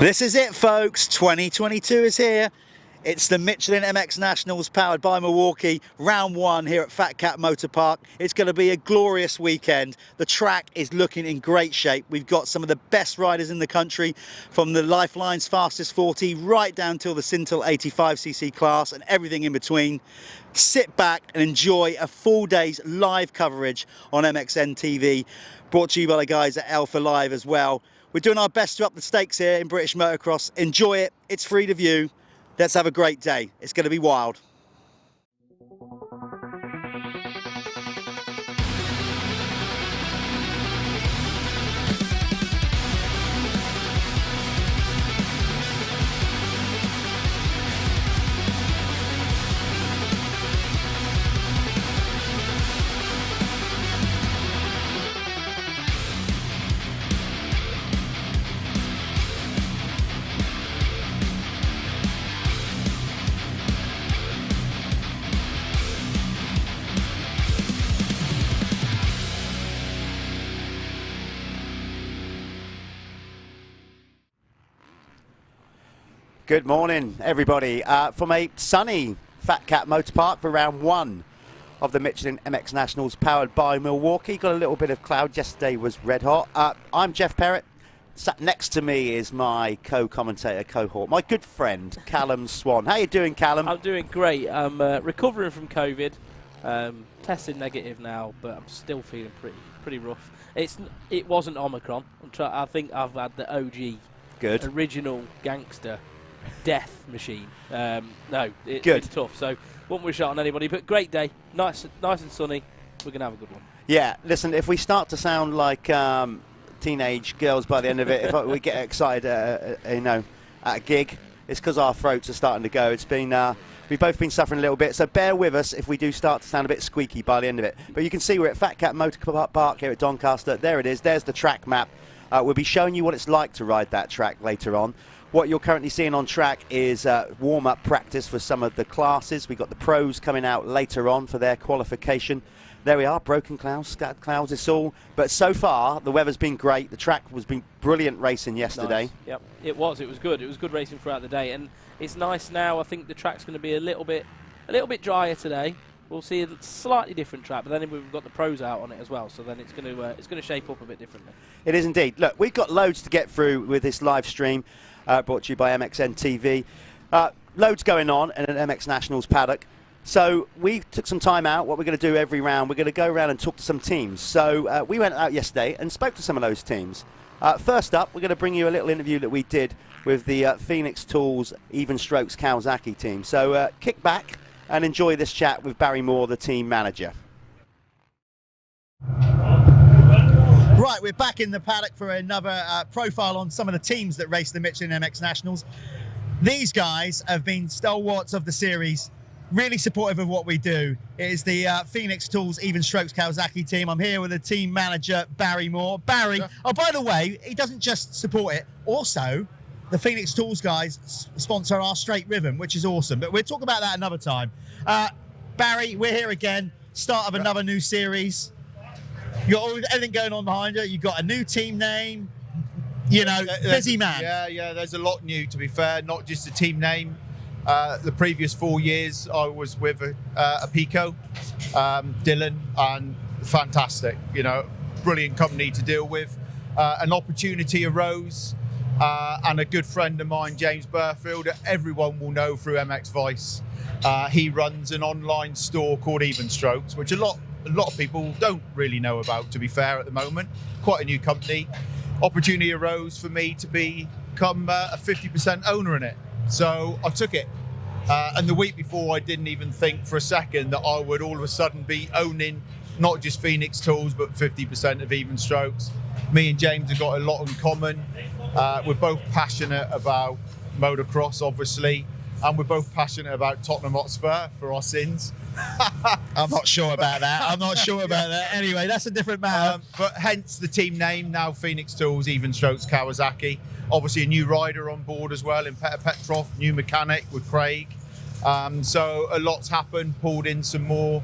This is it, folks. 2022 is here. It's the Michelin MX Nationals powered by Milwaukee, round one here at Fat Cat Motor Park. It's going to be a glorious weekend. The track is looking in great shape. We've got some of the best riders in the country, from the Lifeline's fastest 40 right down till the Syntol 85cc class and everything in between. Sit back and enjoy a full day's live coverage on MXN-TV, brought to you by the guys at Alpha Live as well. We're doing our best to up the stakes here in British motocross. Enjoy it. It's free to view. Let's have a great day. It's going to be wild. Good morning, everybody, from a sunny Fat Cat Motor Park for round one of the Michelin MX Nationals powered by Milwaukee. Got a little bit of cloud. Yesterday was red hot. I'm Jeff Perrett. Sat next to me is my co-commentator, cohort, my good friend, Callum Swan. How you doing, Callum? I'm doing great. I'm recovering from COVID. Testing negative now, but I'm still feeling pretty rough. It wasn't Omicron. I think I've had the OG, good, original gangster death machine. It's good. been tough, so won't wish it on anybody, but great day, nice and sunny. We're gonna have a good one. Yeah, listen, if we start to sound like teenage girls by the end of it, if we get excited at a gig, it's because our throats are starting to go. It's been we've both been suffering a little bit, so bear with us if we do start to sound a bit squeaky by the end of it. But you can see we're at Fat Cat Motor Park here at Doncaster. There it is. There's the track map. We'll be showing you what it's like to ride that track later on. What you're currently seeing on track is warm-up practice for some of the classes. We've got the pros coming out later on for their qualification. There we are, broken clouds, scattered clouds, it's all. But so far, the weather's been great. The track has been brilliant racing yesterday. Nice. Yep, it was good. It was good racing throughout the day. And it's nice now. I think the track's going to be a little bit drier today. We'll see a slightly different track, but then we've got the pros out on it as well, so then it's going to shape up a bit differently. It is indeed. Look, we've got loads to get through with this live stream, brought to you by MXN-TV. Loads going on in an MX Nationals paddock. So we took some time out. What we're going to do every round, we're going to go around and talk to some teams. So we went out yesterday and spoke to some of those teams. First up, we're going to bring you a little interview that we did with the Phoenix Tools Even Strokes Kawasaki team. So kick back and enjoy this chat with Barry Moore, the team manager. Right, we're back in the paddock for another profile on some of the teams that race the Michelin MX Nationals. These guys have been stalwarts of the series, really supportive of what we do. It is the Phoenix Tools Even Strokes Kawasaki team. I'm here with the team manager, Barry Moore. Barry, oh, by the way, he doesn't just support it, also the Phoenix Tools guys sponsor our straight rhythm, which is awesome. But we'll talk about that another time. Barry, we're here again, start of another new series. You got everything going on behind you. You've got a new team name, busy man. Yeah, there's a lot new, to be fair, not just a team name. The previous 4 years, I was with a Pico, Dylan, and fantastic, brilliant company to deal with. An opportunity arose. And a good friend of mine, James Burfield, everyone will know through MX Vice. He runs an online store called Even Strokes, which a lot of people don't really know about, to be fair, at the moment. Quite a new company. Opportunity arose for me to become a 50% owner in it. So I took it. And the week before, I didn't even think for a second that I would all of a sudden be owning not just Phoenix Tools, but 50% of Even Strokes. Me and James have got a lot in common. We're both passionate about motocross, obviously, and we're both passionate about Tottenham Hotspur for our sins. I'm not sure about that. Anyway, that's a different matter. But hence the team name, now Phoenix Tools Even Strokes Kawasaki. Obviously a new rider on board as well in Peter Petrov, new mechanic with Craig. So a lot's happened, pulled in some more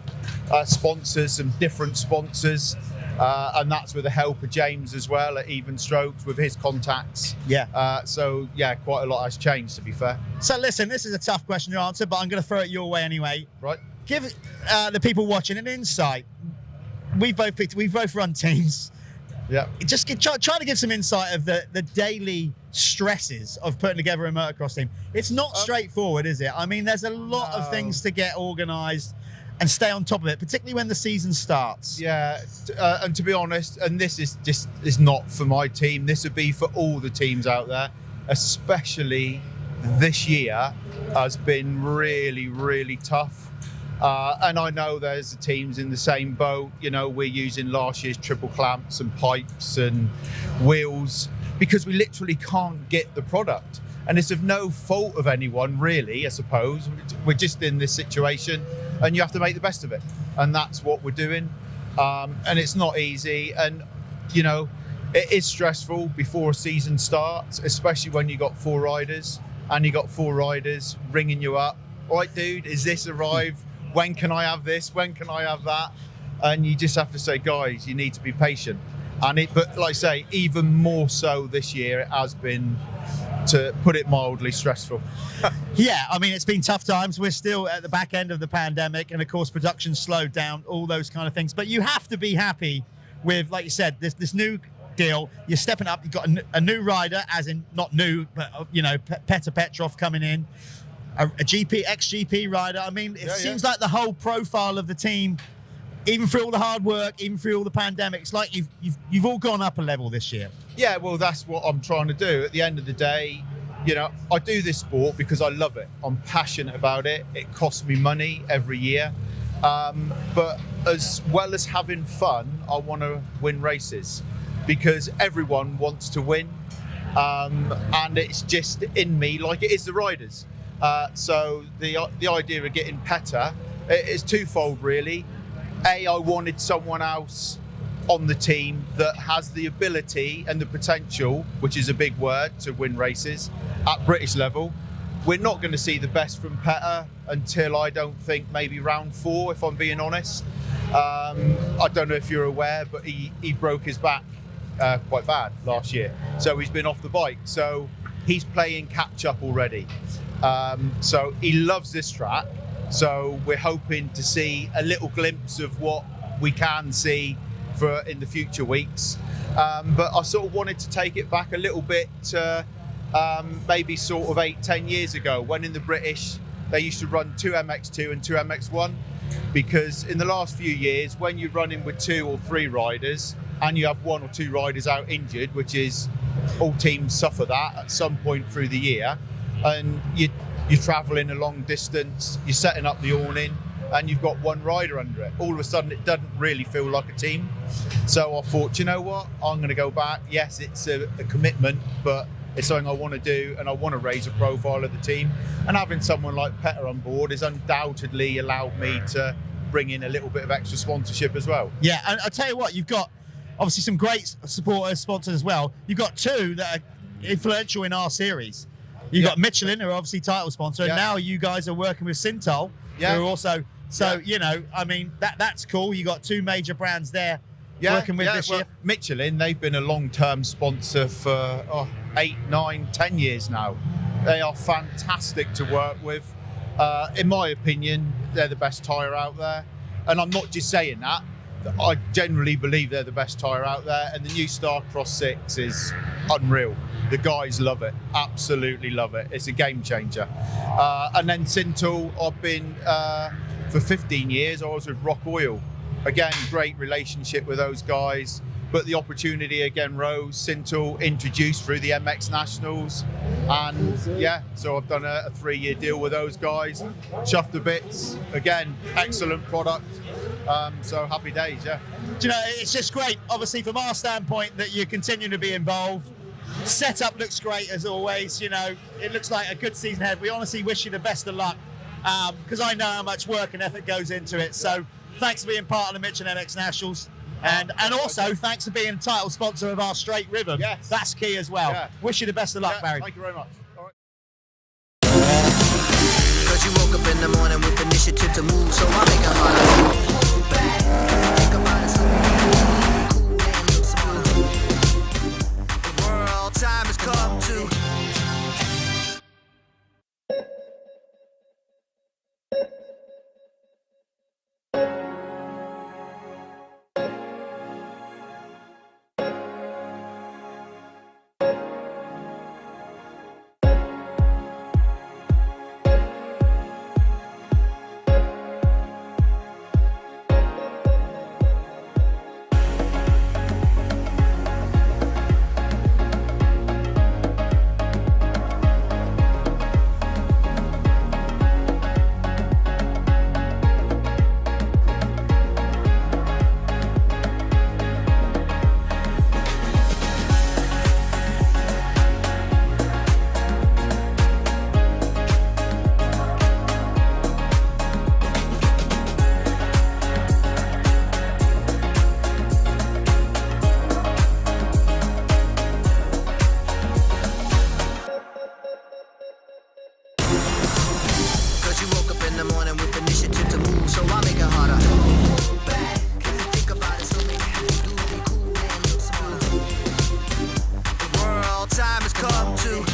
sponsors, some different sponsors. And that's with the help of James as well at Even Strokes with his contacts. Yeah. So yeah, quite a lot has changed, to be fair. So listen, this is a tough question to answer, but I'm going to throw it your way anyway. Right. Give the people watching an insight. We've both run teams. Yeah. Just try to give some insight of the daily stresses of putting together a motocross team. It's not straightforward, is it? I mean, there's a lot of things to get organised and stay on top of it, particularly when the season starts. Yeah, and to be honest, and this is not for my team, this would be for all the teams out there, especially this year has been really, really tough. And I know there's teams in the same boat. You know, we're using last year's triple clamps and pipes and wheels because we literally can't get the product. And it's of no fault of anyone, really, I suppose. We're just in this situation and you have to make the best of it. And that's what we're doing. And it's not easy. And, you know, it is stressful before a season starts, especially when you got 4 riders and you got 4 riders ringing you up. All right, dude, is this arrived? When can I have this? When can I have that? And you just have to say, guys, you need to be patient. But like I say, even more so this year, it has been, to put it mildly, stressful. Yeah, I mean, it's been tough times. We're still at the back end of the pandemic, and of course, production slowed down, all those kind of things. But you have to be happy with, like you said, this new deal. You're stepping up. You've got a new rider, as in not new, but you know, Petr Petrov coming in, a ex-GP rider. I mean, it seems like the whole profile of the team, even through all the hard work, even through all the pandemics, like you've all gone up a level this year. Yeah, well, that's what I'm trying to do. At the end of the day, you know, I do this sport because I love it. I'm passionate about it. It costs me money every year. But as well as having fun, I want to win races because everyone wants to win. And it's just in me, like it is the riders. So the idea of getting Petr is twofold, really. I wanted someone else on the team that has the ability and the potential, which is a big word, to win races at British level. We're not going to see the best from Petr until, I don't think, maybe round 4, if I'm being honest. I don't know if you're aware, but he broke his back quite bad last year. So he's been off the bike. So he's playing catch up already. So he loves this track. So we're hoping to see a little glimpse of what we can see in the future weeks. But I sort of wanted to take it back a little bit to maybe sort of 8-10 years ago, when in the British they used to run 2 MX2 and 2 MX1, because in the last few years, when you're running with 2 or 3 riders and you have 1 or 2 riders out injured, which is all teams suffer that at some point through the year, and you're traveling a long distance, you're setting up the awning, and you've got 1 rider under it. All of a sudden, it doesn't really feel like a team. So I thought, you know what? I'm going to go back. Yes, it's a commitment, but it's something I want to do, and I want to raise a profile of the team. And having someone like Petr on board has undoubtedly allowed me to bring in a little bit of extra sponsorship as well. Yeah, and I'll tell you what, you've got obviously some great supporters, sponsors as well. You've got 2 that are influential in our series. You've got Michelin, who are obviously title sponsor, and now you guys are working with Syntol, who are also... So, you know, I mean, that's cool. You got 2 major brands there working with this year. Michelin, they've been a long-term sponsor for 8, 9, 10 years now. They are fantastic to work with. In my opinion, they're the best tyre out there. And I'm not just saying that. I generally believe they're the best tyre out there. And the new Star Cross 6 is unreal. The guys love it, absolutely love it. It's a game changer. And then Syntol, I've been... for 15 years, I was with Rock Oil. Again, great relationship with those guys. But the opportunity again rose. Syntol introduced through the MX Nationals. And so I've done a 3-year deal with those guys. Chuffed to bits. Again, excellent product. So happy days, Do you know, it's just great, obviously, from our standpoint, that you continue to be involved. Setup looks great as always. You know, it looks like a good season ahead. We honestly wish you the best of luck. Because I know how much work and effort goes into it. So thanks for being part of the Michelin MX Nationals. And also thanks for being a title sponsor of our straight rhythm. Yes. That's key as well. Yeah. Wish you the best of luck, Barry. Thank you very much. All right. Cause you woke up in the morning with initiative to move, so I make a harder move. Think about it. Cause you woke up in the morning with initiative to move, so I make it harder. Hold back, think about it, so maybe you do be cool and look smart. The world time has come to.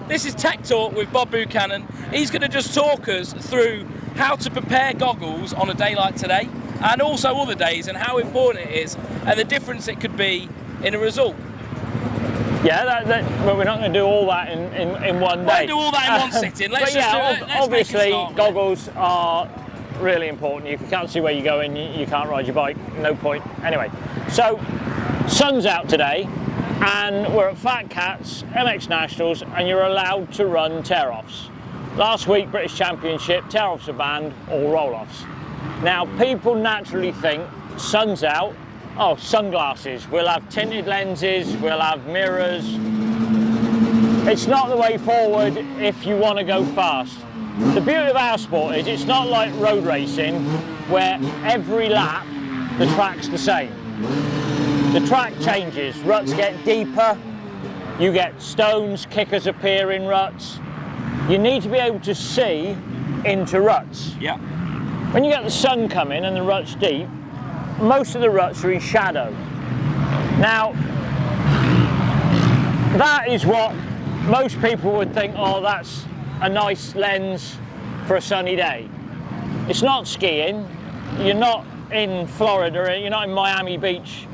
This is Tech Talk with Bob Buchanan. He's going to just talk us through how to prepare goggles on a day like today, and also other days, and how important it is, and the difference it could be in a result. Yeah, well, we're not going to do all that in one day. We'll do all that in one sitting. Let's just do it. Let's obviously, make a start, goggles are really important. If you can't see where you're going, you can't ride your bike. No point. Anyway, so sun's out today, and we're at Fat Cats MX Nationals, and you're allowed to run tear-offs. Last week, British Championship, tear-offs are banned, all roll-offs. Now, people naturally think, sun's out, oh, sunglasses, we'll have tinted lenses, we'll have mirrors. It's not the way forward if you want to go fast. The beauty of our sport is it's not like road racing, where every lap the track's the same. The track changes, ruts get deeper, you get stones, kickers appear in ruts. You need to be able to see into ruts. Yeah. When you get the sun coming and the rut's deep, most of the ruts are in shadow. Now, that is what most people would think, oh, that's a nice lens for a sunny day. It's not skiing, you're not in Florida, you're not in Miami Beach.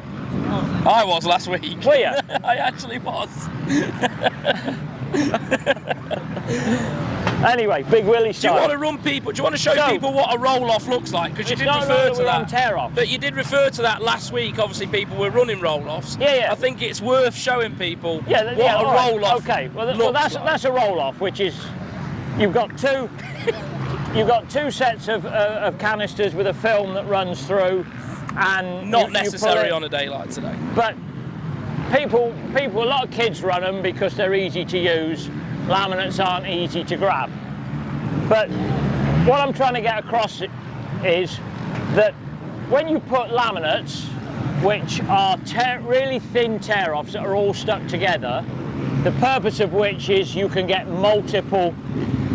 I was last week. Were you? I actually was. Anyway, Big Willie style. Do you want to run people? Do you want to show people what a roll-off looks like? Because you did refer to that. Tear-off. But you did refer to that last week. Obviously, people were running roll-offs. Yeah. I think it's worth showing people what a right. roll-off. Okay. Well, looks that's a roll-off, which is you've got two. You've got two sets of canisters with a film that runs through, and not necessary on a day like today. But people, a lot of kids run them because they're easy to use. Laminates aren't easy to grab. But what I'm trying to get across is that when you put laminates, which are really thin tear-offs that are all stuck together, the purpose of which is you can get multiple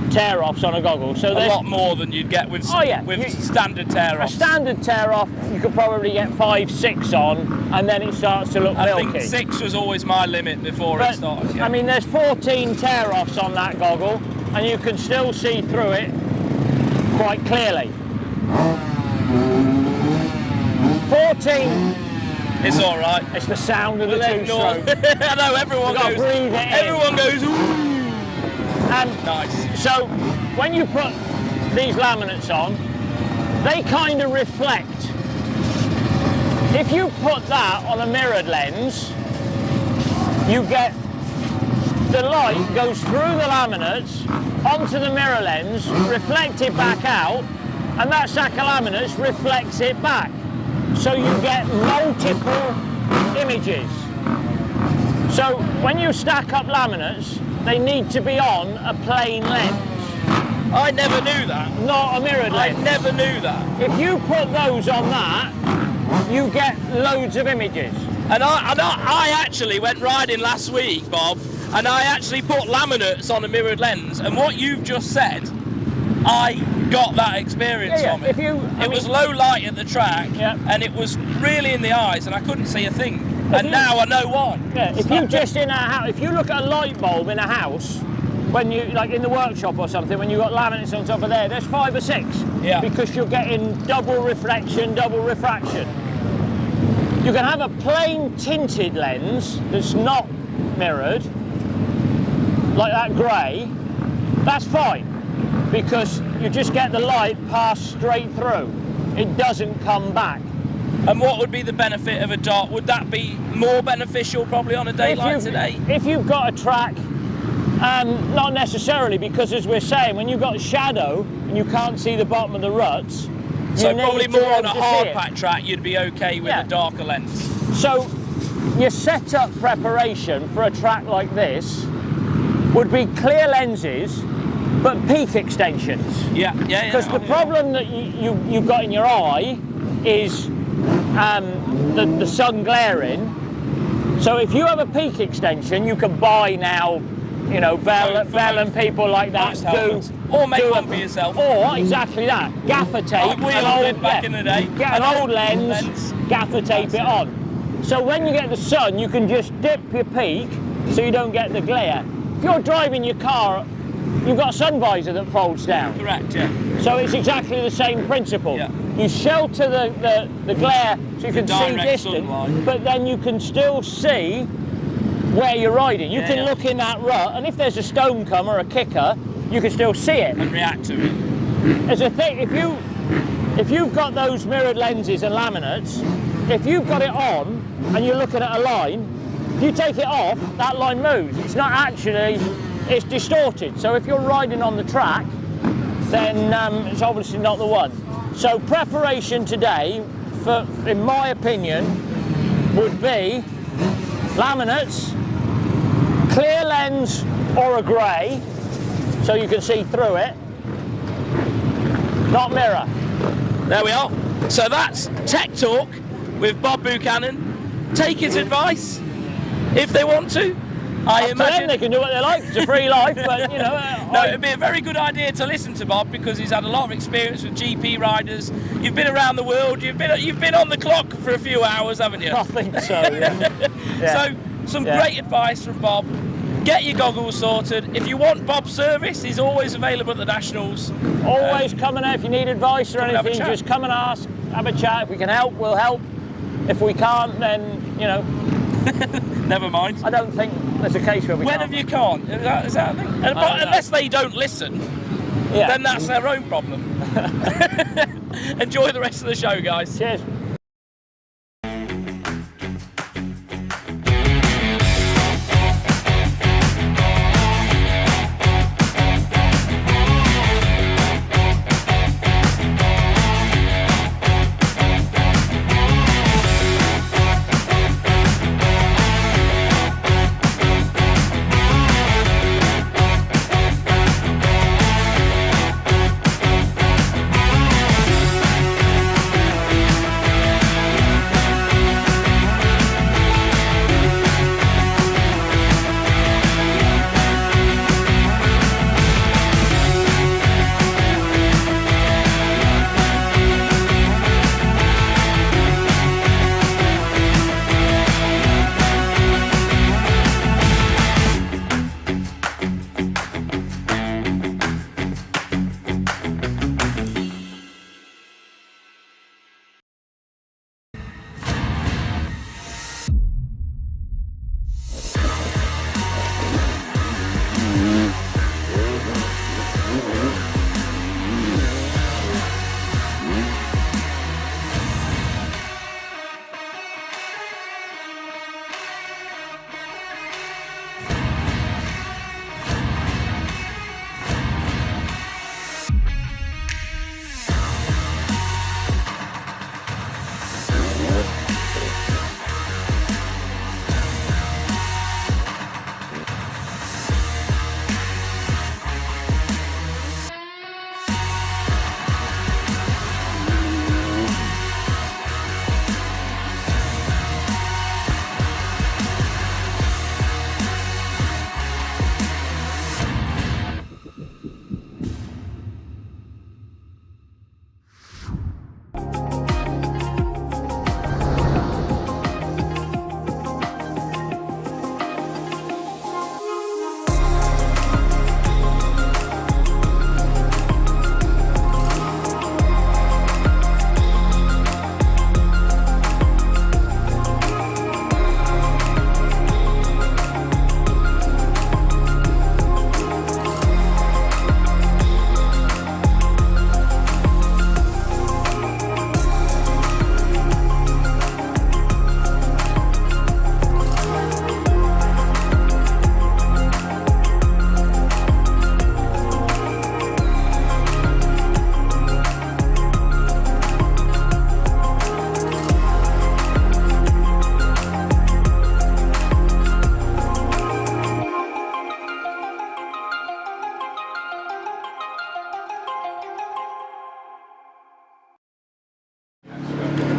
tear-offs on a goggle. So a lot more than you'd get with standard tear-offs. A standard tear-off, you could probably get 5, 6 on, and then it starts to look milky. I think 6 was always my limit before it started. Yeah. I mean, there's 14 tear-offs on that goggle, and you can still see through it quite clearly. 14. It's all right. It's the sound of the two-stroke. I know, everyone goes, ooh. And nice. So when you put these laminates on, they kind of reflect. If you put that on a mirrored lens, you get the light goes through the laminates onto the mirror lens, reflected back out, and that stack of laminates reflects it back. So you get multiple images. So when you stack up laminates, they need to be on a plain lens. I never knew that. Not a mirrored lens. I never knew that. If you put those on that, you get loads of images. And I actually went riding last week, Bob, and I actually put laminates on a mirrored lens, and what you've just said, I got that experience from it. It was low light at the track, and it was really in the eyes, and I couldn't see a thing. And now I know why. Yeah, if you just in a house, if you look at a light bulb in a house, when you, like in the workshop or something, when you've got laminates on top of there, there's 5 or 6. Yeah. Because you're getting double reflection, double refraction. You can have a plain tinted lens that's not mirrored, like that grey, that's fine, because you just get the light pass straight through. It doesn't come back. And what would be the benefit of a dark? Would that be more beneficial probably on a day like today? If you've got a track, not necessarily, because as we're saying, when you've got shadow and you can't see the bottom of the ruts, so probably more on a hard pack track, you'd be okay with a darker lens. So your setup preparation for a track like this would be clear lenses, but peak extensions. Yeah. Because the problem that you've got in your eye is the sun glaring. So if you have a peak extension, you can buy now, you know, Bell and people like that or make one for yourself. Or exactly that, gaffer tape. Like we all did back in the day. Get an old lens, gaffer tape it on. So when you get the sun, you can just dip your peak so you don't get the glare. If you're driving your car, you've got a sun visor that folds down. Correct, yeah. So it's exactly the same principle. Yeah. You shelter the glare so you can see distant, sunlight. but then you can still see where you're riding. You can look in that rut, and if there's a stone come or a kicker, you can still see it. And react to it. As a thing, if you've got those mirrored lenses and laminates, if you've got it on and you're looking at a line, if you take it off, that line moves. It's not actually, it's distorted. So if you're riding on the track, then it's obviously not the one. So preparation today, in my opinion, would be laminates, clear lens or a grey, so you can see through it, not mirror. There we are. So that's Tech Talk with Bob Buchanan. Take his advice if they want to. I imagine they can do what they like. It's a free life, but you know. No, it'd be a very good idea to listen to Bob because he's had a lot of experience with GP riders. You've been around the world. You've been on the clock for a few hours, haven't you? I think so. Yeah. So some great advice from Bob. Get your goggles sorted. If you want Bob's service, he's always available at the Nationals. Always coming out if you need advice or anything. Just come and ask. Have a chat. If we can help, we'll help. If we can't, then you know. Never mind. I don't think there's a case where we can't. When have you can't? Is that a thing? Unless they don't listen, then that's their own problem. Enjoy the rest of the show, guys. Cheers.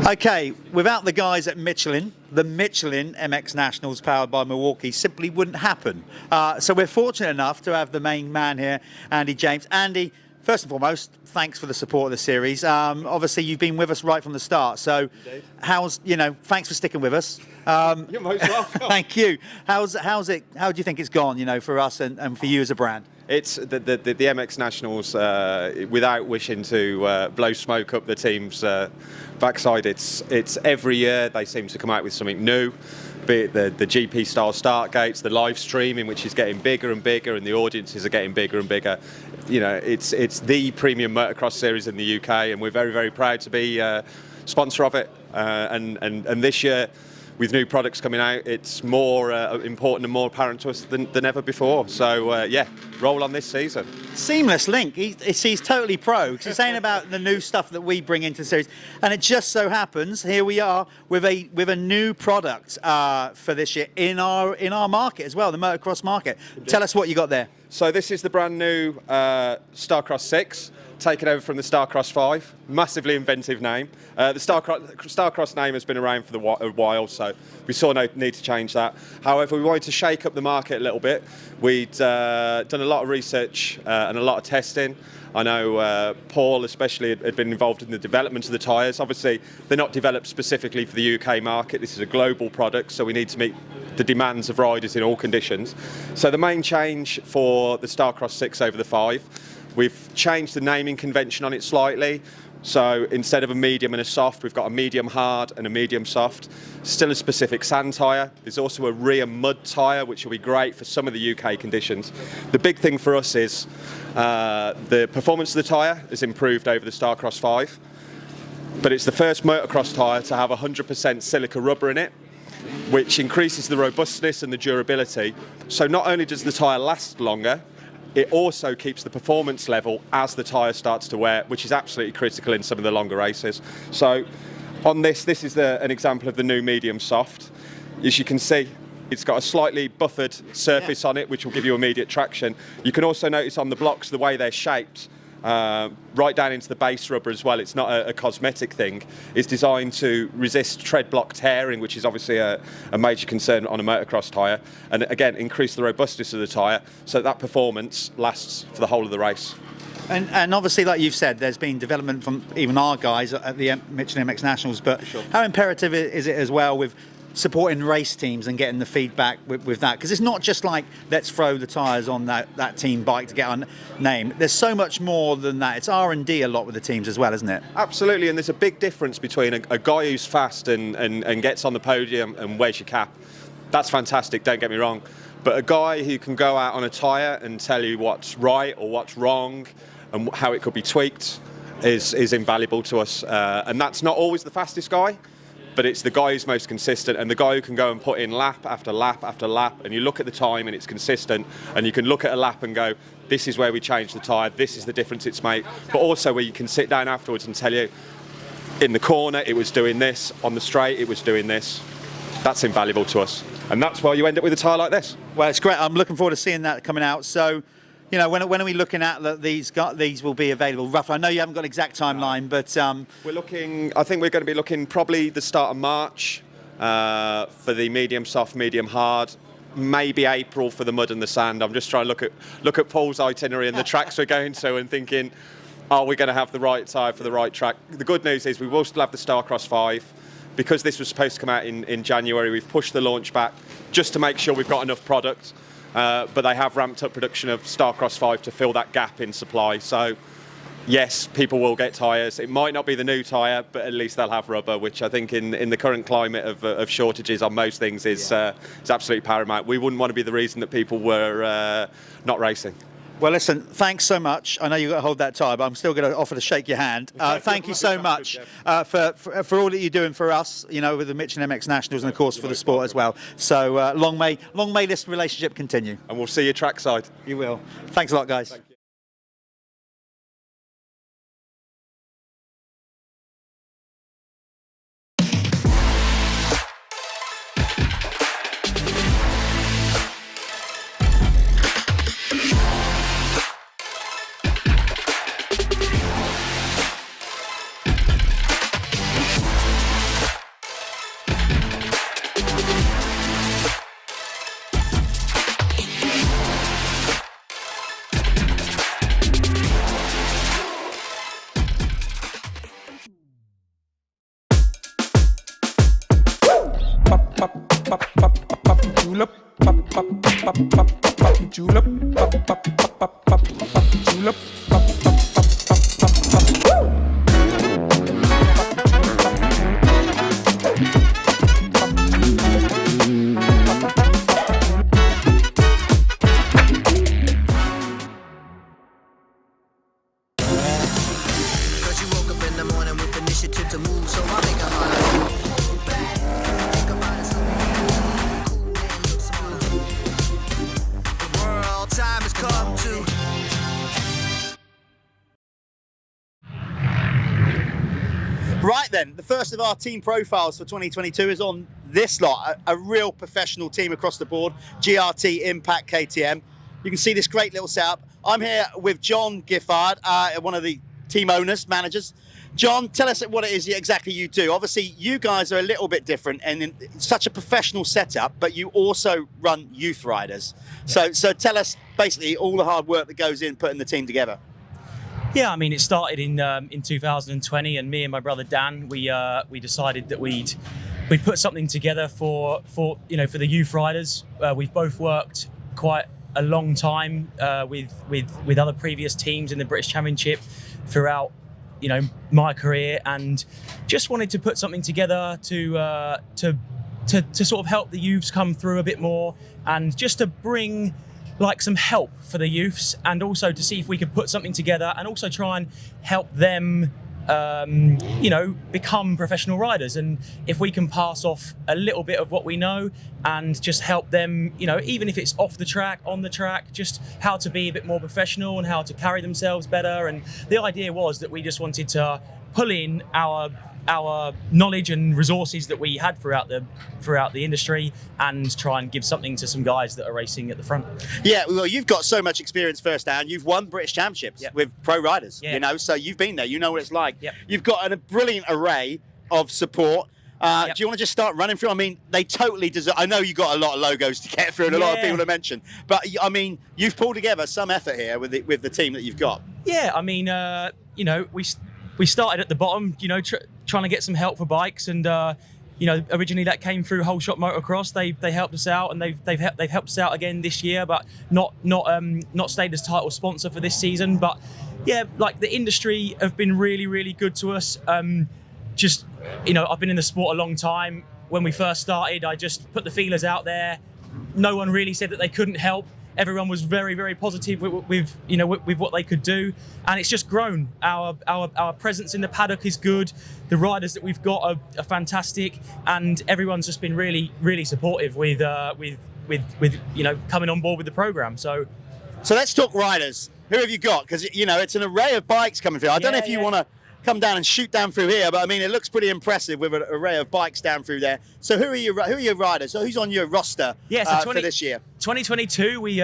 Okay, without the guys at Michelin, the Michelin MX Nationals powered by Milwaukee simply wouldn't happen. So we're fortunate enough to have the main man here, Andy James. Andy, first and foremost, thanks for the support of the series. Obviously, you've been with us right from the start. So, thanks for sticking with us. You're most welcome. Thank you. How's it? How do you think it's gone? For us and for you as a brand. It's the MX Nationals. Without wishing to blow smoke up the team's backside, it's every year they seem to come out with something new. Be it the GP style start gates, the live streaming, which is getting bigger and bigger, and the audiences are getting bigger and bigger. It's the premium motocross series in the UK, and we're very, very proud to be sponsor of it. And this year, with new products coming out, it's more important and more apparent to us than ever before. So, roll on this season. Seamless link. He's totally pro. He's saying about the new stuff that we bring into the series. And it just so happens, here we are with a new product for this year in our market as well, the motocross market. Indeed. Tell us what you got there. So this is the brand new Starcross 6. Taken over from the Starcross 5, massively inventive name. The Starcross name has been around for a while, so we saw no need to change that. However, we wanted to shake up the market a little bit. We'd done a lot of research and a lot of testing. I know Paul especially had been involved in the development of the tyres. Obviously, they're not developed specifically for the UK market. This is a global product, so we need to meet the demands of riders in all conditions. So the main change for the Starcross 6 over the 5, we've changed the naming convention on it slightly. So instead of a medium and a soft, we've got a medium hard and a medium soft. Still a specific sand tyre. There's also a rear mud tyre, which will be great for some of the UK conditions. The big thing for us is the performance of the tyre has improved over the Starcross 5, but it's the first motocross tyre to have 100% silica rubber in it, which increases the robustness and the durability. So not only does the tyre last longer, it also keeps the performance level as the tyre starts to wear, which is absolutely critical in some of the longer races. So on this is an example of the new medium soft. As you can see, it's got a slightly buffered surface on it, which will give you immediate traction. You can also notice on the blocks the way they're shaped, right down into the base rubber as well. It's not a cosmetic thing. It's designed to resist tread block tearing, which is obviously a major concern on a motocross tyre, and again increase the robustness of the tyre so that performance lasts for the whole of the race. And obviously, like you've said, there's been development from even our guys at the Michelin MX Nationals, but sure, how imperative is it as well with supporting race teams and getting the feedback with that? Because it's not just like, let's throw the tyres on that team bike to get our name. There's so much more than that. It's R&D a lot with the teams as well, isn't it? Absolutely, and there's a big difference between a guy who's fast and gets on the podium and wears your cap. That's fantastic, don't get me wrong. But a guy who can go out on a tyre and tell you what's right or what's wrong and how it could be tweaked is invaluable to us. And that's not always the fastest guy, but it's the guy who's most consistent and the guy who can go and put in lap after lap after lap, and you look at the time and it's consistent, and you can look at a lap and go, this is where we changed the tyre, this is the difference it's made. But also where you can sit down afterwards and tell you, in the corner it was doing this, on the straight it was doing this. That's invaluable to us, and that's why you end up with a tyre like this. Well, it's great. I'm looking forward to seeing that coming out. So, when are we looking at that these will be available roughly? I know you haven't got an exact timeline, but we're looking. I think we're going to be looking probably the start of March for the medium soft, medium hard. Maybe April for the mud and the sand. I'm just trying to look at Paul's itinerary and the tracks we're going to, and thinking, are we going to have the right tyre for the right track? The good news is we will still have the Starcross 5. Because this was supposed to come out in January, we've pushed the launch back just to make sure we've got enough product. But they have ramped up production of Starcross 5 to fill that gap in supply. So, yes, people will get tyres. It might not be the new tyre, but at least they'll have rubber, which I think in the current climate of shortages on most things is absolutely paramount. We wouldn't want to be the reason that people were not racing. Well, listen, thanks so much. I know you've got to hold that tie, but I'm still going to offer to shake your hand. Thank you so much for all that you're doing for us, with the Michelin MX Nationals and, of course, for the sport as well. So long may this relationship continue. And we'll see you trackside. You will. Thanks a lot, guys. Thank you. pop, pop, pop, pop, julep, pop, pop, pop, pop, pop, julep, pop, pop, pop, pop, pop, julep, pop, pop, pop, pop, pop, pop, woo! Cause you woke up in the morning with initiative to move, so I make it harder. Hold back, think about it, so cool man, look smarter. The world time has come to. Right then, the first of our team profiles for 2022 is on this lot, a real professional team across the board, GRT Impact KTM. You can see this great little setup. I'm here with John Giffard, one of the team owners, managers. John, tell us what it is exactly you do. Obviously, you guys are a little bit different and in such a professional setup, but you also run youth riders. So tell us basically all the hard work that goes in putting the team together. Yeah, I mean, it started in 2020, and me and my brother Dan, we decided that we'd put something together for the youth riders. We've both worked quite a long time with other previous teams in the British Championship throughout my career, and just wanted to put something together to sort of help the youths come through a bit more, and just to bring like some help for the youths, and also to see if we could put something together and also try and help them become professional riders. And if we can pass off a little bit of what we know and just help them, even if it's off the track, on the track, just how to be a bit more professional and how to carry themselves better. And the idea was that we just wanted to pull in our knowledge and resources that we had throughout the industry and try and give something to some guys that are racing at the front. Yeah, well, you've got so much experience firsthand. You've won British Championships with pro riders, so you've been there. You know what it's like. Yep. You've got a brilliant array of support. Do you want to just start running through? I mean, they totally deserve. I know you got a lot of logos to get through and a lot of people to mention, but I mean, you've pulled together some effort here with the team that you've got. Yeah, I mean, we started at the bottom, trying to get some help for bikes, and originally that came through Whole Shot Motocross. They helped us out, and they've helped us out again this year, but not stayed as title sponsor for this season. But yeah, like the industry have been really, really good to us. I've been in the sport a long time. When we first started, I just put the feelers out there. No one really said that they couldn't help. Everyone was very, very positive with what they could do, and it's just grown. Our presence in the paddock is good. The riders that we've got are fantastic, and everyone's just been really, really supportive with coming on board with the program. So let's talk riders. Who have you got? Because it's an array of bikes coming through. I don't know if you want to come down and shoot down through here, but I mean, it looks pretty impressive with an array of bikes down through there. So who are your riders? So who's on your roster for this year? 2022, we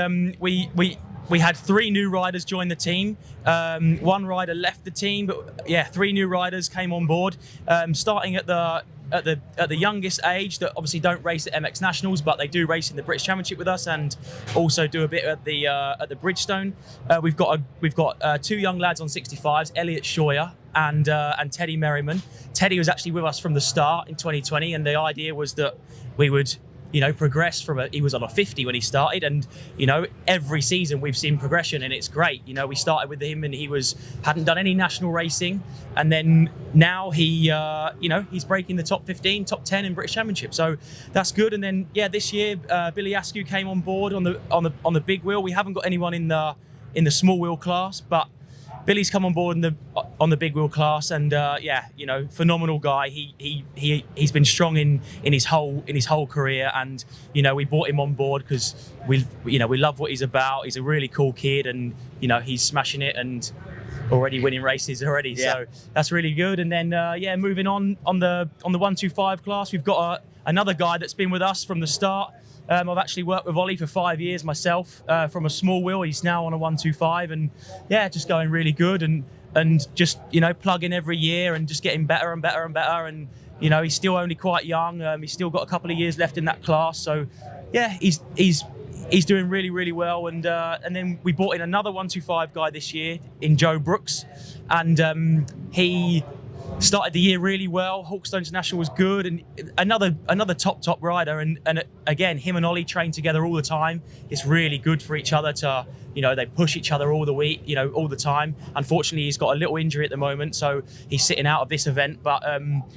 had 3 new riders join the team. 1 rider left the team, but yeah, 3 new riders came on board. Starting at the youngest age, that obviously don't race at MX Nationals, but they do race in the British Championship with us, and also do a bit at the Bridgestone. We've got 2 young lads on 65s, Elliot Scheuer and Teddy Merriman. Teddy was actually with us from the start in 2020, and the idea was that we would progress he was on a 50 when he started, and every season we've seen progression, and it's great. We started with him and he hadn't done any national racing, and then now he's breaking the top 15, top 10 in British Championship, so that's good. And then this year Billy Askew came on board on the big wheel. We haven't got anyone in the small wheel class, but Billy's come on board on the big wheel class, and phenomenal guy. He's been strong in his whole career, and we brought him on board because we love what he's about. He's a really cool kid, and he's smashing it and already winning races already. Yeah. So that's really good. And then moving on the 125 class, we've got another guy that's been with us from the start. I've actually worked with Ollie for 5 years myself, from a small wheel. He's now on a 125, and just going really good, and just plugging every year and just getting better and better and better. And he's still only quite young. He's still got a couple of years left in that class. So he's doing really, really well. And then we brought in another 125 guy this year in Joe Brooks, and he started the year really well. Hawkstone International was good, and another top rider. And again, him and Ollie train together all the time. It's really good for each other to, they push each other all the week, all the time. Unfortunately, he's got a little injury at the moment, so he's sitting out of this event. But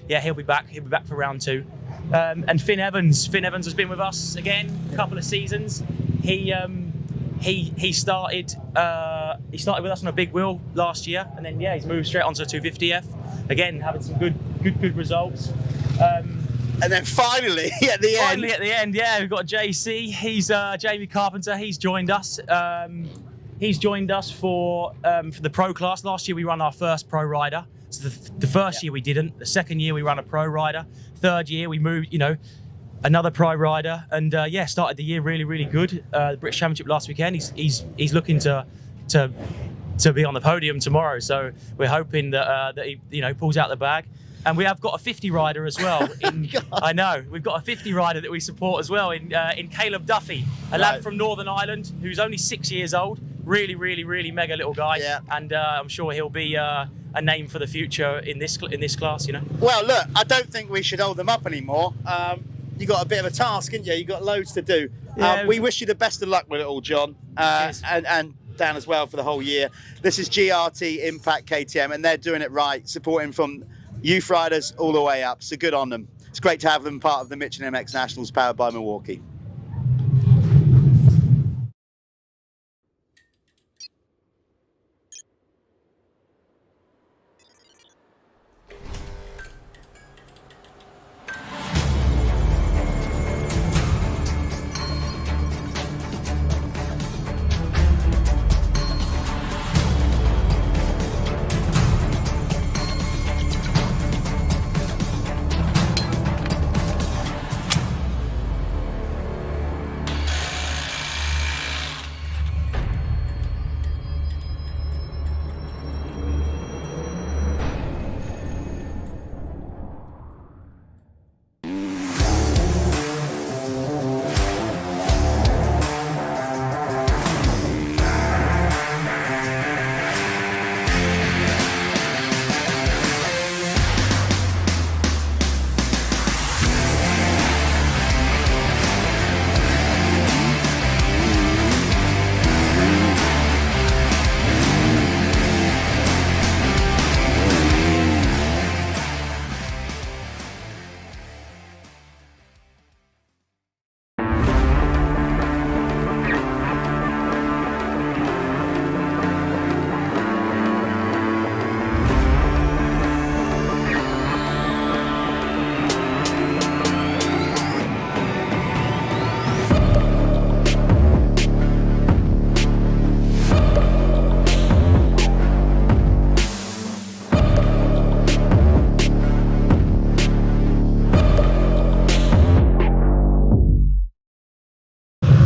yeah, he'll be back. He'll be back for round 2. And Finn Evans has been with us again a couple of seasons. He started with us on a big wheel last year, and then he's moved straight onto the 250F. Again, having some good results. And then finally at the end, we've got JC. He's Jamie Carpenter. He's joined us. He's joined us for the pro class. Last year we ran our first pro rider. So the first year we didn't. The second year we ran a pro rider. Third year we moved, another pro rider, and started the year really good. The British Championship last weekend. He's looking to be on the podium tomorrow. So we're hoping that he pulls out the bag. And we have got a 50 rider as well. I know we've got a 50 rider that we support as well in Caleb Duffy, a lad from Northern Ireland who's only 6 years old. Really mega little guy. Yeah. And I'm sure he'll be a name for the future in this class. Well, look, I don't think we should hold them up anymore. You got a bit of a task, haven't you? You got loads to do. Yeah. We wish you the best of luck with it all, John, and Dan as well for the whole year. This is GRT Impact KTM, and they're doing it right, supporting from youth riders all the way up. So good on them. It's great to have them part of the Michelin MX Nationals powered by Milwaukee.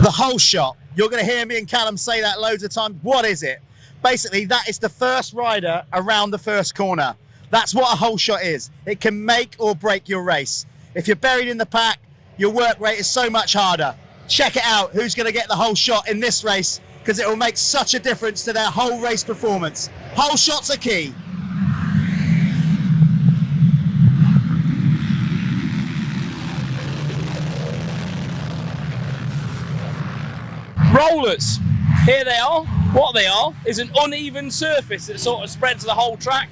The whole shot. You're going to hear me and Callum say that loads of times. What is it? Basically, that is the first rider around the first corner. That's what a whole shot is. It can make or break your race. If you're buried in the pack, your work rate is so much harder. Check it out, who's going to get the whole shot in this race, because it will make such a difference to their whole race performance. Whole shots are key. Rollers, here they are. What they are is an uneven surface that sort of spreads the whole track.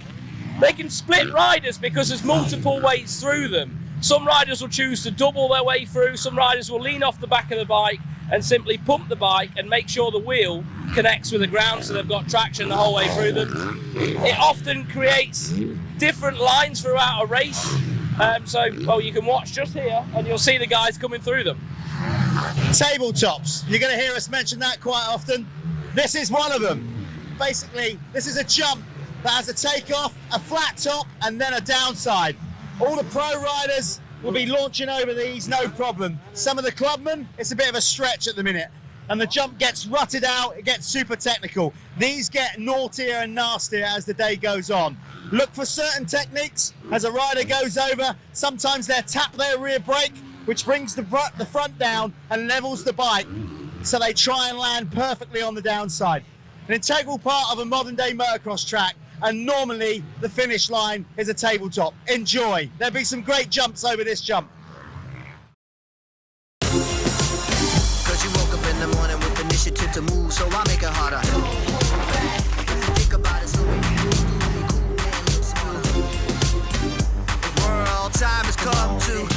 They can split riders because there's multiple ways through them. Some riders will choose to double their way through, some riders will lean off the back of the bike and simply pump the bike and make sure the wheel connects with the ground so they've got traction the whole way through them. It often creates different lines throughout a race. Well, you can watch just here and you'll see the guys coming through them. Tabletops, you're going to hear us mention that quite often. This is one of them. Basically, this is a jump that has a takeoff, a flat top, and then a downside. All the pro riders will be launching over these, no problem. Some of the clubmen, it's a bit of a stretch at the minute, and the jump gets rutted out, it gets super technical. These get naughtier and nastier as the day goes on. Look for certain techniques as a rider goes over. Sometimes they'll tap their rear brake, which brings the front down and levels the bike, so they try and land perfectly on the downside. An integral part of a modern day motocross track, and normally the finish line is a tabletop. Enjoy. There'll be some great jumps over this jump. Cause you woke up in the morning with initiative to move, so I make it harder. Think about it, so we can do it cool and look smooth. The world time has come to.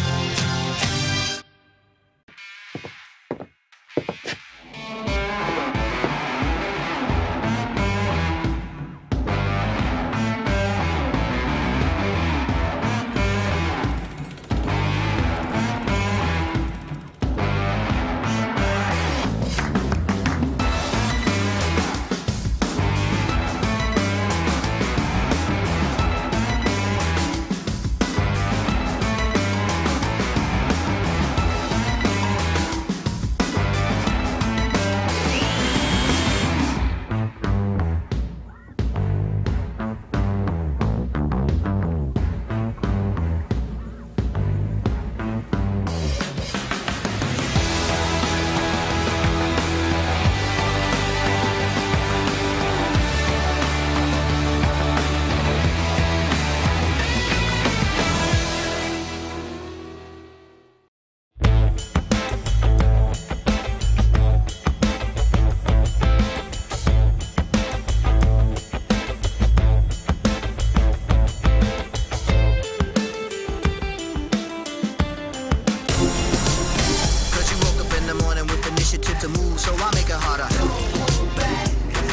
To move, so I make it harder.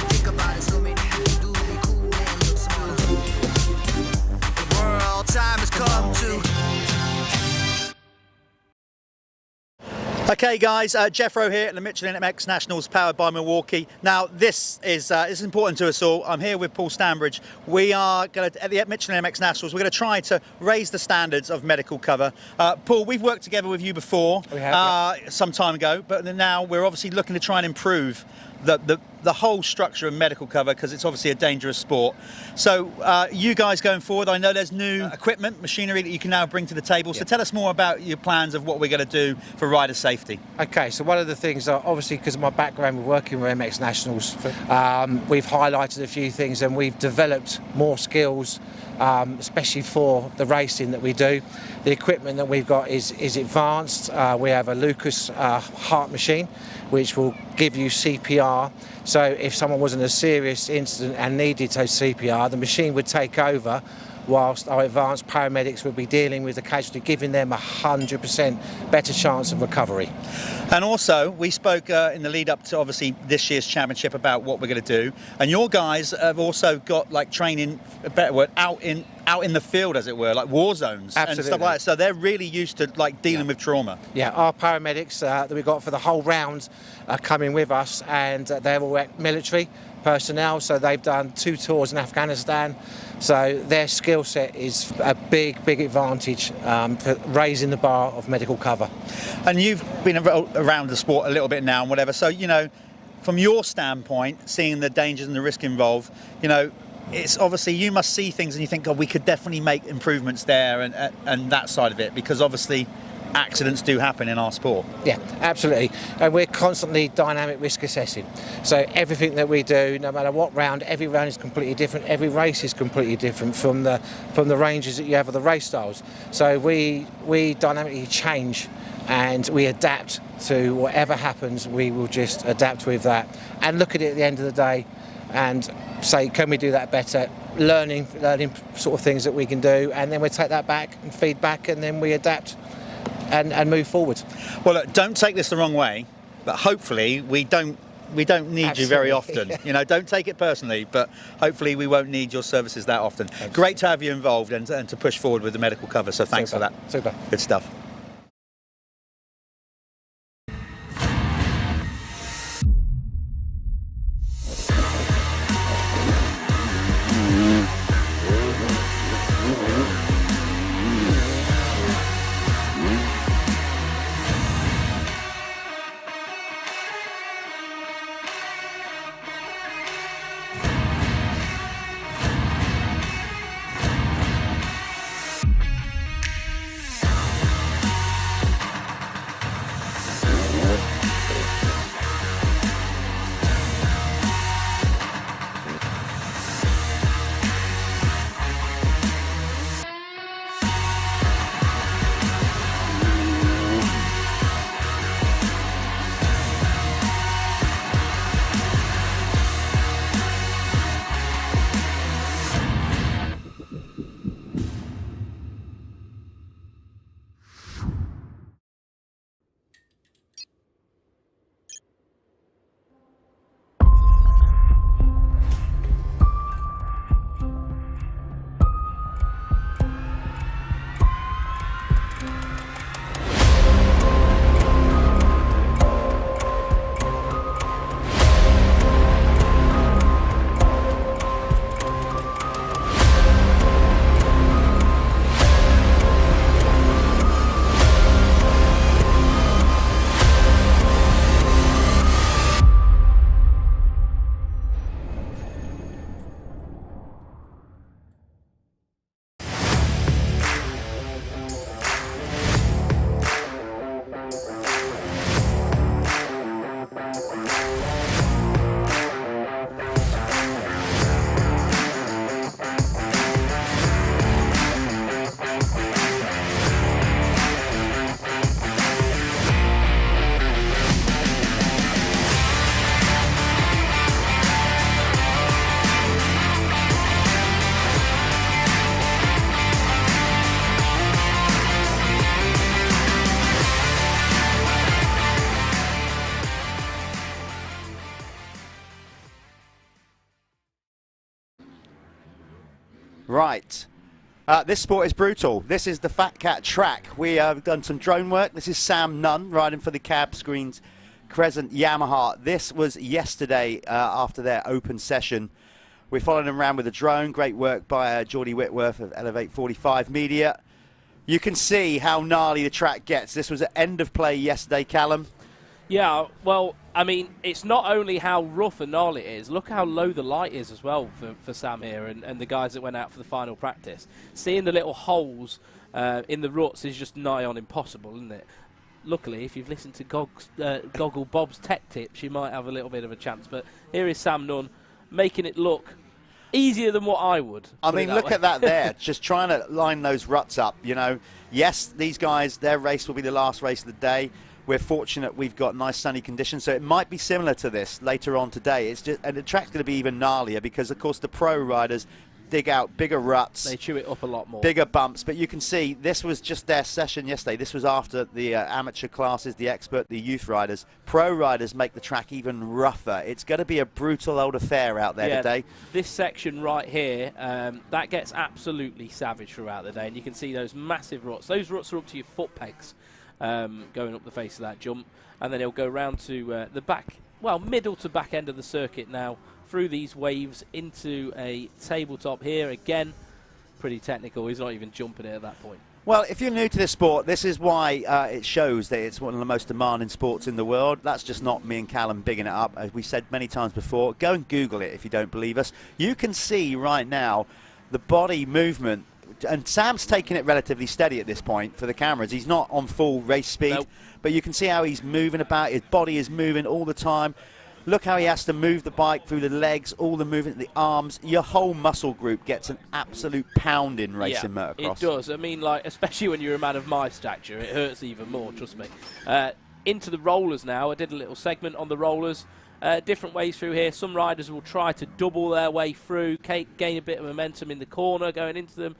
Think about it, so many people do be cool and look smooth. The world time has come to. Okay guys, Jeffro here at the Michelin MX Nationals powered by Milwaukee. Now this is important to us all. I'm here with Paul Stanbridge. We are going to, at the Michelin MX Nationals, we're going to try to raise the standards of medical cover. Paul, we've worked together with you before, we have, some time ago, but now we're obviously looking to try and improve the whole structure of medical cover, because it's obviously a dangerous sport. So you guys going forward, I know there's new equipment, machinery that you can now bring to the table. So tell us more about your plans of what we're going to do for rider safety. Okay, so one of the things, obviously because of my background with working with MX Nationals, we've highlighted a few things and we've developed more skills, especially for the racing that we do. The equipment that we've got is advanced. We have a Lucas heart machine, which will give you CPR. So if someone was in a serious incident and needed to CPR, the machine would take over whilst our advanced paramedics would be dealing with the casualty, giving them 100% better chance of recovery. And also, we spoke in the lead up to obviously this year's championship about what we're going to do. And your guys have also got like training, a better word, out in the field, as it were, like war zones. Absolutely. And stuff like that. So they're really used to like dealing with trauma. Yeah, our paramedics that we got for the whole round are coming with us, and they're all military personnel, so they've done 2 tours in Afghanistan. So their skill set is a big advantage for raising the bar of medical cover. And you've been around the sport a little bit now and whatever, so, you know, from your standpoint, seeing the dangers and the risk involved, you know, it's obviously you must see things and you think, oh, we could definitely make improvements there and that side of it, because obviously accidents do happen in our sport. Yeah, absolutely. And we're constantly dynamic risk assessing. So everything that we do, no matter what round, every round is completely different. Every race is completely different from the ranges that you have of the race styles. So we dynamically change and we adapt to whatever happens. We will just adapt with that and look at it at the end of the day and say, can we do that better? Learning sort of things that we can do, and then we take that back and feedback, and then we adapt and move forward. Well, look, don't take this the wrong way, but hopefully we don't need you very often. You know, don't take it personally, but hopefully we won't need your services that often. Thanks. Great to have you involved and to push forward with the medical cover, so thanks for that. Super. Good stuff. Right. This sport is brutal. This is the Fat Cat track. We have done some drone work. This is Sam Nunn riding for the Cab Screens Crescent Yamaha. This was yesterday after their open session. We're following them around with a drone. Great work by Geordie Whitworth of Elevate 45 Media. You can see how gnarly the track gets. This was at end of play yesterday, Callum. Yeah, well, I mean, it's not only how rough and gnarly it is, look how low the light is as well for Sam here and the guys that went out for the final practice. Seeing the little holes in the ruts is just nigh on impossible, isn't it? Luckily, if you've listened to Goggle Bob's tech tips, you might have a little bit of a chance. But here is Sam Nunn making it look easier than what I would. I mean, look at that there, just trying to line those ruts up, you know. Yes, these guys, their race will be the last race of the day. We're fortunate we've got nice sunny conditions, so it might be similar to this later on today. It's just, and the track's going to be even gnarlier because, of course, the pro riders dig out bigger ruts. They chew it up a lot more. Bigger bumps. But you can see this was just their session yesterday. This was after the amateur classes, the expert, the youth riders. Pro riders make the track even rougher. It's going to be a brutal old affair out there today. This section right here, that gets absolutely savage throughout the day. And you can see those massive ruts. Those ruts are up to your foot pegs going up the face of that jump. And then it'll go round to the back, well, middle to back end of the circuit now, through these waves into a tabletop here. Again, pretty technical. He's not even jumping it at that point. Well, if you're new to this sport, this is why it shows that it's one of the most demanding sports in the world. That's just not me and Callum bigging it up. As we said many times before, go and Google it if you don't believe us. You can see right now the body movement. And Sam's taking it relatively steady at this point for the cameras. He's not on full race speed, but you can see how he's moving about. His body is moving all the time. Look how he has to move the bike through the legs, all the movement, the arms. Your whole muscle group gets an absolute pounding racing motocross. It does. I mean, like, especially when you're a man of my stature, it hurts even more, trust me. Into the rollers now. I did a little segment on the rollers. Different ways through here. Some riders will try to double their way through, gain a bit of momentum in the corner, going into them.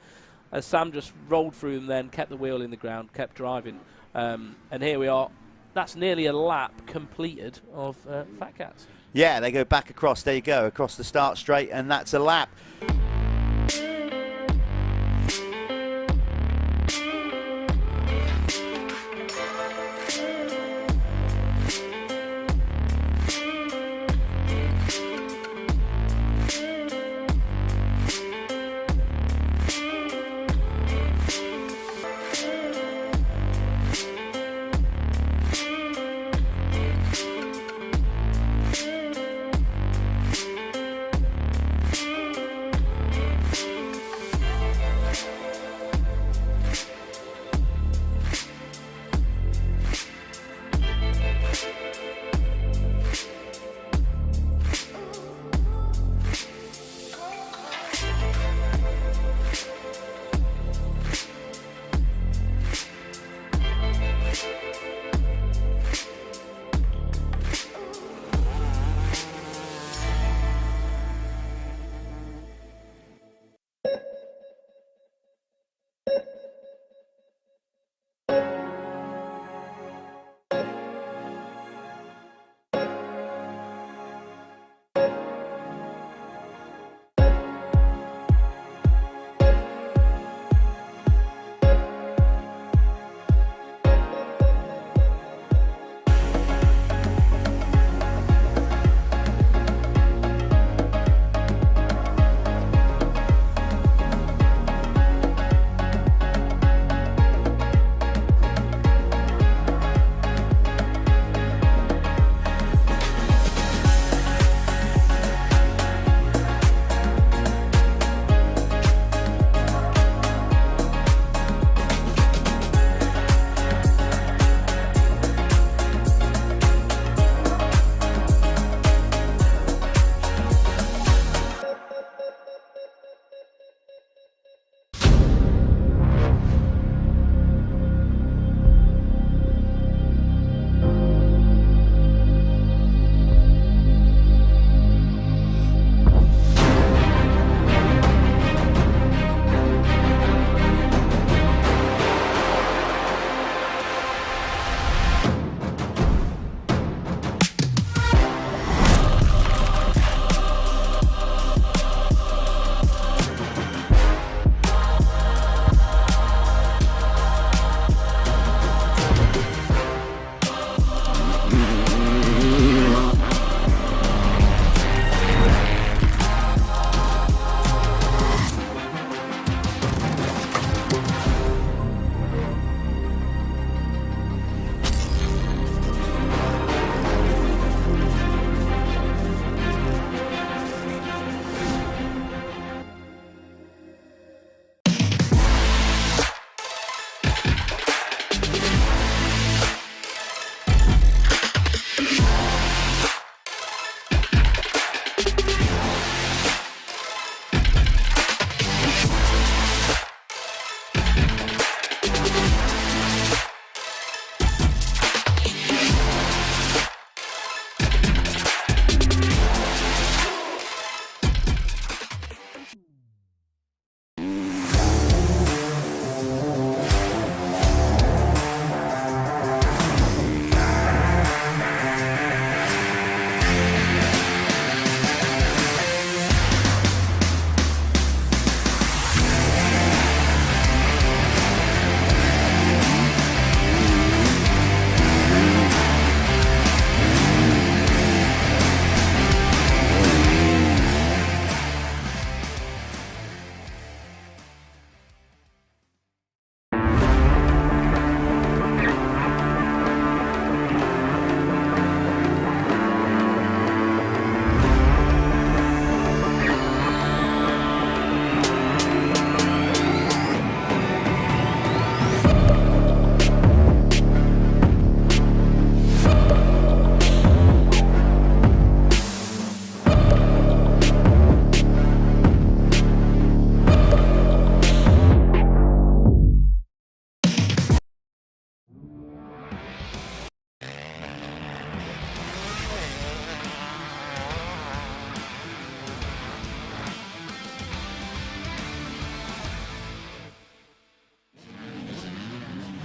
As Sam just rolled through them then, kept the wheel in the ground, kept driving. And here we are. That's nearly a lap completed of Fat Cats. Yeah, they go back across. There you go, across the start straight, and that's a lap.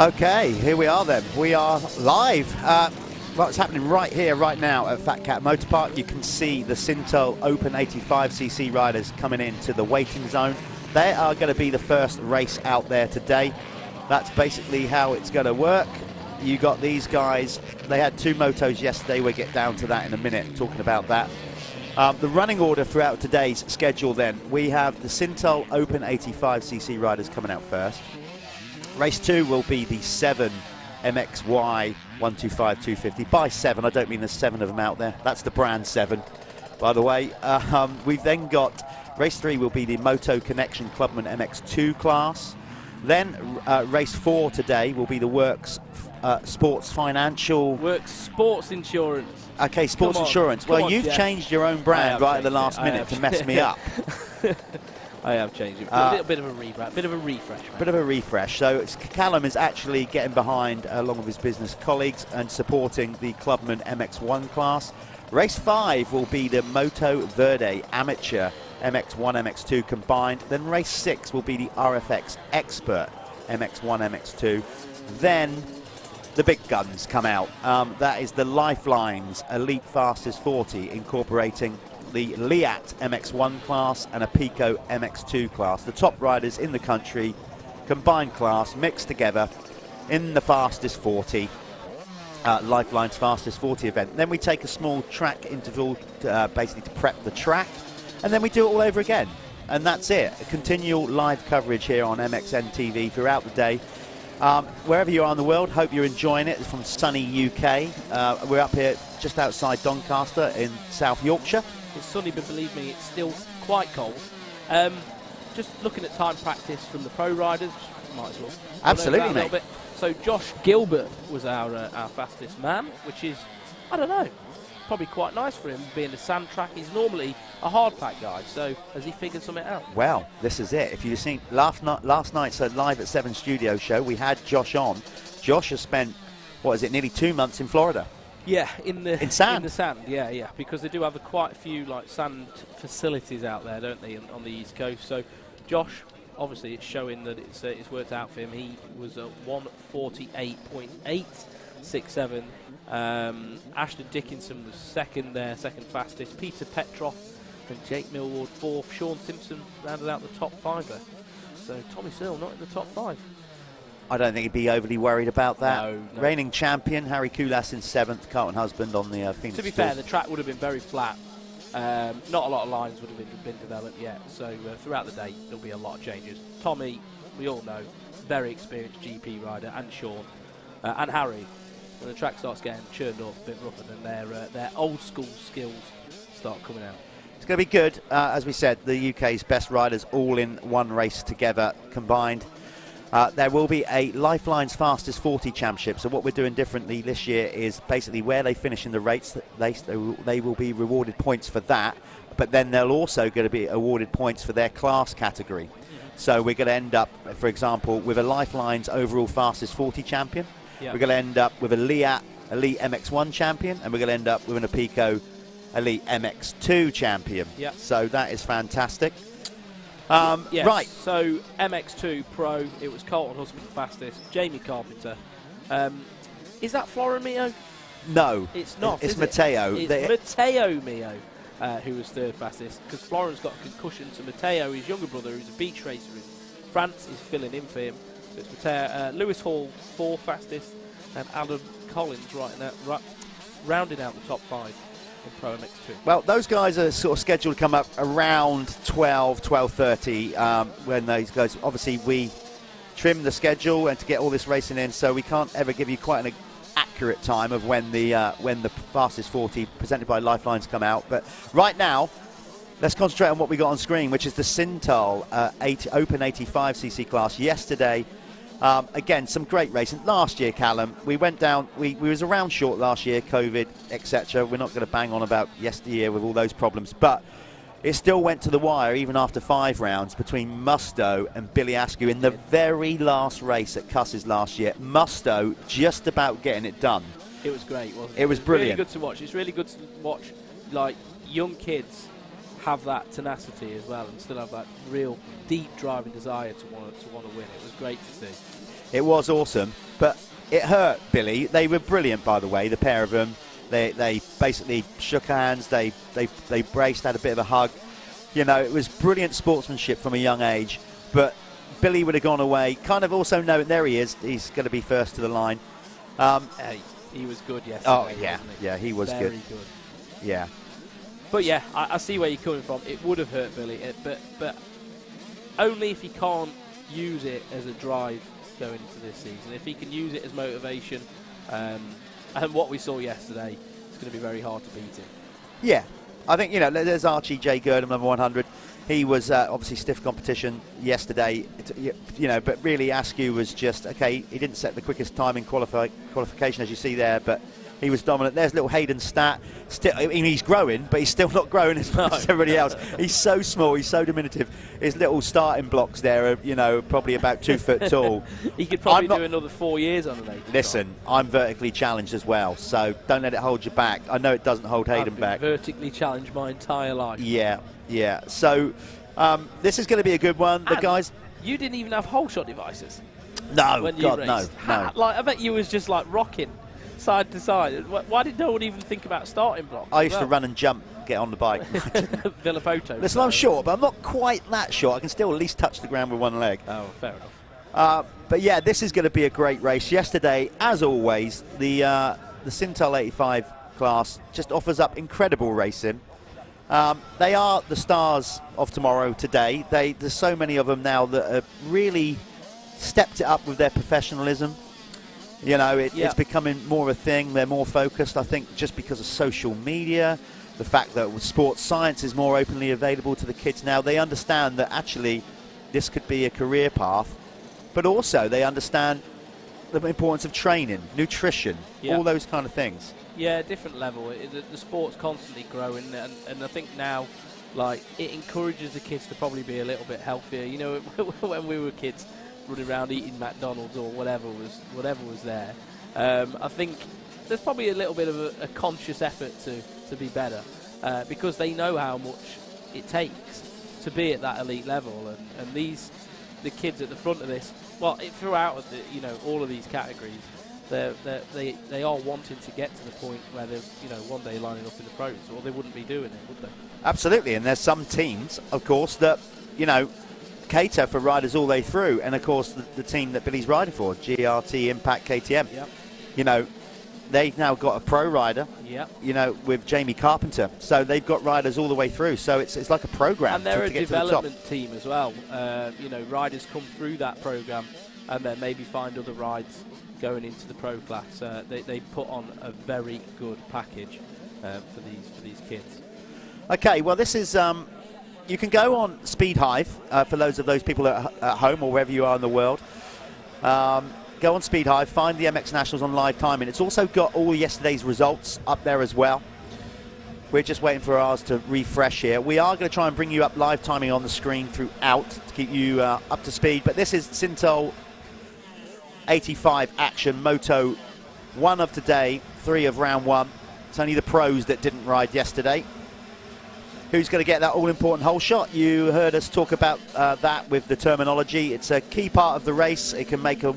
Okay, here we are then. We are live. What's happening right here, right now at Fat Cat Motor Park? You can see the Syntol Open 85cc riders coming into the waiting zone. They are going to be the first race out there today. That's basically how it's going to work. You got these guys. They had 2 motos yesterday. We'll get down to that in a minute, talking about that. The running order throughout today's schedule then, we have the Syntol Open 85cc riders coming out first. Race 2 will be the 7 MXY 125 250 by 7. I don't mean there's 7 of them out there. That's the brand 7, by the way. We've then got race 3 will be the Moto Connection Clubman MX2 class. Then race 4 today will be the Works Sports Financial. Works Sports Insurance. Okay, Sports Insurance. Well, you've changed your own brand right at the last minute to mess me up. I have changed it. A little bit of a refresh. Bit of a refresh. So Callum is actually getting behind, along with his business colleagues, and supporting the Clubman MX1 class. Race 5 will be the Moto Verde Amateur MX1, MX2 combined. Then race 6 will be the RFX Expert MX1, MX2. Then the big guns come out. That is the Lifelines Elite Fastest 40, incorporating the Liat MX1 class and a Pico MX2 class. The top riders in the country, combined class, mixed together in the fastest 40, Lifeline's fastest 40 event. Then we take a small track interval basically to prep the track, and then we do it all over again. And that's it. A continual live coverage here on MXN-TV throughout the day. Wherever you are in the world, hope you're enjoying it. It's from sunny UK. We're up here just outside Doncaster in South Yorkshire. It's sunny, but believe me, it's still quite cold. Just looking at time practice from the pro riders, might as well. Absolutely, mate. Bit. So Josh Gilbert was our fastest man, which is, I don't know, probably quite nice for him being a sand track. He's normally a hard pack guy, so has he figured something out? Well, this is it. If you've seen last night's Live at 7 studio show, we had Josh on. Josh has spent, what is it, nearly 2 months in Florida. Yeah, in sand. In the sand, yeah, because they do have quite a few like sand facilities out there, don't they, on the East Coast. So, Josh, obviously, it's showing that it's worked out for him. He was at 1:48.867. Ashton Dickinson was second there, second fastest. Peter Petrov and Jake Millward fourth. Sean Simpson rounded out the top 5 there. So Tommy Searle not in the top 5. I don't think he'd be overly worried about that. No. Reigning champion, Harry Koulas in 7th, Carlton Husband on the Phoenix. To be fair, the track would have been very flat. Not a lot of lines would have been developed yet. So throughout the day, there'll be a lot of changes. Tommy, we all know, very experienced GP rider, and Sean, and Harry. When the track starts getting churned up a bit rougher, than their old school skills start coming out. It's going to be good. As we said, the UK's best riders all in one race together, combined. There will be a Lifeline's Fastest 40 Championship. So what we're doing differently this year is basically where they finish in the race, they will be rewarded points for that. But then they're also going to be awarded points for their class category. So we're going to end up, for example, with a Lifeline's overall Fastest 40 champion. We're going to end up with a Liat Elite MX1 champion, and we're going to end up with an Apico Elite MX2 champion. So that is fantastic. Yes. Right. So MX2 Pro, it was Carlton Husband fastest, Jamie Carpenter. Is that Florin Mio? No, it's not. It's Matteo. It's Matteo Mio who was third fastest, because Florin's got a concussion. So Matteo, his younger brother, who's a beach racer in France, is filling in for him. So it's Matteo. Lewis Hall, fourth fastest, and Adam Collins rounding out the top 5. Pro MX2. Well, those guys are sort of scheduled to come up around 12:30 when those guys, obviously we trim the schedule and to get all this racing in, so we can't ever give you quite an accurate time of when the fastest 40 presented by Lifelines come out. But right now, let's concentrate on what we got on screen, which is the Syntol Open 85cc class. Yesterday, again, some great racing. Last year, Callum, we went down, we was around short last year, COVID, etc. We're not going to bang on about yesteryear with all those problems, but it still went to the wire even after 5 rounds between Musto and Billy Askew in the very last race at Cusses last year. Musto just about getting it done. It was great, wasn't it? It was brilliant. Really good to watch. It's really good to watch, like, young kids have that tenacity as well and still have that real deep driving desire to want to win. It was great to see. It was awesome. but it hurt Billy. They were brilliant, by the way, the pair of them. They basically shook hands, they braced, had a bit of a hug. You know, it was brilliant sportsmanship from a young age, but Billy would have gone away, kind of also knowing, there he is, he's going to be first to the line. He was good yesterday. Oh, yeah, wasn't he? yeah, he was Very good. Yeah. But yeah, I see where you're coming from. It would have hurt Billy, but only if he can't use it as a drive going into this season. If he can use it as motivation, and what we saw yesterday, it's going to be very hard to beat him. Yeah, I think, you know, there's Archie J. Girdham, number 100. He was obviously stiff competition yesterday, you know, but really Askew was just, okay, he didn't set the quickest time in qualification, as you see there, but he was dominant. There's little Hayden Stat. Still, I mean, he's growing, but he's still not growing as much as everybody else. He's so small, he's so diminutive. His little starting blocks there are, you know, probably about 2 foot tall. He could probably do another 4 years on an 80. Listen, I'm vertically challenged as well, so don't let it hold you back. I know it doesn't hold Hayden back. I've been vertically challenged my entire life. Yeah, yeah. So this is going to be a good one. The guys... You didn't even have whole shot devices. No, when you God, raced. no. Like, I bet you was just like rocking side to side. Why did no one even think about starting blocks? I used to run and jump, get on the bike. Villapoto. Listen, I'm short, but I'm not quite that short. I can still at least touch the ground with one leg. Oh, fair enough. But yeah, this is going to be a great race. Yesterday, as always, the Syntol 85 class just offers up incredible racing. They are the stars of tomorrow today. There's so many of them now that have really stepped it up with their professionalism. You know, it's becoming more of a thing. They're more focused, I think, just because of social media, the fact that sports science is more openly available to the kids now. They understand that actually this could be a career path, but also they understand the importance of training, nutrition, all those kind of things. Yeah, different level. The sport's constantly growing, and I think now, like, it encourages the kids to probably be a little bit healthier. You know, when we were kids, running around eating McDonald's or whatever was there. I think there's probably a little bit of a conscious effort to be better, because they know how much it takes to be at that elite level, and the kids at the front of this, well, throughout all of these categories, they are wanting to get to the point where they're one day lining up in the pros, or they wouldn't be doing it, would they? Absolutely, and there's some teams, of course, that cater for riders all the way through, and of course the team that Billy's riding for, GRT Impact KTM. Yep. They've now got a pro rider. Yep. With Jamie Carpenter, so they've got riders all the way through. So it's like a program. And they're to a get development to the top. team as well. Riders come through that program, and then maybe find other rides going into the pro class. They put on a very good package for these kids. Okay, well this is. You can go on Speed Hive for those people at home or wherever you are in the world. Go on Speed Hive, find the MX Nationals on live timing. It's also got all yesterday's results up there as well. We're just waiting for ours to refresh here. We are going to try and bring you up live timing on the screen throughout to keep you up to speed. But this is Syntol 85 action, Moto 1 of today, 3 of round 1. It's only the pros that didn't ride yesterday. Who's going to get that all-important hole shot? You heard us talk about that with the terminology. It's a key part of the race. It can make a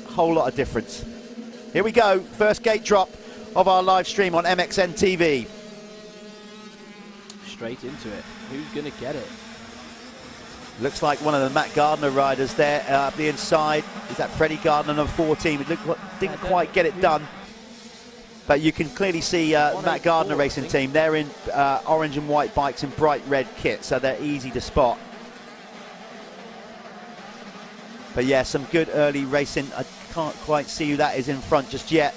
whole lot of difference. Here we go. First gate drop of our live stream on MXN-TV. Straight into it. Who's going to get it? Looks like one of the Matt Gardner riders there up the inside. Is that Freddie Gardner, number 14? It didn't quite get it done. But you can clearly see Matt Gardner racing team. They're in orange and white bikes in bright red kit, so they're easy to spot. But yeah, some good early racing. I can't quite see who that is in front just yet.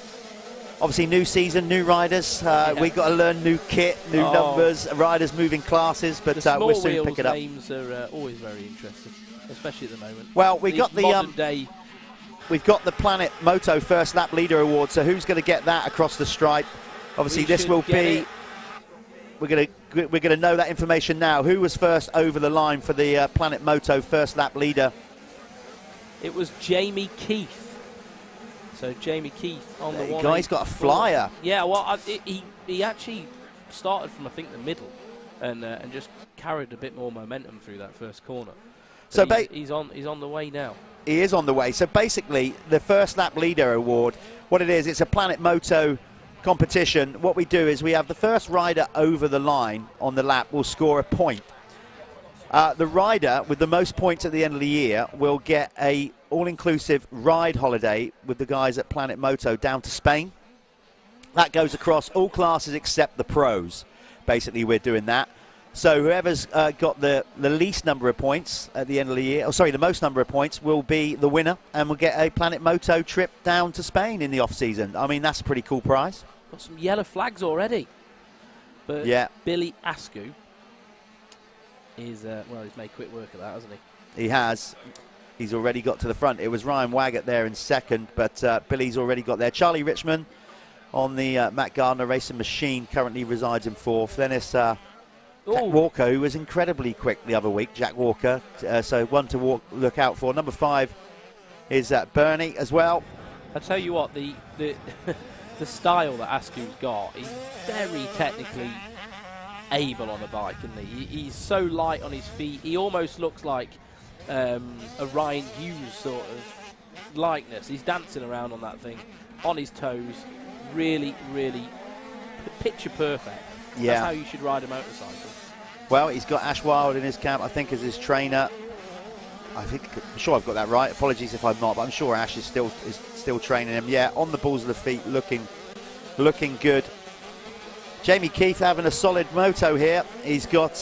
Obviously, new season, new riders. We've got to learn new kit, new numbers, riders moving classes, but we'll soon pick it up. Names are always very interesting, especially at the moment. Well, we got the modern day. We've got the Planet Moto First Lap Leader Award, so who's going to get that across the stripe? Obviously, this will be... We're going to know that information now. Who was first over the line for the Planet Moto First Lap Leader? It was Jamie Keith. So Jamie Keith on the one. Guy's got a flyer. Yeah, well, he actually started from, I think, the middle, and just carried a bit more momentum through that first corner. So he's on the way now. He is on the way. So basically, the first lap leader award, what it is, it's a Planet Moto competition. What we do is we have the first rider over the line on the lap will score a point. The rider with the most points at the end of the year will get a all-inclusive ride holiday with the guys at Planet Moto down to Spain. That goes across all classes except the pros. Basically, we're doing that. So whoever's got the least number of points at the end of the year, the most number of points, will be the winner and will get a Planet Moto trip down to Spain in the off-season. I mean, that's a pretty cool prize. Got some yellow flags already. But yeah. Billy Askew is, he's made quick work of that, hasn't he? He has. He's already got to the front. It was Ryan Waggett there in second, but Billy's already got there. Charlie Richmond on the Matt Gardner racing machine currently resides in fourth. Then it's Jack Walker, who was incredibly quick the other week, Jack Walker. So one to look out for. Number 5 is Bernie as well. I tell you what, the the style that Askew's got, he's very technically able on a bike, isn't he? He's so light on his feet. He almost looks like a Ryan Hughes sort of likeness. He's dancing around on that thing, on his toes, really, really picture perfect. Yeah. That's how you should ride a motorcycle. Well, he's got Ash Wild in his camp, I think, as his trainer. I'm sure I've got that right. Apologies if I'm not, but I'm sure Ash is still training him. Yeah, on the balls of the feet, looking good. Jamie Keith having a solid moto here. He's got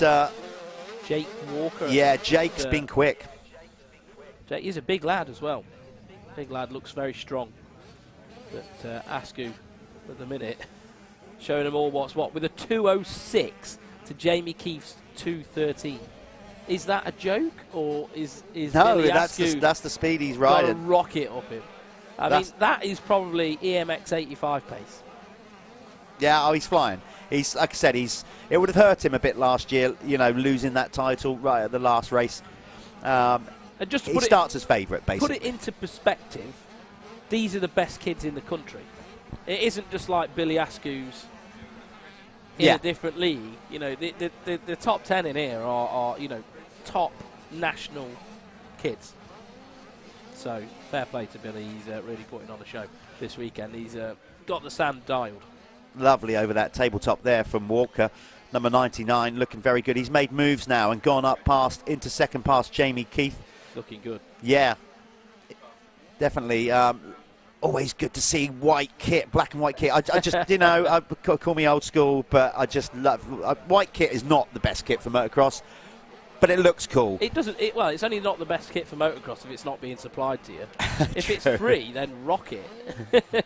Jake Walker. Yeah, Jake's been quick. Jake, he's a big lad as well. Big lad, looks very strong. But Askew at the minute showing them all what's what with a 2:06 to Jamie Keith's 2:13. Is that a joke, or is no? Billy That's the speed he's riding. Got a rocket up him. I mean, that is probably EMX 85 pace. Yeah, he's flying. He's, like I said, it would have hurt him a bit last year, losing that title right at the last race. And just he starts as favourite, basically. Put it into perspective. These are the best kids in the country. It isn't just like Billy Askew's in a different league. The top 10 in here are top national kids. So fair play to Billy. He's really putting on a show this weekend. He's got the sand dialed. Lovely over that tabletop there from Walker. Number 99, looking very good. He's made moves now and gone up into second past Jamie Keith. Looking good. Yeah, definitely. Always good to see white kit, black and white kit. I just, call me old school, but I just love... white kit is not the best kit for motocross, but it looks cool. It doesn't... well, it's only not the best kit for motocross if it's not being supplied to you. If it's free, then rock it.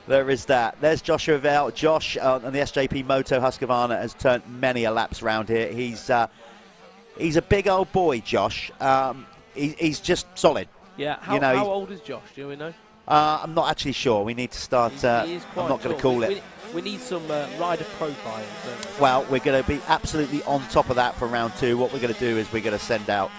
There is that. There's Joshua Vale. Josh on the SJP Moto Husqvarna has turned many a laps around here. He's a big old boy, Josh. He's just solid. Yeah. How old is Josh? Do we know? I'm not actually sure. We need to start. He is quite I'm not going to call it. We need some rider profiles. Well, we're going to be absolutely on top of that for round 2. What we're going to do is we're going to send out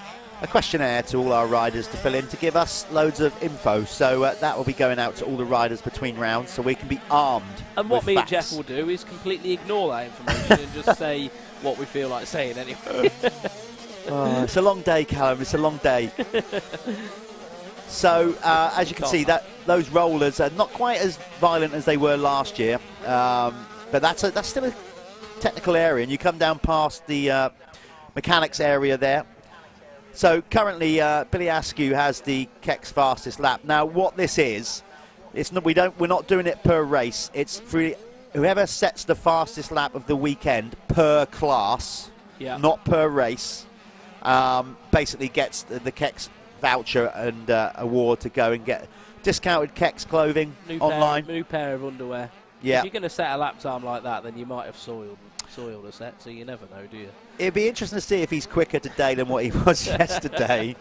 a questionnaire to all our riders to fill in to give us loads of info. So that will be going out to all the riders between rounds so we can be armed. And what me facts. and Jeff will do is completely ignore that information and just say what we feel like saying anyway. It's a long day, Callum. It's a long day. So as you can see, those rollers are not quite as violent as they were last year, but that's still a technical area. And you come down past the mechanics area there. So currently, Billy Askew has the Keck's fastest lap. Now, what this is, we're not doing it per race. It's whoever sets the fastest lap of the weekend per class, not per race. Basically gets the Keck's voucher and award to go and get discounted Keck's clothing online. New pair of underwear. Yeah. If you're going to set a lap time like that, then you might have soiled a set, so you never know, do you? It'd be interesting to see if he's quicker today than what he was yesterday.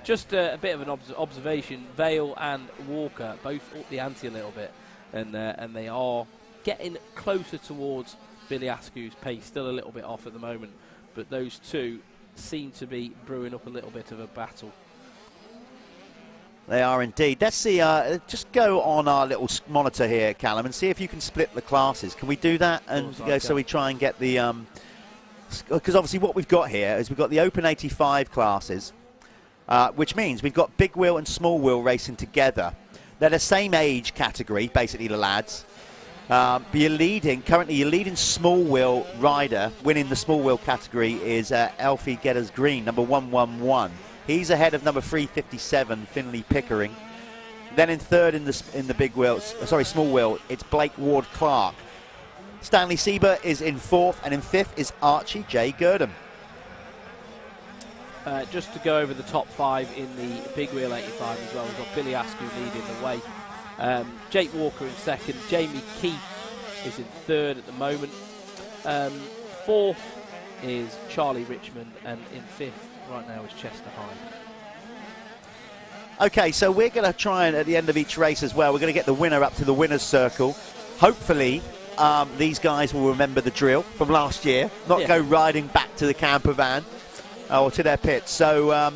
Just a bit of an observation. Vale and Walker both up the ante a little bit, and they are getting closer towards Billy Askew's pace. Still a little bit off at the moment, but those two seem to be brewing up a little bit of a battle. They are indeed. Let's see, just go on our little monitor here, Callum, and see if you can split the classes. Can we do that? And go so we try and get the... Because obviously what we've got here is we've got the Open 85 classes. which means we've got big wheel and small wheel racing together. They're the same age category, basically the lads. But currently your leading small wheel rider, winning the small wheel category, is Alfie Getters Green, number 111. He's ahead of number 357, Finley Pickering. Then in third in the big wheel, small wheel, it's Blake Ward Clark. Stanley Sieber is in fourth, and in fifth is Archie J. Gurdon. Just to go over the top 5 in the big wheel 85 as well, we've got Billy Askew leading the way. Jake Walker in second, Jamie Keith is in third at the moment. Fourth is Charlie Richmond, and in fifth right now is Chester Hyde. Okay, so we're going to try and at the end of each race as well, we're going to get the winner up to the winner's circle. Hopefully these guys will remember the drill from last year, not go riding back to the camper van or to their pits. So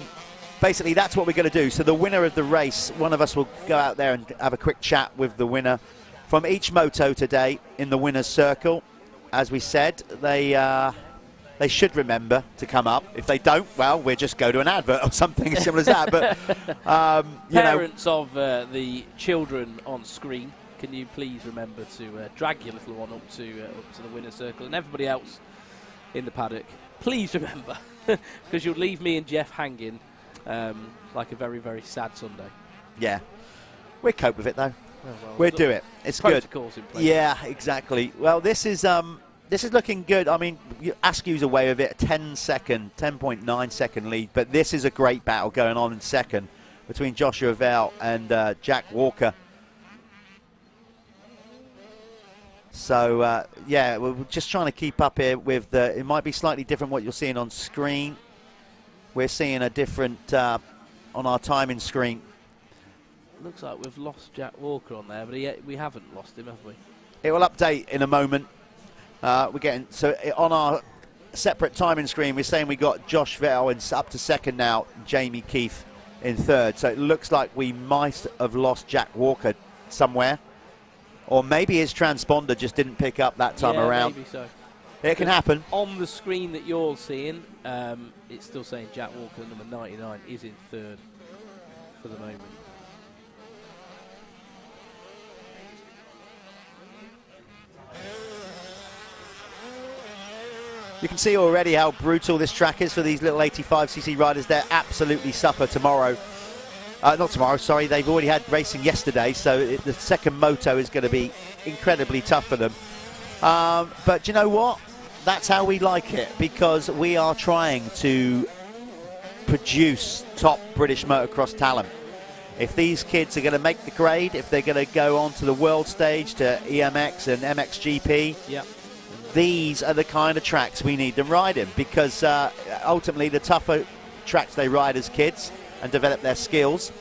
basically that's what we're going to do. So the winner of the race, one of us will go out there and have a quick chat with the winner from each moto today in the winner's circle. As we said, they should remember to come up. If they don't, well, we'll just go to an advert or something as similar as that. But Parents of the children on screen, can you please remember to drag your little one up to the winner's circle, and everybody else in the paddock, please remember, because you'll leave me and Jeff hanging like a very, very sad Sunday. Yeah, we'll cope with it though. Oh, well, we'll do it. It's good. Protocols in place. Yeah, exactly. Well, this is looking good. I mean, Askew's away with it, 10.9 second lead, but this is a great battle going on in second between Joshua Vell and Jack Walker. So, yeah, we're just trying to keep up here with it might be slightly different what you're seeing on screen. We're seeing a different on our timing screen. Looks like we've lost Jack Walker on there, but we haven't lost him, have we? It will update in a moment. We're getting on our separate timing screen. We're saying we got Josh Vell up to second now, Jamie Keith in third. So it looks like we might have lost Jack Walker somewhere, or maybe his transponder just didn't pick up that time around. Maybe so. It can happen. On the screen that you're seeing, it's still saying Jack Walker, number 99, is in third for the moment. You can see already how brutal this track is for these little 85cc riders. They'll absolutely suffer tomorrow. Not tomorrow, sorry. They've already had racing yesterday, so the second moto is going to be incredibly tough for them. But you know what? That's how we like it, because we are trying to produce top British motocross talent. If these kids are going to make the grade, if they're going to go on to the world stage, to EMX and MXGP, these are the kind of tracks we need them riding, because ultimately the tougher tracks they ride as kids and develop their skills,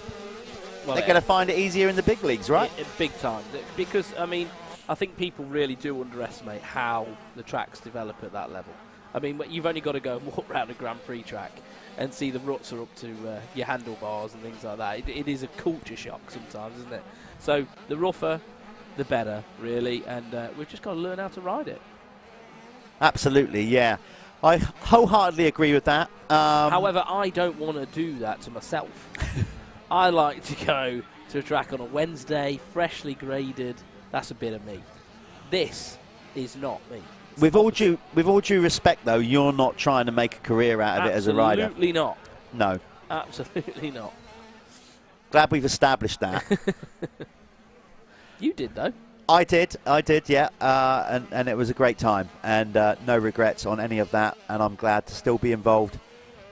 they're going to find it easier in the big leagues, right? Big time. Because, I mean, I think people really do underestimate how the tracks develop at that level. I mean, you've only got to go and walk around a Grand Prix track and see the ruts are up to your handlebars and things like that. It is a culture shock sometimes, isn't it? So the rougher, the better, really, and we've just got to learn how to ride it. Absolutely, yeah. I wholeheartedly agree with that. However, I don't want to do that to myself. I like to go to a track on a Wednesday, freshly graded. That's a bit of me. This is not me. With all due respect, though, you're not trying to make a career out of it as a rider. Absolutely not. No. Absolutely not. Glad we've established that. You did, though. I did, yeah, and it was a great time, and no regrets on any of that, and I'm glad to still be involved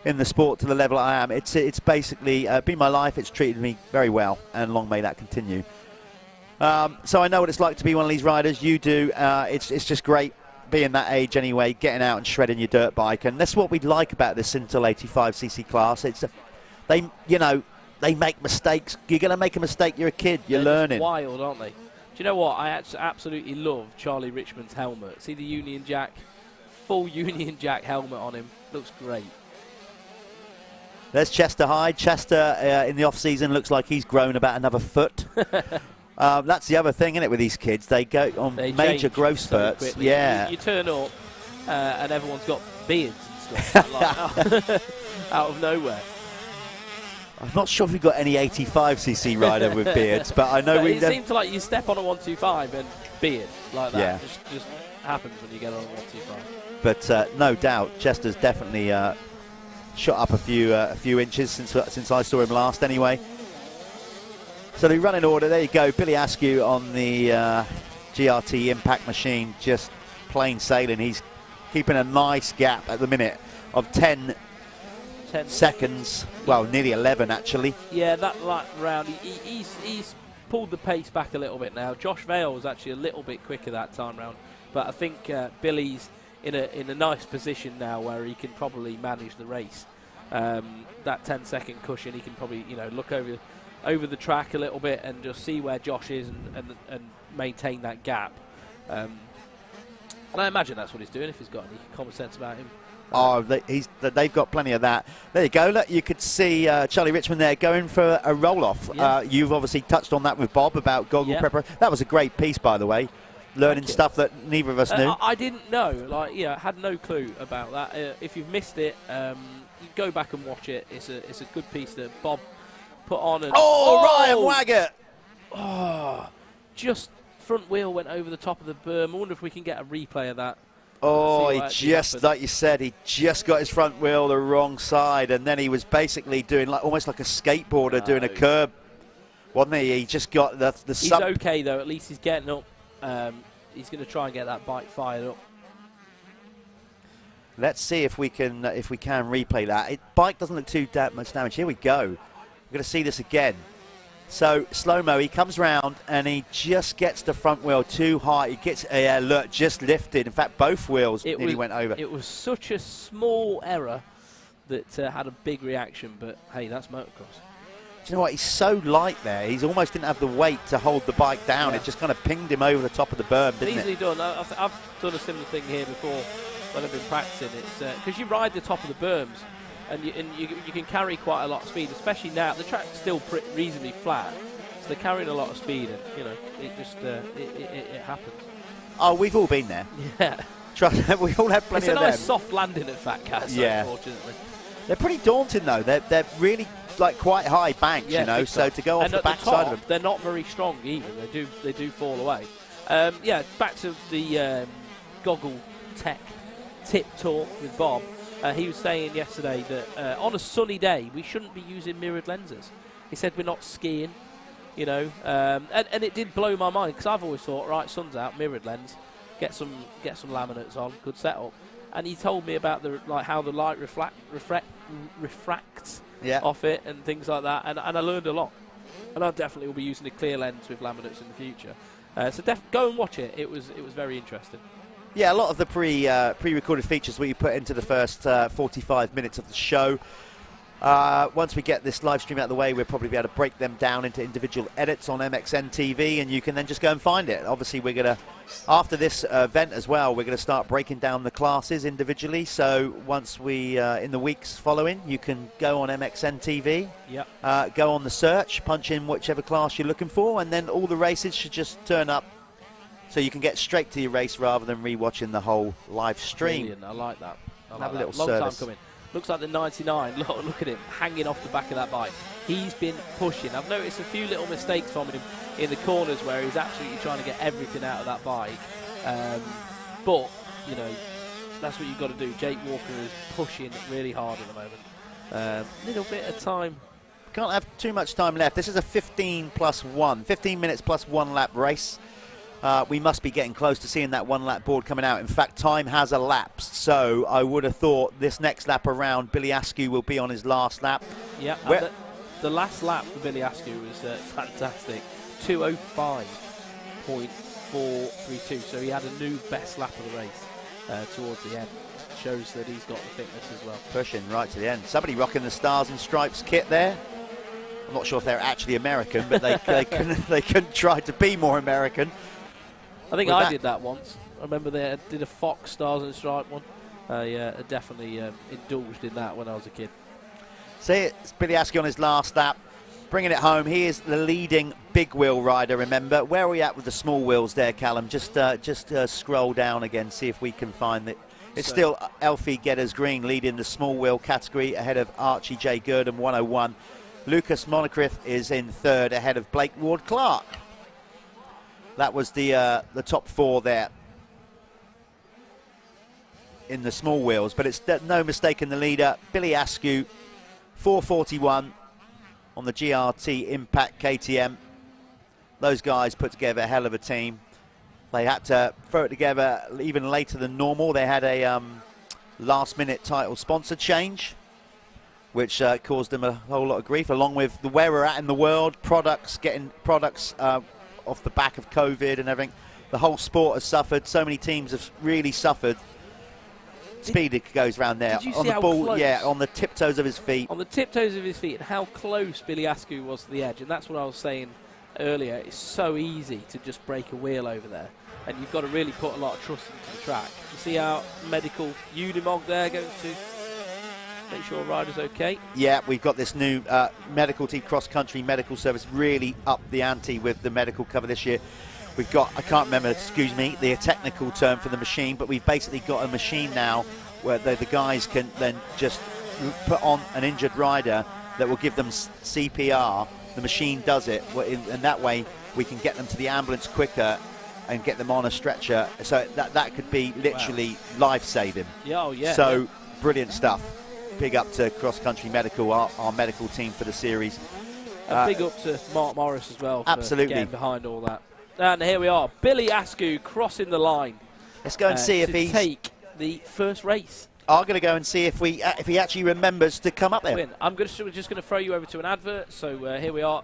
in the sport to the level I am. It's basically been my life. It's treated me very well, and long may that continue. So I know what it's like to be one of these riders. You do. It's just great being that age anyway, getting out and shredding your dirt bike, and that's what we like about this Syntol 85cc class. It's they make mistakes. You're going to make a mistake. You're a kid. You're learning. Just wild, aren't they? Do you know what? I absolutely love Charlie Richmond's helmet. See the Union Jack? Full Union Jack helmet on him. Looks great. There's Chester Hyde. Chester in the off-season looks like he's grown about another foot. That's the other thing, isn't it, with these kids? They go on major growth spurts. So yeah. You turn up and everyone's got beards and stuff like out of nowhere. I'm not sure if we've got any 85cc rider with beards, but I know but we. It seems to like you step on a 125 and beard like that. Yeah. Just happens when you get on a 125. But no doubt, Chester's definitely shot up a few inches since I saw him last. Anyway, so the running order. There you go. Billy Askew on the GRT Impact machine, just plain sailing. He's keeping a nice gap at the minute of 10 seconds. Well, nearly 11 actually. Yeah, that round, he's pulled the pace back a little bit now. Josh Vale was actually a little bit quicker that time round, but I think Billy's in a nice position now where he can probably manage the race. That 10-second cushion, he can probably look over the track a little bit and just see where Josh is and maintain that gap. And I imagine that's what he's doing if he's got any common sense about him. Oh, they've got plenty of that. There you go. Look, you could see Charlie Richmond there going for a roll-off. Yeah. You've obviously touched on that with Bob about Goggle preparation. That was a great piece, by the way. Learning stuff that neither of us knew. I didn't know. Had no clue about that. If you've missed it, you go back and watch it. It's a good piece that Bob put on. And Ryan Waggett! Oh, just front wheel went over the top of the berm. I wonder if we can get a replay of that. Oh, he just, like you said, he just got his front wheel the wrong side, and then he was basically doing almost like a skateboarder doing a curb, wasn't he? He just got the He's okay though. At least he's getting up. He's going to try and get that bike fired up. Let's see if we can replay that. Bike doesn't look too much damage. Here we go. We're going to see this again. So slow-mo, he comes round and he just gets the front wheel too high. He gets look, just lifted. In fact, both wheels nearly went over. It was such a small error that had a big reaction. But hey, that's motocross. Do you know what? He's so light there. He's almost didn't have the weight to hold the bike down. Yeah. It just kind of pinged him over the top of the berm, didn't Easily it? done. I've done a similar thing here before when I've been practicing. It's because you ride the top of the berms, and you can carry quite a lot of speed, especially now. The track's still reasonably flat, so they're carrying a lot of speed, and it just it happens. Oh, we've all been there. Yeah. We all have plenty of them. It's a nice soft landing at Fat Cats, unfortunately. They're pretty daunting though. They're really quite high banks, so to go off the back side of them. They're not very strong either. They do fall away. Back to the Goggle Tech tip talk with Bob. He was saying yesterday that on a sunny day we shouldn't be using mirrored lenses. He said we're not skiing, and it did blow my mind because I've always thought, right, sun's out, mirrored lens, get some laminates on, good setup. And he told me about how the light refracts off it and things like that, and I learned a lot. And I definitely will be using a clear lens with laminates in the future. So go and watch it. It was very interesting. Yeah, a lot of the pre-recorded features we put into the first 45 minutes of the show. Once we get this live stream out of the way, we'll probably be able to break them down into individual edits on MXN-TV, and you can then just go and find it. Obviously, we're going to, after this event as well, we're going to start breaking down the classes individually. So once we, in the weeks following, you can go on MXN-TV, go on the search, punch in whichever class you're looking for, and then all the races should just turn up so you can get straight to your race rather than re-watching the whole live stream. Brilliant. I like that. Have a little long service. time coming. Looks like the 99. Look at him hanging off the back of that bike. He's been pushing. I've noticed a few little mistakes from him in the corners where he's absolutely trying to get everything out of that bike. But that's what you've got to do. Jake Walker is pushing really hard at the moment. Little bit of time. Can't have too much time left. This is a 15 minutes plus 1 lap race. We must be getting close to seeing that 1 lap board coming out. In fact, time has elapsed, so I would have thought this next lap around, Billy Askew will be on his last lap. Yeah, the last lap for Billy Askew was fantastic. 2:05.432, so he had a new best lap of the race towards the end. Shows that he's got the fitness as well. Pushing right to the end. Somebody rocking the Stars and Stripes kit there. I'm not sure if they're actually American, but they couldn't try to be more American. I think I did that once. I remember they did a Fox Stars and Stripe one. I definitely indulged in that when I was a kid. See, it's Billy Askew on his last lap, bringing it home. He is the leading big wheel rider, remember. Where are we at with the small wheels there, Callum? Just scroll down again, see if we can find it. It's still Elfie Getters Green leading the small wheel category ahead of Archie J. Gurdon, 101. Lucas Moncrief is in third ahead of Blake Ward-Clark. That was the top four there in the small wheels, but it's no mistake in the leader. Billy Askew, 4:41 on the GRT Impact KTM. Those guys put together a hell of a team. They had to throw it together even later than normal. They had a last-minute title sponsor change, which caused them a whole lot of grief, along with where we're at in the world, getting products off the back of COVID and everything. The whole sport has suffered. So many teams have really suffered. Speed goes round there. Did you on see the how ball, close? yeah, on the tiptoes of his feet. On the tiptoes of his feet, and how close Billy Askew was to the edge. And that's what I was saying earlier. It's so easy to just break a wheel over there. And you've got to really put a lot of trust into the track. You see our medical Unimog there going to make sure rider's okay. Yeah, we've got this new medical team, cross-country medical service, really up the ante with the medical cover this year. We've got, I can't remember, excuse me, the technical term for the machine, but we've basically got a machine now where the guys can then just put on an injured rider that will give them CPR. The machine does it, and that way we can get them to the ambulance quicker and get them on a stretcher. So that could be literally life-saving. Yeah, oh yeah. So brilliant stuff. Big up to Cross Country Medical, our medical team for the series. And big up to Mark Morris as well for absolutely getting behind all that. And here we are, Billy Askew crossing the line. Let's go and see if he's take the first race. I'm going to go and see if he actually remembers to come up there. Win. I'm just going to throw you over to an advert. So here we are.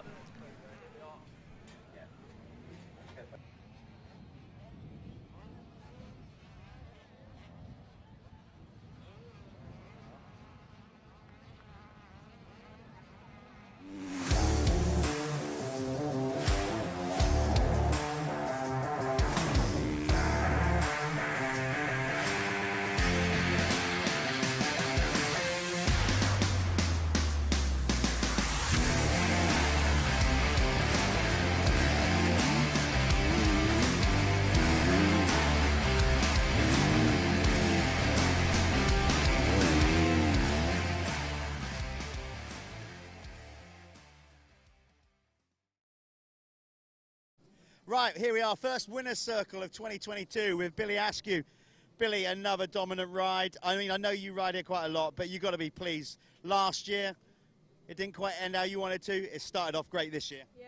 Right, here we are, first winner's circle of 2022 with Billy Askew. Billy, another dominant ride. I mean, I know you ride here quite a lot, but you've got to be pleased. Last year, it didn't quite end how you wanted to. It started off great this year. Yeah,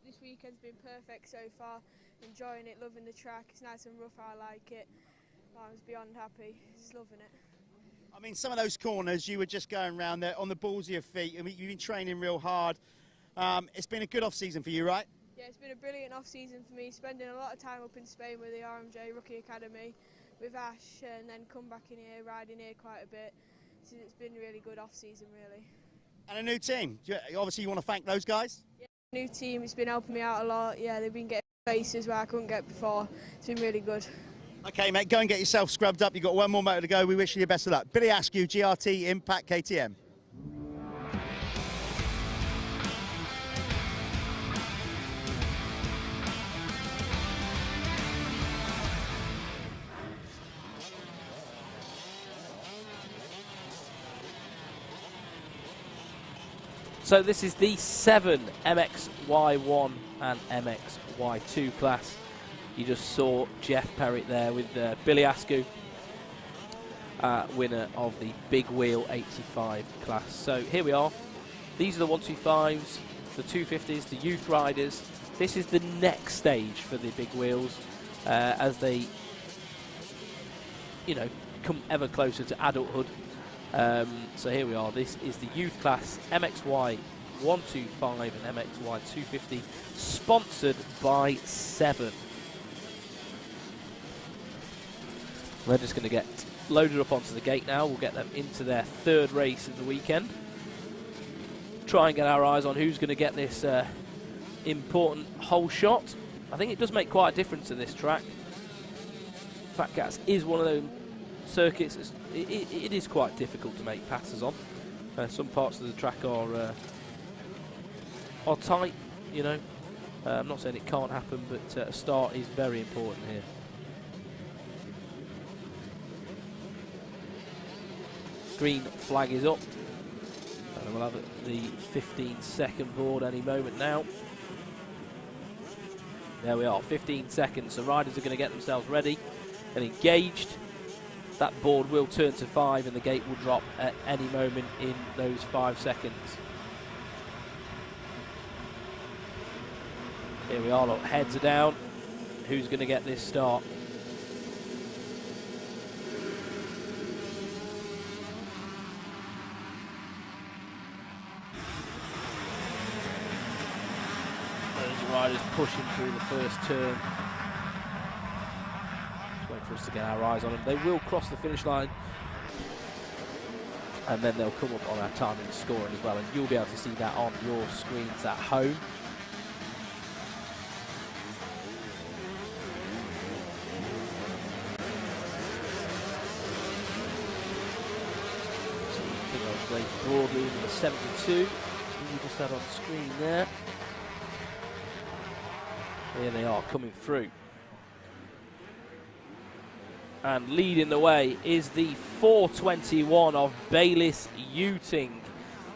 this weekend's been perfect so far. Enjoying it, loving the track. It's nice and rough, I like it. I was beyond happy, just loving it. I mean, some of those corners, you were just going around there on the balls of your feet. I mean, you've been training real hard. It's been a good off-season for you, right? Yeah, it's been a brilliant off-season for me, spending a lot of time up in Spain with the RMJ Rookie Academy, with Ash, and then come back in here, riding here quite a bit. So it's been a really good off-season, really. And a new team. Obviously, you want to thank those guys? Yeah, new team, it's been helping me out a lot. Yeah, they've been getting races where I couldn't get before. It's been really good. Okay, mate, go and get yourself scrubbed up. You've got one more motor to go. We wish you the best of luck. Billy Askew, GRT Impact KTM. So this is the 7 MXY1 and MXY2 class. You just saw Jeff Perrett there with Billy Askew, winner of the Big Wheel 85 class. So here we are. These are the 125s, the 250s, the youth riders. This is the next stage for the big wheels as they, you know, come ever closer to adulthood. So here we are. This is the youth class MXY 125 and MXY 250, sponsored by 7. We're just going to get loaded up onto the gate now. We'll get them into their third race of the weekend. Try and get our eyes on who's going to get this important hole shot. I think it does make quite a difference in this track. Fat Cats is one of those circuits. It is quite difficult to make passes on. Some parts of the track are tight, you know. I'm not saying it can't happen, but a start is very important here. Green flag is up. And we'll have the 15-second board any moment now. There we are, 15 seconds. So riders are going to get themselves ready and engaged. That board will turn to 5 and the gate will drop at any moment in those 5 seconds. Here we are, look, heads are down. Who's going to get this start? Those riders pushing through the first turn. Just wait for us to get our eyes on them. They will cross the finish line and then they'll come up on our timing and scoring as well, and you'll be able to see that on your screens at home. Broadly in the 72, we just had on screen there. Here they are coming through. And leading the way is the 421 of Bayliss Uting,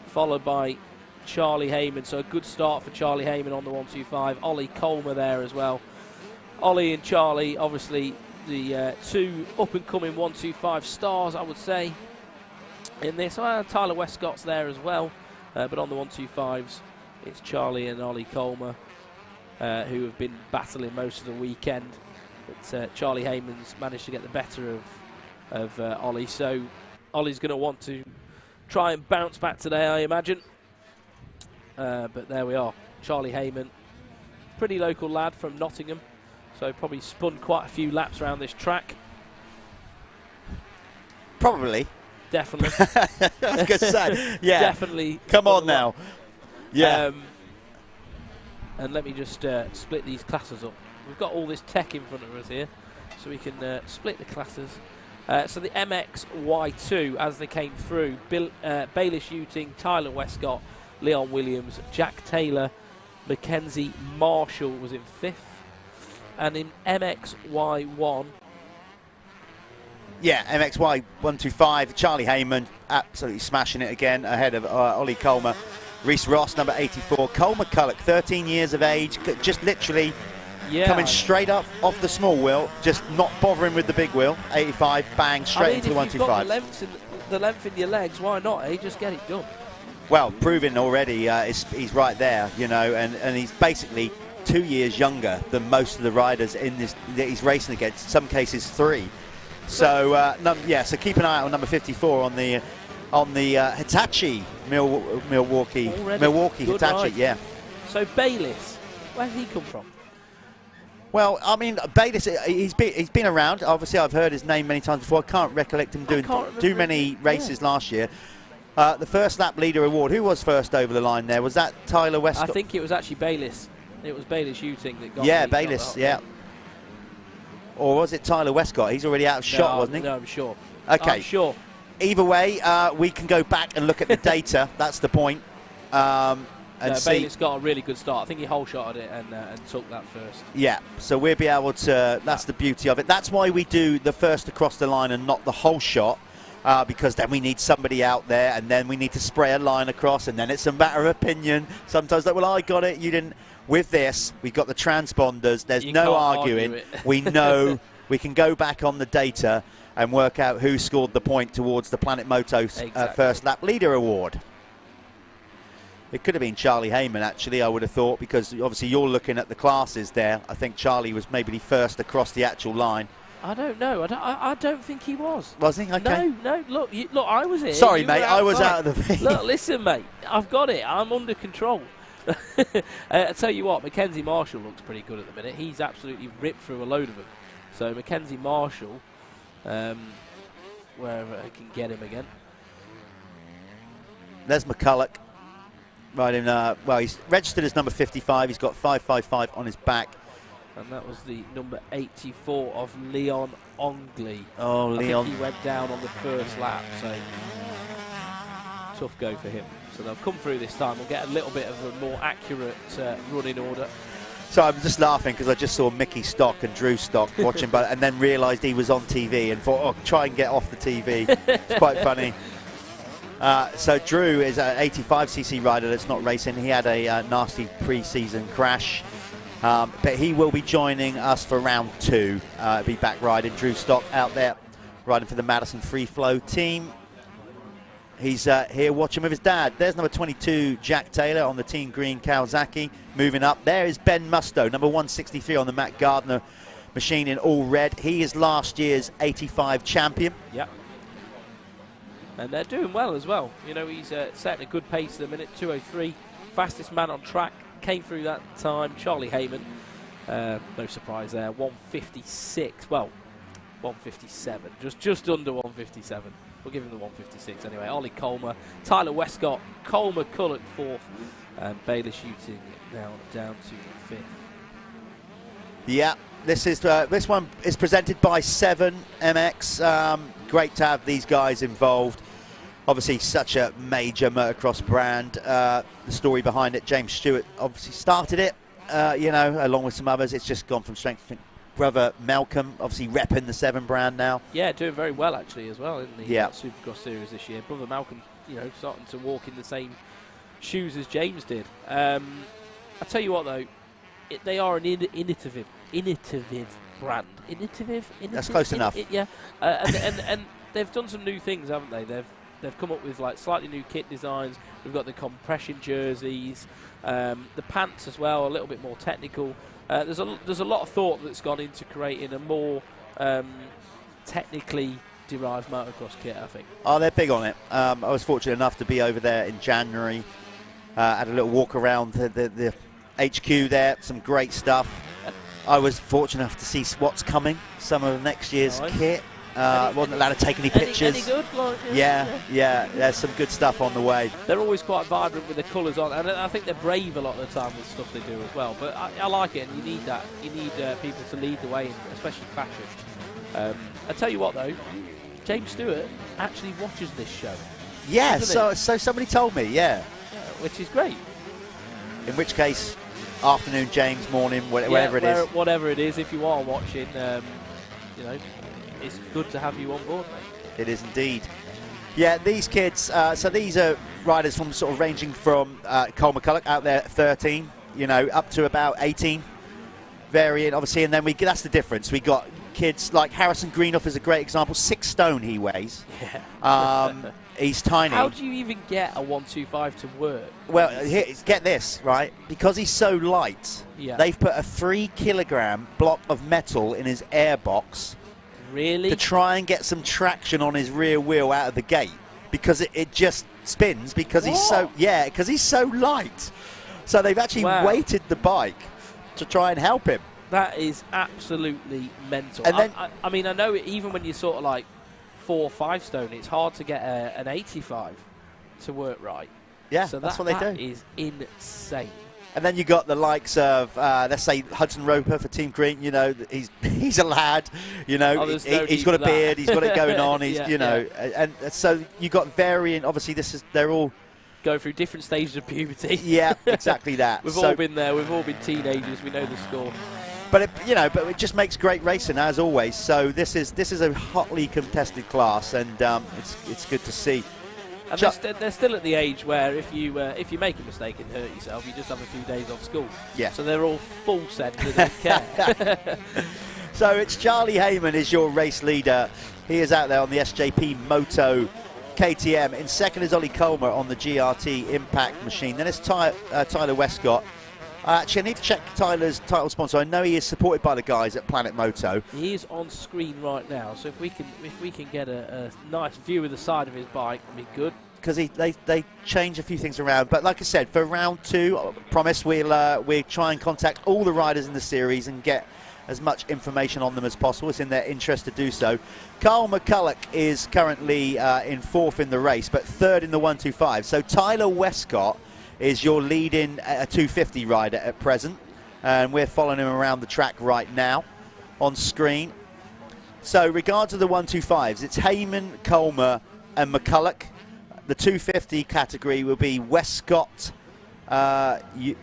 followed by Charlie Heyman. So a good start for Charlie Heyman on the 125. Ollie Colmer there as well. Ollie and Charlie, obviously the two up-and-coming 125 stars, I would say, in this. Tyler Westcott's there as well, but on the 125s it's Charlie and Ollie Colmer who have been battling most of the weekend, but Charlie Heyman's managed to get the better of Ollie, so Ollie's going to want to try and bounce back today, I imagine, but there we are. Charlie Heyman, pretty local lad from Nottingham, so probably spun quite a few laps around this track. Probably. Definitely. I was going to say, yeah. Definitely. Come on now. Yeah. And let me just split these classes up. We've got all this tech in front of us here, so we can split the classes. So the MXY2, as they came through, Bayliss Uting, Tyler Westcott, Leon Williams, Jack Taylor, Mackenzie Marshall was in 5th. And in MXY1, yeah, MXY 125, Charlie Heyman absolutely smashing it again ahead of Ollie Colmer. Reese Ross, number 84. Cole McCulloch, 13 years of age, just literally coming straight up off the small wheel, just not bothering with the big wheel. 85, bang, straight into the 125. If you've got the length in your legs, why not, eh? Just get it done. Well, proving already, he's right there, you know, and he's basically 2 years younger than most of the riders in this that he's racing against, in some cases 3. So so keep an eye out on number 54 on the Hitachi Milwaukee Good Hitachi, ride. yeah. So Bayliss, where did he come from? Well, I mean, Bayliss, he's been around. Obviously, I've heard his name many times before. I can't recollect him doing too many races last year. The first lap leader award, who was first over the line there? Was that Tyler Westcott? I think it was actually Bayliss. It was Bayliss Uting that got Bayliss, yeah. Or was it Tyler Westcott? He's already out of shot, wasn't he? No, I'm sure. Okay. I'm sure. Either way, we can go back and look at the data. That's the point. And see. Bayliss got a really good start. I think he whole shotted it and took that first. Yeah, so we'll be able to, that's the beauty of it. That's why we do the first across the line and not the whole shot, because then we need somebody out there and then we need to spray a line across and then it's a matter of opinion. Sometimes like, well, I got it, you didn't. With this, we've got the transponders. There's no arguing. We know we can go back on the data and work out who scored the point towards the Planet Moto's first lap leader award. It could have been Charlie Heyman, actually, I would have thought, because obviously you're looking at the classes there. I think Charlie was maybe first across the actual line. I don't know. I don't think he was. Was he? Okay. No. Look, I was here. Sorry, mate. I was out of the thing. Look, listen, mate. I've got it. I'm under control. I tell you what, Mackenzie Marshall looks pretty good at the minute. He's absolutely ripped through a load of them. So Mackenzie Marshall, wherever I can get him again. There's McCulloch. Riding, well, he's registered as number 55. He's got 555 on his back. And that was the number 84 of Leon Ongley. Oh, Leon. I think he went down on the first lap, so tough go for him. So they'll come through this time. We'll get a little bit of a more accurate running order. So I'm just laughing because I just saw Mickey Stock and Drew Stock watching, and then realised he was on TV and thought, oh, try and get off the TV. It's quite funny. So Drew is an 85cc rider that's not racing. He had a nasty pre-season crash, but he will be joining us for round 2. Be back riding. Drew Stock out there riding for the Madison Free Flow team. He's here watching with his dad. There's number 22, Jack Taylor on the Team Green Kawasaki. Moving up, there is Ben Musto, number 163 on the Matt Gardner machine in all red. He is last year's 85 champion. Yep. And they're doing well as well. You know, he's setting a good pace at the minute, 2:03. Fastest man on track. Came through that time. Charlie Heyman. No surprise there. 156. Well, 157. Just under 157. We'll give him the 156 anyway. Ollie Colmer, Tyler Westcott, Colmer Culloch 4th, and Baylor Shooting now down to 5th. Yeah, this one is presented by 7MX. Great to have these guys involved. Obviously, such a major motocross brand. The story behind it, James Stewart obviously started it, you know, along with some others. It's just gone from strength to strength. Brother Malcolm, obviously repping the 7 brand now. Yeah, doing very well actually as well in the yeah. Supercross series this year. Brother Malcolm, you know, starting to walk in the same shoes as James did. I tell you what though, they are an innovative brand. Innovative? That's close enough. Yeah, and they've done some new things, haven't they? They've come up with like slightly new kit designs. We've got the compression jerseys, the pants as well, a little bit more technical. There's a lot of thought that's gone into creating a more technically derived motocross kit, I think. Oh, they're big on it. I was fortunate enough to be over there in January. Had a little walk around the HQ there. Some great stuff. I was fortunate enough to see what's coming. Some of next year's kit. Wasn't allowed to take any pictures. Any good? Like, yeah. There's some good stuff on the way. They're always quite vibrant with the colours on, and I think they're brave a lot of the time with stuff they do as well. But I like it, and you need that. You need people to lead the way, especially fashion. I tell you what, though, James Stewart actually watches this show. Yeah, so somebody told me, yeah. Which is great. In which case, afternoon, James, morning, whatever it is. Whatever it is, if you are watching, you know, it's good to have you on board, mate. It is indeed. Yeah, these kids, so these are riders from sort of ranging from Cole McCulloch out there at 13, you know, up to about 18, varying obviously, and then that's the difference. We got kids like Harrison Greenoff is a great example, 6 stone he weighs. Yeah. He's tiny. How do you even get a 125 to work? Well, get this, right? Because he's so light, they've put a 3 kilogram block of metal in his airbox. Really? To try and get some traction on his rear wheel out of the gate, because it just spins because he's so light. So they've actually weighted the bike to try and help him. That is absolutely mental. And then, I mean, I know even when you're sort of like 4 or 5 stone, it's hard to get an 85 to work right. Yeah, so that's what they do. That is insane. And then you got the likes of, let's say, Hudson Roper for Team Green. You know, he's a lad. You know, he's got a beard. He's got it going on. He's, you know, and so you got varying. Obviously, they're all going through different stages of puberty. Yeah, exactly that. We've all been there. We've all been teenagers. We know the score. But it just makes great racing as always. So this is a hotly contested class, and it's good to see. And they're still at the age where if you make a mistake and hurt yourself, you just have a few days off school. Yeah. So they're all full send. They don't care. So it's Charlie Heyman is your race leader. He is out there on the SJP Moto KTM. In second is Ollie Colmer on the GRT Impact machine. Then it's Tyler Westcott. Actually, I need to check Tyler's title sponsor. I know he is supported by the guys at Planet Moto. He is on screen right now, so if we can get a nice view of the side of his bike, it'd be good. Because they change a few things around. But like I said, for round 2, I promise we'll try and contact all the riders in the series and get as much information on them as possible. It's in their interest to do so. Carl McCulloch is currently in 4th in the race, but 3rd in the 125. So Tyler Westcott is your leading 250 rider at present, and we're following him around the track right now on screen. So regards to the 125s, it's Heyman, Colmer and McCulloch. The 250 category will be Westcott, Bayliss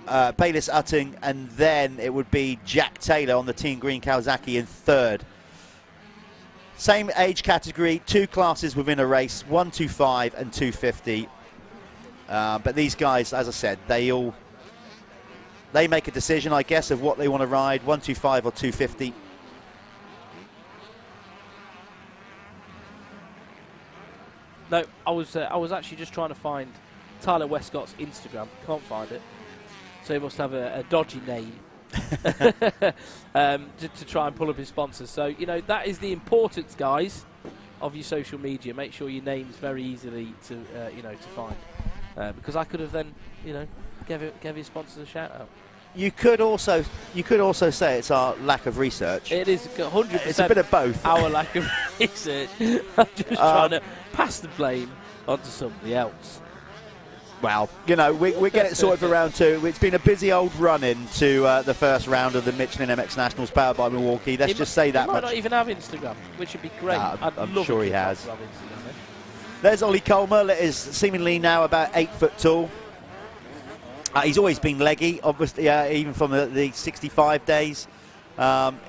Utting, and then it would be Jack Taylor on the Team Green Kawasaki in 3rd. Same age category, 2 classes within a race, 125 and 250. But these guys, as I said, they make a decision, I guess, of what they want to ride, 125 or 250. No, I was actually just trying to find Tyler Westcott's Instagram. Can't find it. So he must have a dodgy name to try and pull up his sponsors. So, you know, that is the importance, guys, of your social media. Make sure your name's very easily to, you know, to find. Because I could have then, you know, gave his sponsors a shout out. You could also say it's our lack of research. It is 100%. It's a bit of both. Our lack of research. I'm just trying to pass the blame onto somebody else. Well, you know, we get it sorted for round 2. It's been a busy old run into the first round of the Michelin MX Nationals powered by Milwaukee. Let's just say that much. He might not even have Instagram, which would be great. I'm sure he has. To have Instagram, There's Ollie Colmer, that is seemingly now about 8 foot tall. He's always been leggy, obviously, even from the 65 days.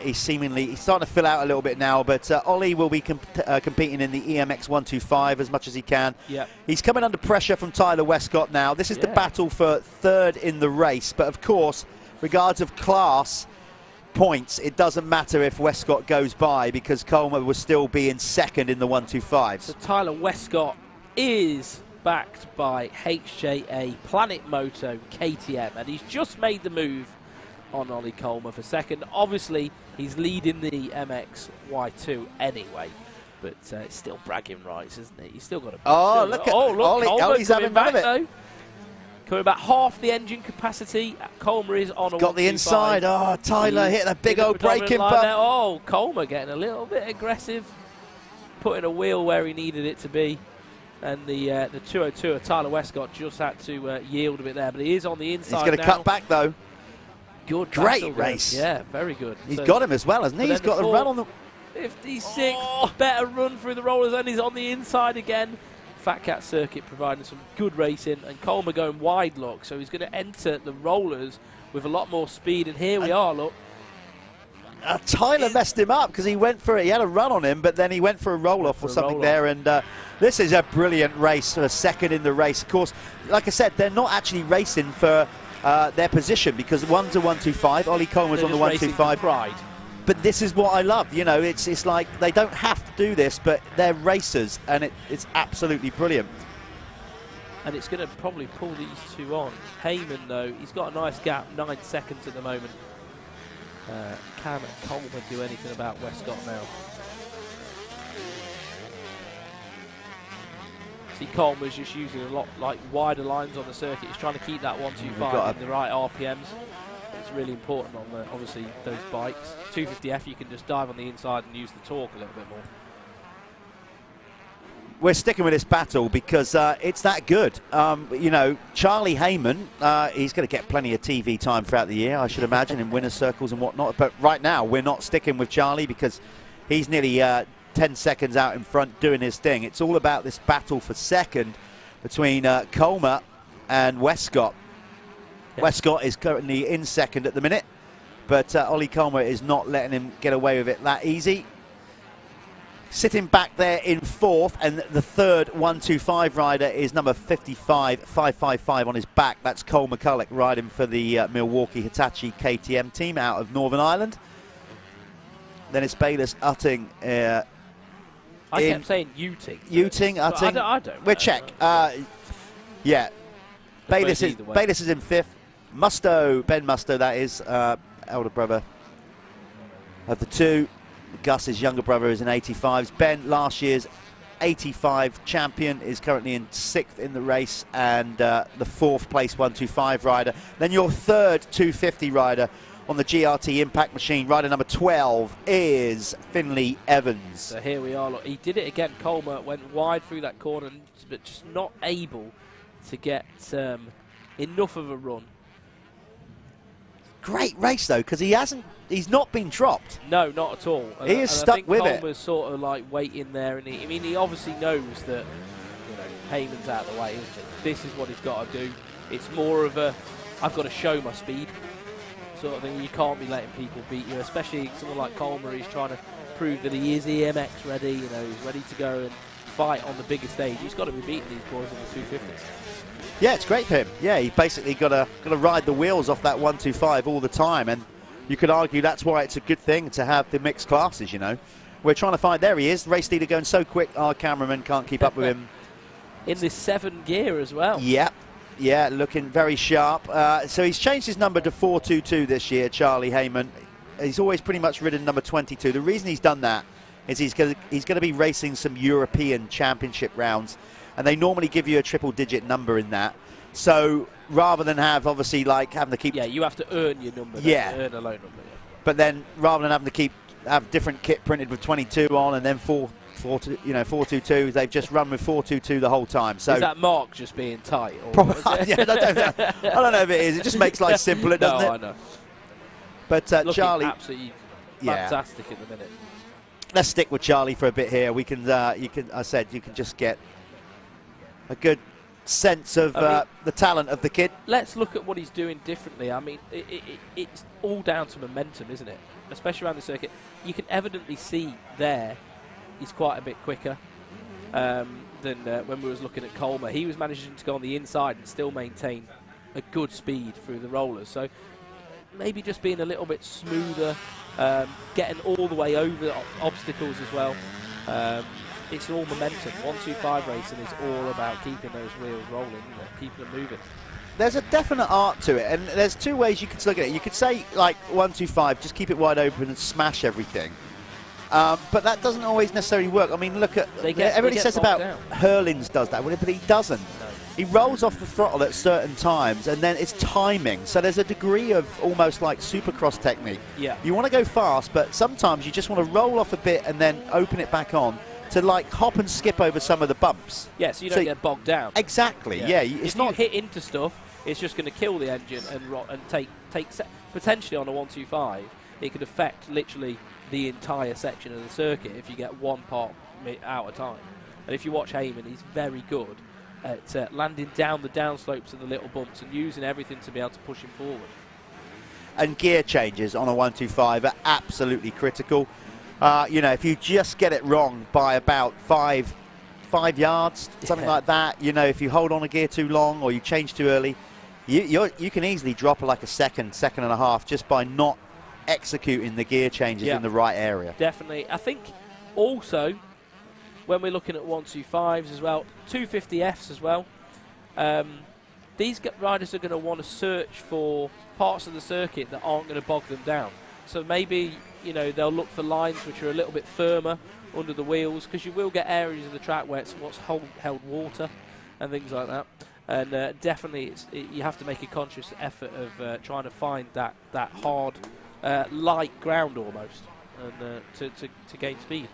He's starting to fill out a little bit now, but Ollie will be competing in the EMX 125 as much as he can. Yep. He's coming under pressure from Tyler Westcott now. This is the battle for 3rd in the race, but of course, regards of class points, it doesn't matter if Westcott goes by because Colmer will still be in 2nd in the 125s. So Tyler Westcott is backed by HJA Planet Moto KTM, and he's just made the move on Ollie Colmer for 2nd. Obviously, he's leading the MX1 anyway, but it's still bragging rights, isn't he? He's still got a... Look, Ollie's having none of it. Though. Coming back half the engine capacity. Colmer is on a got the inside. Oh, Tyler hit that big old braking bump. Oh, Colmer getting a little bit aggressive, putting a wheel where he needed it to be. And the 202 of Tyler Westcott just had to yield a bit there, but he is on the inside. He's going to cut back though. Good, great race. Yeah, very good. He's got him as well, hasn't he? He's got the run on the 56. Better run through the rollers, and he's on the inside again. Fat Cat Circuit providing some good racing, and Colmer going wide look, so he's going to enter the rollers with a lot more speed. And here we are, look. Tyler messed him up because he went for it. He had a run on him, but then he went for a roll-off or something there. And this is a brilliant race for 2nd in the race. Of course, like I said, they're not actually racing for their position because one's a 125. Ollie Colmer's on the 125. Pride. But this is what I love. You know, it's like they don't have to do this, but they're racers, and it's absolutely brilliant. And it's going to probably pull these two on. Heyman, though, he's got a nice gap, 9 seconds at the moment. Can Colmer do anything about Westcott now? See, Colmer's just using a lot like wider lines on the circuit. He's trying to keep that 125 in the right RPMs. It's really important on the, obviously those bikes. 250F, you can just dive on the inside and use the torque a little bit more. We're sticking with this battle because it's that good. You know, Charlie Heyman, he's going to get plenty of TV time throughout the year, I should imagine, in winner's circles and whatnot. But right now, we're not sticking with Charlie because he's nearly 10 seconds out in front doing his thing. It's all about this battle for 2nd between Colmer and Westcott. Yep. Westcott is currently in 2nd at the minute, but Ollie Colmer is not letting him get away with it that easy. Sitting back there in 4th, and the 3rd 125 rider is number 555 on his back. That's Cole McCulloch riding for the Milwaukee Hitachi KTM team out of Northern Ireland. Then it's Bayless Utting. I kept saying Uting. Utting, Utting. I don't We're know. check. Yeah. Bayless is in 5th. Musto, Ben Musto, that is, elder brother of the two. Gus's younger brother is in 85s. Ben, last year's 85 champion, is currently in 6th in the race, and the 4th place 125 rider. Then your 3rd 250 rider on the GRT Impact machine, rider number 12, is Finley Evans. So here we are. Look, he did it again. Colmer went wide through that corner, but just not able to get enough of a run. Great race though, because he's not been dropped. No, not at all. He is stuck with it. Colmer's sort of like waiting there, and he obviously knows that, you know, Heyman's out of the way, isn't it? This is what he's got to do. It's more of a, I've got to show my speed sort of thing. You can't be letting people beat you, especially someone like Colmer. He's trying to prove that he is EMX ready. You know, he's ready to go and fight on the bigger stage. He's got to be beating these boys in the 250s. Yeah, it's great for him. Yeah, he basically got to ride the wheels off that 125 all the time, and you could argue that's why it's a good thing to have the mixed classes. You know, we're trying to find. There he is, the race leader going so quick. Our cameraman can't keep up with him. In this 7 gear as well. Yep. Yeah, looking very sharp. So he's changed his number to 422 this year, Charlie Heyman. He's always pretty much ridden number 22. The reason he's done that is he's going to be racing some European Championship rounds, and they normally give you a triple-digit number in that. So rather than have, obviously, like having to keep... Yeah, you have to earn your number. Yeah. Earn a low number, yeah. But then rather than having to have different kit printed with 22 on and then 422, they've just run with 422 the whole time. So is that mark just being tight? Or probably, yeah, I don't know if it is. It just makes life simpler, doesn't it? No, I know. But Charlie, absolutely fantastic at the minute. Let's stick with Charlie for a bit here. We can, you can just get a good sense of the talent of the kid. Let's look at what he's doing differently. I mean, it's all down to momentum, isn't it? Especially around the circuit. You can evidently see there he's quite a bit quicker than when we was looking at Colmer. He was managing to go on the inside and still maintain a good speed through the rollers. So maybe just being a little bit smoother, getting all the way over the obstacles as well. It's all momentum. 125 racing is all about keeping those wheels rolling, keeping them moving. There's a definite art to it, and there's two ways you could look at it. You could say, like, 125, just keep it wide open and smash everything. But that doesn't always necessarily work. I mean, look at... everybody says about Hurlins does that, but he doesn't. No. He rolls off the throttle at certain times, and then it's timing. So there's a degree of almost like supercross technique. Yeah. You want to go fast, but sometimes you just want to roll off a bit and then open it back on to, like, hop and skip over some of the bumps. Yeah, so you don't get bogged down. Exactly, yeah. If you hit into stuff, it's just going to kill the engine and take potentially on a 125, it could affect literally the entire section of the circuit if you get one part out of time. And if you watch Heyman, he's very good at landing down the downslopes and the little bumps and using everything to be able to push him forward. And gear changes on a 125 are absolutely critical. You know, if you just get it wrong by about five yards, something like that, you know, if you hold on a gear too long or you change too early, you can easily drop like a second and a half just by not executing the gear changes in the right area. Definitely. I think also when we're looking at 125s as well, 250Fs as well, these riders are going to want to search for parts of the circuit that aren't going to bog them down. So maybe, you know, they'll look for lines which are a little bit firmer under the wheels, because you will get areas of the track where it's held water and things like that. And definitely you have to make a conscious effort of trying to find that hard, light ground almost, and to gain speed.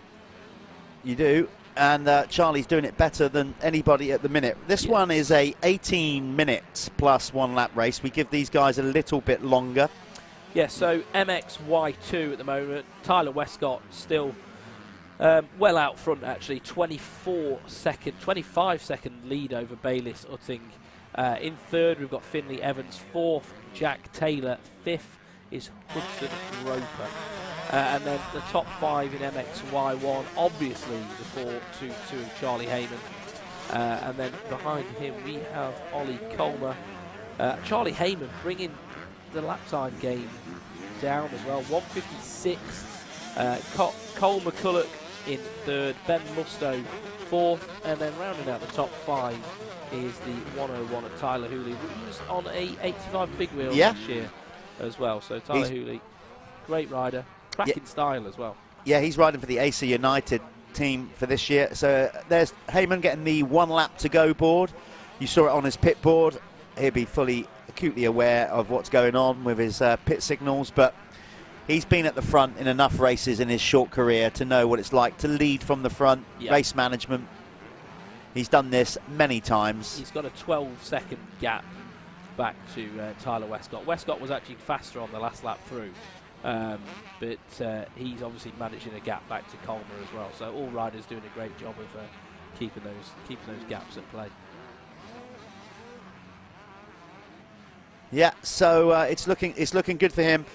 You do, and Charlie's doing it better than anybody at the minute. This one is a 18 minutes plus 1 lap race. We give these guys a little bit longer. Yeah, so MXY2 at the moment. Tyler Westcott still well out front, actually. 25 second lead over Bayliss Utting. In third, we've got Finley Evans. Fourth, Jack Taylor. Fifth is Hudson Roper. And then the top 5 in MXY1, obviously the 4-2-2 of Charlie Heyman. And then behind him we have Ollie Colmer. Charlie Heyman bringing the lap time game down as well. 156. Cole McCulloch in third. Ben Musto fourth. And then rounding out the top 5 is the 101 of Tyler Hooley, who was on a 85 big wheel last year as well. So Tyler Hooley, great rider. Cracking style as well. Yeah, he's riding for the AC United team for this year. So there's Heyman getting the 1 lap to go board. You saw it on his pit board. He'll be acutely aware of what's going on with his pit signals, but he's been at the front in enough races in his short career to know what it's like to lead from the front, race management. He's done this many times. He's got a 12-second gap back to Tyler Westcott. Westcott was actually faster on the last lap through. But he's obviously managing a gap back to Colmer as well. So all riders doing a great job of keeping those gaps at play. Yeah, so it's looking good for him.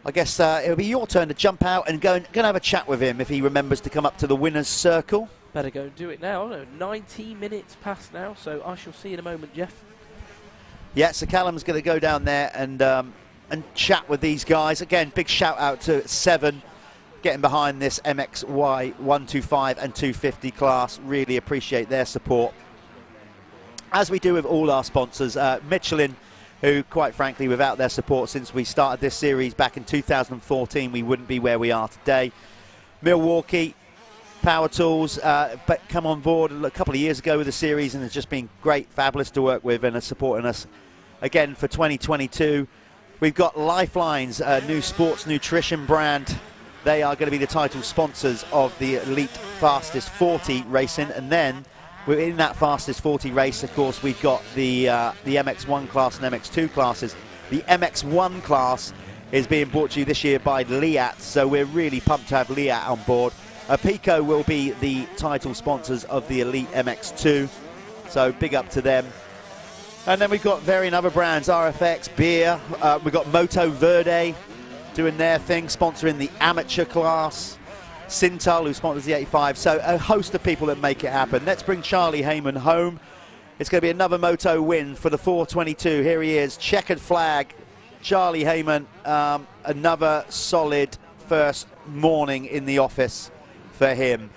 I guess it'll be your turn to jump out and go and have a chat with him if he remembers to come up to the winner's circle. Better go and do it now. No, 19 minutes past now, so I shall see you in a moment, Jeff. Yeah, so Callum's going to go down there and chat with these guys. Again, big shout out to Seven, getting behind this MXY 125 and 250 class. Really appreciate their support. As we do with all our sponsors, Michelin, who, quite frankly, without their support since we started this series back in 2014, we wouldn't be where we are today. Milwaukee, Power Tools, but come on board a couple of years ago with the series and has just been great, fabulous to work with and are supporting us again for 2022. We've got Lifelines, a new sports nutrition brand. They are going to be the title sponsors of the Elite Fastest 40 racing, and then within that Fastest 40 race, of course, we've got the MX1 class and MX2 classes. The MX1 class is being brought to you this year by Liat, so we're really pumped to have Liat on board. Pico will be the title sponsors of the Elite MX2, so big up to them. And then we've got varying other brands, RFX, Beer, we've got Moto Verde doing their thing, sponsoring the amateur class. Syntol, who sponsors the 85, so a host of people that make it happen. Let's bring Charlie Heyman home. It's going to be another moto win for the 422. Here he is, checkered flag. Charlie Heyman, another solid first morning in the office for him.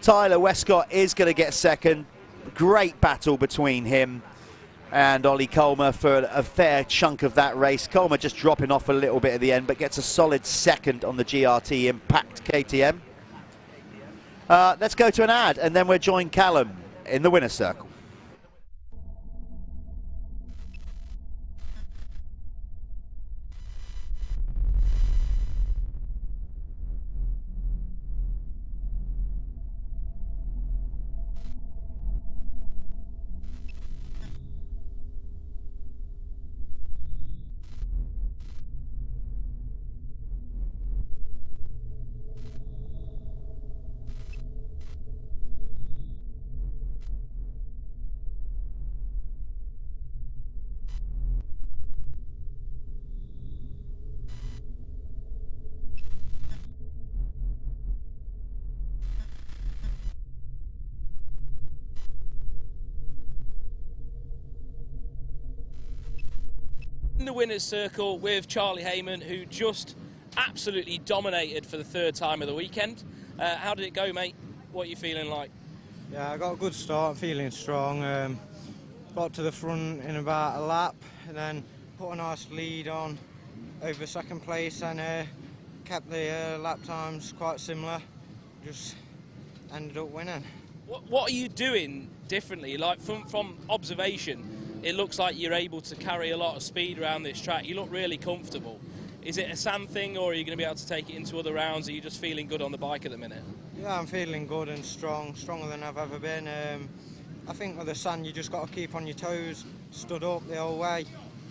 Tyler Westcott is going to get second. Great battle between him and Ollie Colmer for a fair chunk of that race. Colmer just dropping off a little bit at the end, but gets a solid second on the GRT Impact KTM. Let's go to an ad, and then we'll join Callum in the winner's circle. In the winner's circle with Charlie Heyman, who just absolutely dominated for the third time of the weekend. How did it go, mate? What are you feeling like? Yeah, I got a good start, feeling strong. Got to the front in about a lap and then put a nice lead on over second place and kept the lap times quite similar. Just ended up winning. What are you doing differently? Like from observation, it looks like you're able to carry a lot of speed around this track. You look really comfortable. Is it a sand thing, or are you going to be able to take it into other rounds? Are you just feeling good on the bike at the minute? Yeah, I'm feeling good and strong, stronger than I've ever been. I think with the sand, you just got to keep on your toes, stood up the whole way.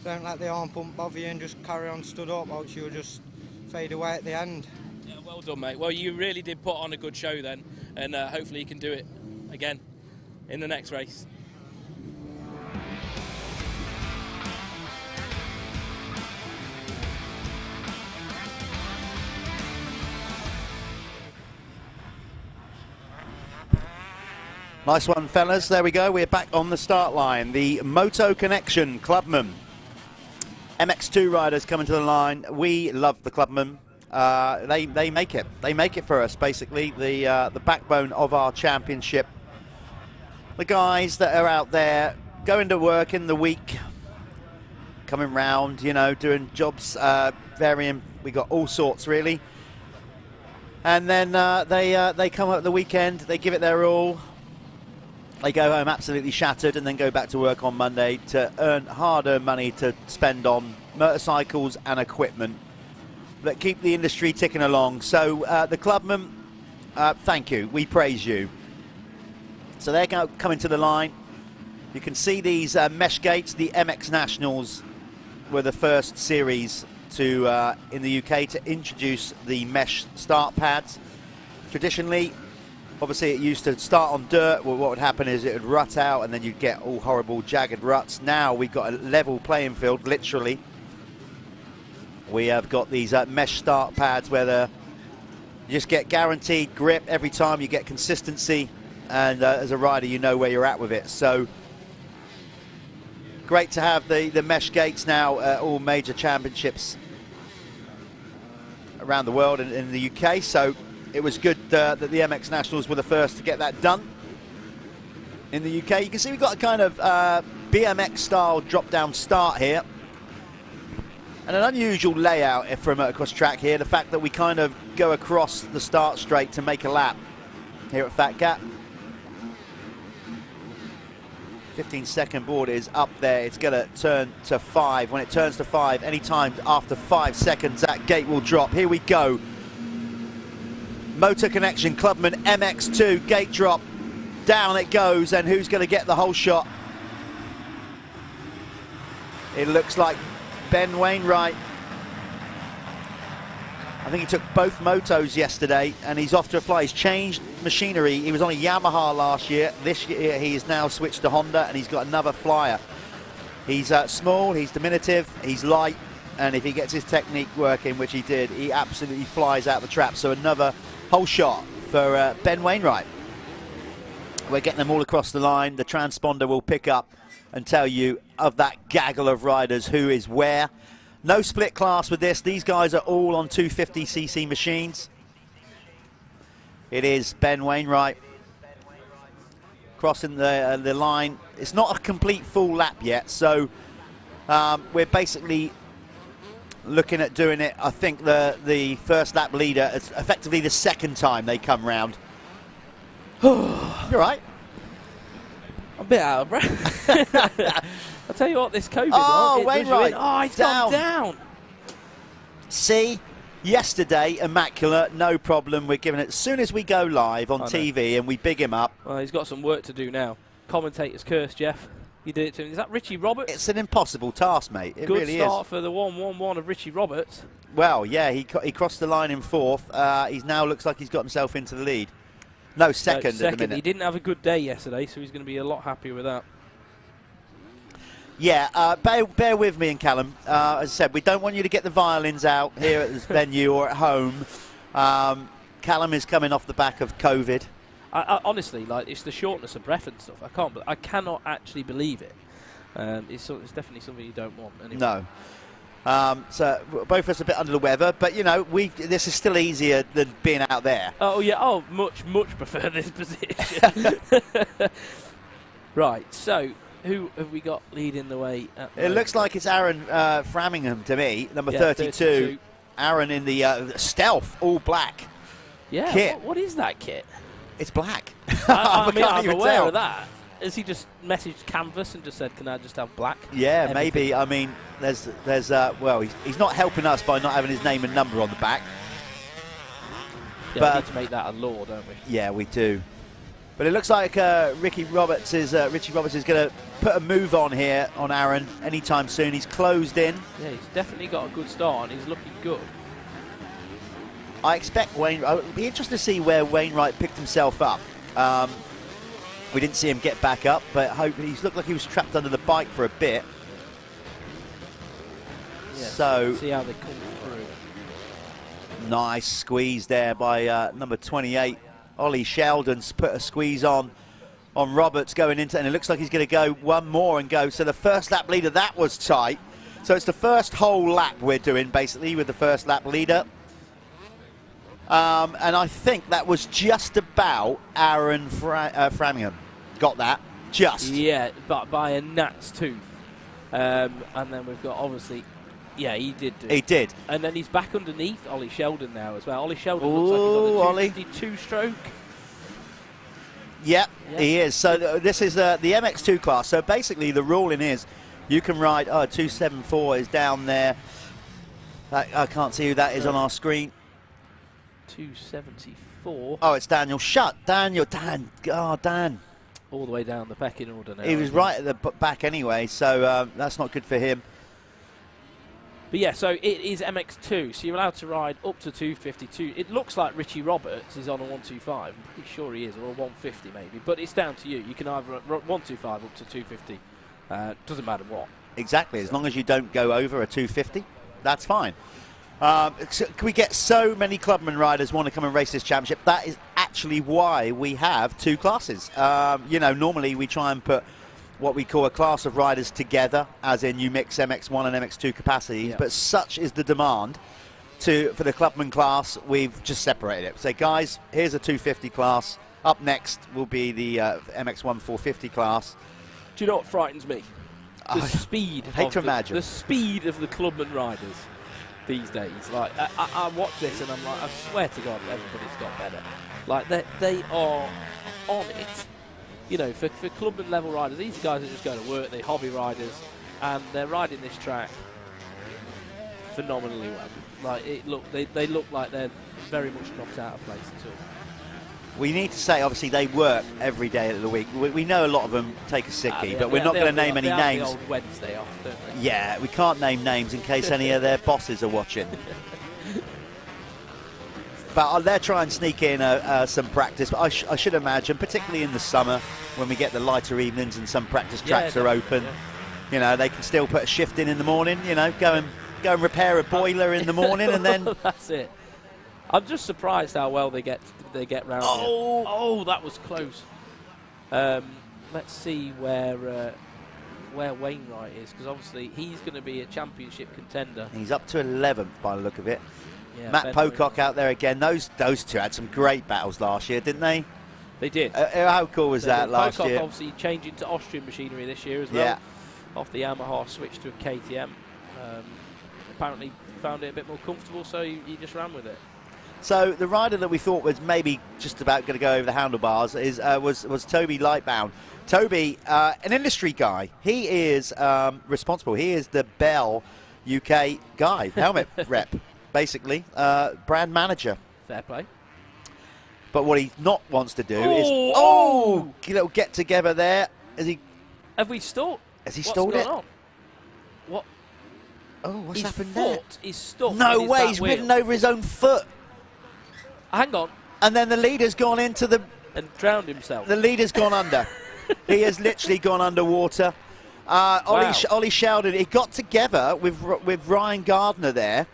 Don't let the arm pump bother you and just carry on stood up, else you'll just fade away at the end. Yeah, well done, mate. Well, you really did put on a good show then, and hopefully you can do it again in the next race. Nice one, fellas. There we go. We're back on the start line. The Moto Connection Clubman MX2 riders coming to the line. We love the Clubman. They make it. They make it for us, basically. The backbone of our championship. The guys that are out there going to work in the week, coming round, you know, doing jobs, varying. We got all sorts, really. And then they come up the weekend. They give it their all. They go home absolutely shattered and then go back to work on Monday to earn hard-earned money to spend on motorcycles and equipment that keep the industry ticking along. So the Clubman, thank you. We praise you. So they're coming to the line. You can see these mesh gates. The MX Nationals were the first series to in the UK to introduce the mesh start pads. Traditionally, obviously, it used to start on dirt. Well, what would happen is it would rut out and then you'd get all horrible jagged ruts. Now we've got a level playing field, literally. We have got these mesh start pads where you just get guaranteed grip every time, you get consistency, and as a rider you know where you're at with it. So great to have the mesh gates now at all major championships around the world and in the UK. So it was good that the MX Nationals were the first to get that done in the UK. You can see we've got a kind of BMX style drop down start here, and an unusual layout for a motocross track here, the fact that we kind of go across the start straight to make a lap here at Fat Cat. 15-second board is up there. It's going to turn to 5. When it turns to 5, any time after 5 seconds, that gate will drop. Here we go. Motor Connection, Clubman MX2, gate drop. Down it goes, and who's going to get the whole shot? It looks like Ben Wainwright. I think he took both motos yesterday, and he's off to apply. He's changed machinery. He was on a Yamaha last year. This year he has now switched to Honda, and he's got another flyer. He's small, he's diminutive, he's light, and if he gets his technique working, which he did, he absolutely flies out the trap. So another whole shot for Ben Wainwright. We're getting them all across the line. The transponder will pick up and tell you of that gaggle of riders who is where. No split class with this. These guys are all on 250cc machines. It is Ben Wainwright crossing the line. It's not a complete full lap yet, so we're basically looking at doing it. I think the first lap leader is effectively the second time they come round. You're right. I'm a bit out of breath. I'll tell you what, this COVID oh, one, Wainwright. Oh, he's gone down. See, yesterday, immaculate, no problem. We're giving it as soon as we go live on TV and we big him up. Well, he's got some work to do now. Commentator's curse, Jeff. You did it to him. Is that Richie Roberts? It's an impossible task, mate. It Good really start is. for the 1-1-1 of Richie Roberts. Well, yeah, he crossed the line in 4th. He's now looks like he's got himself into the lead. No, second at the minute. He didn't have a good day yesterday, so he's going to be a lot happier with that. Yeah, bear with me and Callum. As I said, we don't want you to get the violins out here at this venue or at home. Callum is coming off the back of COVID. I honestly, like, it's the shortness of breath and stuff. I cannot actually believe it. It's definitely something you don't want anyway. No. So both of us a bit under the weather, but you know, this is still easier than being out there. Oh yeah, much prefer this position. Right, so who have we got leading the way? It looks like it's Aaron Framingham to me, number 32. Aaron in the stealth, all black. Yeah, kit. What is that kit? It's black. I'm aware of that. Has he just messaged Canvas and just said, "Can I just have black?" Yeah, maybe. I mean, there's well, he's not helping us by not having his name and number on the back. Yeah, but we need to make that a law, don't we? Yeah, we do. But it looks like Richie Roberts is going to put a move on here on Aaron anytime soon. He's closed in. Yeah, he's definitely got a good start and he's looking good. I expect Wainwright. It'd be interesting to see where Wainwright picked himself up. We didn't see him get back up, but he's looked like he was trapped under the bike for a bit. Yeah, so see how they come through. Nice squeeze there by number 28. Ollie Sheldon's put a squeeze on Roberts going into, and it looks like he's going to go one more and go. So the first lap leader, that was tight. So it's the first whole lap we're doing basically with the first lap leader. And I think that was just about Aaron Framingham. Got that. Just. Yeah, but by a gnat's tooth. And then we've got, obviously, yeah, he did do it. He did. And then he's back underneath Ollie Sheldon now as well. Ollie Sheldon looks like he's on a 252 stroke. Yep, he is. So this is the MX2 class. So basically the ruling is you can ride, 274 is down there. I can't see who that is on our screen. 274. Oh, it's Daniel. Dan. Oh, Dan. All the way down the pecking order now. He was right at the back anyway, so that's not good for him. But yeah, so it is MX2, so you're allowed to ride up to 252. It looks like Richie Roberts is on a 125. I'm pretty sure he is, or a 150 maybe. But it's down to you. You can either 125 up to 250. Doesn't matter what. Exactly, as long as you don't go over a 250. That's fine. We get so many Clubman riders want to come and race this championship. That is actually why we have 2 classes. You know, normally we try and put what we call a class of riders together, as in you mix MX1 and MX2 capacities, but such is the demand for the Clubman class, we've just separated it. Say, guys, here's a 250 class. Up next will be the MX1 450 class. Do you know what frightens me? The speed. The speed of the Clubman riders these days. Like, I watch this and I'm like, I swear to God, everybody's got better. Like, they are on it. You know, for Clubman level riders, these guys are just going to work. They're hobby riders, and they're riding this track phenomenally well. Like, they look like they're very much knocked out of place at all. We need to say, obviously, they work every day of the week. We know a lot of them take a sickie, but we're not going to name any names. The old Wednesday off, don't they? Yeah, we can't name names in case any of their bosses are watching. But they're trying to sneak in some practice. But I should imagine, particularly in the summer, when we get the lighter evenings and some practice tracks are open, you know, they can still put a shift in the morning. You know, go and repair a boiler in the morning, and then that's it. I'm just surprised how well they get round. Oh, that was close. Let's see where Wainwright is, because obviously he's going to be a championship contender. He's up to 11th by the look of it. Yeah, Matt Pocock out there again. Those two had some great battles last year, didn't they? They did. How cool was that last year? Pocock obviously changing to Austrian machinery this year as well. Yeah. Off the Yamaha, switched to a KTM. Apparently found it a bit more comfortable, so he just ran with it. So the rider that we thought was maybe just about going to go over the handlebars was Toby Lightbound. Toby, an industry guy. He is responsible. He is the Bell UK guy, helmet rep, basically, brand manager. Fair play. But what he not wants to do is a little get together there. Have we stalled? Has he stalled it? On? What? Oh, what's his happened there? Foot is stuck. No way, he's ridden over his own foot. Hang on. And then the leader's gone into the... And drowned himself. The leader's gone under. He has literally gone underwater. Ollie Sheldon, he got together with Ryan Gardner there,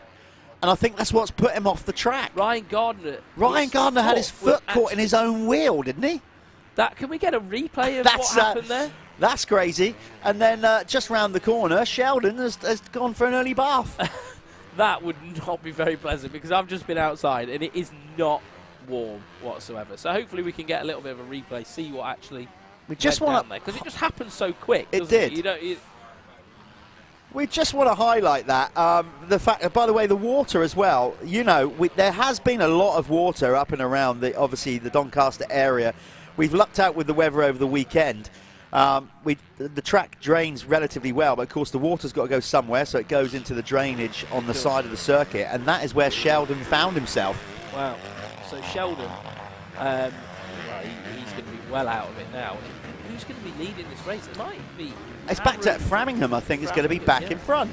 and I think that's what's put him off the track. Ryan Gardner had his foot caught in his own wheel, didn't he? Can we get a replay of what happened there? That's crazy. And then just round the corner, Sheldon has gone for an early bath. That would not be very pleasant, because I've just been outside and it is not warm whatsoever. So hopefully we can get a little bit of a replay, see what actually we just want to, because it just happened so quick. It did. We just want to highlight that the fact. By the way, the water as well. You know, there has been a lot of water up and around obviously the Doncaster area. We've lucked out with the weather over the weekend. The track drains relatively well, but of course the water's got to go somewhere, so it goes into the drainage on the side of the circuit, and that is where Sheldon found himself. Wow. So Sheldon, he's going to be well out of it now. Who's going to be leading this race? It might be... It's back to Framingham, I think, is going to be back in front.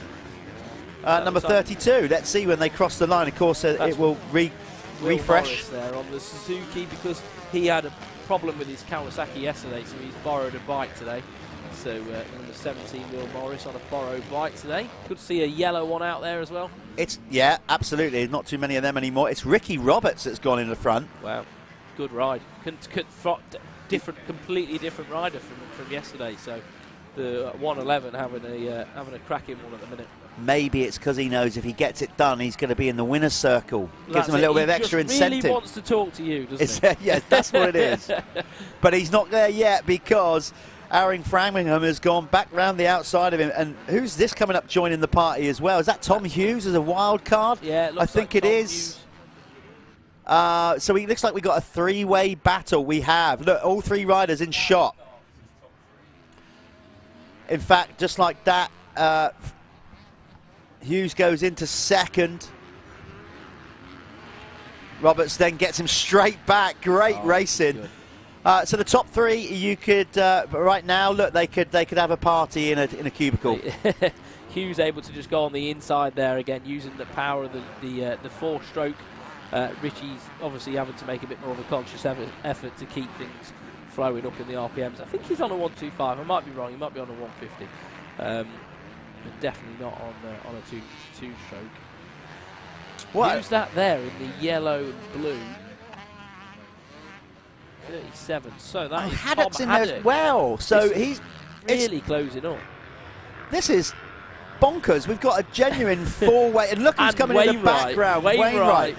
Number 32. Let's see when they cross the line. Of course, it will refresh. There on the Suzuki, because he had a problem with his Kawasaki yesterday, so he's borrowed a bike today. So number 17, Will Morris, on a borrowed bike today. Good to see a yellow one out there as well. Yeah, absolutely. Not too many of them anymore. It's Ricky Roberts that's gone in the front. Wow, good ride. Completely different rider from yesterday. So the 111 having a cracking one at the minute. Maybe it's because he knows if he gets it done, he's going to be in the winner's circle. Gives him a little bit of extra incentive. He really wants to talk to you, doesn't he? Yes, that's what it is. But he's not there yet, because Aaron Framingham has gone back round the outside of him. And who's this coming up joining the party as well? Is that Tom Hughes as a wild card? Yeah, it looks I think like it is. So it looks like we got a three-way battle. We have. Look, all three riders in shot. In fact, just like that, Hughes goes into second. Roberts then gets him straight back. Great racing. So the top three, you could right now look. They could have a party in a cubicle. Hughes able to just go on the inside there again, using the power of the four-stroke. Richie's obviously having to make a bit more of a conscious effort to keep things flowing up in the RPMs. I think he's on a 125. I might be wrong. He might be on a 150. but definitely not on a two-stroke. What? Who's that there in the yellow and blue? 37. So that is Haddock's Tom in there as Haddock. well. So he's really closing up. This is bonkers. We've got a genuine four-way, and look who's coming in the background. Wainwright.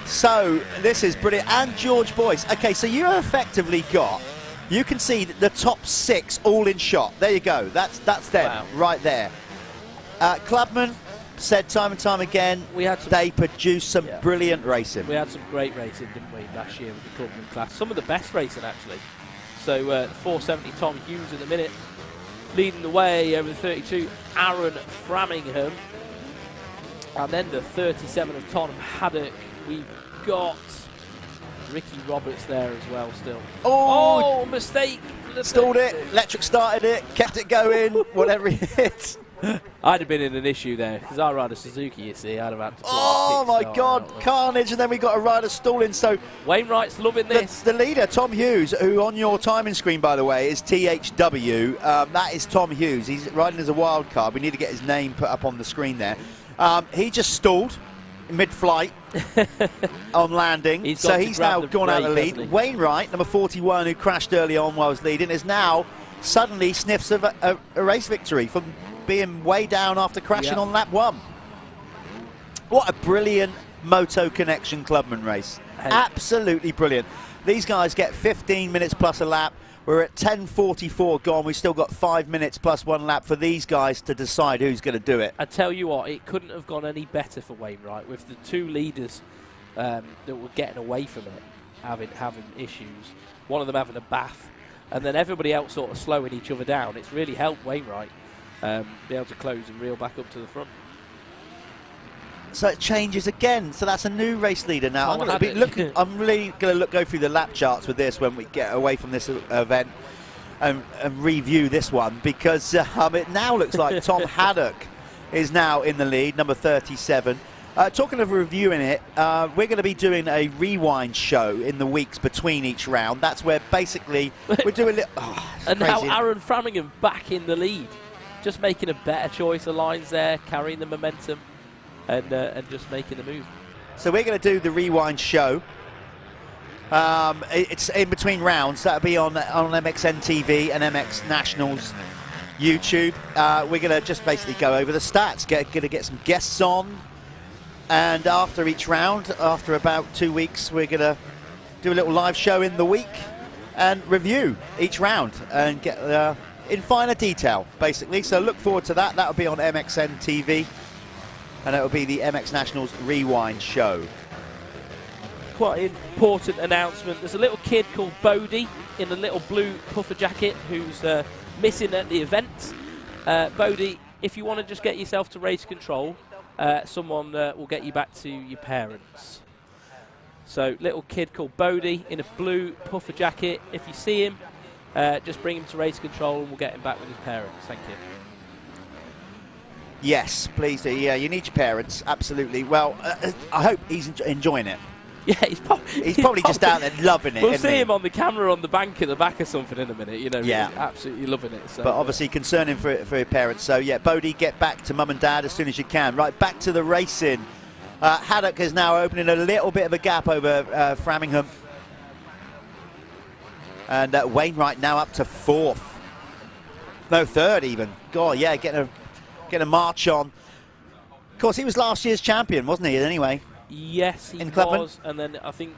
So this is brilliant. And George Boyce. Okay, so you effectively got, you can see the top 6 all in shot. There you go. That's them right there. Clubman said time and time again, they produced some brilliant racing. We had some great racing, didn't we, last year with the Clubman class? Some of the best racing, actually. So 470 Tom Hughes in the minute, leading the way over the 32, Aaron Framingham. And then the 37 of Tom Haddock. We've got Ricky Roberts there as well still. Oh, mistake. Stalled it, electric started it, kept it going, whatever it hit. I'd have been in an issue there, because I ride a Suzuki, you see. I'd have had to oh my God, carnage, and then we got a rider stalling. So Wainwright's loving this. The leader, Tom Hughes, who on your timing screen, by the way, is THW. That is Tom Hughes. He's riding as a wild card. We need to get his name put up on the screen there. He just stalled mid-flight on landing, he's now gone out of the lead. Wainwright, number 41, who crashed early on while I was leading, is now suddenly sniffs of a race victory from being way down after crashing on lap 1. What a brilliant Moto Connection Clubman race. Absolutely brilliant. These guys get 15 minutes plus a lap. We're at 10:44 gone. We've still got 5 minutes plus 1 lap for these guys to decide who's going to do it. I tell you what, it couldn't have gone any better for Wainwright with the 2 leaders that were getting away from it, having issues. One of them having a bath, and then everybody else sort of slowing each other down. It's really helped Wainwright be able to close and reel back up to the front. So it changes again. So that's a new race leader now. I'm really going to go through the lap charts with this when we get away from this event and review this one, because it now looks like Tom Haddock is now in the lead, number 37. Talking of reviewing it, we're going to be doing a rewind show in the weeks between each round. That's where basically we're doing it. And now Aaron Framingham back in the lead, just making a better choice of lines there, carrying the momentum. And just making the move. So we're going to do the rewind show. It's in between rounds. That'll be on MXN-TV and MX Nationals YouTube. We're going to just basically go over the stats, going to get some guests on. And after each round, after about 2 weeks, we're going to do a little live show in the week and review each round and get in finer detail, basically. So look forward to that. That'll be on MXN-TV. And it will be the MX Nationals Rewind show. Quite an important announcement. There's a little kid called Bodie in a little blue puffer jacket who's missing at the event. Bodie, if you want to just get yourself to race control, someone will get you back to your parents. So little kid called Bodie in a blue puffer jacket. If you see him, just bring him to race control and we'll get him back with his parents. Thank you. Yes, please do. Yeah, you need your parents, absolutely. Well, I hope he's enjoying it. Yeah, he's probably just out there loving it. We'll see him on the camera on the bank at the back or something in a minute. You know, yeah, really absolutely loving it. So, but obviously concerning for your parents. So yeah, Bodie, get back to mum and dad as soon as you can. Right, back to the racing. Haddock is now opening a little bit of a gap over Framingham, and Wainwright now up to 4th. No, 3rd even. God, yeah, getting a march on. Of course, he was last year's champion, wasn't he, anyway? Yes, he was. And then I think,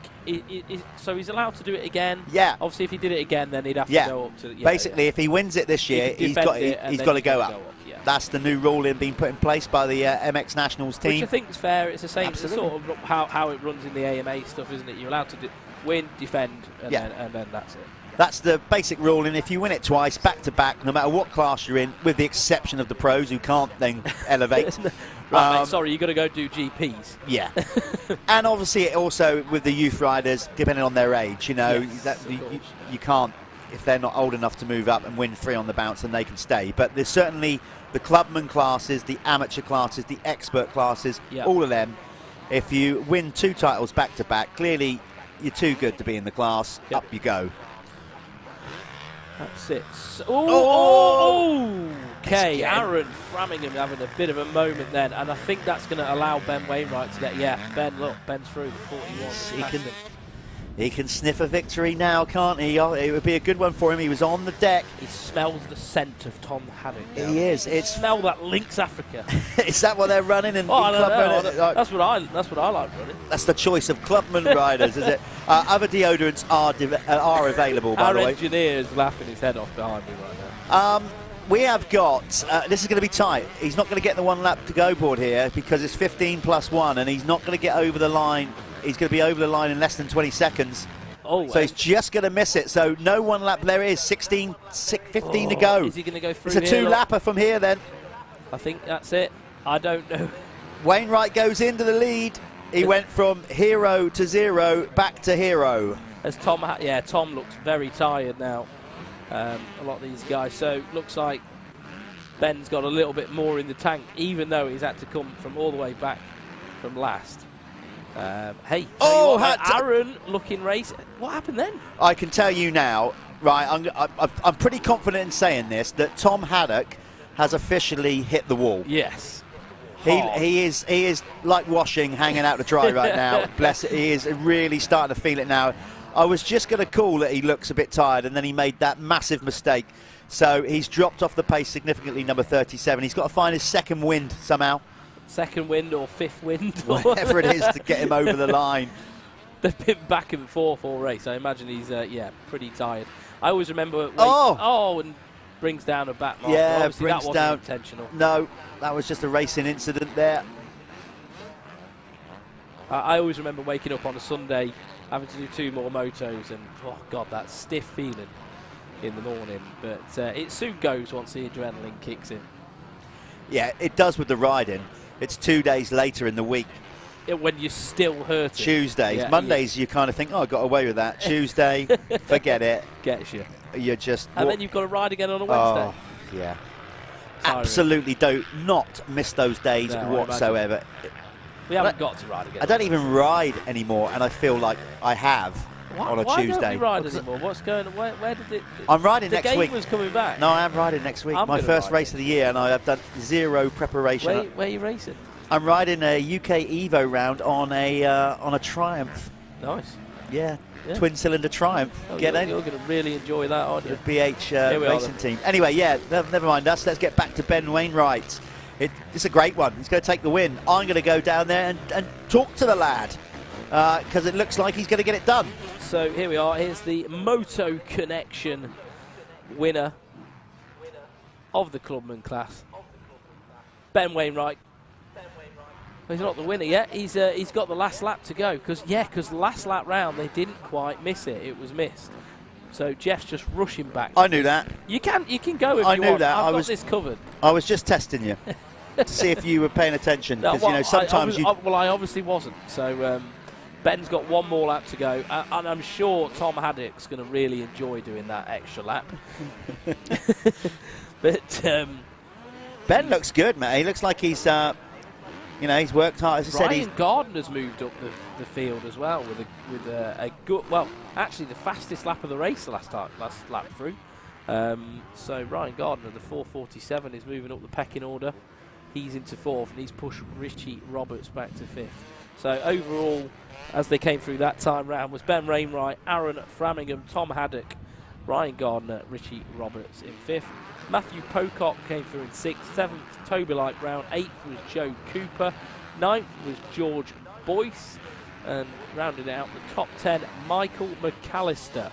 so he's allowed to do it again? Yeah. Obviously, if he did it again, then he'd have to go up to... Basically, if he wins it this year, he's got to go up. That's the new ruling being put in place by the MX Nationals team. Which I think is fair. It's the same sort of how it runs in the AMA stuff, isn't it? You're allowed to win, defend, and then that's it. That's the basic ruling. If you win it twice, back-to-back, no matter what class you're in, with the exception of the pros who can't then elevate. Right, mate, sorry, you've got to go do GPs. Yeah. And obviously it also with the youth riders, depending on their age, you know, you can't, if they're not old enough to move up and win 3 on the bounce, then they can stay. But there's certainly the clubman classes, the amateur classes, the expert classes, all of them. If you win 2 titles back-to-back, clearly you're too good to be in the class. Up you go. That's it. Oh! Okay, Aaron Framingham having a bit of a moment then, and I think that's going to allow Ben Wainwright to get, Ben's through the 41. He can sniff a victory now, can't he? Oh, it would be a good one for him. He was on the deck. He smells the scent of Tom Haddock now. He is. Smell that Lynx Africa. Is that what they're running in Clubman? Clubman? That's what I like running. That's the choice of Clubman riders, is it? Other deodorants are available, by the way. Our engineer is laughing his head off behind me right now. We have got, this is going to be tight. He's not going to get the 1 lap to go board here because it's 15 plus 1 and he's not going to get over the line. He's going to be over the line in less than 20 seconds. Oh, so he's just going to miss it. So no 1 lap. There it is, 15 to go. Is he going to go through? It's a 2-lapper from here then. I think that's it. I don't know. Wainwright goes into the lead. He went from hero to 0, back to hero. As Tom looks very tired now. A lot of these guys. So looks like Ben's got a little bit more in the tank, even though he's had to come from all the way back from last. Aaron looking race. What happened then? I can tell you now, right, I'm pretty confident in saying this, that Tom Haddock has officially hit the wall. Yes. He is like washing, hanging out to dry right now. Bless it. He is really starting to feel it now. I was just going to call that he looks a bit tired, and then he made that massive mistake. So he's dropped off the pace significantly, number 37. He's got to find his second wind somehow. Second wind or fifth wind. Whatever it is to get him over the line. They've been back and forth all race. I imagine he's, pretty tired. I always remember... and brings down a back marker. Yeah, obviously brings that wasn't down... intentional. No, that was just a racing incident there. I always remember waking up on a Sunday, having to do 2 more motos, and, oh, God, that stiff feeling in the morning. But it soon goes once the adrenaline kicks in. Yeah, it does with the riding. It's 2 days later in the week. When you're still hurting. Tuesdays. Yeah, Mondays, you kind of think, oh, I got away with that. Tuesday, forget it. Gets you. You're just... And then you've got to ride again on a Wednesday. Oh, yeah. Absolutely do not miss those days whatsoever. We haven't got to ride again. I don't even ride anymore, and I feel like I have on a Tuesday. Why don't you ride anymore? What's going on? Where did it... I'm riding next week. The game was coming back. No, I am riding next week. My first race of the year, and I have done 0 preparation. Where are you racing? I'm riding a UK Evo round on a Triumph. Nice. Yeah. Twin-cylinder Triumph. You're going to really enjoy that, aren't you? The BH racing team. Anyway, never mind us. Let's get back to Ben Wainwright. It's a great one. He's going to take the win. I'm going to go down there and talk to the lad because it looks like he's going to get it done. So here we are. Here's the Moto Connection winner of the Clubman class, Ben Wainwright. Well, he's not the winner yet. He's got the last lap to go because last lap round they didn't quite miss it. It was missed. So Jeff's just rushing back. I knew that. You can go if you want. I knew that. I've got this covered. I was just testing you to see if you were paying attention because sometimes I obviously wasn't. So Ben's got 1 more lap to go, and I'm sure Tom Haddock's going to really enjoy doing that extra lap. But Ben looks good, mate. He looks like he's. He's worked hard. As I said, Ryan Gardner's moved up the field as well with a good. Well, actually, the fastest lap of the race last lap through. So Ryan Gardner, the 4:47, is moving up the pecking order. He's into 4th, and he's pushed Richie Roberts back to 5th. So overall, as they came through that time round, was Ben Wainwright, Aaron Framingham, Tom Haddock, Ryan Gardner, Richie Roberts in 5th. Matthew Pocock came through in 6th, 7th, Toby Light Brown, 8th was Joe Cooper, 9th was George Boyce, and rounding out the top 10, Michael McAllister.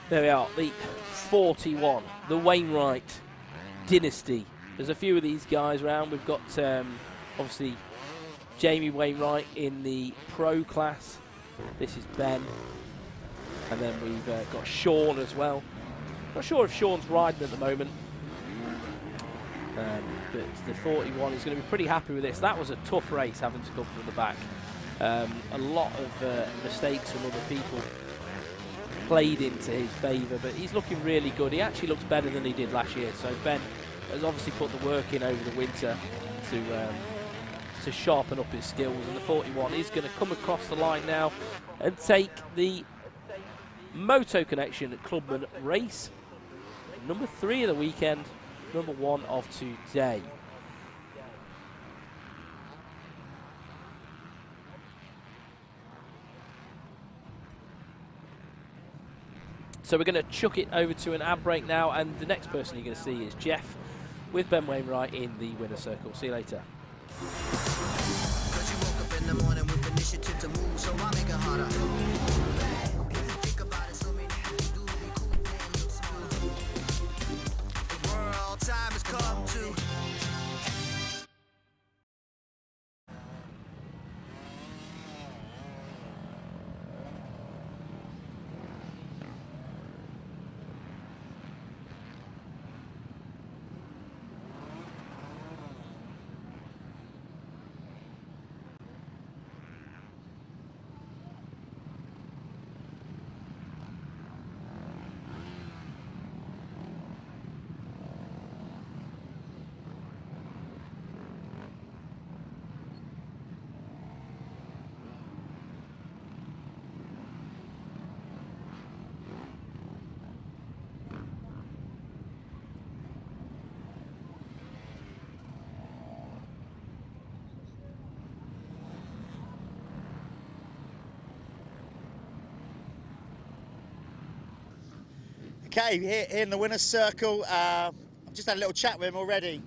There we are, the 41, the Wainwright dynasty. There's a few of these guys around. We've got, obviously, Jamie Wainwright in the pro class. This is Ben. And then we've got Sean as well. Not sure if Sean's riding at the moment. But the 41 is going to be pretty happy with this. That was a tough race, having to come from the back. A lot of mistakes from other people played into his favour, but he's looking really good. He actually looks better than he did last year. So Ben has obviously put the work in over the winter to sharpen up his skills, and the 41 is going to come across the line now and take the Moto Connection Clubman race. Number 3 of the weekend, number 1 of today. So we're going to chuck it over to an ad break now, and the next person you're going to see is Jeff with Ben Wainwright in the winner's circle. See you later. Time has come to Okay, here in the winner's circle, I've just had a little chat with him already.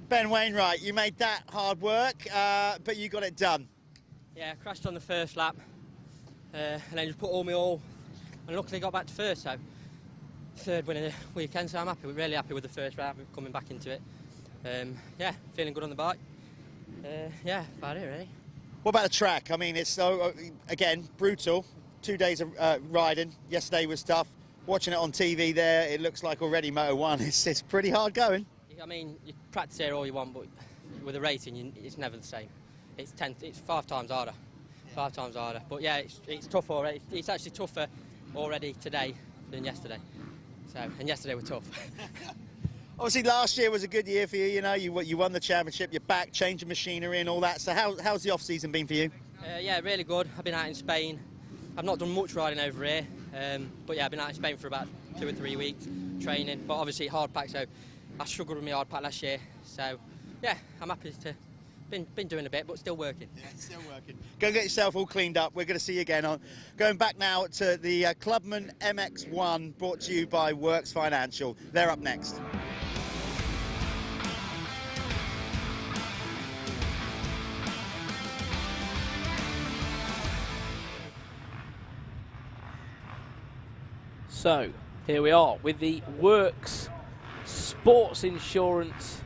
Ben Wainwright, you made that hard work, but you got it done. Yeah, I crashed on the first lap, and then just put all my all, and luckily got back to first, so third win of the weekend, so I'm happy, really happy with the first round, coming back into it. Yeah, feeling good on the bike. Yeah, about it really. What about the track? I mean, it's so, again, brutal. 2 days of riding. Yesterday was tough. Watching it on TV there, it looks like already Moto 1. It's pretty hard going. I mean, you practice here all you want, but with the racing, it's never the same. It's 5 times harder. Yeah. 5 times harder. But yeah, it's tough already. It's actually tougher already today than yesterday. So, and yesterday was tough. Obviously, last year was a good year for you. You know, you won the championship. You're back, changing machinery and all that. So, how's the off season been for you? Yeah, really good. I've been out in Spain. I've not done much riding over here, but yeah, I've been out in Spain for about 2 or 3 weeks training. But obviously, hard pack. So, I struggled with my hard pack last year. So, yeah, I'm happy to. Been doing a bit, but still working. Yeah, still working. Go get yourself all cleaned up. We're going to see you again on. Going back now to the Clubman MX1, brought to you by Works Financial. They're up next. So, here we are with the Works Sports Insurance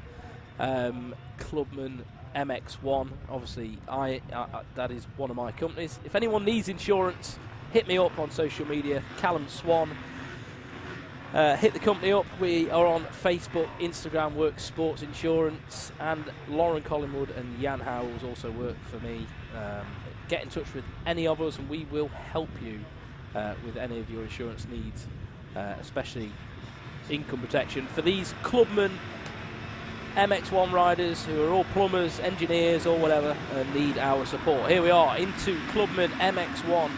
Clubman MX1. Obviously, that is one of my companies. If anyone needs insurance, hit me up on social media. Callum Swan. Hit the company up. We are on Facebook, Instagram, Works Sports Insurance, and Lauren Collingwood and Jan Howells also work for me. Get in touch with any of us, and we will help you with any of your insurance needs, especially income protection for these Clubman MX1 riders who are all plumbers, engineers or whatever and need our support. Here we are into Clubman MX1.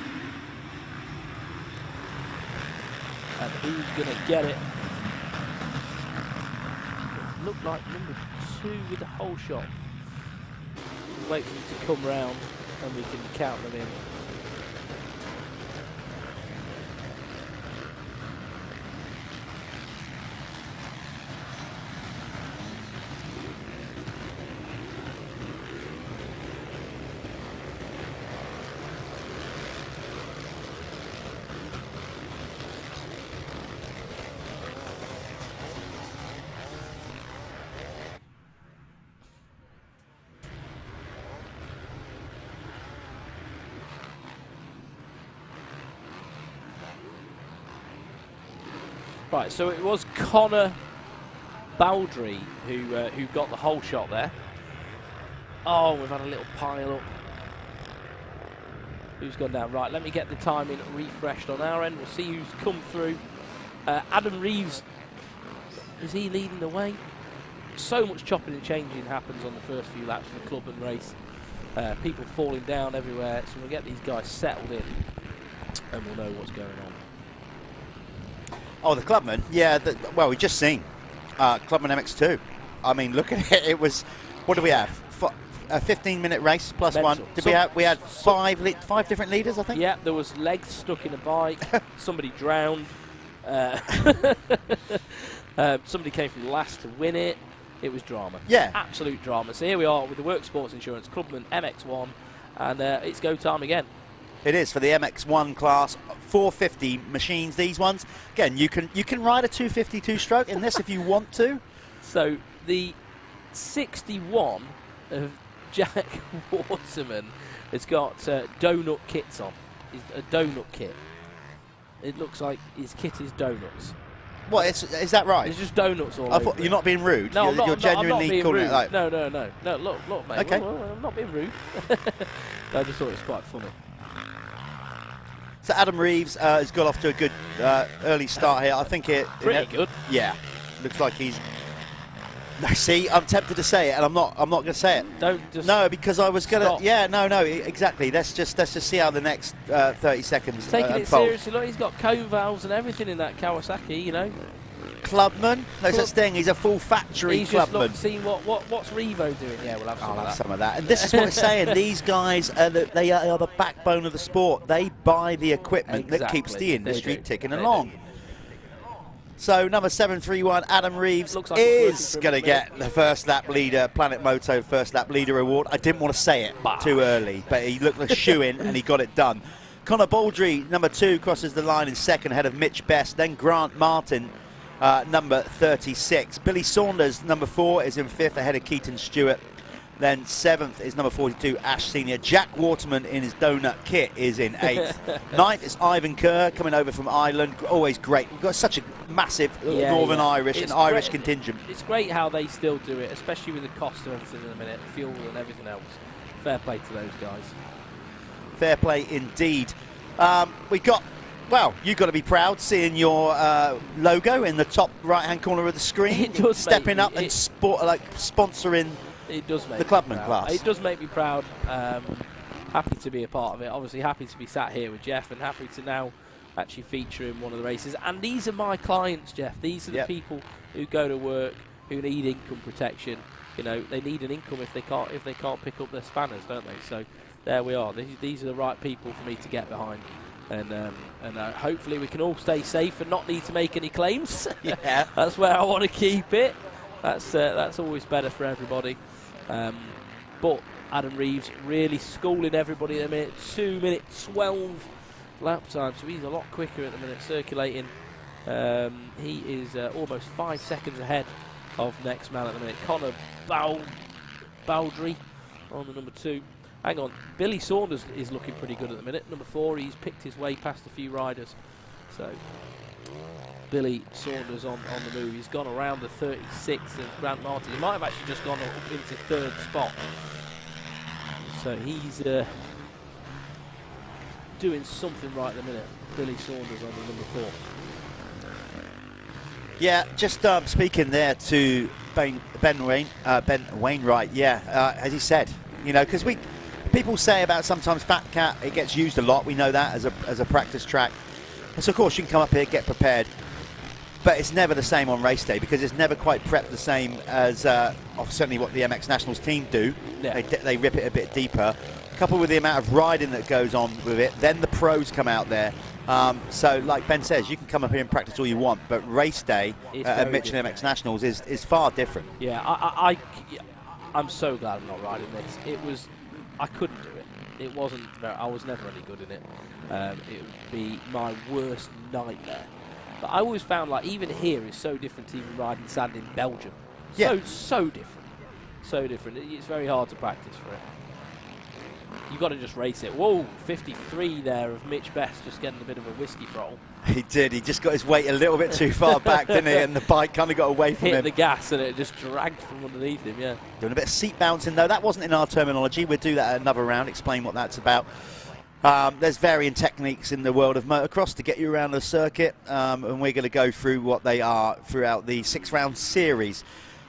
And who's going to get it? Looked like number 2 with the whole shot. Wait for them to come round and we can count them in. Right, so it was Connor Baldry, who got the whole shot there. Oh, we've had a little pile up. Who's gone down? Right, let me get the timing refreshed on our end. We'll see who's come through. Adam Reeves, is he leading the way? So much chopping and changing happens on the first few laps of the Clubman race. People falling down everywhere, so we'll get these guys settled in and we'll know what's going on. Oh, the Clubman? Yeah, well, we've just seen Clubman MX2. I mean, look at it. It was, what do we have? A 15-minute race plus Mental. one. We had five different leaders, I think? Yeah, there was legs stuck in a bike. Somebody drowned. Somebody came from last to win it. It was drama. Yeah. Absolute drama. So here we are with the Work Sports Insurance Clubman MX1, and it's go time again. It is for the MX1 class, 450 machines. These ones, again, you can ride a 250 two-stroke in this if you want to. So the 61 of Jack Waterman has got donut kits on. A donut kit. It looks like his kit is donuts. What, is that right? There's just donuts all I over thought it. you're not being rude. No, you're genuinely calling it like. No, look, mate. Okay. Well, I'm not being rude. I just thought it was quite funny. So Adam Reeves has got off to a good early start here. I think pretty good. Yeah, looks like he's. See, I'm tempted to say it, and I'm not going to say it. Don't just. No, because I was going to. stop. Yeah, no, exactly. Let's just see how the next 30 seconds Taking it unfold. seriously. Look, he's got cone valves and everything in that Kawasaki. You know. Clubman, no such thing. He's a full factory He's Clubman. just seeing what's Revo doing. Yeah, we'll have some of that. Some of that. And this is what I'm saying. These guys are they are the backbone of the sport. They buy the equipment that keeps the industry ticking along. So number 731, Adam Reeves, Looks like is going to get the first lap leader, Planet Moto first lap leader award. I didn't want to say it too early, but he looked like a shoe-in and he got it done. Connor Baldry, number 2, crosses the line in second ahead of Mitch Best. Then Grant Martin, number 36. Billy Saunders, number 4, is in 5th ahead of Keaton Stewart. Then 7th is number 42, Ash Senior. Jack Waterman in his donut kit is in 8th. 9th is Ivan Kerr coming over from Ireland. Always great. We've got such a massive Northern Irish and Irish contingent. It's great how they still do it, especially with the cost of everything in a minute, fuel and everything else. Fair play to those guys. Fair play indeed. We got. Well, you've got to be proud seeing your logo in the top right-hand corner of the screen. It does stepping up and sponsoring. It does make the Clubman class. It does make me proud. Happy to be a part of it. Obviously, happy to be sat here with Jeff, and happy to now actually feature in one of the races. And these are my clients, Jeff. These are the people who go to work, who need income protection. You know, they need an income if they can't pick up their spanners, don't they? So there we are. These are the right people for me to get behind. And hopefully we can all stay safe and not need to make any claims. Yeah, that's where I want to keep it. That's always better for everybody. But Adam Reeves really schooling everybody at the minute. 2 minutes 12 lap time, so he's a lot quicker at the minute circulating. He is almost 5 seconds ahead of next man at the minute. Connor Baldry on the number 2. Hang on, Billy Saunders is looking pretty good at the minute. Number 4, he's picked his way past a few riders. So Billy Saunders on the move. He's gone around the 36th of Grant Martin. He might have actually just gone up into 3rd spot. So he's doing something right at the minute. Billy Saunders on the number 4. Yeah, just speaking there to Ben Wainwright. Yeah, as he said, you know, because people say about sometimes Fat Cat, it gets used a lot. We know that as a practice track. And so of course you can come up here, get prepared. But it's never the same on race day because it's never quite prepped the same as certainly what the MX Nationals team do. Yeah. They rip it a bit deeper. Coupled with the amount of riding that goes on with it, then the pros come out there. So like Ben says, you can come up here and practice all you want, but race day at Michelin MX Nationals is far different. Yeah, I'm so glad I'm not riding this. I couldn't do it. It wasn't. I was never any good in it. It would be my worst nightmare. But I always found like even here is so different to even riding sand in Belgium. So different. So different. It's very hard to practice for it. You've got to just race it. Whoa, 53 there of Mitch Best just getting a bit of a whiskey throttle. He did. He just got his weight a little bit too far back, didn't he? And the bike kind of got away from him. Hit the gas and it just dragged from underneath him, yeah. Doing a bit of seat bouncing, though. That wasn't in our terminology. We'll do that at another round, explain what that's about. There's varying techniques in the world of motocross to get you around the circuit, and we're going to go through what they are throughout the 6-round series.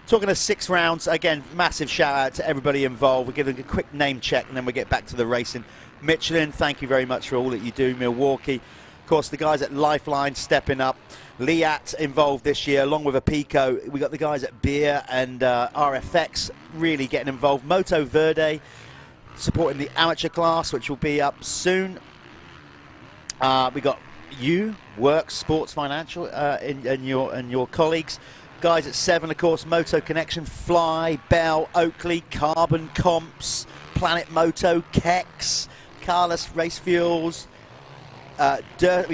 Talking of 6 rounds, again, massive shout out to everybody involved. We're giving a quick name check and then we get back to the racing. Michelin, thank you very much for all that you do. Milwaukee, of course, the guys at Lifeline stepping up. Liat involved this year, along with a Pico. We got the guys at Beer and RFX really getting involved. Moto Verde supporting the amateur class, which will be up soon. We got you, Works, Sports Financial, and your colleagues. Guys at 7, of course, Moto Connection, Fly, Bell, Oakley, Carbon Comps, Planet Moto, Kex, Carlos Race Fuels. We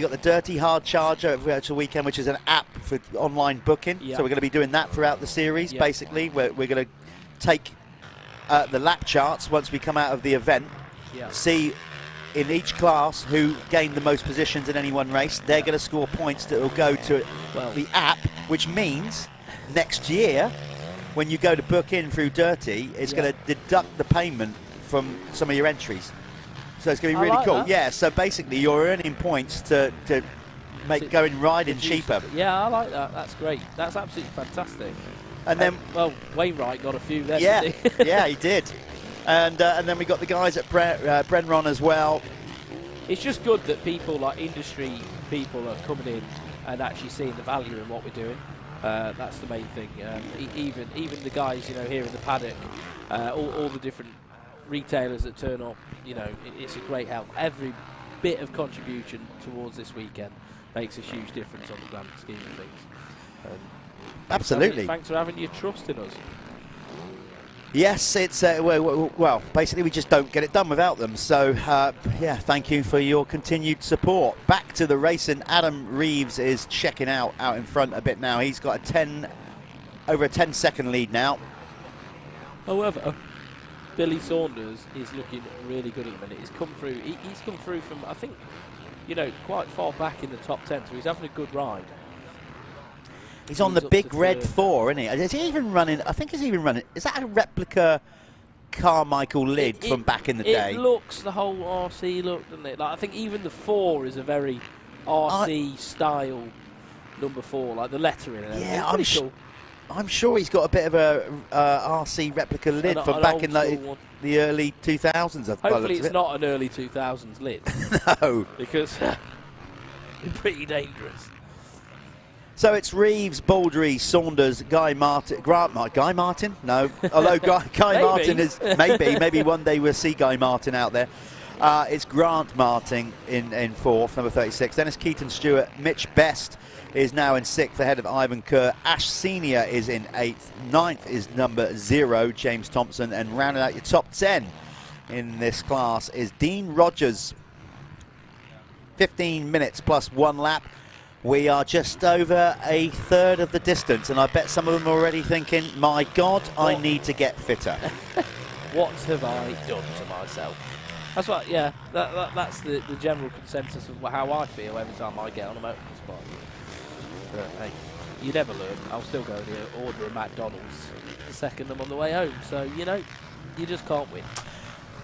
got the Dirty Hard Charger at Virtual Weekend, which is an app for online booking. Yeah. So we're going to be doing that throughout the series. Yeah. Basically, we're going to take the lap charts once we come out of the event, see in each class who gained the most positions in any one race. They're going to score points that will go to the app, which means next year when you go to book in through Dirty, it's going to deduct the payment from some of your entries. So it's going to be really cool. That. Yeah, so basically you're earning points to make going riding cheaper. Yeah, I like that. That's great. That's absolutely fantastic. And then, well, Wainwright got a few there. Yeah, didn't he? yeah, he did. And then we got the guys at Brenron as well. It's just good that people like industry people are coming in and actually seeing the value in what we're doing. That's the main thing. Even the guys, here in the paddock, all the different retailers that turn up, it's a great help. Every bit of contribution towards this weekend makes a huge difference on the grand scheme of things. Absolutely. Thanks for having your trust in us. Yes, it's well, basically we just don't get it done without them. So yeah, thank you for your continued support. Back to the racing. Adam Reeves is checking out in front a bit now. He's got over a 10-second lead now. However, Billy Saunders is looking really good at the minute. He's come through. He's come through from, I think, quite far back in the top 10. So he's having a good ride. He's on the big red 4, isn't he? Is he even running? I think he's even running. Is that a replica Carmichael lid from back in the day? It looks the whole RC look, doesn't it? Like, I think even the 4 is a very RC style number 4, like the lettering. And yeah, I'm I'm sure he's got a bit of a RC replica lid from back in the early 2000s. Hopefully it's not an early 2000s lid. No. Because it's pretty dangerous. So it's Reeves, Baldry, Saunders, Guy Martin. Guy Martin? No. Although Guy Martin is maybe one day we'll see Guy Martin out there. It's Grant Martin in 4th, number 36. Then it's Keaton Stewart. Mitch Best is now in 6th ahead of Ivan Kerr. Ash Senior is in 8th. 9th is number 0, James Thompson. And rounding out your top 10 in this class is Dean Rogers. 15 minutes plus 1 lap. We are just over a third of the distance, and I bet some of them are already thinking, my God, I need to get fitter. What have I done to myself? That's what, yeah, that's the general consensus of how I feel every time I get on a motocross bike. But hey, you never learn. I'll still go to order a McDonald's the second I'm on the way home, so, you just can't win.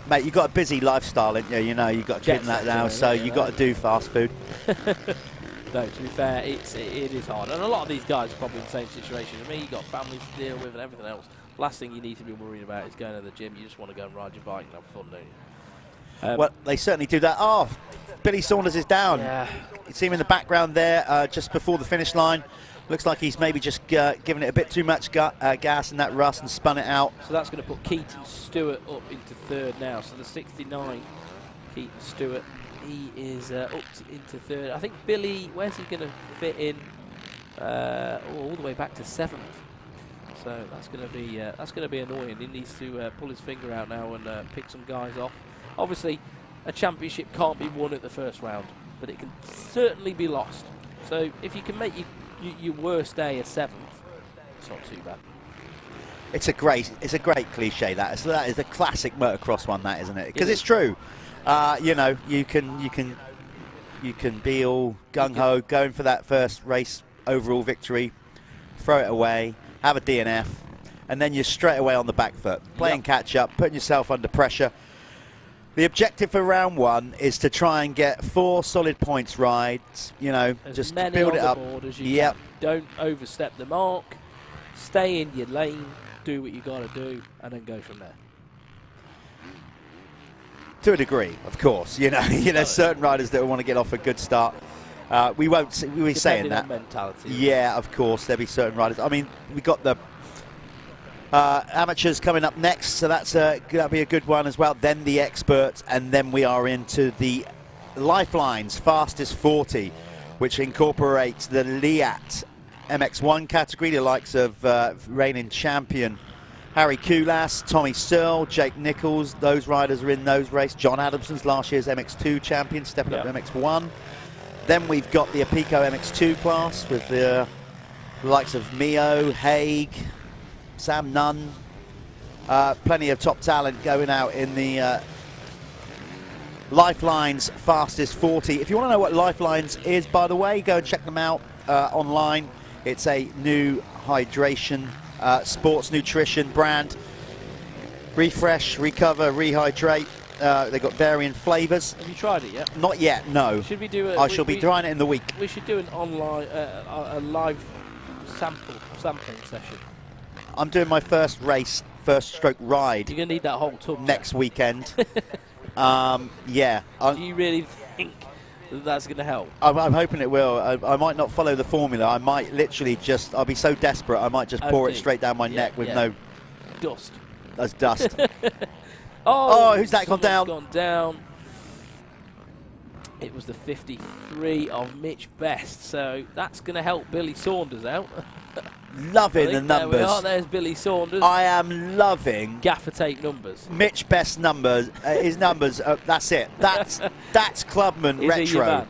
Mate, you've got a busy lifestyle, ain't you? You've got a kid and that now, so you've got to do fast food. No, to be fair, it is hard. And a lot of these guys are probably in the same situation as me. You've got families to deal with and everything else. Last thing you need to be worried about is going to the gym. You just want to go and ride your bike and have fun, don't you? Well, they certainly do that. Oh, Billy Saunders is down. Yeah. You see him in the background there, just before the finish line. Looks like he's maybe just given it a bit too much gas in that rust and spun it out. So that's going to put Keaton Stewart up into 3rd now. So the 69, Keaton Stewart, he is up into 3rd. I think Billy, where's he going to fit in? All the way back to 7th. So that's going to be annoying. He needs to pull his finger out now and pick some guys off. Obviously, a championship can't be won at the first round, but it can certainly be lost. So if you can make your worst day a 7th, it's not too bad. It's a great cliche. That is a classic motocross one, that isn't it? Because it's true. You know, you can be all gung ho, going for that first race overall victory, throw it away, have a DNF, and then you're straight away on the back foot, playing catch up, putting yourself under pressure. The objective for round 1 is to try and get 4 solid points rides. You know, just build it up. As you can. Don't overstep the mark. Stay in your lane. Do what you got to do, and then go from there. To a degree, of course. You know, certain riders that want to get off a good start. We won't. We're saying that. Mentality. Yeah, of course. There'll be certain riders. I mean, we got the amateurs coming up next, so that'll be a good one as well. Then the experts, and then we are into the Lifelines Fastest 40, which incorporates the Liat MX1 category, the likes of reigning champion Harry Kulas, Tommy Searle, Jake Nichols. Those riders are in those races. John Adamson's last year's MX2 champion, stepping up to MX1. Then we've got the Apico MX2 class with the likes of Mio, Haig, Sam Nunn. Plenty of top talent going out in the Lifelines Fastest 40. If you want to know what Lifelines is, by the way, go and check them out online. It's a new hydration, sports nutrition brand. Refresh, recover, rehydrate. They've got varying flavours. Have you tried it yet? Not yet, no. Should we do it? I shall be trying it in the week. We should do an online, a live sampling session. I'm doing my first stroke ride. You're going to need that whole tub next weekend. Yeah. Do you really think that's going to help? I'm hoping it will. I might not follow the formula. I might literally just, I'll be so desperate, I might just pour it straight down my neck with no... Dust. That's dust. Oh, who's that gone down? Gone down. It was the 53 of Mitch Best, so that's going to help Billy Saunders out. Loving the numbers. There we are, there's Billy Saunders. I am loving gaffer tape numbers. Mitch Best numbers. His numbers. That's it. That's Clubman retro.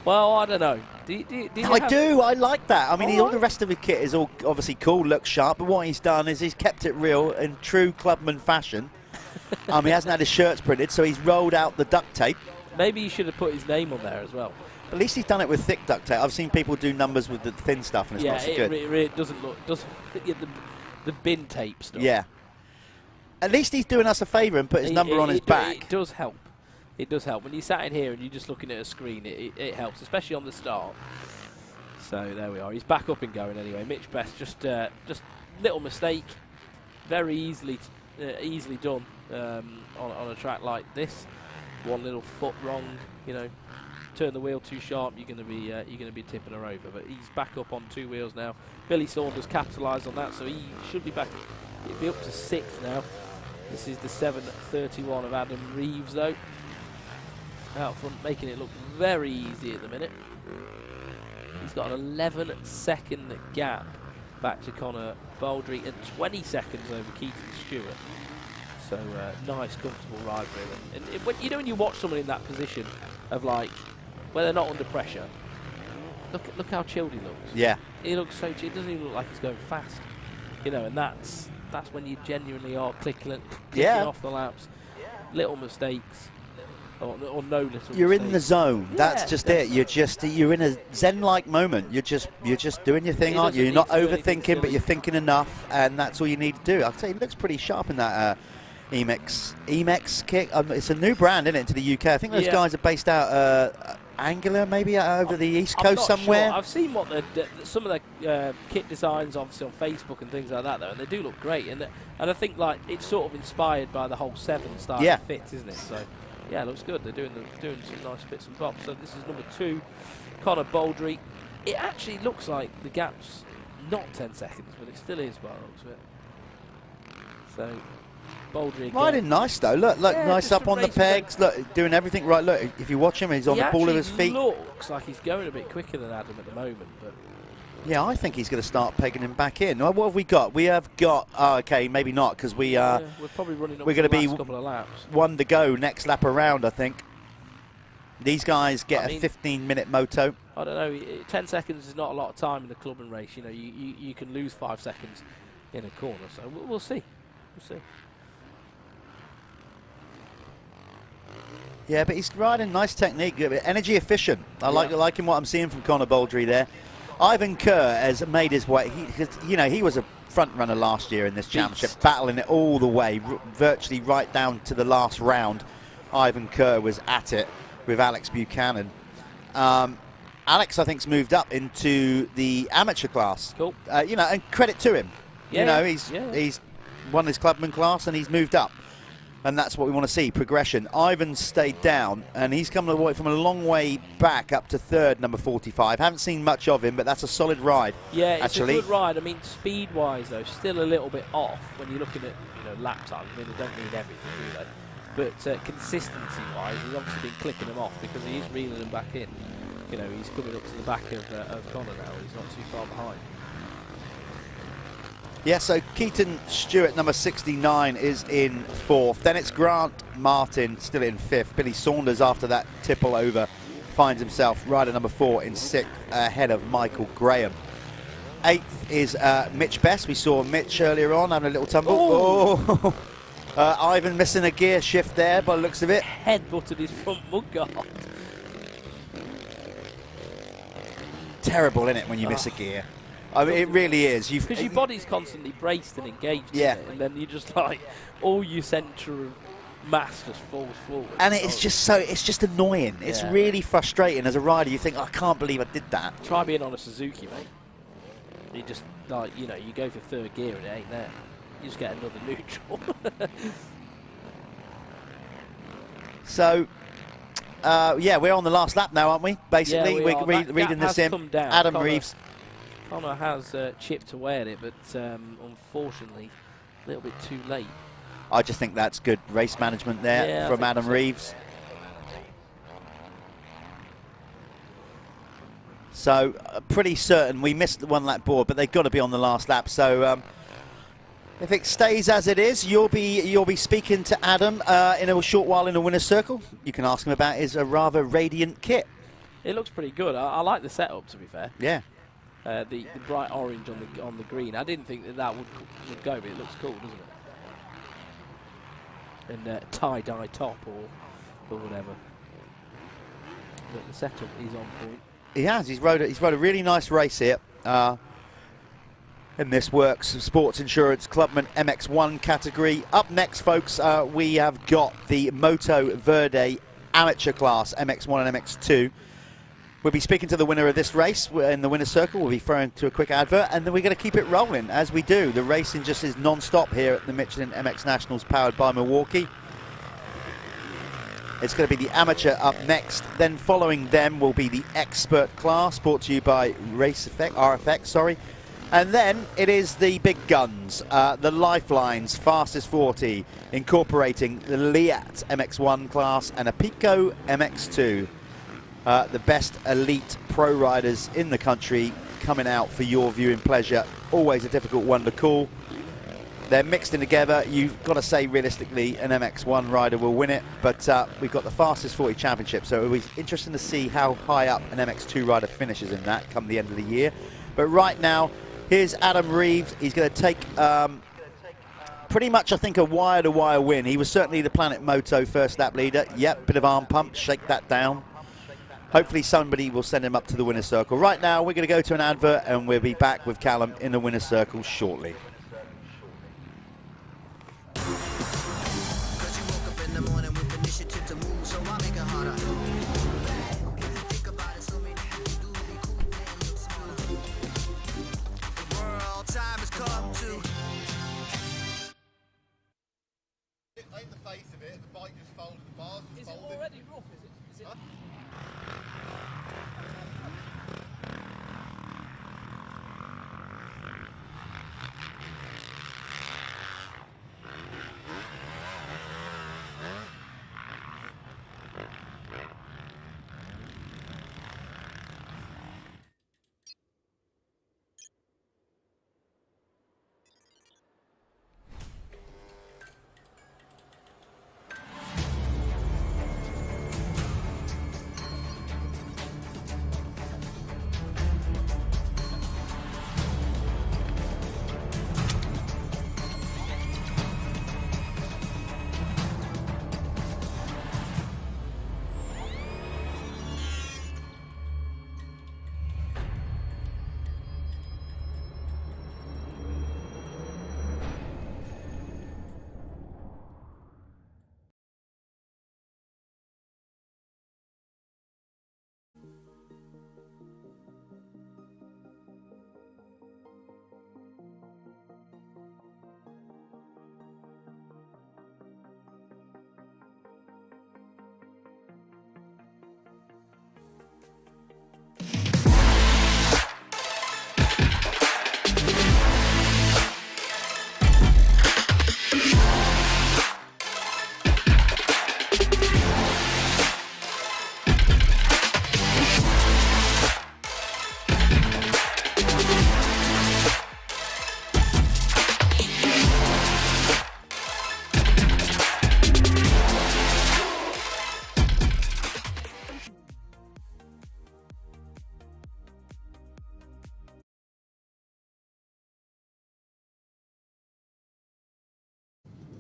Well, I don't know. I do. I like that. I mean, all the rest of the kit is all obviously cool, looks sharp. But what he's done is he's kept it real in true Clubman fashion. He hasn't had his shirts printed, so he's rolled out the duct tape. Maybe he should have put his name on there as well. At least he's done it with thick duct tape. I've seen people do numbers with the thin stuff, and it's not so good. Yeah, it doesn't look. The bin tape stuff. Yeah. At least he's doing us a favour and put his number on his back. It does help. It does help. When you sat in here and you're just looking at a screen, it helps, especially on the start. So there we are. He's back up and going anyway. Mitch Best, just little mistake, very easily done on a track like this. One little foot wrong, you know, turn the wheel too sharp, you're going to be tipping her over. But he's back up on 2 wheels now. Billy Saunders capitalised on that, so he should be back. He'll be up to 6th now. This is the 7:31 of Adam Reeves though. Out front, making it look very easy at the minute. He's got an 11-second gap back to Connor Baldry and 20 seconds over Keaton Stewart. So nice, comfortable ride for him. And when you watch someone in that position of like, where they're not under pressure, look how chilled he looks. Yeah. He looks so chill. It doesn't even look like he's going fast. You know, and that's when you genuinely are clicking off the laps. Little mistakes. Or no little You're mistakes. in the zone. That's just it. You're in a zen-like moment. You're just doing your thing, aren't you? You're not overthinking, but you're thinking enough, and that's all you need to do. I'll tell you, it looks pretty sharp in that Emax kit. It's a new brand, isn't it, to the UK? I think those guys are based out Angular, maybe over the East Coast somewhere. Sure. I've seen what some of the kit designs, obviously on Facebook and things like that, though, and they do look great. And I think like it's sort of inspired by the whole 7 style of fits, isn't it? So. Yeah, it looks good. They're doing some nice bits and bobs. So this is number 2, Connor Baldry. It actually looks like the gap's not 10 seconds, but it still is by the looks of it. So Baldry again. Riding nice though. Look, nice up on the pegs. Look, doing everything right. Look, if you watch him, he's on the ball of his feet. He looks like he's going a bit quicker than Adam at the moment, but. Yeah, I think he's going to start pegging him back in. What have we got? We have got. Okay, maybe not because we're probably running up we're going to be couple of laps. 1 to go next lap around. I think these guys get a 15-minute moto. I don't know. 10 seconds is not a lot of time in the Clubman race. You know, you can lose 5 seconds in a corner. So we'll see. We'll see. Yeah, but he's riding nice technique, energy efficient. I liking what I'm seeing from Conor Baldry there. Ivan Kerr has made his way. He was a front runner last year in this championship, battling it all the way, virtually right down to the last round. Ivan Kerr was at it with Alex Buchanan. Alex, I think, has moved up into the amateur class. Cool. And credit to him. Yeah, He's won his clubman class and he's moved up. And that's what we want to see, progression. Ivan stayed down, and he's come away from a long way back up to third, number 45. Haven't seen much of him, but that's a solid ride. Yeah, it's actually a good ride. I mean, speed-wise, though, still a little bit off when you're looking at lap times. I mean, they don't need everything, do they? But consistency-wise, he's obviously been clicking them off because he is reeling them back in. He's coming up to the back of Conor now. He's not too far behind. Yeah, so Keaton Stewart, number 69, is in fourth. Then it's Grant Martin, still in fifth. Billy Saunders, after that tipple over, finds himself rider number 4 in sixth, ahead of Michael Graham. Eighth is Mitch Best. We saw Mitch earlier on having a little tumble. Oh. Ivan missing a gear shift there by the looks of it. Headbutted his front mudguard. Terrible, isn't it, when you miss a gear? I mean, it really is. Because your body's constantly braced and engaged, isn't it? And then you just all your centre of mass just falls forward. And it's just annoying. It's really frustrating as a rider. You think, I can't believe I did that. Try being on a Suzuki, mate. You just, you go for third gear and it ain't there. You just get another neutral. So, we're on the last lap now, aren't we? Basically, we're reading this in. Adam Reeves. Conor has chipped away at it, but unfortunately, a little bit too late. I just think that's good race management there from Adam Reeves. So, pretty certain we missed the 1 lap board, but they've got to be on the last lap. So, if it stays as it is, you'll be speaking to Adam in a short while in the winner's circle. You can ask him about his rather radiant kit. It looks pretty good. I like the setup, to be fair. Yeah. The bright orange on the green. I didn't think that would go, but it looks cool, doesn't it? And tie-dye top or whatever. But the setup is on point. He has. He's rode a really nice race here. In this Works Sports Insurance Clubman MX1 category. Up next, folks, we have got the Moto Verde Amateur class, MX1 and MX2. We'll be speaking to the winner of this race in the winner's circle. We'll be throwing to a quick advert, and then we're going to keep it rolling as we do. The racing just is non-stop here at the Michelin MX Nationals, powered by Milwaukee. It's going to be the amateur up next. Then following them will be the expert class, brought to you by RFX. And then it is the big guns, the Lifelines Fastest 40, incorporating the Liat MX1 class and a Pico MX2. The best elite pro riders in the country coming out for your viewing pleasure. Always a difficult one to call. They're mixed in together. You've got to say realistically an MX1 rider will win it, but we've got the Fastest 40 Championship, so it'll be interesting to see how high up an MX2 rider finishes in that come the end of the year. But right now, here's Adam Reeves. He's going to take pretty much, I think, a wire-to-wire win. He was certainly the Planet Moto first lap leader. Yep, bit of arm pump, shake that down. Hopefully somebody will send him up to the winner's circle. Right now, we're going to go to an advert, and we'll be back with Callum in the winner's circle shortly. Is it already rough? Is it?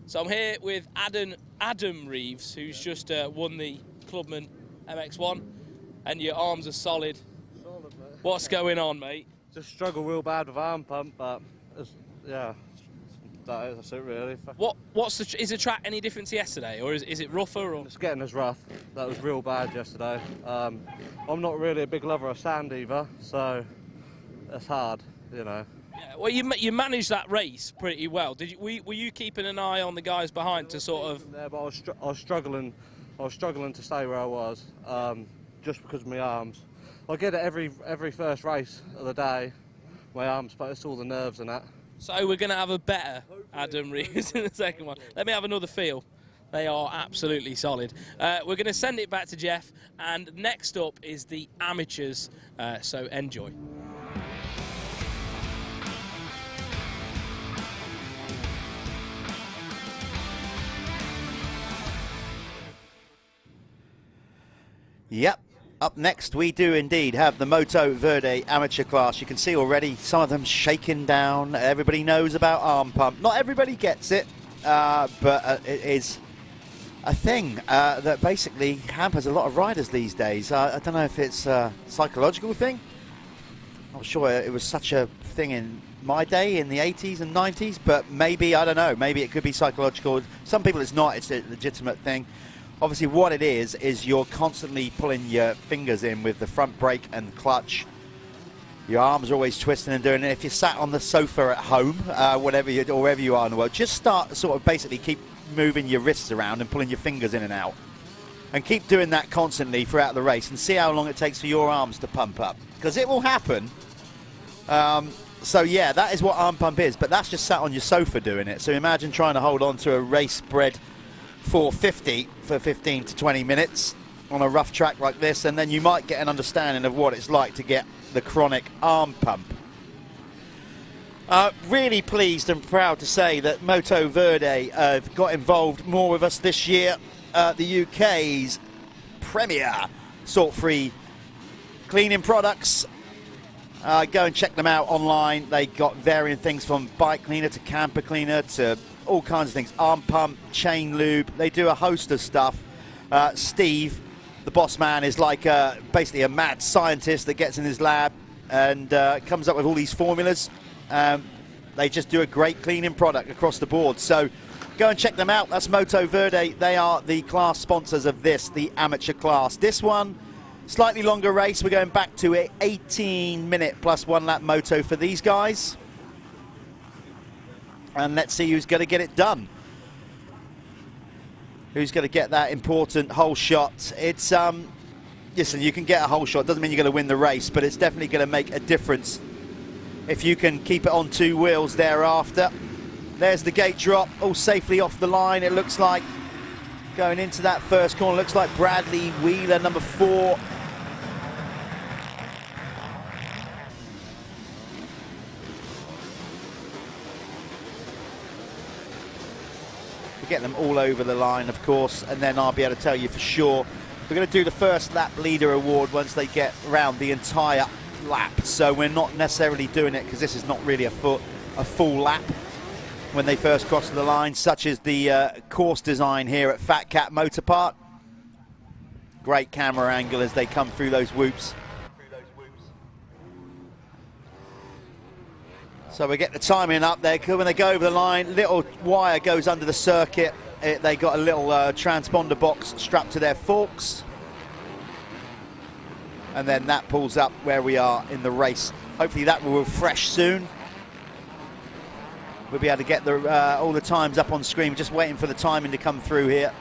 So I'm here with Adam Reeves, who's just won the Clubman MX1, and your arms are solid. What's going on, mate? Just struggle real bad with arm pump, but yeah, that's it really. Is the track any different to yesterday, or is it rougher? Or? It's getting as rough. That was real bad yesterday. I'm not really a big lover of sand either, so it's hard, you know. Yeah, well, you managed that race pretty well. Were you keeping an eye on the guys behind to sort of? There, but I was struggling to stay where I was, just because of my arms. I get it every first race of the day, my arms, but it's all the nerves and that. So we're going to have a better Adam Reeves in the second one. Let me have another feel. They are absolutely solid. We're going to send it back to Jeff, and next up is the amateurs. So enjoy. Yep. Up next, we do indeed have the Moto Verde amateur class. You can see already some of them shaking down. Everybody knows about arm pump. Not everybody gets it, but it is a thing that basically hampers a lot of riders these days. I don't know if it's a psychological thing. I'm sure it was such a thing in my day in the 80s and 90s, but maybe, I don't know, maybe it could be psychological. Some people it's not, it's a legitimate thing. Obviously what it is you're constantly pulling your fingers in with the front brake and clutch. Your arms are always twisting and doing it. If you're sat on the sofa at home, wherever you are in the world, just start sort of basically keep moving your wrists around and pulling your fingers in and out. And keep doing that constantly throughout the race and see how long it takes for your arms to pump up. Because it will happen. So yeah, that is what arm pump is, but that's just sat on your sofa doing it. So imagine trying to hold on to a race-bred 450 for 15 to 20 minutes on a rough track like this, and then you might get an understanding of what it's like to get the chronic arm pump. Really pleased and proud to say that Moto Verde have got involved more with us this year. The UK's premier salt-free cleaning products. Go and check them out online. They got varying things from bike cleaner to camper cleaner to all kinds of things, arm pump, chain lube. They do a host of stuff. Steve, the boss man, is like basically a mad scientist that gets in his lab and comes up with all these formulas. They just do a great cleaning product across the board. So go and check them out. That's Moto Verde. They are the class sponsors of this, the amateur class. This one, slightly longer race. We're going back to an 18-minute plus 1 lap moto for these guys. And let's see who's going to get it done. Who's going to get that important whole shot? It's, listen, you can get a whole shot. Doesn't mean you're going to win the race, but it's definitely going to make a difference if you can keep it on 2 wheels thereafter. There's the gate drop, all safely off the line, it looks like. Going into that first corner, looks like Bradley Wheeler, number 4. Get them all over the line, of course, and then I'll be able to tell you for sure. We're going to do the first lap leader award once they get around the entire lap, so we're not necessarily doing it because this is not really a full lap when they first cross the line, such as the course design here at Fat Cat Motor Park. Great camera angle as they come through those whoops. So we get the timing up there. When they go over the line, little wire goes under the circuit. They got a little transponder box strapped to their forks. And then that pulls up where we are in the race. Hopefully that will refresh soon. We'll be able to get all the times up on screen. We're just waiting for the timing to come through here.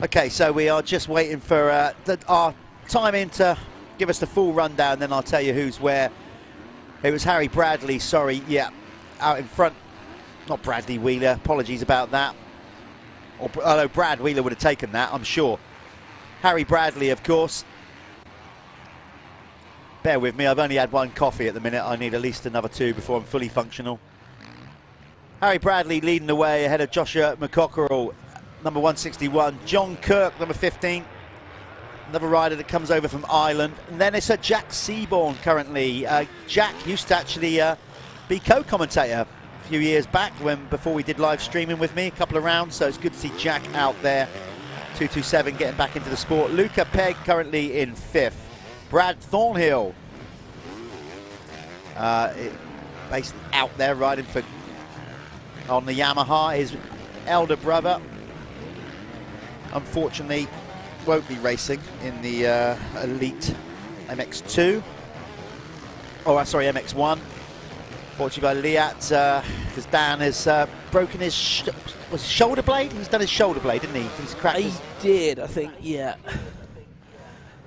Okay, so we are just waiting for our timing to give us the full rundown, then I'll tell you who's where. It was Harry Bradley, sorry, yeah, out in front. Not Bradley Wheeler, apologies about that. Although Brad Wheeler would have taken that, I'm sure. Harry Bradley, of course. Bear with me, I've only had one coffee at the minute. I need at least another 2 before I'm fully functional. Harry Bradley leading the way ahead of Joshua McCockerell, number 161. John Kirk, number 15. Another rider that comes over from Ireland. And then it's Jack Seaborn currently. Jack used to actually be co-commentator a few years back before we did live streaming with me, a couple of rounds. So it's good to see Jack out there. 227 getting back into the sport. Luca Pegg currently in 5th. Brad Thornhill, basically out there riding on the Yamaha. His elder brother, unfortunately, won't be racing in the Elite MX2. Oh, sorry, MX1. Fortunately by Liat, because Dan has broken his shoulder blade. He's done his shoulder blade, didn't he? He's cracked. He did, I think. Yeah.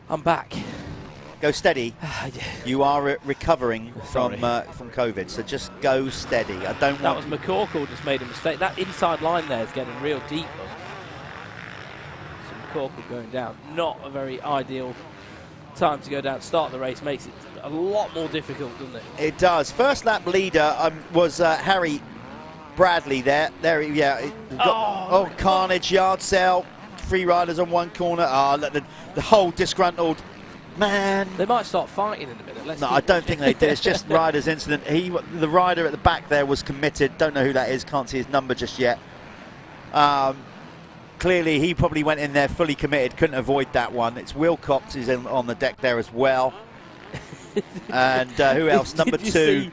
I'm back. Go steady. You are recovering from COVID, so just go steady. I don't That want... was McCorkle just made a mistake. That inside line there is getting real deep. So McCorkle going down. Not a very ideal time to go down. Start the race makes it a lot more difficult, doesn't it? It does. First lap leader was Harry Bradley there. Oh, carnage, yard sale. 3 riders on one corner. The whole disgruntled... Man, they might start fighting in a minute. No, I don't think they did. It's just rider's incident. The rider at the back there was committed. Don't know who that is. Can't see his number just yet. Clearly, he probably went in there fully committed. Couldn't avoid that one. It's Wilcox who's on the deck there as well. And who else? Number 2.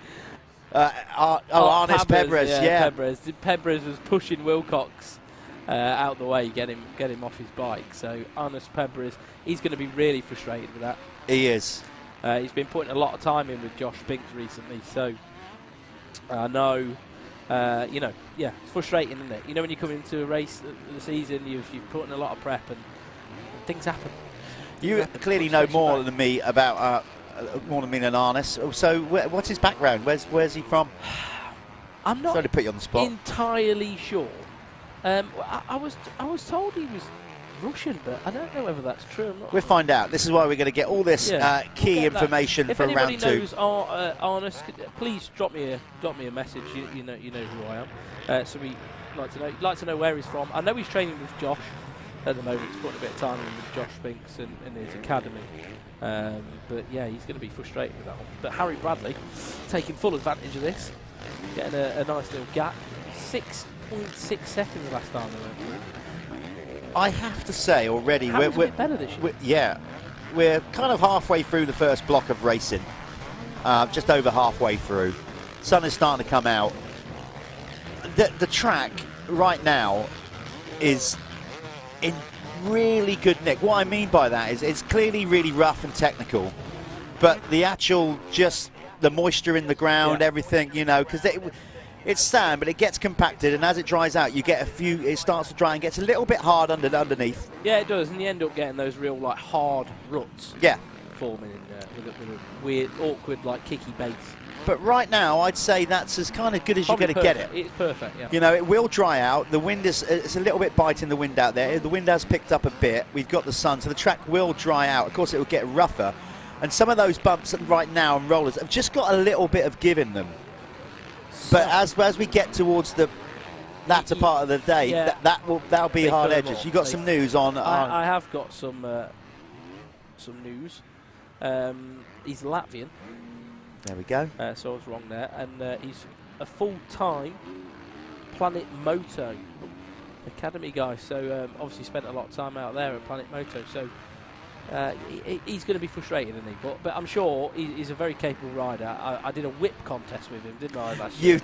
Arnis Pebrez. Yeah, Pebrez was pushing Wilcox out the way, get him off his bike. So Arnis Pebrez, he's going to be really frustrated with that. He is. He's been putting a lot of time in with Josh Binks recently, so I know, it's frustrating, isn't it? You know, when you come into a race the season, you've put in a lot of prep and things happen. You clearly know more than me about more than me than Arnis. So what's his background? Where's he from? I'm not Sorry to put you on the spot. Entirely sure. I was told he was Russian, but I don't know whether that's true. We'll find out. This is why we're going to get all this key information for round 2. If anybody knows Arnis, please drop me a message. You know who I am. So we like to know where he's from. I know he's training with Josh at the moment. He's putting a bit of time in with Josh Binks and his academy. But yeah, he's going to be frustrated with that one. But Harry Bradley taking full advantage of this, getting a nice little gap. 6.6 seconds last time they went through. I have to say already, we're better this year. We're kind of halfway through the first block of racing, just over halfway through. Sun is starting to come out. The track right now is in really good nick. What I mean by that is it's clearly really rough and technical, but the actual the moisture in the ground, everything, because it's sand, but it gets compacted, and as it dries out, you get it starts to dry and gets a little bit hard underneath. Yeah, it does, and you end up getting those real, hard ruts. Yeah. Forming in there with a weird, awkward, kicky base. But right now, I'd say that's as kind of good as you're going to get it. It's perfect, yeah. It will dry out. The wind it's a little bit biting the wind out there. The wind has picked up a bit. We've got the sun, so the track will dry out. Of course, it will get rougher. And some of those bumps right now and rollers have just got a little bit of give in them. But as we get towards the latter part of the day, that'll be hard edges. You got some news on? I have got some news. He's Latvian. There we go. So I was wrong there, and he's a full-time Planet Moto Academy guy. So obviously spent a lot of time out there at Planet Moto. So he's going to be frustrated, isn't he? But I'm sure he's a very capable rider. I did a whip contest with him, didn't I, last year?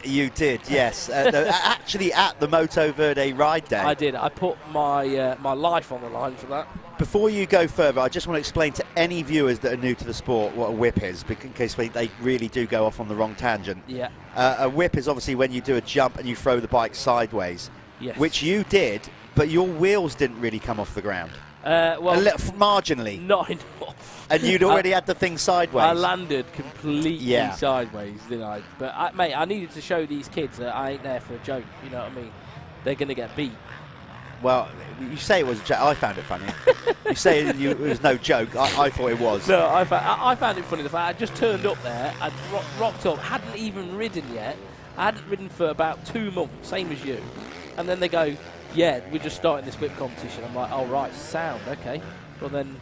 You did, yes. Actually at the Moto Verde ride day. I did. I put my my life on the line for that. Before you go further, I just want to explain to any viewers that are new to the sport what a whip is, in case they really do go off on the wrong tangent. Yeah. A whip is obviously when you do a jump and you throw the bike sideways, yes. Which you did, but your wheels didn't really come off the ground. Well, marginally. Not enough. And you'd already had the thing sideways. I landed completely sideways, didn't I? But, mate, I needed to show these kids that I ain't there for a joke, you know what I mean? They're going to get beat. Well, you say it was a joke. I found it funny. You say it was no joke. I thought it was. No, I found it funny. The fact I just turned up there, I'd rocked up, hadn't even ridden yet. I hadn't ridden for about 2 months, same as you. And then they go, yeah, we're just starting this whip competition. I'm like, oh, right, sound, okay. Well, then,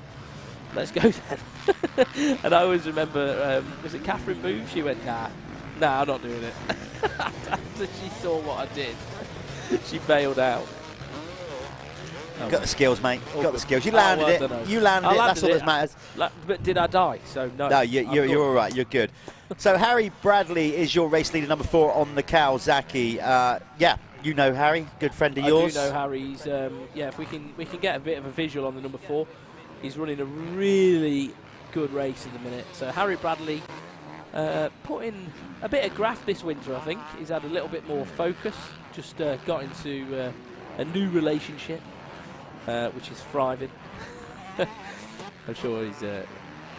let's go then. And I always remember, was it Catherine Booth? She went, nah, I'm not doing it. After she saw what I did, she bailed out. Got the skills, mate. Got the skills. You landed it. You landed it. That's all that matters. But did I die? So no. No, you're all right. You're good. So Harry Bradley is your race leader, number 4 on the Kawasaki. Yeah, you know Harry, good friend of yours. I do know Harry. He's, yeah, if we can get a bit of a visual on the number 4. He's running a really good race at the minute. So Harry Bradley put in a bit of graft this winter, I think. He's had a little bit more focus. Just got into a new relationship. Which is thriving. I'm sure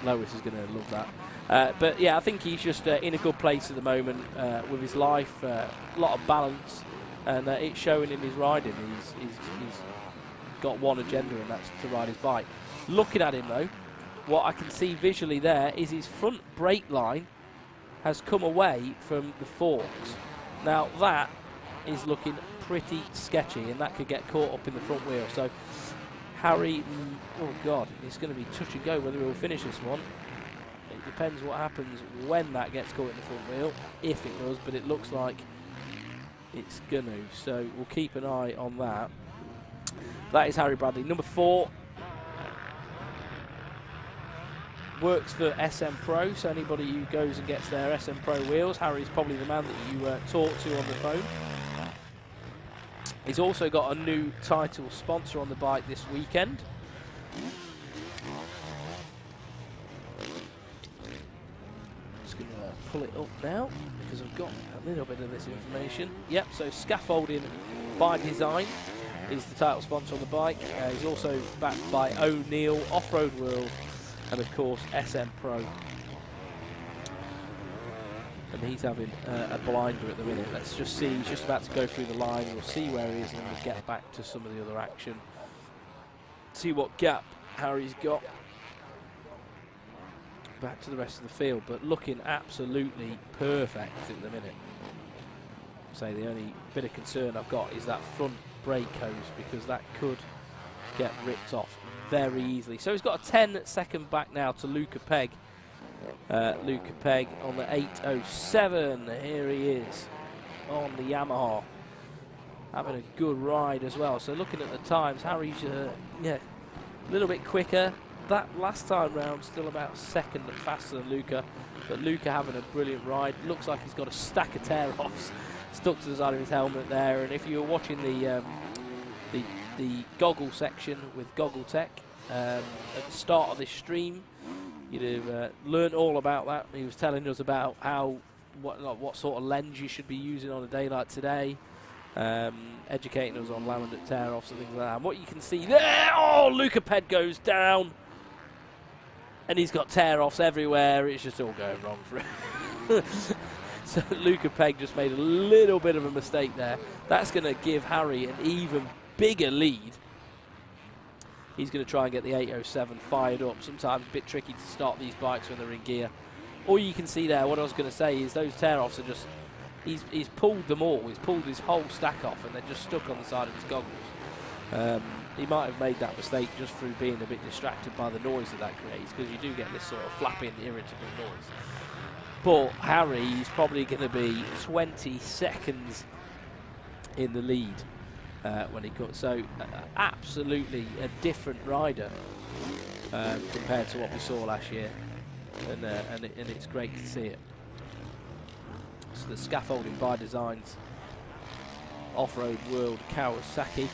Lois is going to love that. But yeah, I think he's just in a good place at the moment with his life. A lot of balance, and it's showing in his riding. He's got one agenda, and that's to ride his bike. Looking at him though, what I can see visually there is his front brake line has come away from the forks. Now that is looking pretty sketchy, and that could get caught up in the front wheel. So Harry, oh God, it's going to be touch and go whether he'll finish this one. It depends what happens when that gets caught in the front wheel, if it does, but it looks like it's going to. So we'll keep an eye on that. That is Harry Bradley. Number 4 works for SM Pro, so anybody who goes and gets their SM Pro wheels, Harry's probably the man that you talk to on the phone. He's also got a new title sponsor on the bike this weekend. Just going to pull it up now because I've got a little bit of this information. Yep, so Scaffolding by Design is the title sponsor on the bike. He's also backed by O'Neill, Off-Road World, and of course SM Pro. And he's having a blinder at the minute. Let's just see, he's just about to go through the line. We'll see where he is and we'll get back to some of the other action. See what gap Harry's got. Back to the rest of the field, but looking absolutely perfect at the minute. So the only bit of concern I've got is that front brake hose, because that could get ripped off very easily. So he's got a 10-second back now to Luca Pegg. Luca Pegg on the 807. Here he is on the Yamaha, having a good ride as well. So looking at the times, Harry's yeah, a little bit quicker. That last time round still about a second faster than Luca, but Luca having a brilliant ride. Looks like he's got a stack of tear-offs stuck to the side of his helmet there. And if you were watching the Goggle section with Goggle Tech at the start of this stream, you'd have learned all about that. He was telling us about what sort of lens you should be using on a day like today, educating us on laminate tear-offs and things like that. And what you can see there, oh, Luca Pegg goes down, and he's got tear-offs everywhere. It's just all going wrong for him. So Luca Pegg just made a little bit of a mistake there. That's going to give Harry an even bigger lead. He's going to try and get the 807 fired up. Sometimes a bit tricky to start these bikes when they're in gear. All you can see there, what I was going to say is those tear-offs are just, he's pulled them all. He's pulled his whole stack off and they're just stuck on the side of his goggles. He might have made that mistake just through being a bit distracted by the noise that creates, because you do get this sort of flapping, irritable noise. But Harry's probably going to be 20 seconds in the lead when he comes. So absolutely a different rider compared to what we saw last year, and it's great to see it. So the Scaffolding by Designs Off-Road World Kawasaki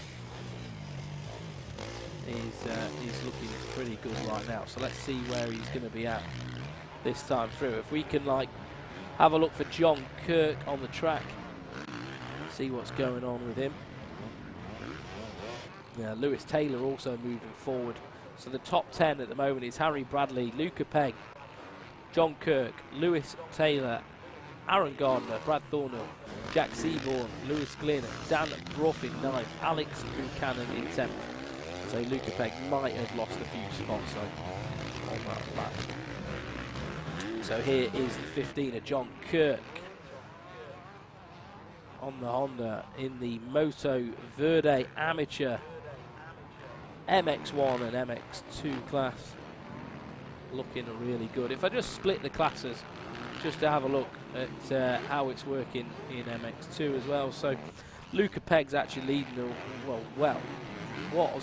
is looking pretty good right now. So let's see where he's going to be at this time through. If we can have a look for John Kirk on the track, see what's going on with him. Yeah, Lewis Taylor also moving forward. So the top 10 at the moment is Harry Bradley, Luca Pegg, John Kirk, Lewis Taylor Aaron Gardner, Brad Thornhill, Jack Seaborn, Lewis Glynn, Dan Brough in 9th, Alex Buchanan in 10th. So Luca Pegg might have lost a few spots on that lap. So here is the 15er, John Kirk, on the Honda in the Moto Verde Amateur MX1 and MX2 class. Looking really good. If I just split the classes, just to have a look at how it's working in MX2 as well. So Luca Pegg's actually leading the, was, not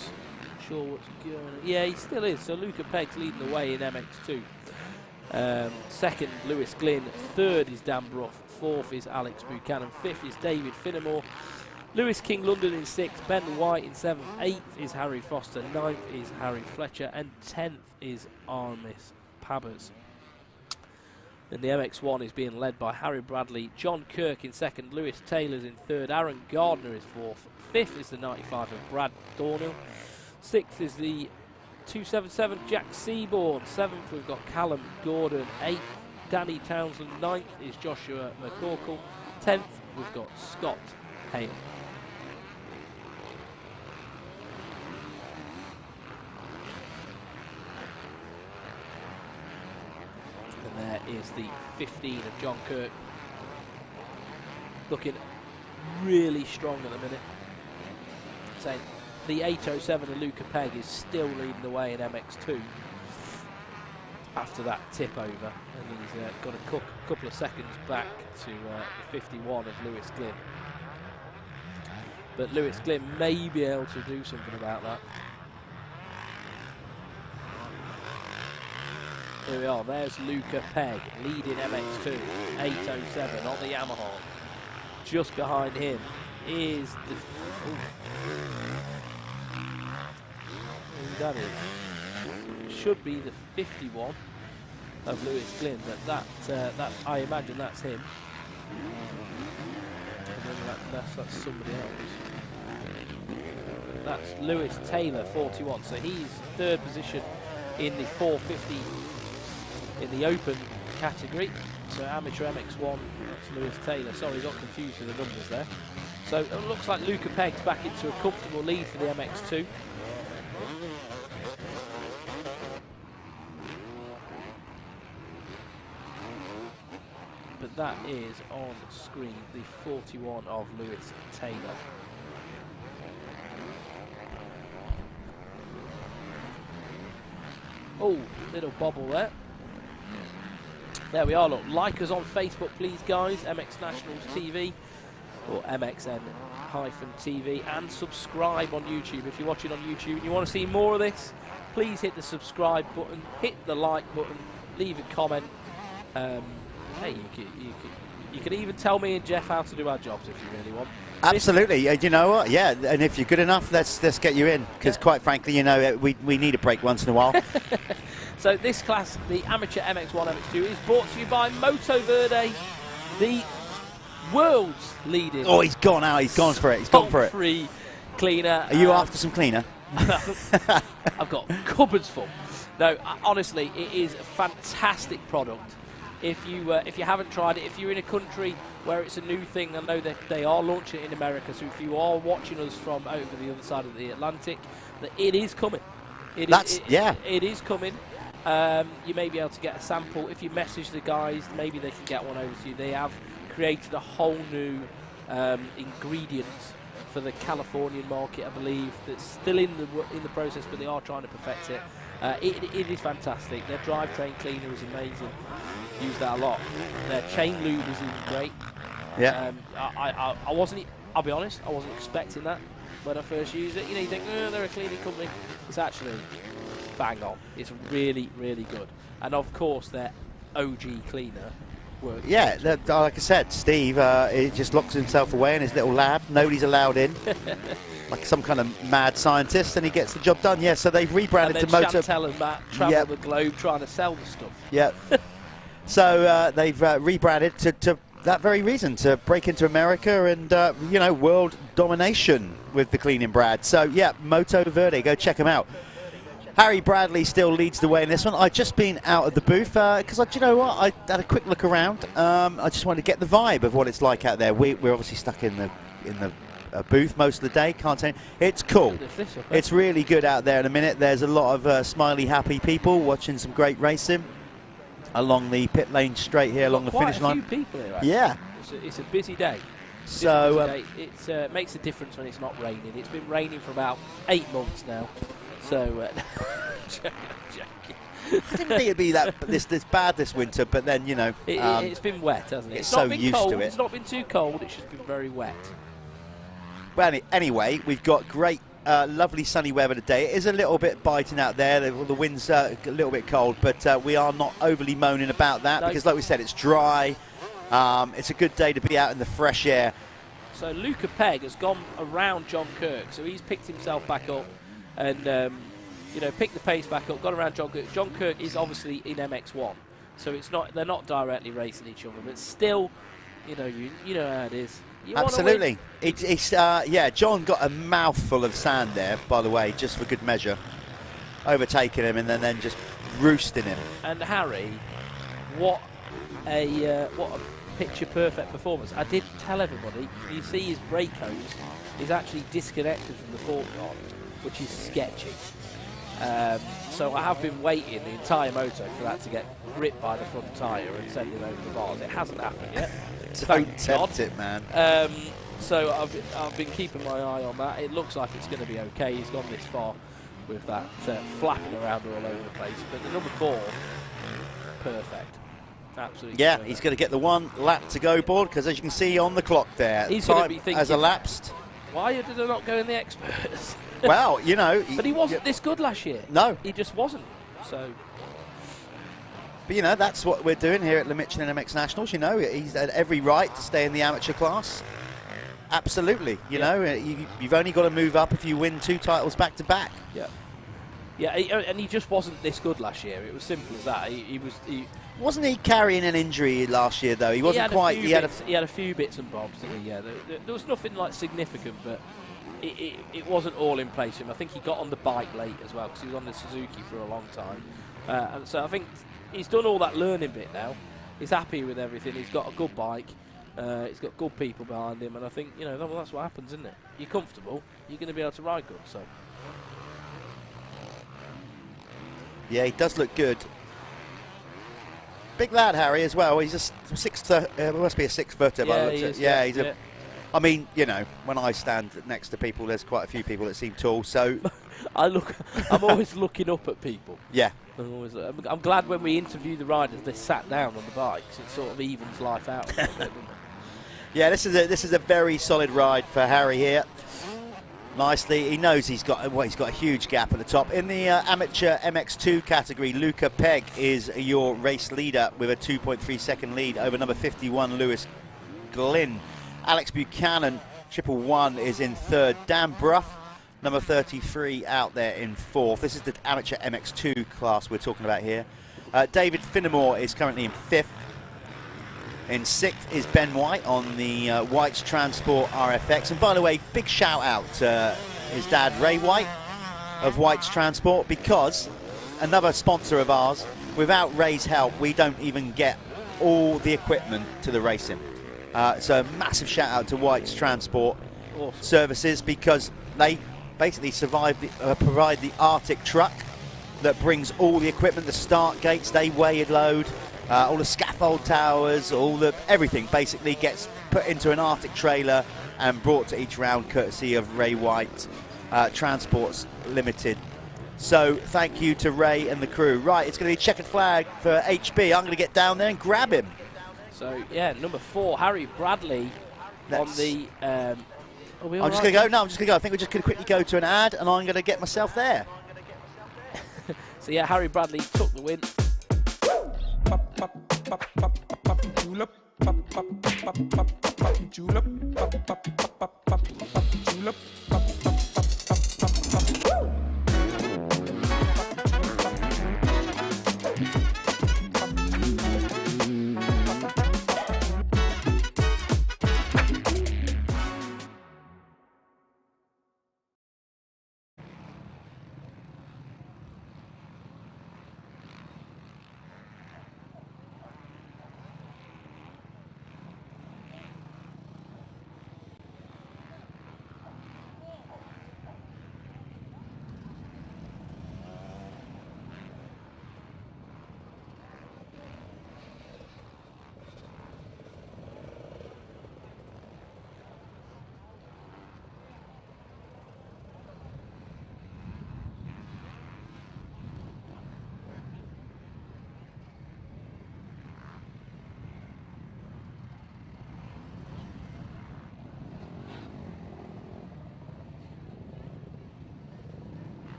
sure what's going on. Yeah, he still is. So Luca Pegg's leading the way in MX2. Second, Lewis Glynn. Third is Dan Brough. Fourth is Alex Buchanan. Fifth is David Finnemore. Lewis King London in 6th. Ben White in 7th. 8th is Harry Foster. 9th is Harry Fletcher. And 10th is Armis Pabbers. And the MX1 is being led by Harry Bradley. John Kirk in 2nd. Lewis Taylor's in 3rd. Aaron Gardner is 4th. 5th is the 95 of Brad Thornhill. 6th is the 277 Jack Seaborn. 7th we've got Callum Gordon. 8th Danny Townsend. 9th is Joshua McCorkle. 10th we've got Scott Hale. And there is the 15 of John Kirk. Looking really strong at the minute. Saying the 807 of Luca Pegg is still leading the way in MX2 after that tip over, and he's got a couple of seconds back to the 51 of Lewis Glynn. But Lewis Glynn may be able to do something about that. Here we are, there's Luca Pegg leading MX2, 807 on the Yamaha. Just behind him is the... That is, should be the 51 of Lewis Glynn, but that I imagine that's him. That's somebody else. That's Lewis Taylor, 41. So he's 3rd position in the 450 in the open category. So amateur MX1, that's Lewis Taylor. Sorry, got confused with the numbers there. So it looks like Luca Pegg's back into a comfortable lead for the MX2. But that is on screen, the 41 of Lewis Taylor. Oh, little bobble there. There we are, look, like us on Facebook please guys, MX Nationals TV or MXN-TV, and subscribe on YouTube. If you're watching on YouTube and you want to see more of this, please hit the subscribe button, hit the like button, leave a comment. Hey, you can even tell me and Jeff how to do our jobs if you really want. Absolutely. You know what? Yeah, and if you're good enough, let's get you in. Because quite frankly, you know, we need a break once in a while. So this class, the Amateur MX1, MX2, is brought to you by Moto Verde, the world's leading... Oh, he's gone out. He's gone for it. He's gone for it. Free cleaner. Are you after some cleaner? I've got cupboards full. No, honestly, it is a fantastic product. If you haven't tried it, if you're in a country where it's a new thing, I know that they are launching it in America, so if you are watching us from over the other side of the Atlantic, that it is coming. It is coming. You may be able to get a sample. If you message the guys, maybe they can get one over to you. They have created a whole new ingredient for the Californian market, I believe, that's still in the process, but they are trying to perfect it. It is fantastic. Their drivetrain cleaner is amazing. Use that a lot. Their chain lube is even great. Yeah. I wasn't. I'll be honest. I wasn't expecting that when I first used it. You know, you think, oh, they're a cleaning company. It's actually bang on. It's really, really good. And of course, their OG cleaner works. Yeah. Like I said, Steve, he just locks himself away in his little lab. Nobody's allowed in. Like some kind of mad scientist, and he gets the job done. Yeah. So they've rebranded to Moto. Chantel and Matt travel the globe trying to sell the stuff. Yeah. So they've rebranded to that very reason, to break into America and, you know, world domination with the cleaning brand. So, yeah, Moto Verde, go check them out. Harry Bradley still leads the way in this one. I've just been out of the booth because, do you know what? I had a quick look around. I just wanted to get the vibe of what it's like out there. We're obviously stuck in the booth most of the day. Can't say it's cool. It's really good out there in a minute. There's a lot of smiley, happy people watching some great racing along the pit lane straight here along the finish line. Quite a few people here, actually. Yeah. It's a busy day. So it makes a difference when it's not raining. It's been raining for about 8 months now. So I didn't think it'd be this bad this winter, but then it's been wet, hasn't it? It's It's not so been used cold. to it. It's not been too cold. It's just been very wet. Well, anyway, we've got great, lovely sunny weather today. It is a little bit biting out there. The wind's a little bit cold, but we are not overly moaning about that because, like we said, it's dry. It's a good day to be out in the fresh air. So Luca Pegg has gone around John Kirk, so he's picked himself back up and picked the pace back up, gone around John Kirk. John Kirk is obviously in MX1, so they're not directly racing each other, but still, you know how it is. Absolutely. John got a mouthful of sand there, by the way, just for good measure, overtaking him and then just roosting him. And Harry, what a picture perfect performance. I did tell everybody, you see his brake hose is actually disconnected from the fork rod, which is sketchy. So I have been waiting the entire moto for that to get ripped by the front tyre and send it over the bars. It hasn't happened yet. Don't tempt it, man. So I've been keeping my eye on that. It looks like it's going to be okay. He's gone this far with that flapping around all over the place. But the number 4, perfect. Absolutely. Yeah, perfect. he's going to get the 1 lap to go board because, as you can see on the clock there, He's time going to be thinking, has elapsed. Why did I not go in the experts? Well, but he wasn't this good last year. No, he just wasn't. So. But that's what we're doing here at the Michelin MX Nationals. He's had every right to stay in the amateur class. Absolutely. You've only got to move up if you win 2 titles back to back. Yeah, and he just wasn't this good last year. It was simple as that. Wasn't he carrying an injury last year though? He wasn't quite. He had a few bits and bobs. Didn't he? Yeah, there was nothing like significant, but it wasn't all in place for him. I think he got on the bike late as well because he was on the Suzuki for a long time, and so I think he's done all that learning bit now. He's happy with everything. He's got a good bike. He's got good people behind him, and I think that's what happens, isn't it? You're comfortable. You're going to be able to ride good. So. Yeah, he does look good. Big lad, Harry, as well. He's just must be a 6-footer. Yeah, I mean, when I stand next to people, there's quite a few people that seem tall. So I'm always looking up at people. Yeah. I'm glad when we interview the riders, they sat down on the bikes. It sort of evens life out a little bit, doesn't it? Yeah, this is a very solid ride for Harry here. Nicely, he knows he's got a huge gap at the top. In the amateur MX2 category, Luca Pegg is your race leader with a 2.3 second lead over number 51 Lewis Glynn. Alex Buchanan, 111, is in 3rd. Dan Bruff, number 33, out there in 4th. This is the amateur MX2 class we're talking about here. David Finnemore is currently in 5th. In 6th is Ben White on the White's Transport RFX. And by the way, big shout out to his dad, Ray White, of White's Transport, because another sponsor of ours, without Ray's help, we don't even get all the equipment to the racing. So a massive shout out to White's Transport Services, because they basically provide the Arctic truck that brings all the equipment, the start gates, they weigh and load. All the scaffold towers, everything basically gets put into an Arctic trailer and brought to each round courtesy of Ray White Transports Limited. So thank you to Ray and the crew. Right, it's going to be checkered flag for HB. I'm going to get down there and grab him. So yeah, number 4, Harry Bradley on the. I'm just going to go. No, I'm just going to go. I think we're just going to quickly go to an ad, and I'm going to get myself there. So yeah, Harry Bradley took the win. Julep, julep, julep.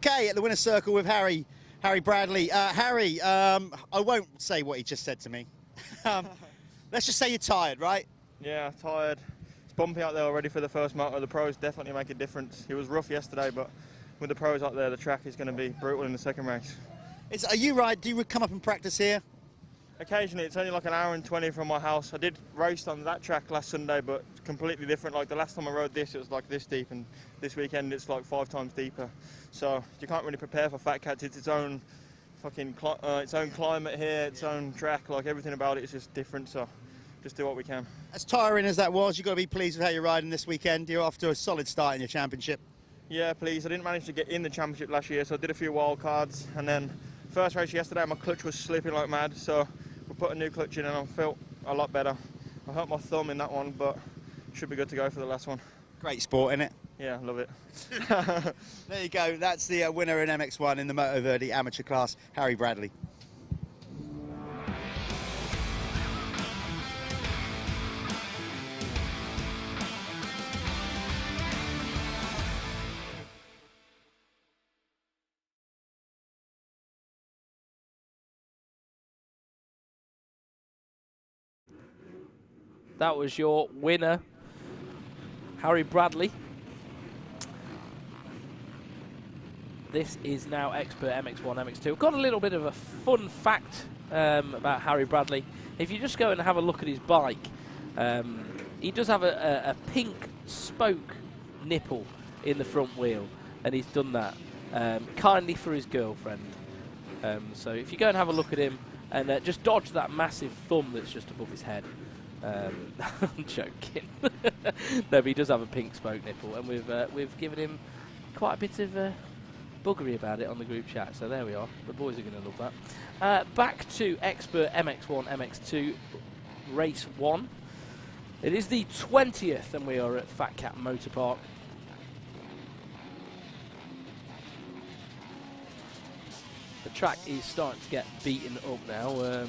Okay, at the winner's circle with Harry Bradley. Harry, I won't say what he just said to me. Let's just say you're tired, right? Yeah, tired. It's bumpy out there already for the first moto. The pros definitely make a difference. It was rough yesterday, but with the pros out there, the track is going to be brutal in the second race. Are you right? Do you come up and practice here? Occasionally, it's only like an hour and 20 from my house. I did race on that track last Sunday, but completely different. Like the last time I rode this, it was like this deep, and this weekend it's like 5 times deeper. So you can't really prepare for Fat Cats. It's its own fucking its own climate here, its own track. Like everything about it is just different. So just do what we can. As tiring as that was, you've got to be pleased with how you're riding this weekend. You're off to a solid start in your championship. Yeah, please. I didn't manage to get in the championship last year, so I did a few wild cards, and then first race yesterday, my clutch was slipping like mad. So we put a new clutch in and I felt a lot better. I hurt my thumb in that one, but should be good to go for the last one. Great sport, innit? Yeah, love it. There you go. That's the winner in MX1 in the Moto Verde amateur class, Harry Bradley. That was your winner, Harry Bradley. This is now Expert MX1, MX2. We've got a little bit of a fun fact about Harry Bradley. If you just go and have a look at his bike, he does have a pink spoke nipple in the front wheel, and he's done that kindly for his girlfriend. So if you go and have a look at him, and just dodge that massive thumb that's just above his head. I'm joking. No, but he does have a pink spoke nipple, and we've given him quite a bit of buggery about it on the group chat. So there we are. The boys are going to love that. Back to Expert MX1, MX2, Race 1. It is the 20th, and we are at Fat Cat Motor Park. The track is starting to get beaten up now.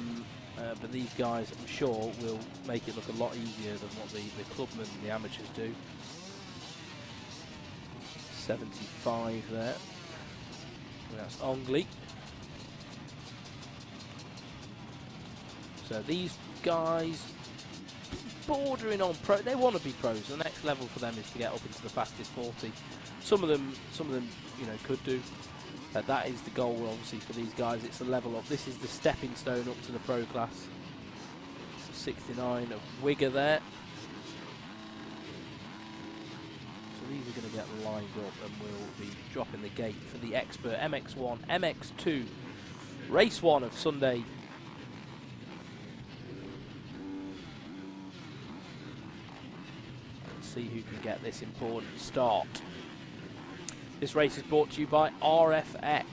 But these guys, I'm sure, will make it look a lot easier than what the clubmen and the amateurs do. 75 there. And that's Ongley. So these guys, bordering on pro, they want to be pros. The next level for them is to get up into the fastest 40. Some of them, you know, could do. That is the goal, obviously, for these guys. It's a level up. This is the stepping stone up to the pro class. It's a 69 of Wigger there. So these are going to get lined up, and we'll be dropping the gate for the Expert MX1, MX2, Race 1 of Sunday. Let's see who can get this important start. This race is brought to you by RFX.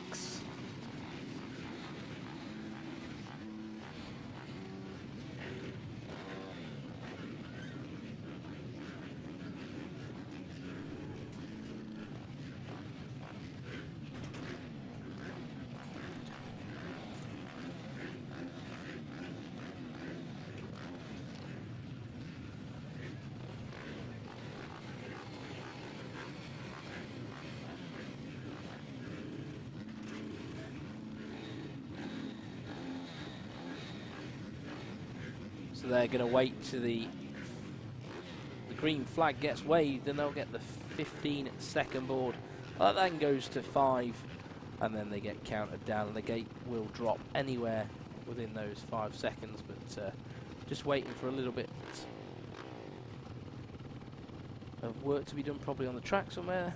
So they're going to wait till the green flag gets waved, and they'll get the 15-second board. That then goes to 5, and then they get counted down, and the gate will drop anywhere within those 5 seconds. But just waiting for a little bit of work to be done, probably on the track somewhere.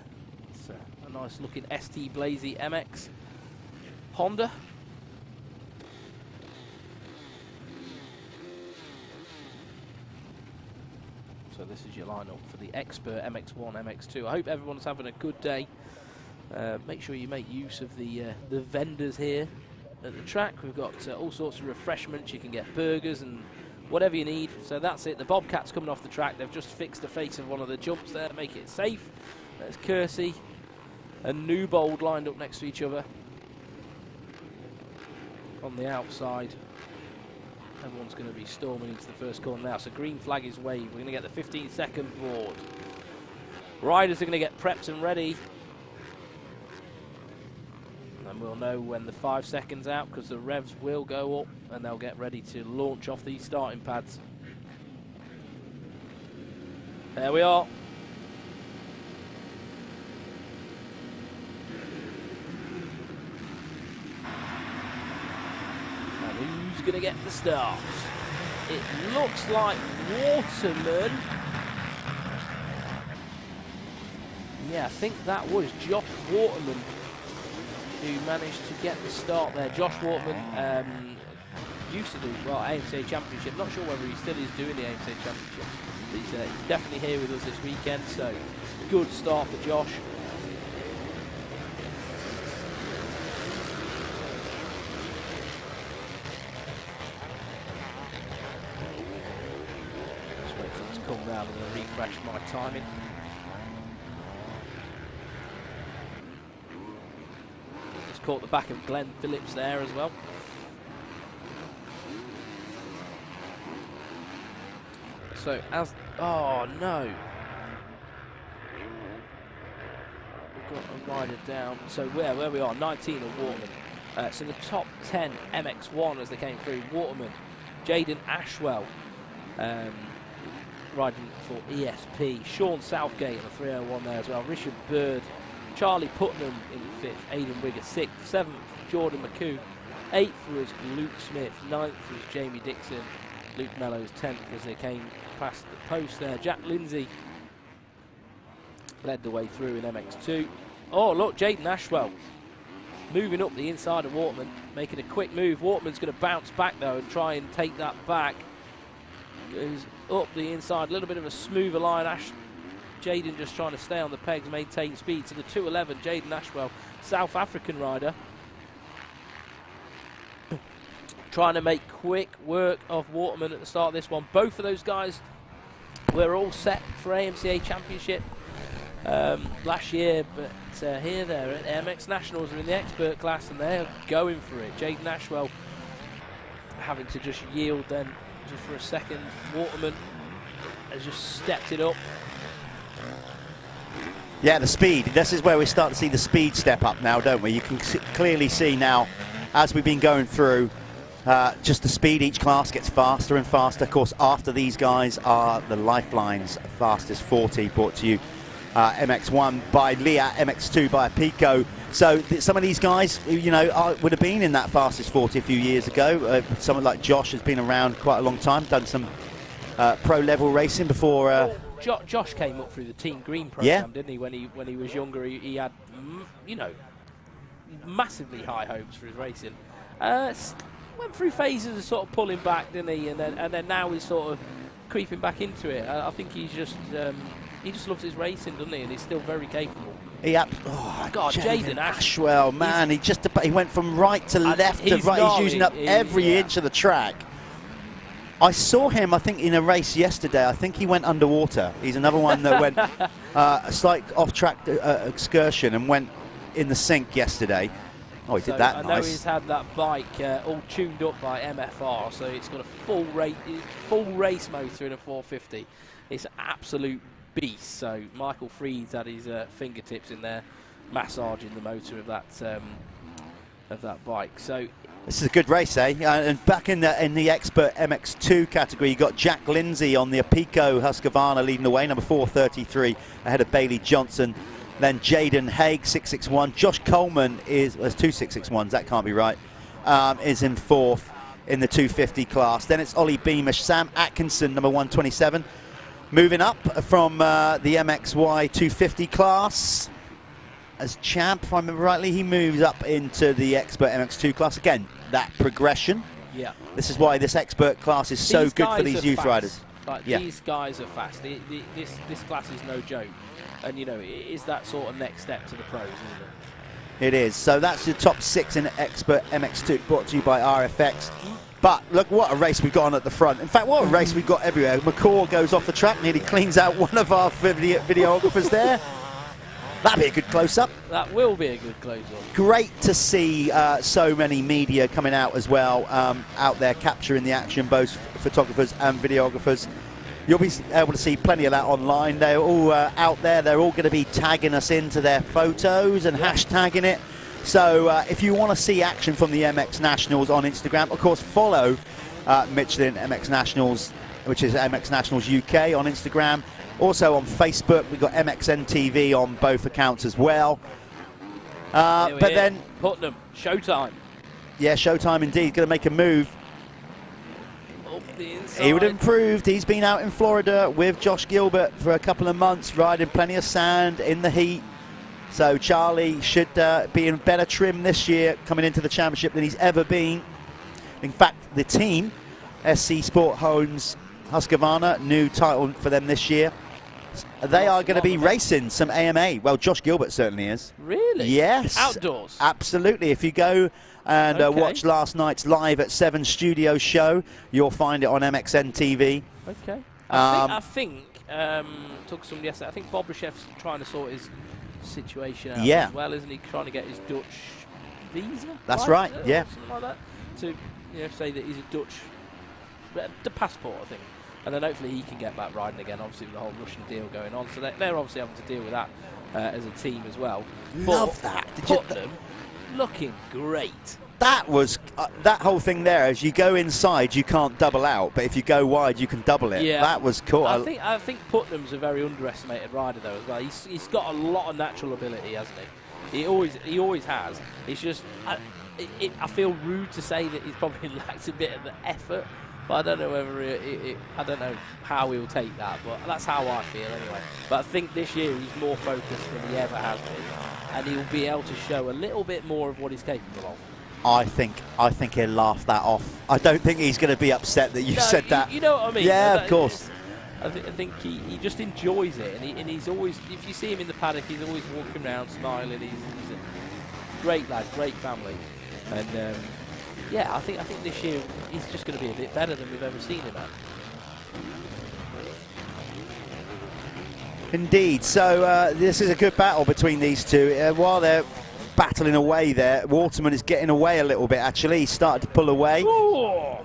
It's a nice looking ST Blazy MX Honda. So this is your lineup for the Expert MX1, MX2. I hope everyone's having a good day. Make sure you make use of the vendors here at the track. We've got all sorts of refreshments. You can get burgers and whatever you need. So that's it. The Bobcat's coming off the track. They've just fixed the face of one of the jumps there to make it safe. There's Kersey and Newbold lined up next to each other on the outside. Everyone's going to be storming into the first corner now. So green flag is waved. We're going to get the 15-second board. Riders are going to get prepped and ready. and we'll know when the 5 seconds out, because the revs will go up and they'll get ready to launch off these starting pads. There we are. And who's going to get the start? It looks like Waterman. Yeah, I think that was Josh Waterman who managed to get the start there. Josh Waterman used to do, well, AMCA Championship. Not sure whether he still is doing the AMCA Championship. But he's definitely here with us this weekend, so good start for Josh. Just wait for him to come round. I'm going to refresh my timing. Just caught the back of Glenn Phillips there as well. So as, oh no, we've got a rider down. So where we are, 19 of Waterman. So the top 10 MX1 as they came through. Waterman, Jaden Ashwell, riding for ESP. Sean Southgate in the 301 there as well. Richard Bird, Charlie Putnam in 5th. Aidan Wigger 6th. 7th, Jordan McCoo. 8th was Luke Smith. 9th was Jamie Dixon. Luke Mellows 10th as they came past the post there. Jack Lindsay led the way through in MX2. Oh look, Jaden Ashwell moving up the inside of Waterman, making a quick move. Waterman's going to bounce back though and try and take that back. Goes up the inside, a little bit of a smoother line. Jaden just trying to stay on the pegs, maintain speed. To the 211, Jaden Ashwell, South African rider, trying to make quick work of Waterman at the start of this one. Both of those guys were all set for AMCA Championship last year, but here they're at MX Nationals, are in the expert class and they're going for it. Jaden Ashwell having to just yield then just for a second. Waterman has just stepped it up. Yeah, the speed. This is where we start to see the speed step up now, don't we? You can clearly see now, as we've been going through, just the speed, each class gets faster and faster. Of course, after these guys are the Lifeline's fastest 40, brought to you MX1 by Leah, MX2 by Pico. So some of these guys, you know, would have been in that fastest 40 a few years ago. Someone like Josh has been around quite a long time, done some pro level racing before. Josh came up through the Team Green program, didn't he? When he was younger, he had, you know, massively high hopes for his racing. Went through phases of sort of pulling back, didn't he? And then now he's sort of creeping back into it. I think he just loves his racing, doesn't he? And he's still very capable. Oh God, Jaden Ashwell, man, he went from right to left to right. He's using up every inch of the track. I saw him, I think, in a race yesterday. I think he went underwater. He's another one that went a slight off-track excursion and went in the sink yesterday. Oh, he did that I nice. know he's had that bike all tuned up by MFR, so it's got a full race motor in a 450. It's an absolute beast. So Michael Freed's had his fingertips in there, massaging the motor of that bike. So this is a good race, eh? And back in the expert MX2 category, you got Jack Lindsay on the Apico Husqvarna leading the way, number 433, ahead of Bailey Johnson. Then Jaden Haig, 661. Josh Coleman there's two 661s, that can't be right, is in 4th in the 250 class. Then it's Ollie Beamish, Sam Atkinson, number 127. Moving up from the MXY 250 class as champ, if I remember rightly, he moves up into the expert MX2 class. Again, that progression. Yeah. This is why this expert class is so good for these youth riders. Like, these guys are fast. This class is no joke. And, you know, it is that sort of next step to the pros, isn't it? It is. So that's the top 6 in expert MX2, brought to you by RFX. But look what a race we've got on at the front. In fact, what a race we've got everywhere. McCall goes off the track, nearly cleans out one of our videographers there. That'd be a good close-up. That will be a good close-up. Great to see so many media coming out as well, out there capturing the action, both photographers and videographers. You'll be able to see plenty of that online. They're all out there. They're all going to be tagging us into their photos and hashtagging it. So if you want to see action from the MX Nationals on Instagram, of course, follow Michelin MX Nationals, which is MX Nationals UK on Instagram. Also on Facebook, we've got MXN-TV on both accounts as well. But then Putnam, showtime. Yeah, showtime indeed. Going to make a move. Up the inside. He would have improved. He's been out in Florida with Josh Gilbert for a couple of months, riding plenty of sand in the heat. So Charlie should be in better trim this year coming into the championship than he's ever been. In fact, the team, SC Sport Homes Husqvarna, new title for them this year. They are going to be racing some AMA. Well, Josh Gilbert certainly is. Really? Yes. Outdoors? Absolutely. If you go and watch last night's Live at 7 studio show, you'll find it on MXN-TV. Okay. I think took some yesterday. I think Bob Rechef's trying to sort his situation out as well, isn't he? Trying to get his Dutch visa. That's right. Yeah. Something like that. To say that he's a Dutch, the passport, I think. And then hopefully he can get back riding again, obviously with the whole Russian deal going on. So they're obviously having to deal with that as a team as well. Love that. Putnam looking great. That was, that whole thing there, as you go inside, you can't double out. But if you go wide, you can double it. Yeah. That was cool. I think Putnam's a very underestimated rider, though, as well. He's got a lot of natural ability, hasn't he? He always has. It's just, I feel rude to say that he's probably lacked a bit of the effort. But I don't know whether I don't know how he'll take that, but that's how I feel anyway. But I think this year he's more focused than he ever has been, and he'll be able to show a little bit more of what he's capable of. I think he'll laugh that off. I don't think he's going to be upset that you said that. You know what I mean? Yeah, of course. I think he just enjoys it, and he's always, if you see him in the paddock, he's always walking around smiling. He's a great lad, great family, and. Yeah, I think this year he's just going to be a bit better than we've ever seen him at. Indeed. So this is a good battle between these two. While they're battling away there, Waterman is getting away a little bit, actually. He started to pull away. Ooh.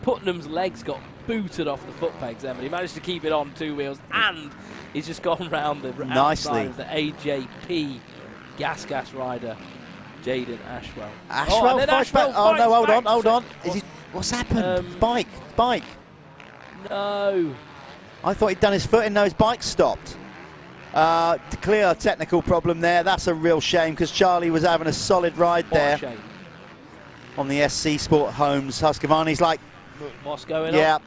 Putnam's legs got booted off the foot pegs there, but he managed to keep it on 2 wheels, and he's just gone round the outside of the AJP gas rider. Jaden Ashwell. Oh no, hold on. What's happened? Bike. No. I thought he'd done his foot and now his bike stopped. Clear technical problem there. That's a real shame because Charlie was having a solid ride there on the SC Sport Homes Husqvarna. He's like, what's going on? Yeah.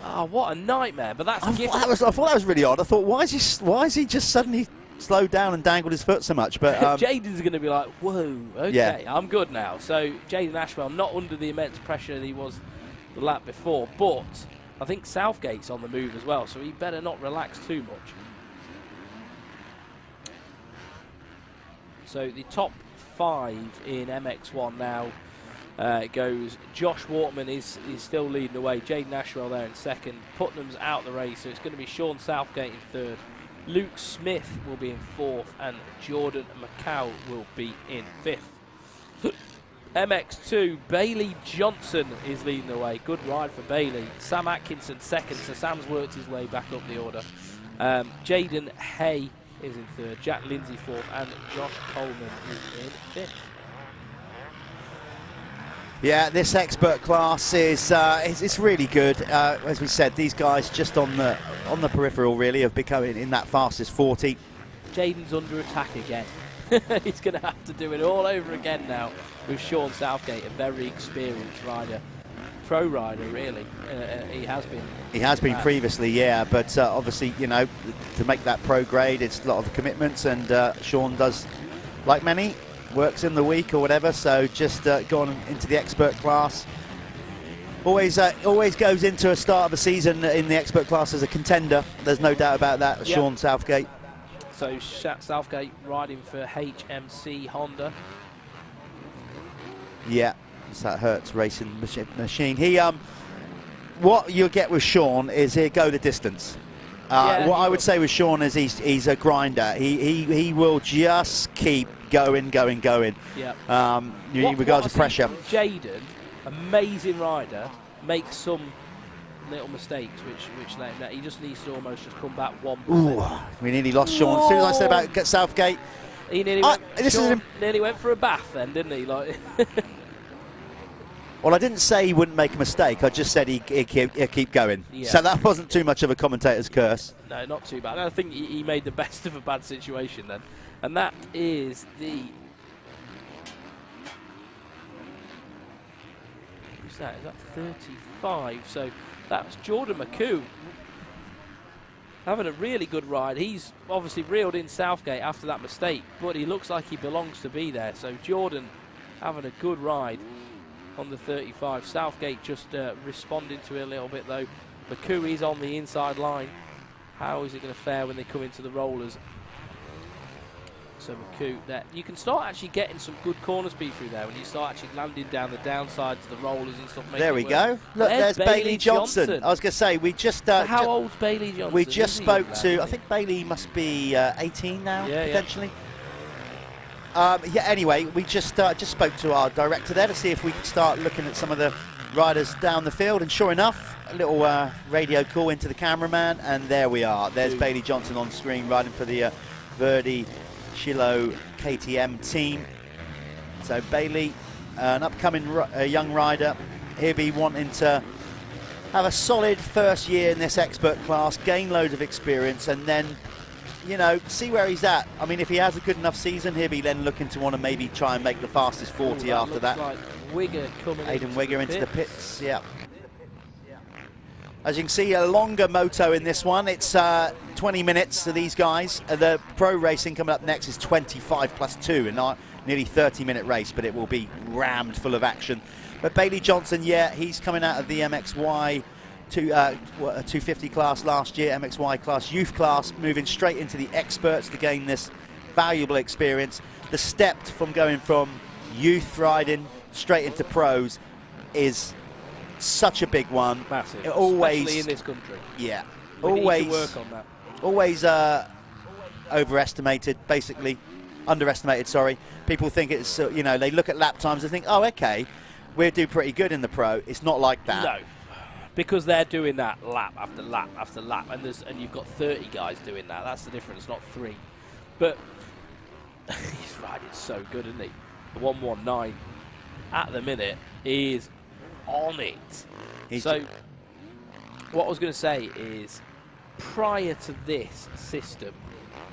Oh, what a nightmare! But that's I thought that was really odd. I thought, why is he just suddenly slowed down and dangled his foot so much? But Jaden's going to be like, whoa, okay, I'm good now. So Jaden Ashwell not under the immense pressure that he was the lap before, but I think Southgate's on the move as well, so he better not relax too much. So the top 5 in MX1 now goes. Josh Waterman is still leading the way. Jaden Ashwell there in second. Putnam's out the race, so it's going to be Sean Southgate in third. Luke Smith will be in fourth, and Jordan Macau will be in fifth. MX2, Bailey Johnson is leading the way. Good ride for Bailey. Sam Atkinson second, so Sam's worked his way back up the order. Jaden Hay is in third, Jack Lindsay fourth, and Josh Coleman is in fifth. Yeah, this expert class is it's really good. As we said, these guys just on the peripheral really of becoming in that fastest 40. Jaden's under attack again. He's going to have to do it all over again now with Sean Southgate, a very experienced rider, pro rider really. He has been. He has been previously, yeah, but obviously, you know, to make that pro grade, it's a lot of commitments, and Sean does, like many, works in the week or whatever, so just gone into the expert class. Always goes into a start of the season in the expert class as a contender. There's no doubt about that. Yep. Sean Southgate. So Southgate riding for HMC Honda. Yeah, it's that Hertz racing machine. He what you'll get with Sean is he'll go the distance. What I would say with Sean is he's a grinder. He will just keep going. Yeah. Regards to pressure. Jaden, amazing rider, makes some little mistakes which let him down. He just needs to almost just come back 1%. Ooh, we nearly lost Sean. As soon as I said about Southgate, He nearly, nearly went for a bath then, didn't he? Like. Well, I didn't say he wouldn't make a mistake. I just said he'd keep going. Yeah. So that wasn't too much of a commentator's curse. No, not too bad. I think he made the best of a bad situation then. And that is the... Who's that? Is that 35? So that's Jordan McCoo. Having a really good ride. He's obviously reeled in Southgate after that mistake, but he looks like he belongs to be there. So Jordan having a good ride on the 35. Southgate just responding to it a little bit though. McCoo is on the inside line. How is it going to fare when they come into the rollers? So McCoo, there. You can start actually getting some good corner speed through there when you start actually landing down the downsides of the rollers and stuff. There we go. Look, there's Bailey Johnson. I was going to say, we just... So how old's Bailey Johnson? We just spoke to... I think Bailey must be 18 now, potentially. Yeah, anyway, we just spoke to our director there to see if we could start looking at some of the riders down the field, and sure enough, a little radio call into the cameraman, and there we are. There's Bailey Johnson on screen riding for the Verdi Shiloh KTM team. So Bailey, an upcoming young rider, he'll be wanting to have a solid first year in this expert class, gain loads of experience, and then, you know, see where he's at. I mean, if he has a good enough season, he'll be then looking to want to maybe try and make the fastest 40 after that. Like Wigger coming Aidan Wigger into the pits, yeah. As you can see, a longer moto in this one. It's 20 minutes for these guys. The pro racing coming up next is 25 plus 2, and nearly 30-minute race, but it will be rammed full of action. But Bailey Johnson, yeah, he's coming out of the MXY 250 class last year, MXY class, youth class, moving straight into the experts to gain this valuable experience. The step from going from youth riding straight into pros is such a big one. Massive, always, especially in this country. Yeah, we always need to work on that. Always overestimated, basically underestimated. Sorry, people think it's you know, they look at lap times and think, oh, okay, we'll do pretty good in the pro. It's not like that. No, because they're doing that lap after lap after lap, and you've got 30 guys doing that. That's the difference, not 3. But he's riding so good, isn't he? The 119 at the minute is on it. So what I was going to say is, prior to this system,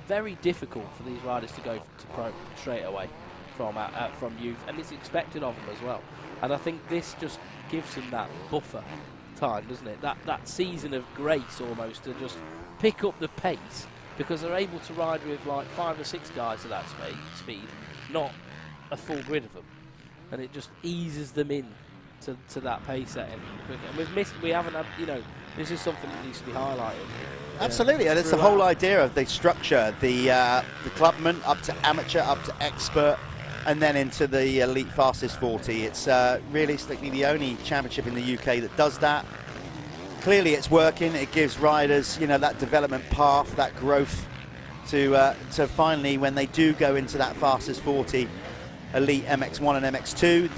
very difficult for these riders to go to pro straight away from youth, and it's expected of them as well. And I think this just gives them that buffer time, doesn't it? That season of grace almost to just pick up the pace, because they're able to ride with like 5 or 6 guys at that speed, not a full grid of them, and it just eases them in to that pace setting. And we haven't had, you know, this is something that needs to be highlighted. Absolutely, and it's the whole idea of the structure, the clubman up to amateur, up to expert, and then into the elite fastest 40. It's realistically the only championship in the UK that does that. Clearly it's working. It gives riders, you know, that development path, that growth to finally, when they do go into that fastest 40, elite MX1 and MX2,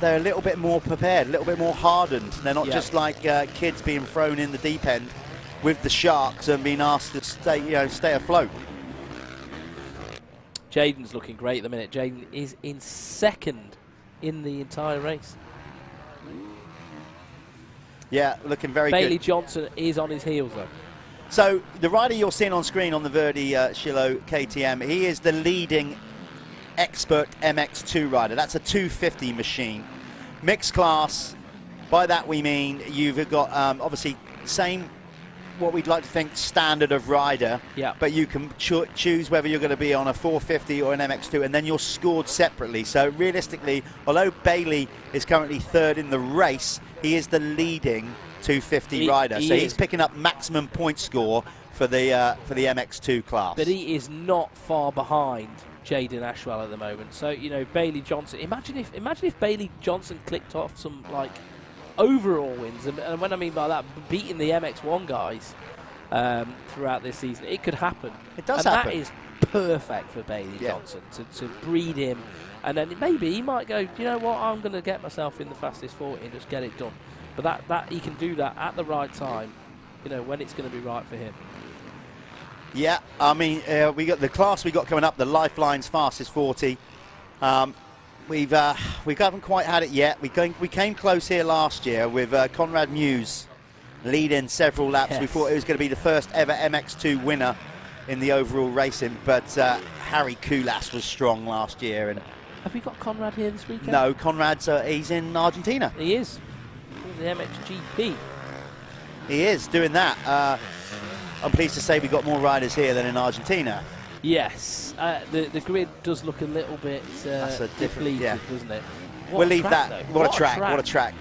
they're a little bit more prepared, a little bit more hardened. They're not just like kids being thrown in the deep end with the sharks and being asked to stay afloat. Jaden's looking great at the minute. Jaden is in second in the entire race. Yeah, looking very good. Bailey Johnson is on his heels though. So the rider you're seeing on screen on the Verdi Shiloh KTM, he is the leading expert MX2 rider. That's a 250 machine. Mixed class, by that we mean you've got obviously same, what we'd like to think, standard of rider, but you can choose whether you're going to be on a 450 or an MX2, and then you're scored separately. So realistically, although Bailey is currently 3rd in the race, he is the leading 250 rider. So he's picking up maximum point score for the MX2 class. But he is not far behind Jaden Ashwell at the moment. So, you know, Bailey Johnson, imagine if Bailey Johnson clicked off some like overall wins, and when I mean by that, beating the MX1 guys throughout this season, it could happen. It does happen. That is perfect for Bailey Johnson to breed him, and then maybe he might go, you know what, I'm going to get myself in the fastest 40 and just get it done. But that he can do that at the right time, you know, when it's going to be right for him. Yeah, I mean, we got the class we got coming up, the Lifeline's fastest 40. We haven't quite had it yet. We came close here last year with Conrad Muse leading several laps. Yes. We thought it was going to be the first ever MX2 winner in the overall racing, but Harry Kulas was strong last year. And have we got Conrad here this weekend? no, Conrad's he's in Argentina. He is. The MXGP. He is doing that. I'm pleased to say we got more riders here than in Argentina. Yes. The grid does look a little bit That's a different, depleted, doesn't it? We'll leave that. What a track.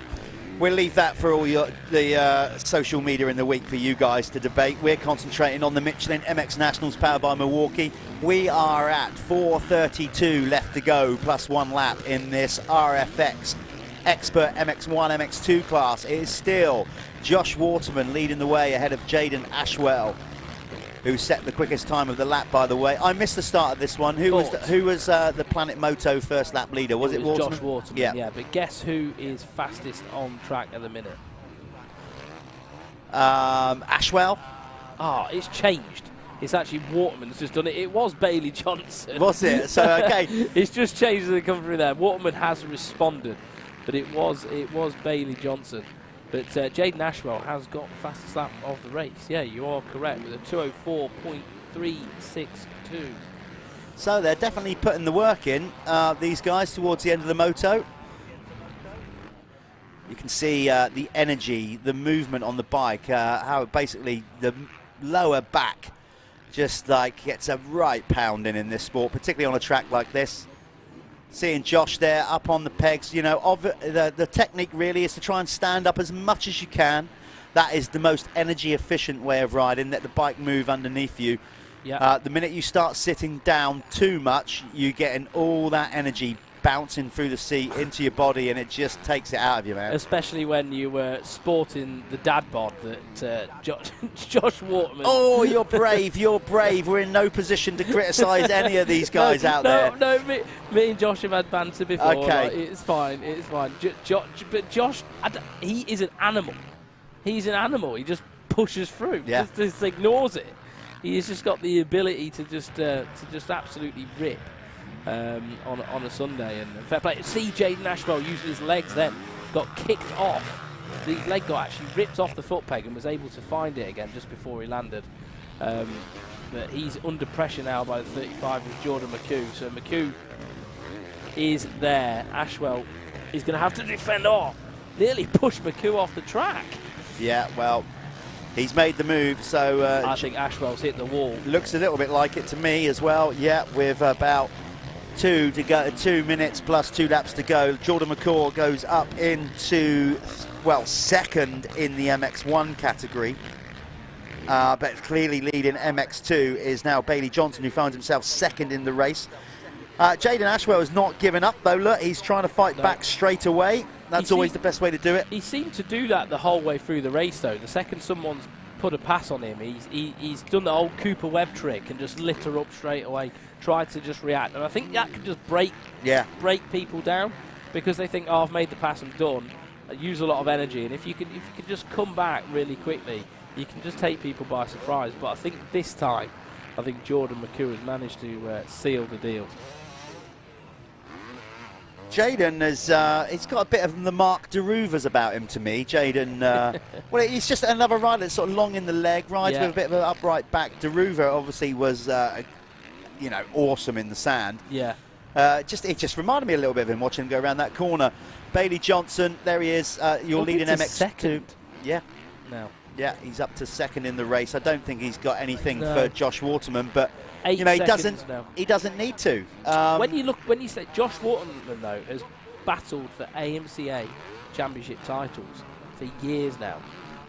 We'll leave that for all the social media in the week for you guys to debate. We're concentrating on the Michelin MX Nationals powered by Milwaukee. We are at 4:32 left to go, plus 1 lap in this RFX Expert MX1, MX2 class. It is still Josh Waterman leading the way ahead of Jaden Ashwell, who set the quickest time of the lap, by the way. I missed the start of this one. Who was the Planet Moto first lap leader? Was it Waterman? Josh Waterman, yeah. But guess who is fastest on track at the minute? Ashwell. It's changed. It's actually Waterman's just done it. It was Bailey Johnson. Was it? So, okay. It's just changed as they come through there. Waterman has responded, but it was Bailey Johnson. But Jaden Ashwell has got the fastest lap of the race. Yeah, you are correct, with a 2:04.362. So they're definitely putting the work in, these guys, towards the end of the moto. You can see the energy, the movement on the bike, how basically the lower back just like gets a right pounding in this sport, particularly on a track like this. Seeing Josh there up on the pegs, you know, the technique really is to try and stand up as much as you can. That is the most energy efficient way of riding, let the bike move underneath you. Yeah. The minute you start sitting down too much, you're getting all that energy bouncing through the seat into your body, and it just takes it out of you, man. Especially when you were sporting the dad bod that Josh Waterman. Oh, you're brave, you're brave. We're in no position to criticise any of these guys out there. No, me and Josh have had banter before. Okay. Like, it's fine. But Josh, he is an animal. He's an animal. He just pushes through. Yeah. Just ignores it. He's just got the ability to just absolutely rip. On a Sunday, and fair play. See Jaden Ashwell using his legs then, got kicked off. His leg got actually ripped off the foot peg and was able to find it again just before he landed. But he's under pressure now by the 35 with Jordan McHugh. So McHugh is there. Ashwell is going to have to defend off. Nearly pushed McHugh off the track. Yeah, well, he's made the move, so... I think Ashwell's hit the wall. Looks a little bit like it to me as well, yeah, with about 2 to go, 2 minutes plus 2 laps to go. Jordan McCaw goes up into, well, second in the MX1 category. But clearly leading MX2 is now Bailey Johnson, who finds himself second in the race. Jaden Ashwell has not given up, though. Look, he's trying to fight back straight away. That's always the best way to do it. He seemed to do that the whole way through the race, though. The second someone's put a pass on him, he's done the old Cooper Webb trick and just lit her up straight away, tried to just react. And I think that can just break people down, because they think, oh, I've made the pass, I'm done. I use a lot of energy, and if you can just come back really quickly, you can just take people by surprise. But I think this time, I think Jordan McHugh has managed to seal the deal. Jaden has, he's got a bit of the Mark DeRuvers about him to me. Jaden, well, he's just another rider that's sort of long in the leg, rides with a bit of an upright back. DeRuver obviously was, you know, awesome in the sand. Yeah. It just reminded me a little bit of him watching him go around that corner. Bailey Johnson, there he is, your leading MX2. Second. Yeah. Now. Yeah, he's up to second in the race. I don't think he's got anything for Josh Waterman, but 8 you know, seconds now. He doesn't need to. When you say Josh Waterman, though, has battled for AMCA championship titles for years now.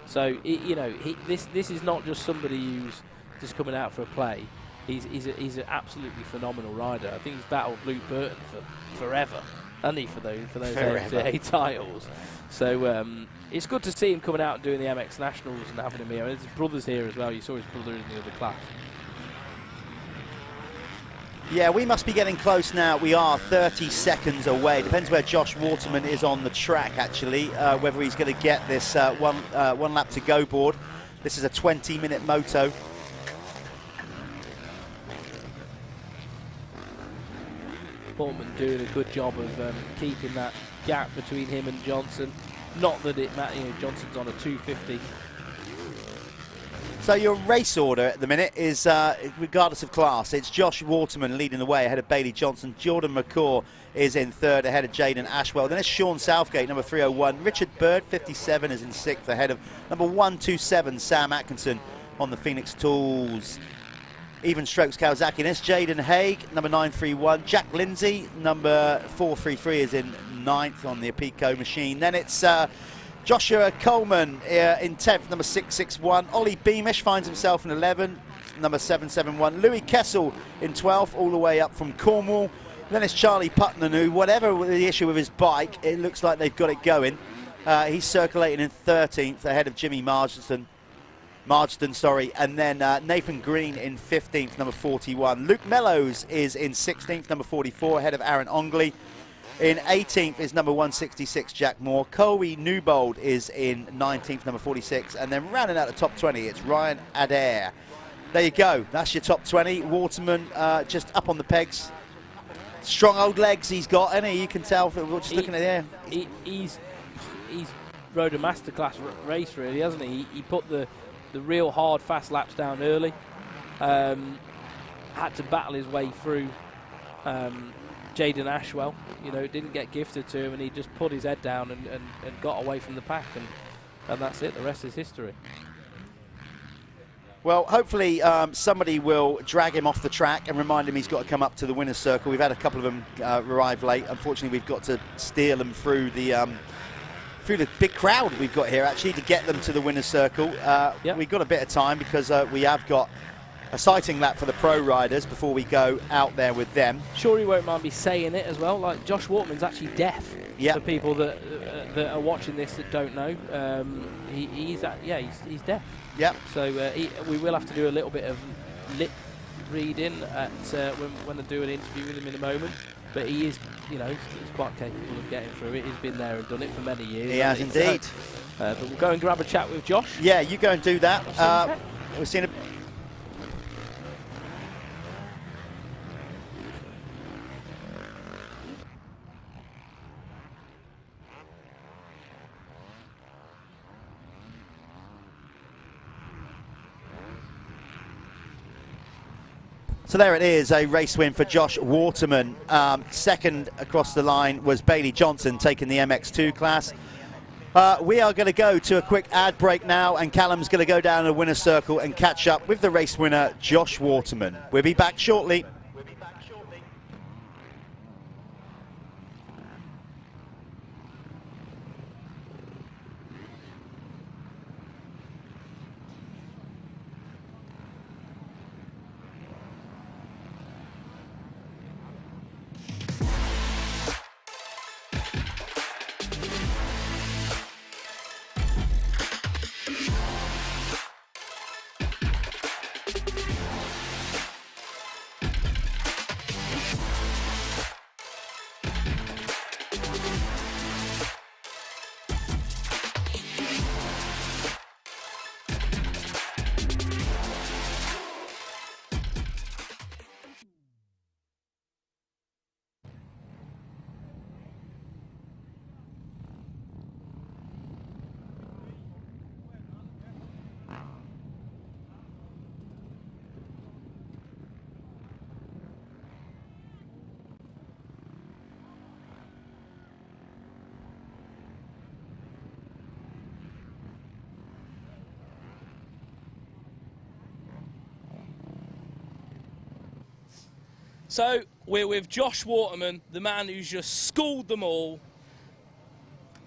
So you know, this is not just somebody who's just coming out for a play. He's an absolutely phenomenal rider. I think he's battled Luke Burton for forever, hasn't he, for those AMCA titles. So it's good to see him coming out and doing the MX Nationals and having him here. There's his brothers here as well. You saw his brother in the other class. Yeah, we must be getting close now. We are 30 seconds away. Depends where Josh Waterman is on the track, actually, whether he's going to get this one lap to go board. This is a 20-minute moto. Portman doing a good job of keeping that gap between him and Johnson. Not that it matters, you know, Johnson's on a 250. So your race order at the minute is, regardless of class, it's Josh Waterman leading the way ahead of Bailey Johnson. Jordan McCaw is in third ahead of Jaden Ashwell. Then it's Sean Southgate, number 301. Richard Bird, 57, is in sixth ahead of number 127, Sam Atkinson on the Phoenix Tools. Even strokes Kawasaki. And it's Jaden Haig, number 931. Jack Lindsay, number 433, is in ninth on the Apico machine. Then it's Joshua Coleman in 10th, number 661. Ollie Beamish finds himself in 11th, number 771. Louis Kessel in 12th, all the way up from Cornwall. Then it's Charlie Putnam, who, whatever the issue with his bike, it looks like they've got it going. He's circulating in 13th, ahead of Jimmy Marsden, and then Nathan Green in 15th, number 41. Luke Mellows is in 16th, number 44, ahead of Aaron Ongley. In 18th is number 166, Jack Moore. Colby Newbold is in 19th, number 46. And then rounding out the top 20, it's Ryan Adair. There you go. That's your top 20. Waterman just up on the pegs. Strong old legs he's got, and you can tell from just looking at there. He's rode a masterclass race, really, hasn't he? He put the real hard, fast laps down early. Had to battle his way through Jaden Ashwell. You know, it didn't get gifted to him, and he just put his head down and got away from the pack, and that's it. The rest is history. Well, hopefully somebody will drag him off the track and remind him he's got to come up to the winner's circle. We've had a couple of them arrive late. Unfortunately, we've got to steer them through the big crowd we've got here, actually, to get them to the winner's circle. We've got a bit of time because we have got a sighting lap for the pro riders before we go out there with them. Sure, he won't mind me saying it as well. Like, Josh Waterman's actually deaf. Yeah. For people that are watching this that don't know, he's deaf. Yeah. So we will have to do a little bit of lip reading at when I do an interview with him in a moment. But he is, you know, he's quite capable of getting through it. He's been there and done it for many years. He has indeed. But we'll go and grab a chat with Josh. Yeah, you go and do that. We've seen a. So there it is, a race win for Josh Waterman. Second across the line was Bailey Johnson, taking the MX2 class. We are going to go to a quick ad break now, and Callum's going to go down the winner's circle and catch up with the race winner, Josh Waterman. We'll be back shortly. So we're with Josh Waterman, the man who's just schooled them all.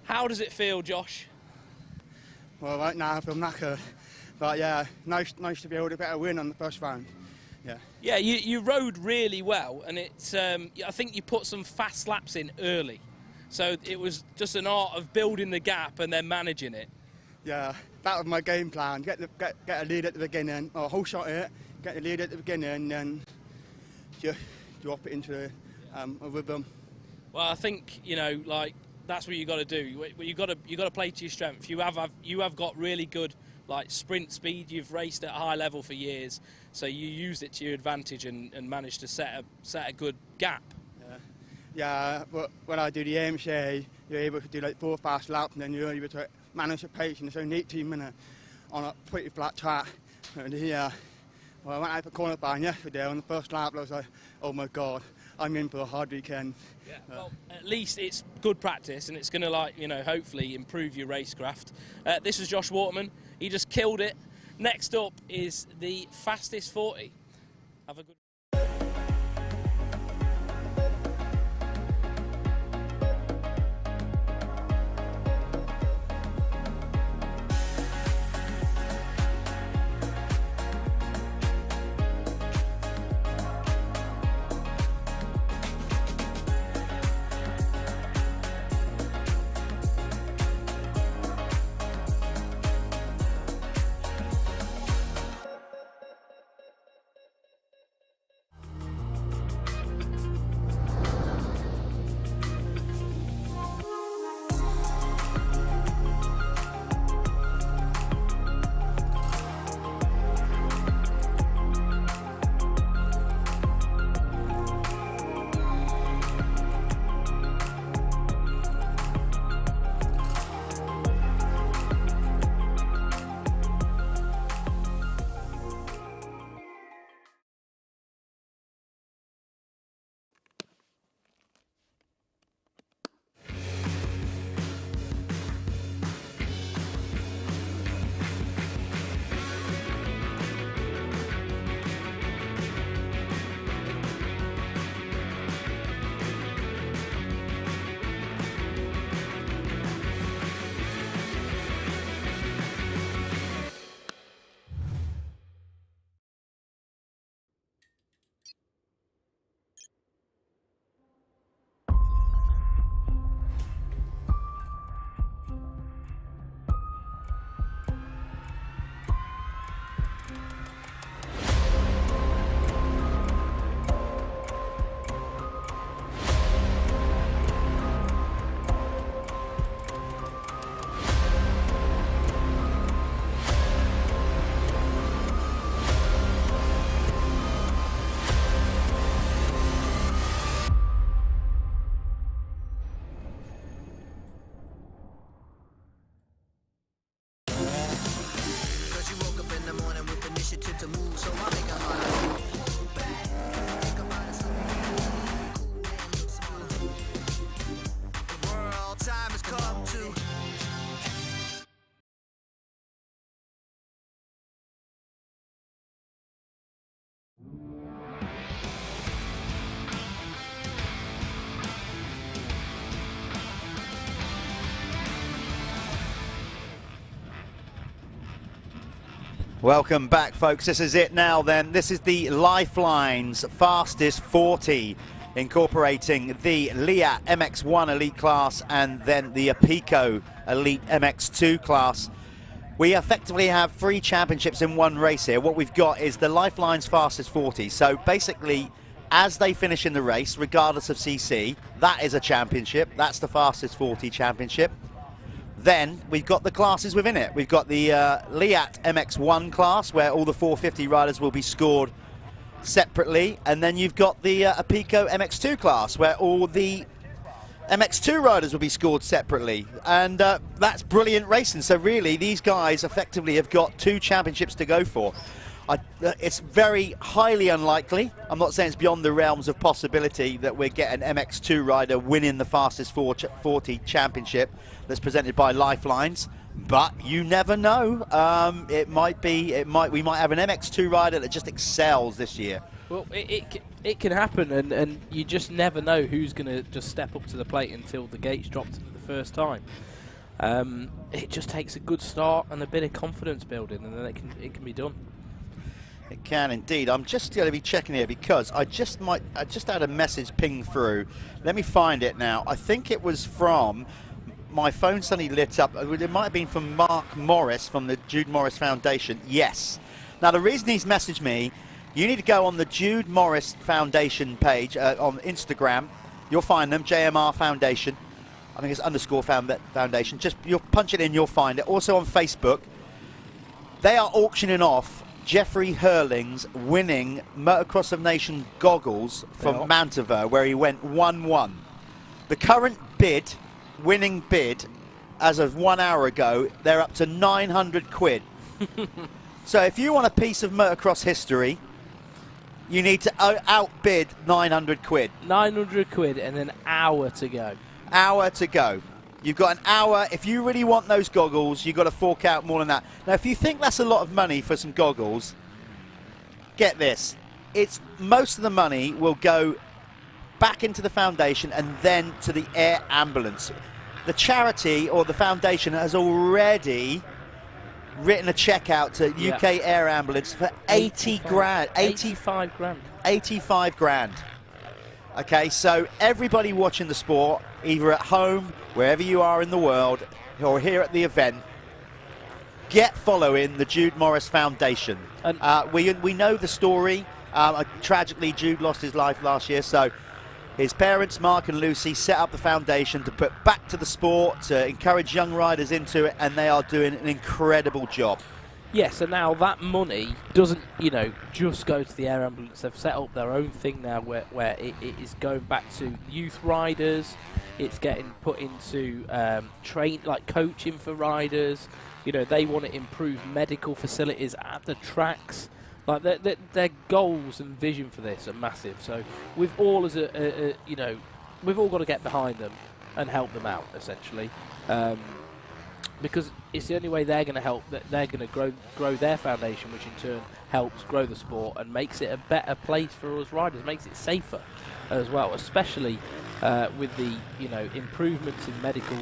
How does it feel, Josh? Well, right now I feel knackered, but yeah, nice to be able to get a win on the first round. Yeah. Yeah, you rode really well, and it's I think you put some fast laps in early, so it was just an art of building the gap and then managing it. Yeah, that was my game plan. Get a lead at the beginning, or whole shot it, get the lead at the beginning, and then just drop it into a rhythm. Well, I think, you know, like, that's what you got to do. You got to play to your strength. You have got really good, like, sprint speed. You've raced at a high level for years, so you used it to your advantage and managed to set a good gap. Yeah. Yeah, but when I do the MCA, you're able to do like 4 fast laps, and then you're able to manage the pace, and it's only 18 minutes on a pretty flat track. And yeah, well, I went out for qualifying yesterday on the first lap, I was like, oh my God, I'm in for a hard weekend. Yeah, well, at least it's good practice, and it's going to, like, you know, hopefully improve your racecraft. This is Josh Waterman. He just killed it. Next up is the fastest 40. Have a good. Welcome back, folks. This is it now then. This is the Lifeline's fastest 40, incorporating the Liat MX1 Elite class and then the Apico Elite MX2 class. We effectively have 3 championships in one race here. What we've got is the Lifeline's fastest 40. So basically, as they finish in the race, regardless of CC, that is a championship. That's the fastest 40 championship. Then we've got the classes within it. We've got the Liat MX1 class, where all the 450 riders will be scored separately. And then you've got the Apico MX2 class, where all the MX2 riders will be scored separately. And that's brilliant racing. So really, these guys effectively have got 2 championships to go for. It's very highly unlikely. I'm not saying it's beyond the realms of possibility that we get an MX2 rider winning the fastest 40 championship that's presented by Lifelines, but you never know. We might have an MX2 rider that just excels this year. Well, it can happen, and you just never know who's going to just step up to the plate until the gates dropped for the first time. It just takes a good start and a bit of confidence building, and then it can be done. It can indeed. I'm just going to be checking here because I just had a message ping through. Let me find it now. I think it was from, my phone suddenly lit up. It might have been from Mark Morris from the Jude Morris Foundation. Yes. Now the reason he's messaged me, you need to go on the Jude Morris Foundation page on Instagram. You'll find them, JMR Foundation. I think it's _ Foundation. Just you'll punch it in, you'll find it. Also on Facebook, they are auctioning off Jeffrey Hurling's winning Motocross of Nation goggles from Mantover, where he went 1-1. The current bid, winning bid, as of 1 hour ago, they're up to 900 quid. So if you want a piece of motocross history, you need to outbid 900 quid. 900 quid and an hour to go. Hour to go. You've got an hour. If you really want those goggles, you've got to fork out more than that. Now, if you think that's a lot of money for some goggles, get this. Most of the money will go back into the foundation and then to the air ambulance. The charity or the foundation has already written a check out to UK Air Ambulance for 80 grand. 85 grand. 85 grand. Okay, so everybody watching the sport, either at home, wherever you are in the world, or here at the event, get following the Jude Morris Foundation. We know the story. Tragically, Jude lost his life last year, so his parents, Mark and Lucy, set up the foundation to put back to the sport, to encourage young riders into it, and they are doing an incredible job. Yes, and now that money doesn't, just go to the air ambulance. They've set up their own thing now where it is going back to youth riders. It's getting put into coaching for riders. They want to improve medical facilities at the tracks. Like their goals and vision for this are massive. So we've all we've all got to get behind them and help them out essentially. Because it's the only way they're going to help. That they're going to grow their foundation, which in turn helps grow the sport and makes it a better place for us riders, makes it safer as well, especially with the improvements in medical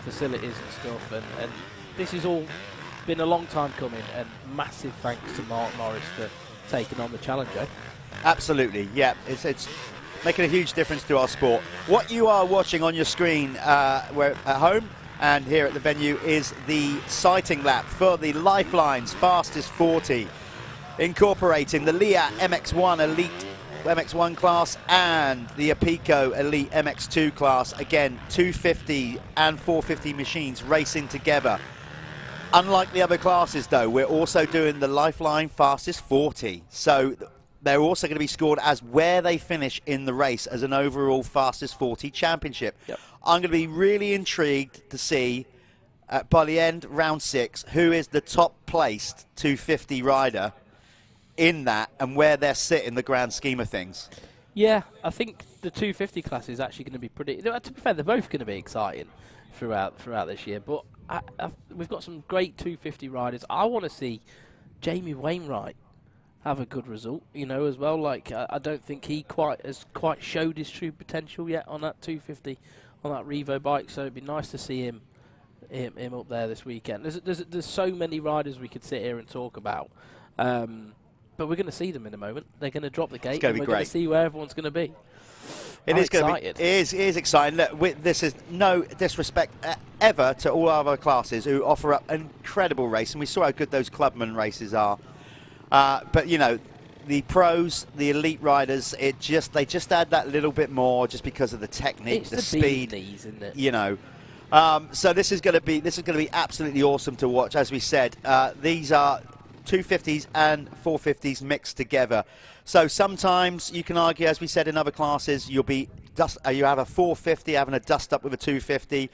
facilities and stuff. And this has all been a long time coming, and massive thanks to Mark Morris for taking on the challenge. Absolutely, yeah. It's making a huge difference to our sport. What you are watching on your screen where at home and here at the venue is the sighting lap for the Lifeline's fastest 40, incorporating the Leah MX1 Elite MX1 class and the Apico Elite MX2 class. Again, 250 and 450 machines racing together. Unlike the other classes, though, we're also doing the Lifeline fastest 40. So they're also going to be scored as where they finish in the race as an overall fastest 40 championship. Yep. I'm going to be really intrigued to see by the end, round 6, who is the top placed 250 rider in that and where they're sit in the grand scheme of things. Yeah, I think the 250 class is actually going to be pretty. To be fair, they're both going to be exciting throughout this year. But we've got some great 250 riders. I want to see Jamie Wainwright have a good result, as well. Like I don't think he has quite showed his true potential yet on that 250 on that Revo bike. So it'd be nice to see him up there this weekend. There's so many riders we could sit here and talk about, but we're going to see them in a moment. They're going to drop the gate, and we're going to see where everyone's going to be. It is going to be. It is exciting. Look, this is no disrespect ever to all other classes who offer up an incredible race, and we saw how good those Clubman races are. But the pros, the elite riders, they just add that little bit more just because of the technique, it's the speed, isn't it? So this is going to be absolutely awesome to watch. As we said, these are 250s and 450s mixed together. So sometimes you can argue, as we said in other classes, you have a 450 having a dust up with a 250.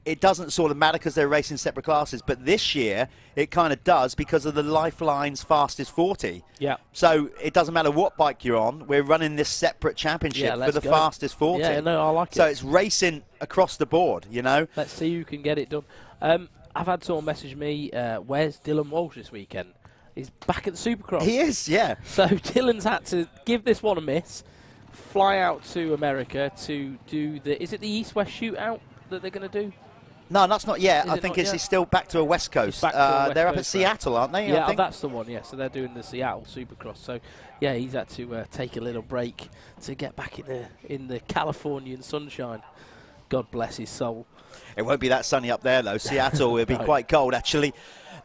It doesn't sort of matter because they're racing separate classes, but this year it kind of does because of the Lifeline's fastest 40. Yeah. So it doesn't matter what bike you're on. We're running this separate championship for the fastest 40. Yeah, no, I like it. So it's racing across the board, Let's see who can get it done. I've had someone message me, where's Dylan Walsh this weekend? He's back at the Supercross. He is, yeah. So Dylan's had to give this one a miss, fly out to America to do is it the East-West shootout that they're going to do? No, that's not yet. I think it's still back to a West Coast. They're up at Seattle, aren't they? Yeah, that's the one, yeah. So they're doing the Seattle Supercross. So, yeah, he's had to take a little break to get back in the Californian sunshine. God bless his soul. It won't be that sunny up there, though. Seattle will be quite cold, actually.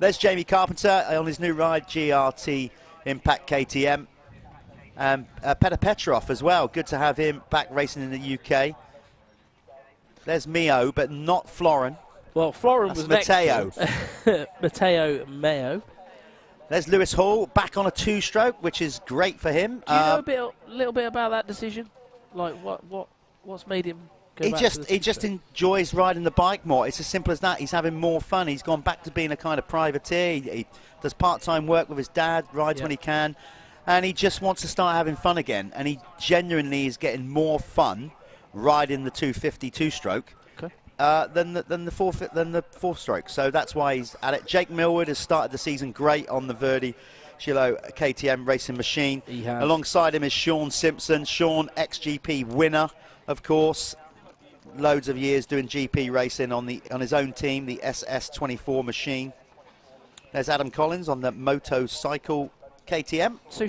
There's Jamie Carpenter on his new ride, GRT Impact KTM. And Petr Petrov as well. Good to have him back racing in the UK. There's Mio, but not Florin. Well, Florin was Matteo. Matteo Mayo. There's Lewis Hall back on a 2-stroke, which is great for him. Do you know a little bit about that decision? Like what's made him go back to the he just enjoys riding the bike more. It's as simple as that. He's having more fun. He's gone back to being a kind of privateer. He does part-time work with his dad, rides when he can, and he just wants to start having fun again. And he genuinely is getting more fun riding the 250 2-stroke than the 4-stroke. So that's why he's at it. Jake Millward has started the season great on the Verdi Chilo KTM racing machine. He has. Alongside him is Sean Simpson. Sean, ex-GP winner, of course. Loads of years doing GP racing on his own team, the SS24 machine. There's Adam Collins on the Moto Cycle KTM. So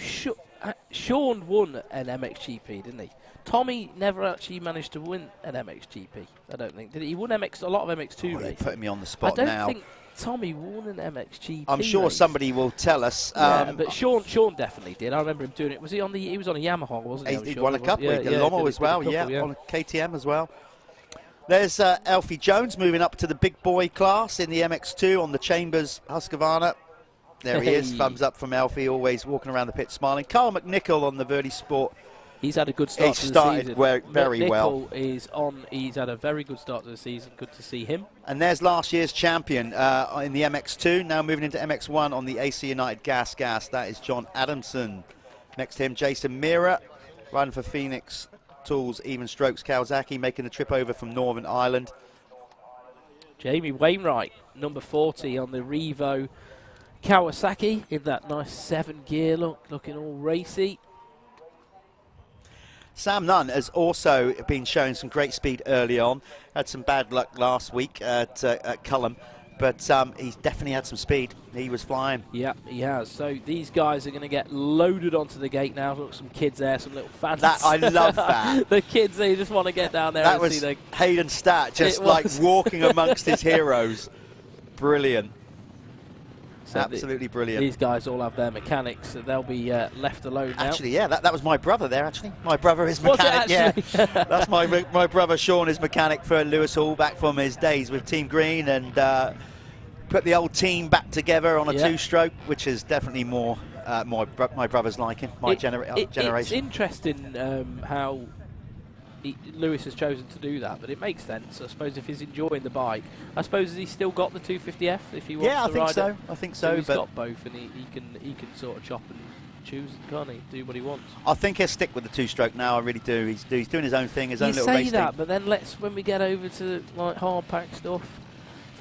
Sean won an MXGP, didn't he? Tommy never actually managed to win an MXGP, I don't think. Did he? He won a lot of MX2 races. You're putting me on the spot now. I now. don't think Tommy won an MXGP I'm sure race. somebody will tell us. Yeah, but Sean definitely did. I remember him doing it. Was he on he was on a Yamaha, wasn't he? He won a couple. He did Lomo as well, on a KTM as well. There's Alfie Jones moving up to the big boy class in the MX2 on the Chambers Husqvarna. There he is, thumbs up from Alfie, always walking around the pit smiling. Carl McNichol on the Verdi Sport. He's had a good start to the season. He started very well. He's had a very good start to the season. Good to see him. And there's last year's champion in the MX2, now moving into MX1 on the AC United Gas. That is John Adamson. Next to him, Jason Mira, riding for Phoenix Tools, Even Strokes Kawasaki, making the trip over from Northern Ireland. Jamie Wainwright, number 40 on the Revo Kawasaki in that nice 7-gear look, looking all racy. Sam Nunn has also been showing some great speed early on. Had some bad luck last week at Callum, but he's definitely had some speed. He was flying. Yeah, he has. So these guys are going to get loaded onto the gate now. Look, some kids there, some little fans. I love that. The kids, they just want to get down there that and was see Hayden Statt, just like walking amongst his heroes. Brilliant. So absolutely brilliant. These guys all have their mechanics, so they'll be left alone now. Actually, yeah, that was my brother there, actually. My brother is mechanic, yeah. That's my brother Sean is mechanic for Lewis Hall back from his days with Team Green, and put the old team back together on a 2-stroke, which is definitely more my brother's liking, generation. It's interesting how Lewis has chosen to do that, but it makes sense. I suppose if he's enjoying the bike, I suppose has he still got the 250F if he wants to ride it? Yeah, I think so. He's got both, and he can sort of chop and choose, can't he? Do what he wants. I think he'll stick with the 2-stroke now. I really do. He's doing his own thing, his own little race. You say that, but then when we get over to like hard pack stuff,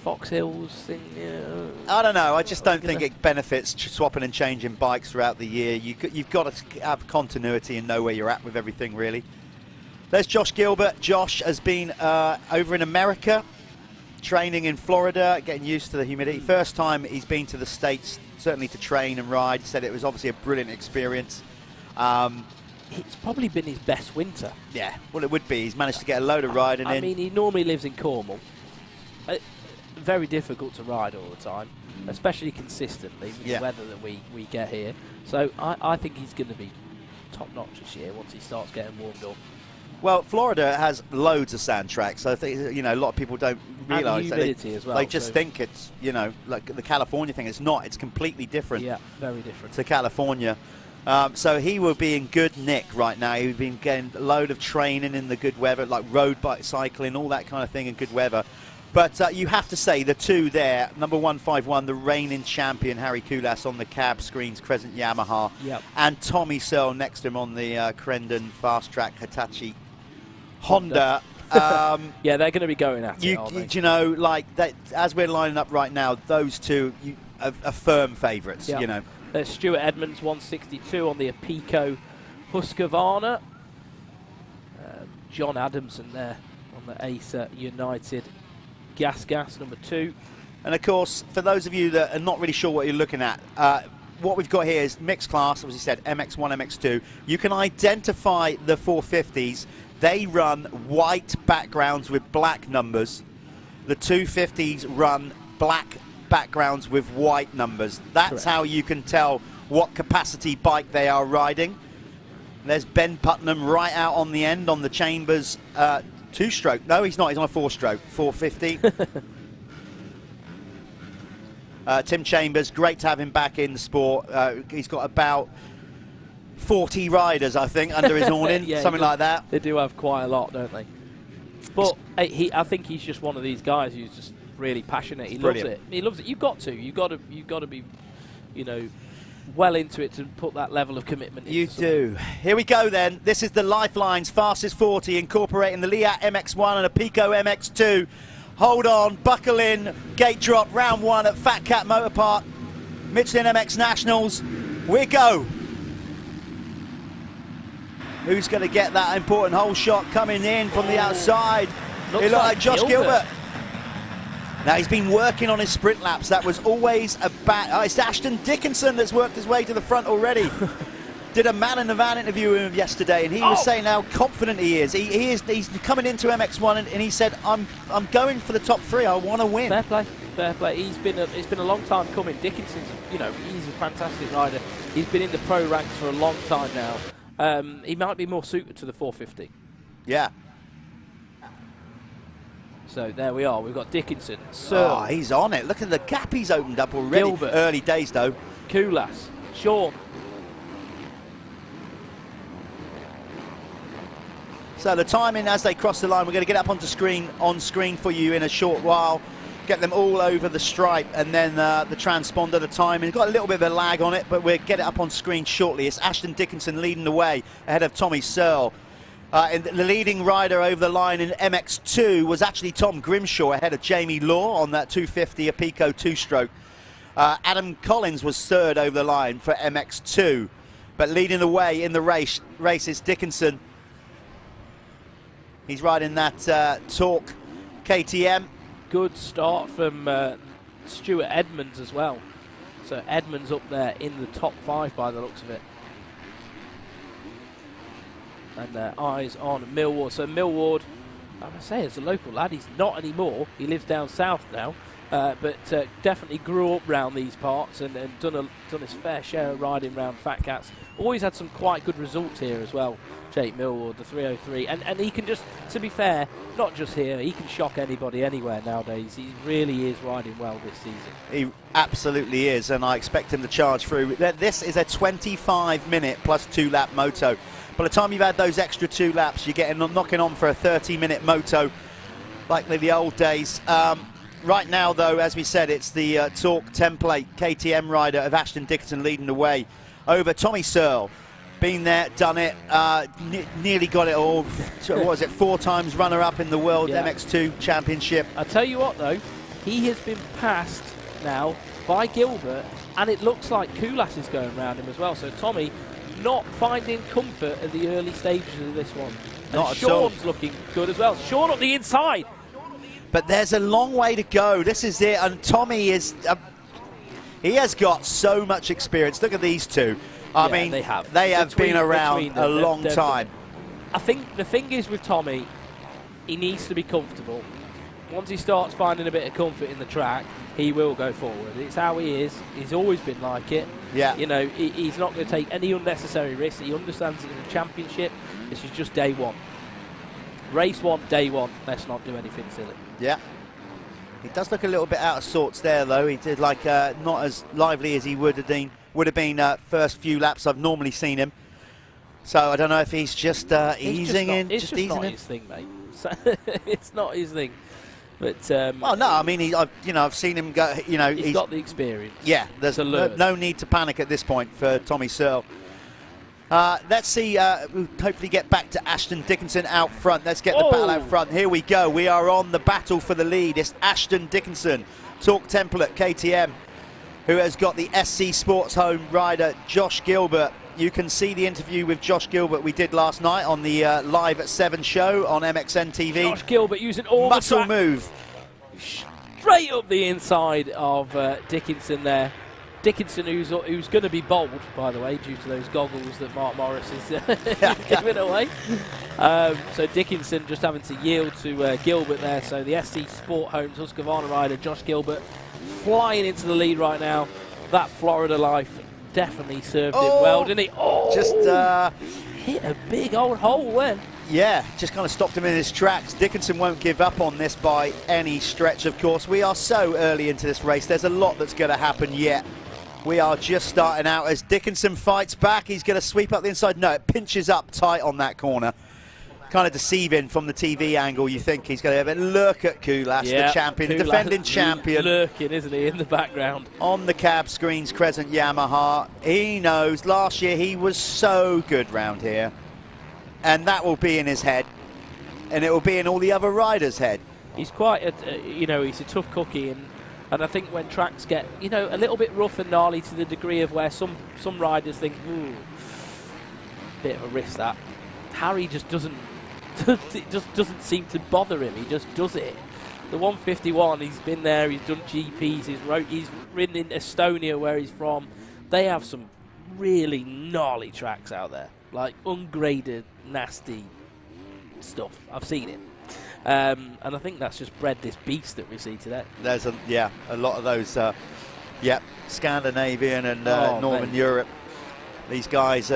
Fox Hills thing. Yeah, I don't know. I just don't think it benefits swapping and changing bikes throughout the year. You've got to have continuity and know where you're at with everything, really. There's Josh Gilbert. Josh has been over in America, training in Florida, getting used to the humidity. First time he's been to the States, certainly to train and ride. Said it was obviously a brilliant experience. It's probably been his best winter. Yeah, well, it would be. He's managed to get a load of riding in. I mean, he normally lives in Cornwall. Very difficult to ride all the time, especially consistently with the weather that we get here. So I think he's going to be top-notch this year once he starts getting warmed up. Well, Florida has loads of sand tracks. So I think, a lot of people don't realise that. Humidity as well. They just think it's, like the California thing. It's not. It's completely different. Yeah, very different. To California. So he will be in good nick right now. He's been getting a load of training in the good weather, like road bike cycling, all that kind of thing in good weather. But you have to say the two there, number 151, the reigning champion, Harry Kulas on the cab screens, Crescent Yamaha, and Tommy Searle next to him on the Crendon Fast Track Hitachi Honda. Yeah, they're going to be going at it, aren't they? Like that, as we're lining up right now, those two are firm favourites. There's Stuart Edmonds, 162 on the Apico Husqvarna. John Adamson there on the Acer United Gas, number 2. And of course, for those of you that are not really sure what you're looking at, what we've got here is mixed class, as you said, MX1, MX2. You can identify the 450s. They run white backgrounds with black numbers. The 250s run black backgrounds with white numbers. That's correct. How you can tell what capacity bike they are riding. There's Ben Putnam right out on the end on the Chambers 2-stroke. No, he's not. He's on a 4-stroke. 450. Tim Chambers, great to have him back in the sport. He's got about 40 riders, I think, under his awning, Yeah, something like that. They do have quite a lot, don't they? But I think he's just one of these guys who's just really passionate. He loves it. He loves it. You've got to. You've got to be, you know, well into it to put that level of commitment into something. Do. Here we go then. This is the Lifeline's fastest 40, incorporating the Liat MX1 and a Pico MX2. Hold on, buckle in, gate drop, round 1 at Fat Cat Motor Park, Michelin MX Nationals. We go. Who's going to get that important hole shot coming in from the outside? It looked like Josh Gilbert. Now, he's been working on his sprint laps. That was always a bad... it's Ashton Dickinson that's worked his way to the front already. Did a man in the van interview with him yesterday, and he was saying how confident he is. He's coming into MX1, and he said, I'm going for the top 3. I want to win. Fair play. Fair play. It's been a long time coming. Dickinson's, you know, he's a fantastic rider. He's been in the pro ranks for a long time now. He might be more suited to the 450. Yeah. So there we are. We've got Dickinson. Oh, he's on it. Look at the gap he's opened up already. Gilbert. Early days, though. Kulas. Sean. So the timing as they cross the line, we're going to get up on screen for you in a short while. Get them all over the stripe, and then the transponder, the timing. It's got a little bit of a lag on it, but we'll get it up on screen shortly. It's Ashton Dickinson leading the way ahead of Tommy Searle. And the leading rider over the line in MX2 was actually Tom Grimshaw ahead of Jamie Law on that 250, a Pico 2-stroke. Adam Collins was third over the line for MX2. But leading the way in the race is Dickinson. He's riding that Torque KTM. Good start from Stuart Edmonds as well. So Edmonds up there in the top 5 by the looks of it. And eyes on Millward. So Millward, I must say, is a local lad. He's not anymore. He lives down south now, but definitely grew up round these parts and done his fair share of riding round Fat Cats. Always had some quite good results here as well, Jake Millward, the 303. And he can just, to be fair, not just here, he can shock anybody anywhere nowadays. He really is riding well this season. He absolutely is, and I expect him to charge through. This is a 25-minute plus 2-lap moto. By the time you've had those extra 2 laps, you're getting knocking on for a 30-minute moto, like the old days. Right now, though, as we said, it's the Torque template KTM rider of Ashton Dickinson leading the way over Tommy Searle. Been there, done it, nearly got it all. What was it, 4 times runner-up in the World MX2 Championship. I tell you what, though, he has been passed now by Gilbert, and it looks like Kulas is going around him as well. So Tommy not finding comfort at the early stages of this one. And Not at all. Sean's looking good as well. Sean up the inside. But there's a long way to go. This is it, and Tommy is... he has got so much experience. Look at these two. I mean, they have been around a long time. I think the thing is with Tommy, he needs to be comfortable. Once he starts finding a bit of comfort in the track, he will go forward. It's how he is. He's always been like it. Yeah. You know, he's not going to take any unnecessary risks. He understands it's a championship. This is just day one. Race 1, day 1. Let's not do anything silly. Yeah. He does look a little bit out of sorts there, though. He did like not as lively as he would have been first few laps I've normally seen him. So I don't know if he's just easing in. It's just not his thing, mate. It's not his thing. But well, no, I mean, I've seen him go. You know, he's got the experience. Yeah, there's no need to panic at this point for Tommy Searle. Let's see. We'll hopefully get back to Ashton Dickinson out front. Let's get the battle out front. Here we go. We are on the battle for the lead. It's Ashton Dickinson, Torque template KTM, who has got the SC Sports Home rider Josh Gilbert. You can see the interview with Josh Gilbert we did last night on the Live at 7 show on MXN-TV. Josh Gilbert using all muscle the move. Straight up the inside of Dickinson there. Dickinson, who's going to be bold, by the way, due to those goggles that Mark Morris is giving away. So Dickinson just having to yield to Gilbert there. So the SC Sport Homes Husqvarna rider Josh Gilbert flying into the lead right now. That Florida life definitely served him well, didn't he? Oh, just hit a big old hole when. Yeah, just kind of stopped him in his tracks. Dickinson won't give up on this by any stretch, of course. We are so early into this race. There's a lot that's going to happen yet. We are just starting out as Dickinson fights back. He's going to sweep up the inside. No, it pinches up tight on that corner. Kind of deceiving from the TV angle. You think he's going to have it. Look at Kulas, the champion, the defending champion. Lurking, isn't he, in the background? On the cab screens, Crescent Yamaha. He knows last year he was so good round here. And that will be in his head. And it will be in all the other riders' head. He's quite he's a tough cookie, and I think when tracks get, a little bit rough and gnarly to the degree of where some riders think, ooh, bit of a risk that. Harry just doesn't, it just doesn't seem to bother him. He just does it. The 151, he's been there, he's done GPs, he's ridden in Estonia where he's from. They have some really gnarly tracks out there, like ungraded, nasty stuff. I've seen it. And I think that's just bred this beast that we see today. There's a lot of those, Scandinavian and Northern Europe. These guys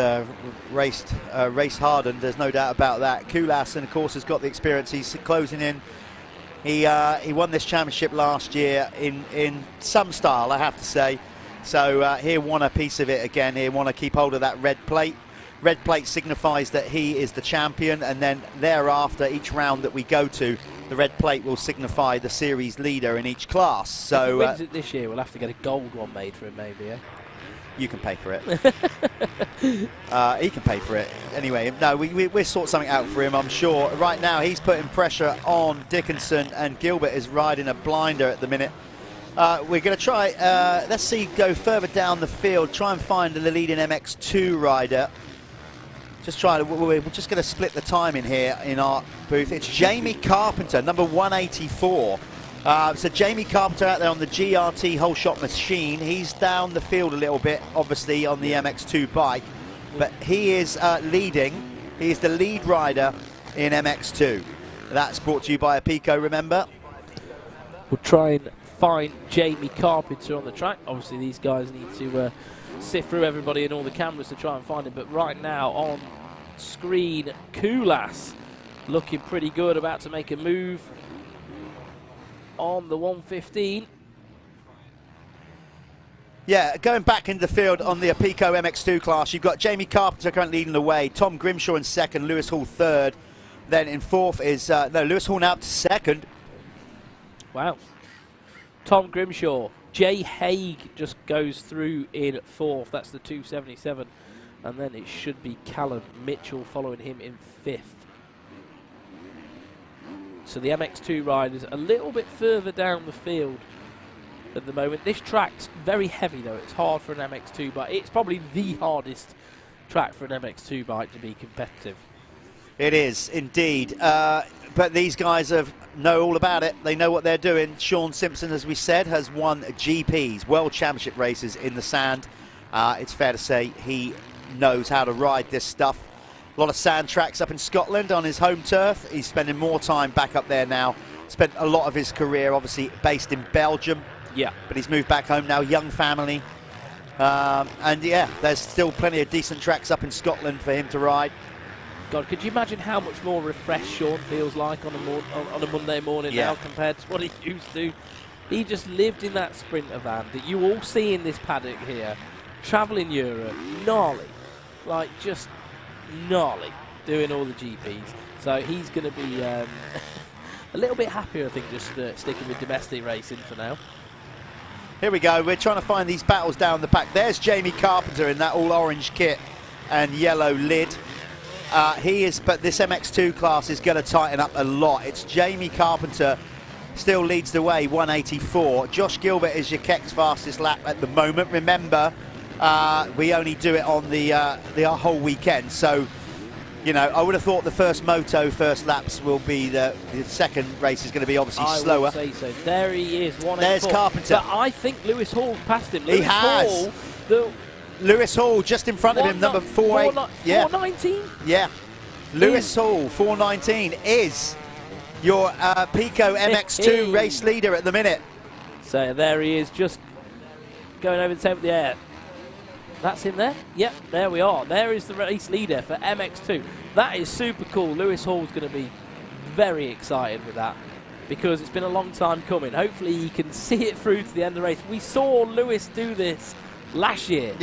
race hardened. There's no doubt about that. Kulas, and of course, has got the experience. He's closing in. He won this championship last year in some style, I have to say. So he'll want a piece of it again. He'll want to keep hold of that red plate. Red plate signifies that he is the champion, and then thereafter, each round that we go to, the red plate will signify the series leader in each class. So if he wins it this year, we'll have to get a gold one made for him, maybe. Yeah. You can pay for it. He can pay for it. Anyway, no, we'll sort something out for him, I'm sure. Right now, he's putting pressure on Dickinson, and Gilbert is riding a blinder at the minute. We're going to try, let's see, go further down the field, try and find the leading MX2 rider. We're just going to split the time in here in our booth. It's Jamie Carpenter, number 184. So Jamie Carpenter out there on the GRT whole shot machine. He's down the field a little bit, obviously, on the MX2 bike. But he is leading. He is the lead rider in MX2. That's brought to you by Apico, remember? We'll try and find Jamie Carpenter on the track. Obviously, these guys need to sift through everybody and all the cameras to try and find him. But right now on screen, Kulas looking pretty good, about to make a move on the 115. Yeah, going back into the field on the Apico MX2 class, you've got Jamie Carpenter currently leading the way, Tom Grimshaw in second, Lewis Hall third. Then in fourth is, Lewis Hall now up to second. Wow. Tom Grimshaw. Jay Haig just goes through in fourth. That's the 277. And then it should be Callum Mitchell following him in fifth. So the MX2 riders a little bit further down the field at the moment. This track's very heavy though. It's hard for an MX2 bike. It's probably the hardest track for an MX2 bike to be competitive. It is indeed. But these guys know all about it. They know what they're doing. Sean Simpson, as we said, has won GPs, World Championship races in the sand. It's fair to say he knows how to ride this stuff. A lot of sand tracks up in Scotland on his home turf. He's spending more time back up there now. Spent a lot of his career, obviously, based in Belgium. Yeah. But he's moved back home now, young family. And yeah, there's still plenty of decent tracks up in Scotland for him to ride. God, could you imagine how much more refreshed Sean feels like on a Monday morning now compared to what he used to? He just lived in that Sprinter van that you all see in this paddock here, travelling Europe, gnarly, like just gnarly, doing all the GPs. So he's going to be a little bit happier, I think, just sticking with domestic racing for now. Here we go. We're trying to find these battles down the pack. There's Jamie Carpenter in that all-orange kit and yellow lid. But this MX2 class is going to tighten up a lot. It's Jamie Carpenter still leads the way, 184. Josh Gilbert is your Keck's fastest lap at the moment. Remember, we only do it on the whole weekend. So, you know, I would have thought the first first laps will be the second race is going to be obviously slower. I would say so. There he is, 184. There's Carpenter. But I think Lewis Hall's passed him. He has. Lewis Hall just in front of him, number 419? Yeah. Lewis Hall, 419, is your Pico MX2 race leader at the minute. So there he is, just going over the top of the air. That's in there? Yep, there we are. There is the race leader for MX2. That is super cool. Lewis Hall's going to be very excited with that because it's been a long time coming. Hopefully he can see it through to the end of the race. We saw Lewis do this last year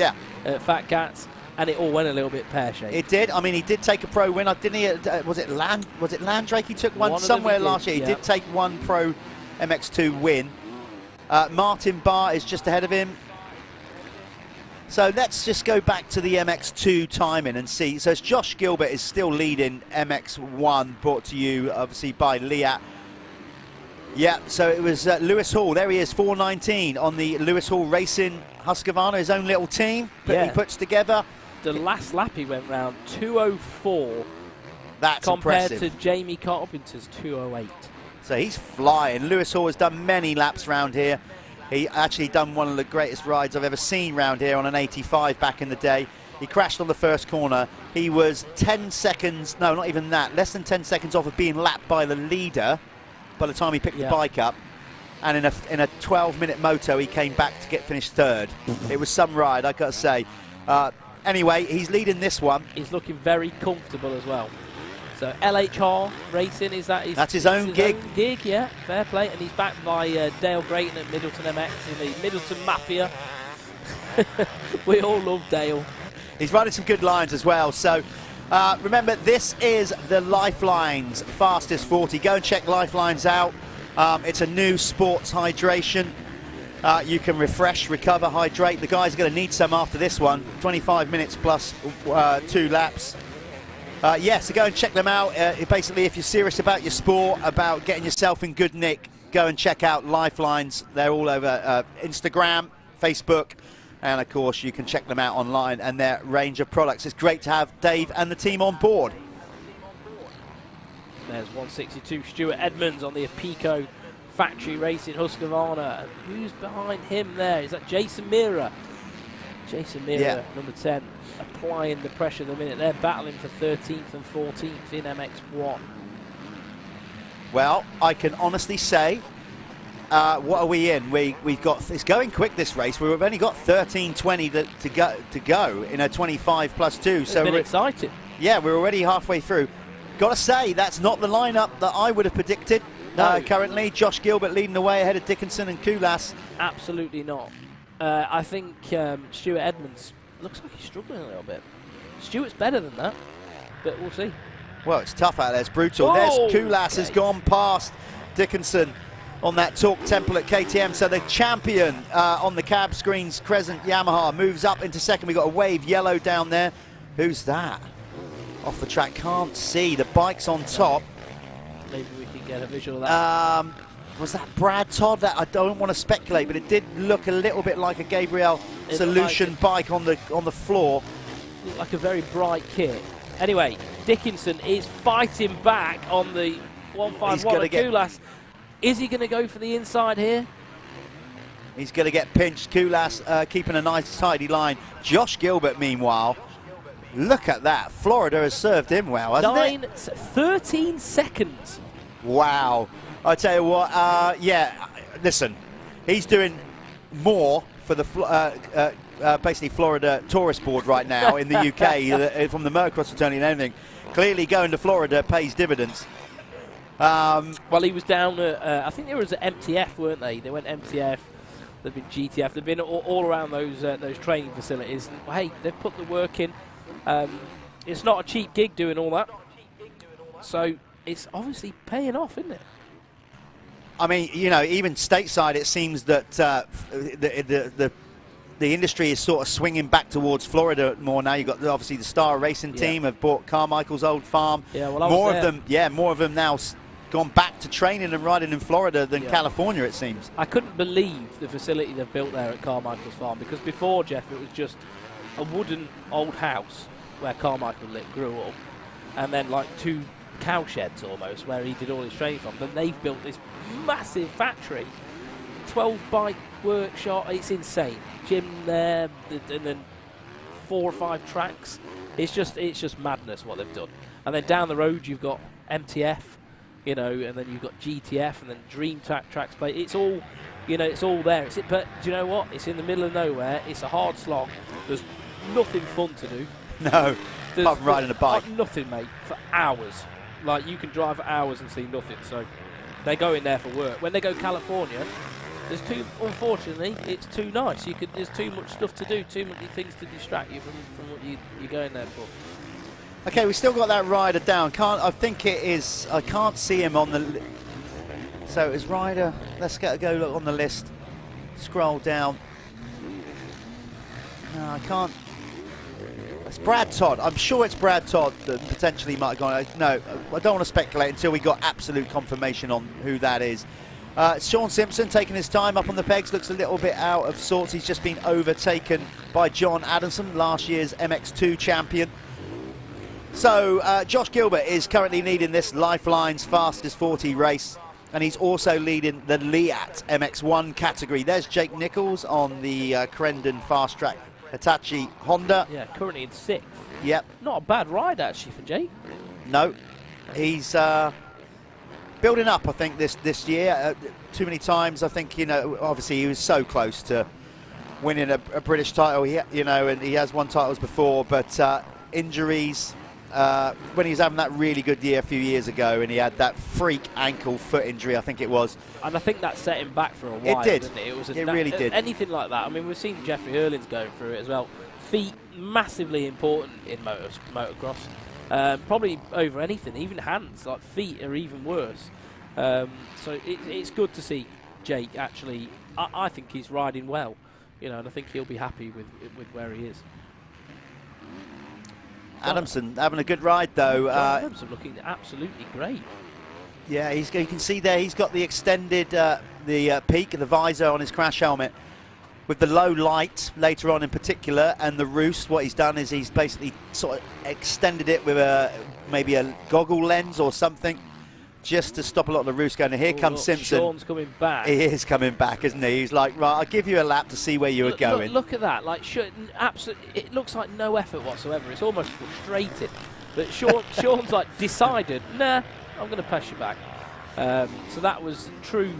at Fat Cats, and it all went a little bit pear-shaped. It did. I mean, he did take a pro win, didn't he? Was it Landrake? He took one somewhere last year. He did take one pro MX2 win. Martin Barr is just ahead of him. So let's just go back to the MX2 timing and see. So it's Josh Gilbert is still leading MX1, brought to you obviously by Liat. Yeah, so it was Lewis Hall. There he is, 4:19 on the Lewis Hall Racing Husqvarna, his own little team that he puts together. The last lap he went round 2:04. That's compared impressive. to Jamie Carpenter's 2:08. So he's flying. Lewis Hall has done many laps round here. He actually done one of the greatest rides I've ever seen round here on an 85 back in the day. He crashed on the first corner. He was 10 seconds, no, not even that, less than 10 seconds off of being lapped by the leader by the time he picked the bike up. And in a 12-minute moto, he came back to get finished third. It was some ride, I got to say. Anyway, he's leading this one. He's looking very comfortable as well. So LHR Racing, is that that's his own gig? Yeah, fair play. And he's backed by Dale Grayton at Middleton MX in the Middleton Mafia. We all love Dale. He's running some good lines as well. So remember, this is the Lifelines Fastest 40. Go and check Lifelines out. It's a new sports hydration. You can refresh, recover, hydrate. The guys are going to need some after this one. 25 minutes plus 2 laps. So go and check them out. Basically, if you're serious about your sport, about getting yourself in good nick, go and check out Lifelines. They're all over Instagram, Facebook, and of course you can check them out online and their range of products. It's great to have Dave and the team on board. There's 162 Stuart Edmonds on the Apico Factory Racing Husqvarna. And who's behind him there? Is that Jason Mira? Jason Mira, number 10, applying the pressure at the minute. They're battling for 13th and 14th in MX1. Well, I can honestly say, what are we in? We've got, it's going quick, this race. We've only got 13:20 to go in a 25 plus 2. It's so been exciting. Yeah, we're already halfway through. Got to say, that's not the lineup that I would have predicted. No. Currently, Josh Gilbert leading the way ahead of Dickinson and Kulas. Absolutely not. I think Stuart Edmonds looks like he's struggling a little bit. Stuart's better than that, but we'll see. Well, it's tough out there. It's brutal. Oh, There's Kulas has gone past Dickinson on that Torque Temple at KTM. So the champion on the cab screens, Crescent Yamaha, moves up into second. We've got a wave yellow down there. Who's that? Off the track, can't see. The bike's on top. Maybe we can get a visual of that. Was that Brad Todd? That I don't want to speculate, but it did look a little bit like a Gabriel Solution bike on the floor. Looked like a very bright kit. Anyway, Dickinson is fighting back on the 151 at Kulas. Is he going to go for the inside here? He's going to get pinched. Kulas keeping a nice tidy line. Josh Gilbert, meanwhile, look at that. Florida has served him well, hasn't it? 13 seconds. Wow. I tell you what, listen, he's doing more for the basically Florida Tourist Board right now in the UK from the Motocross fraternity and everything. Clearly going to Florida pays dividends. Well, he was down at, I think they were at MTF, weren't they? They went MTF, they've been GTF, they've been all around those training facilities. And, hey, they've put the work in. It's not a cheap gig doing all that. So it's obviously paying off, isn't it? I mean, you know, even stateside, it seems that the industry is sort of swinging back towards Florida more now. You've got obviously the Star Racing team have bought Carmichael's old farm. Yeah, well, more of them now gone back to training and riding in Florida than California, it seems. I couldn't believe the facility they've built there at Carmichael's farm, because before, Jeff, it was just a wooden old house where Carmichael grew up, and then like 2 cow sheds almost where he did all his training from. Then they've built this massive factory, 12 bike workshop. It's insane. Gym there, and then 4 or 5 tracks. It's just madness what they've done. And then down the road you've got MTF, you know, and then you've got GTF, and then Dream Tracks play. It's all, you know, it's all there. But do you know what? It's in the middle of nowhere. It's a hard slog. There's nothing fun to do. No, apart from riding a bike. Nothing, mate, for hours. Like, you can drive for hours and see nothing. So they go in there for work. When they go California, unfortunately, it's too nice. There's too much stuff to do, too many things to distract you from what you're going there for. Okay, we still got that rider down. I think it is. I can't see him on the. So it's rider. Let's go look on the list. Scroll down. No, I can't. It's Brad Todd. I'm sure it's Brad Todd that potentially might have gone. No, I don't want to speculate until we got absolute confirmation on who that is. Sean Simpson taking his time up on the pegs, looks a little bit out of sorts. He's just been overtaken by John Adamson, last year's MX2 champion. So Josh Gilbert is currently leading this Lifeline's fastest 40 race, and he's also leading the Liat MX1 category. There's Jake Nichols on the Crendon Fast Track Hitachi Honda. Yeah, currently in 6th. Yep. Not a bad ride, actually, for Jake. No, he's building up, I think, this year. Too many times, I think, obviously he was so close to winning a British title, and he has won titles before, but injuries. When he was having that really good year a few years ago, and he had that freak ankle foot injury, I think it was. And I think that set him back for a while. It did. Didn't it? It really did. Anything like that. I mean, we've seen Jeffrey Erlings going through it as well. Feet, massively important in motocross. Probably over anything, even hands. Like, feet are even worse. So it's good to see Jake actually. I think he's riding well, and I think he'll be happy with where he is. Adamson having a good ride though. Adamson looking absolutely great. Yeah, you can see there he's got the extended peak of the visor on his crash helmet with the low light later on in particular, and the roost. What he's done is he's basically sort of extended it with maybe a goggle lens or something, just to stop a lot of the roost going. And here comes Simpson. Sean's coming back. He is coming back, isn't he? He's like, right, I'll give you a lap to see where you were going. Look at that. Like, absolutely, it looks like no effort whatsoever. It's almost frustrating. But Sean's like decided, nah, I'm going to push you back. So that was true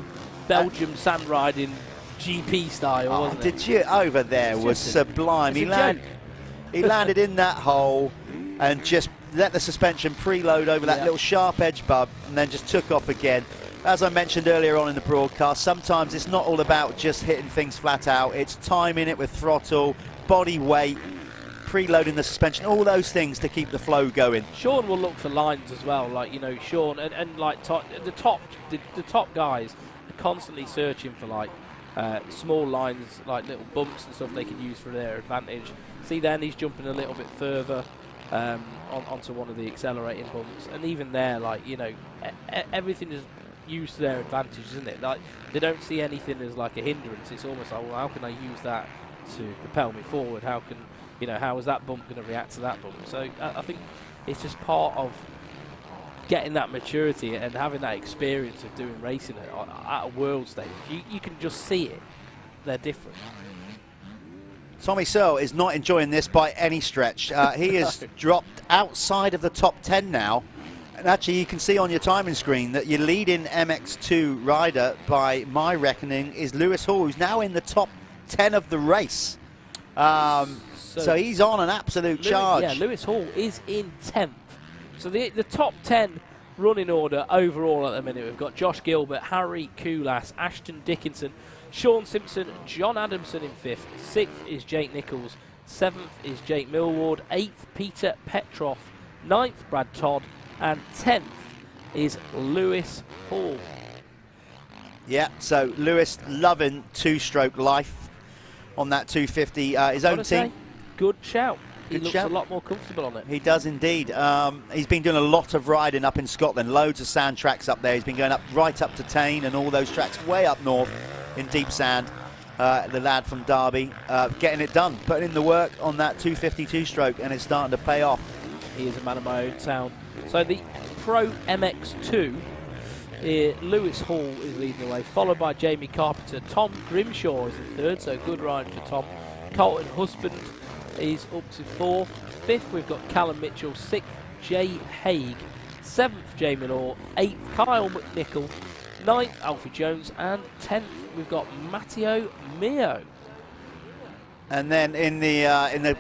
Belgium sand riding GP style, wasn't it? Did you? Over there was sublime. He landed in that hole and just let the suspension preload over that little sharp edge bub, and then just took off again. As I mentioned earlier on in the broadcast, sometimes it's not all about just hitting things flat out. It's timing it with throttle, body weight, preloading the suspension, all those things to keep the flow going. Sean will look for lines as well, like, Sean and like the top guys are constantly searching for like small lines, like little bumps and stuff they can use for their advantage. See, then he's jumping a little bit further onto one of the accelerating bumps, and even there, like, everything is used to their advantage, isn't it? Like, they don't see anything as like a hindrance. It's almost like, well, how can I use that to propel me forward? How can, how is that bump going to react to that bump? So I think it's just part of getting that maturity and having that experience of doing racing at a world stage. You can just see it. They're different. Tommy Searle is not enjoying this by any stretch. He has dropped outside of the top 10 now. And actually, you can see on your timing screen that your leading MX2 rider, by my reckoning, is Lewis Hall, who's now in the top 10 of the race. So he's on an absolute charge. Yeah, Lewis Hall is in 10th. So the top 10 running order overall at the minute, we've got Josh Gilbert, Harry Koulas, Ashton Dickinson, Sean Simpson, John Adamson in 5th. 6th is Jake Nichols. 7th is Jake Millward. 8th, Peter Petrov. 9th, Brad Todd. And 10th is Lewis Hall. Yeah, so Lewis loving two-stroke life on that 250. His own team. Good shout. He Good looks shout. a lot more comfortable on it. He does indeed. He's been doing a lot of riding up in Scotland. Loads of sand tracks up there. He's been going right up to Tain and all those tracks way up north in deep sand. The lad from Derby getting it done, putting in the work on that 252 stroke, and it's starting to pay off. He is a man of my own town. So the Pro MX2, Lewis Hall is leading the way, followed by Jamie Carpenter. Tom Grimshaw is in 3rd, so good ride for Tom. Colton Husband is up to 4th. 5th, we've got Callum Mitchell. 6th, Jay Haig. 7th, Jamie Law. 8th, Kyle McNichol. 9th, Alfie Jones. And 10th, we've got Matteo Mio. And then in the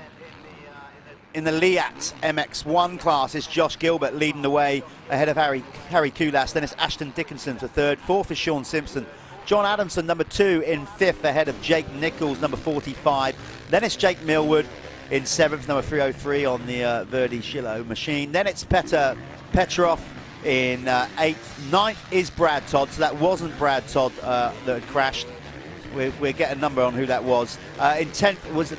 in the Liat MX1 class is Josh Gilbert leading the way ahead of Harry Kulas. Then it's Ashton Dickinson for third. Fourth is Sean Simpson. John Adamson, number 2, in fifth, ahead of Jake Nichols, number 45. Then it's Jake Millwood in seventh, number 303 on the Verdi Shillo machine. Then it's Petrov in eighth. Ninth is Brad Todd, so that wasn't Brad Todd that had crashed. We'll get a number on who that was. In 10th was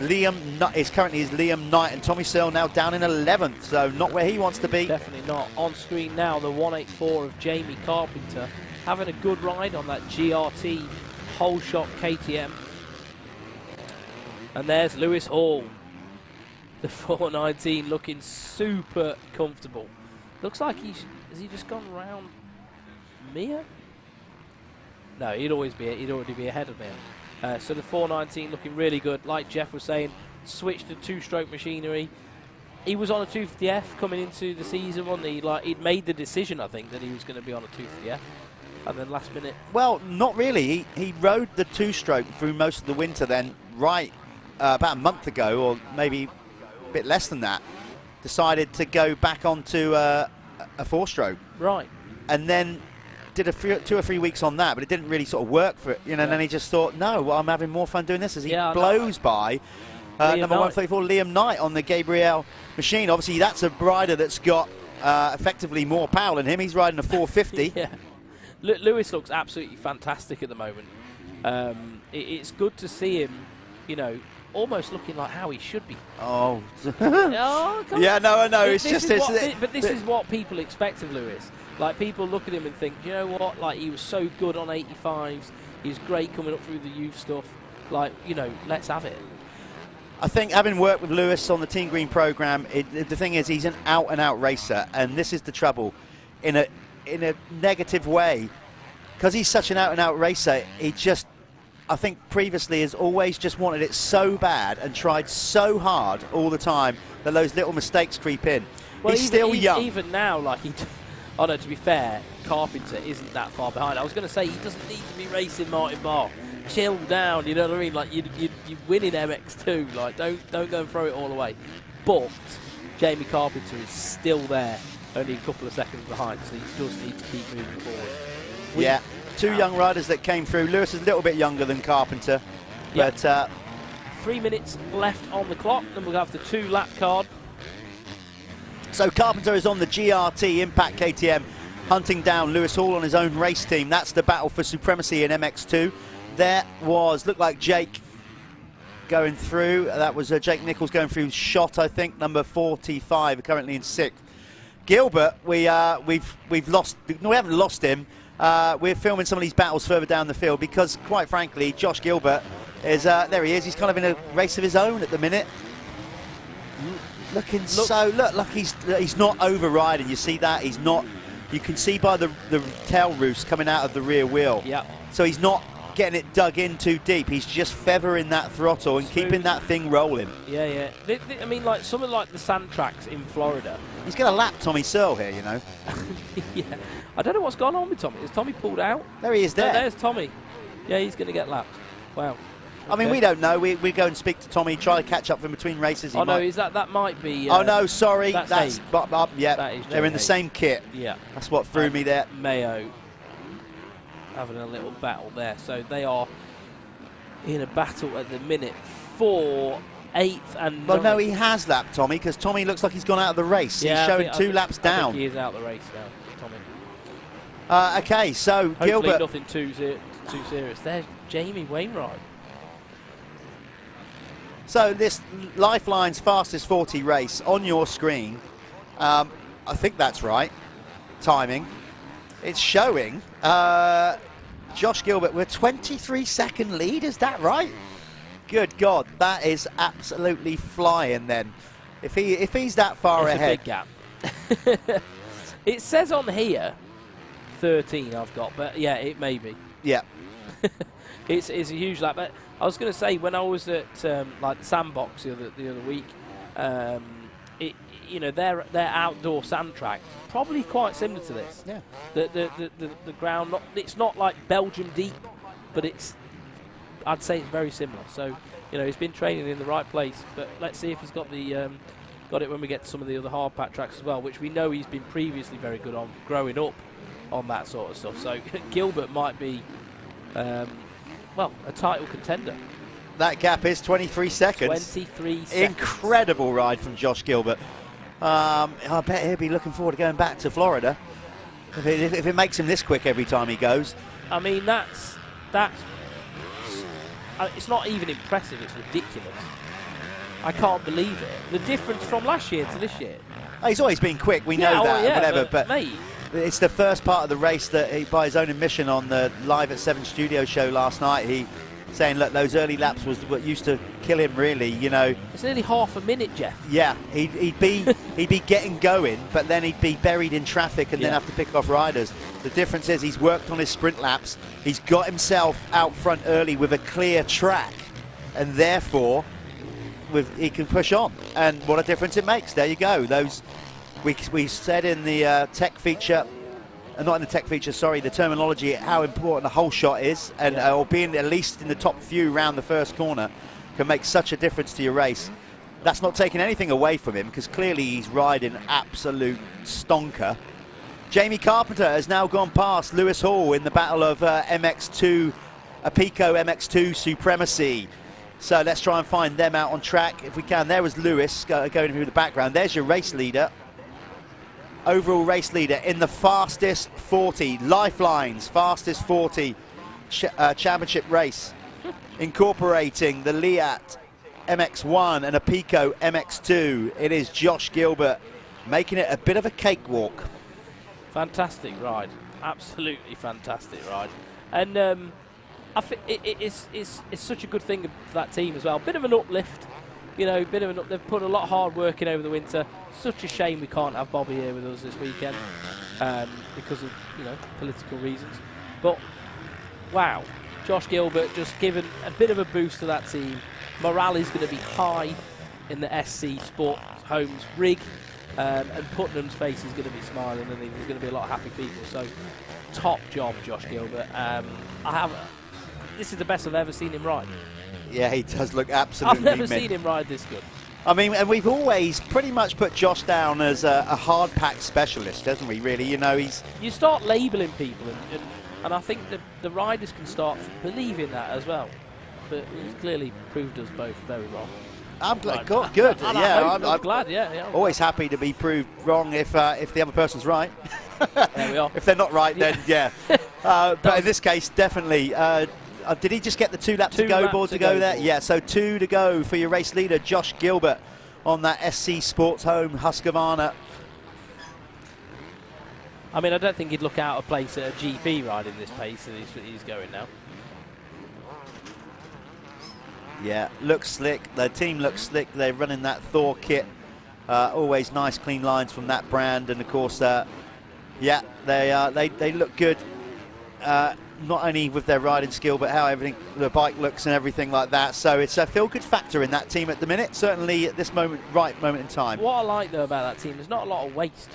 currently Liam Knight, and Tommy Searle now down in 11th, so not where he wants to be. Definitely not. On screen now, the 184 of Jamie Carpenter, having a good ride on that GRT whole shot KTM. And there's Lewis Hall, the 419, looking super comfortable. Looks like has he just gone round Mia? No, he'd already be ahead of him. So the 419 looking really good. Like Jeff was saying, switched to two-stroke machinery. He was on a 250F coming into the season, wasn't he? Like, he'd made the decision, I think, that he was going to be on a 250F. And then last minute... Well, not really. He rode the two-stroke through most of the winter then, right about a month ago, or maybe a bit less than that, decided to go back onto a four-stroke. Right. And then did 2 or 3 weeks on that, but it didn't really sort of work for it. You know, and then he just thought, no, well, I'm having more fun doing this, as he blows by number 134, Liam Knight, on the Gabriel machine. Obviously, that's a rider that's got effectively more power than him. He's riding a 450. Yeah. Lewis looks absolutely fantastic at the moment. It's good to see him, you know, almost looking like how he should be. Oh. Oh, come yeah, on. no, I know. This is what people expect of Lewis. Like, people look at him and think, you know what, like, he was so good on 85s. He was great coming up through the youth stuff. Like, you know, let's have it. I think, having worked with Lewis on the Team Green program, the thing is, he's an out-and-out racer, and this is the trouble. In a negative way, because he's such an out-and-out racer, he just, I think previously has always just wanted it so bad and tried so hard all the time that those little mistakes creep in. Well, he's still young. Even now, like, oh no, to be fair, Carpenter isn't that far behind. I was going to say, he doesn't need to be racing Martin Barr. Chill down, you know what I mean? Like, you're winning MX2. Like, don't go and throw it all away. But Jamie Carpenter is still there, only a couple of seconds behind, so he does need to keep moving forward. Yeah, 2 young riders that came through. Lewis is a little bit younger than Carpenter, but 3 minutes left on the clock, then we'll have the 2-lap card. So Carpenter is on the GRT Impact KTM, hunting down Lewis Hall on his own race team. That's the battle for supremacy in MX2. There looked like Jake going through. That was Jake Nichols going through shot, I think, number 45, currently in 6th. Gilbert, we've lost. No, we haven't lost him. We're filming some of these battles further down the field because, quite frankly, Josh Gilbert is there. He is. He's kind of in a race of his own at the minute. Look, he's not overriding. You see that? He's not. You can see by the tail roost coming out of the rear wheel. Yeah. So he's not getting it dug in too deep. He's just feathering that throttle and keeping that thing rolling. Yeah, yeah. I mean, like, some of like the sand tracks in Florida. He's going to lap Tommy Searle here, you know. Yeah. I don't know what's gone on with Tommy. Is Tommy pulled out? There he is there. No, there's Tommy. Yeah, he's going to get lapped. Wow. I mean, we don't know. We go and speak to Tommy, try to catch up with him between races. No, is that might be... oh, no, sorry. That's yeah, that is they're in the same kit. Yeah. That's what threw me there. Mayo having a little battle there. So they are in a battle at the minute for 8th and... Well, no, he has lapped Tommy, because Tommy looks like he's gone out of the race. Yeah, he's showing 2 laps down. I think he is out of the race now, Tommy. Okay, so hopefully Gilbert... nothing too serious. There's Jamie Wainwright. So this Lifeline's fastest 40 race on your screen, I think that's right, timing. It's showing Josh Gilbert with a 23-second lead, is that right? Good God, that is absolutely flying then. If he's that far ahead. It's a big gap. It says on here 13 I've got, but yeah, it may be. Yeah. It's a huge lap. But I was going to say, when I was at like the Sandbox the other week, you know, their outdoor sand track probably quite similar to this. Yeah. The ground, it's not like Belgium deep, but I'd say it's very similar. So, you know, he's been training in the right place. But let's see if he's got the got it when we get to some of the other hard pack tracks as well, which we know he's been previously very good on growing up on that sort of stuff. So Gilbert might be, well, a title contender. That gap is 23 seconds. 23 seconds. Incredible ride from Josh Gilbert. I bet he'll be looking forward to going back to Florida if it makes him this quick every time he goes. I mean, that's it's not even impressive, it's ridiculous. I can't believe it. The difference from last year to this year. Oh, he's always been quick, we know that, whatever, but mate, it's the first part of the race that he, by his own admission on the Live at 7 studio show last night, he saying, look, those early laps was what used to kill him, really, you know. It's nearly half a minute, Jeff. Yeah, he'd be getting going, but then he'd be buried in traffic and then have to pick off riders. The difference is he's worked on his sprint laps. He's got himself out front early with a clear track, and therefore he can push on. And what a difference it makes. There you go. Those we said in the tech feature. Not in the tech feature, sorry, the terminology, how important a whole shot is, and or being at least in the top few round the first corner can make such a difference to your race. That's not taking anything away from him, because clearly he's riding absolute stonker. Jamie Carpenter has now gone past Lewis Hall in the battle of MX2, Pico MX2 supremacy. So let's try and find them out on track if we can. There was Lewis going through the background. There's your race leader. Overall race leader in the fastest 40, Lifelines, fastest 40 championship race, incorporating the Liat MX1 and a Pico MX2. It is Josh Gilbert making it a bit of a cakewalk. Fantastic ride, absolutely fantastic ride. And I think it's such a good thing for that team as well. Bit of an uplift. You know, they've put a lot of hard work in over the winter. Such a shame we can't have Bobby here with us this weekend because of, you know, political reasons. But, wow, Josh Gilbert just given a bit of a boost to that team. Morale is going to be high in the SC Sports Homes rig, and Putnam's face is going to be smiling, and there's going to be a lot of happy people. So, top job, Josh Gilbert. This is the best I've ever seen him ride. Yeah, he does look absolutely I've never mint. seen him ride this good. I mean, and we've always pretty much put Josh down as a hard pack specialist, hasn't we, really? You know, you start labelling people, and I think the riders can start believing that as well. But he's clearly proved us both very wrong. I'm glad. Good. Yeah, I'm glad. Yeah. Always happy to be proved wrong if the other person's right. There we are. If they're not right, then yeah. But in this case, definitely. Did he just get the 2 laps to go board to go there? Yeah, so 2 to go for your race leader, Josh Gilbert, on that SC Sports Home Husqvarna. I mean, I don't think he'd look out of place at a GP riding this pace that he's going now. Yeah, looks slick. The team looks slick. They're running that Thor kit. Always nice, clean lines from that brand. And, of course, yeah, they look good. Not only with their riding skill, but how the bike looks and everything like that. So it's a feel-good factor in that team at the minute, certainly at this moment in time. What I like, though, about that team, there's not a lot of waste.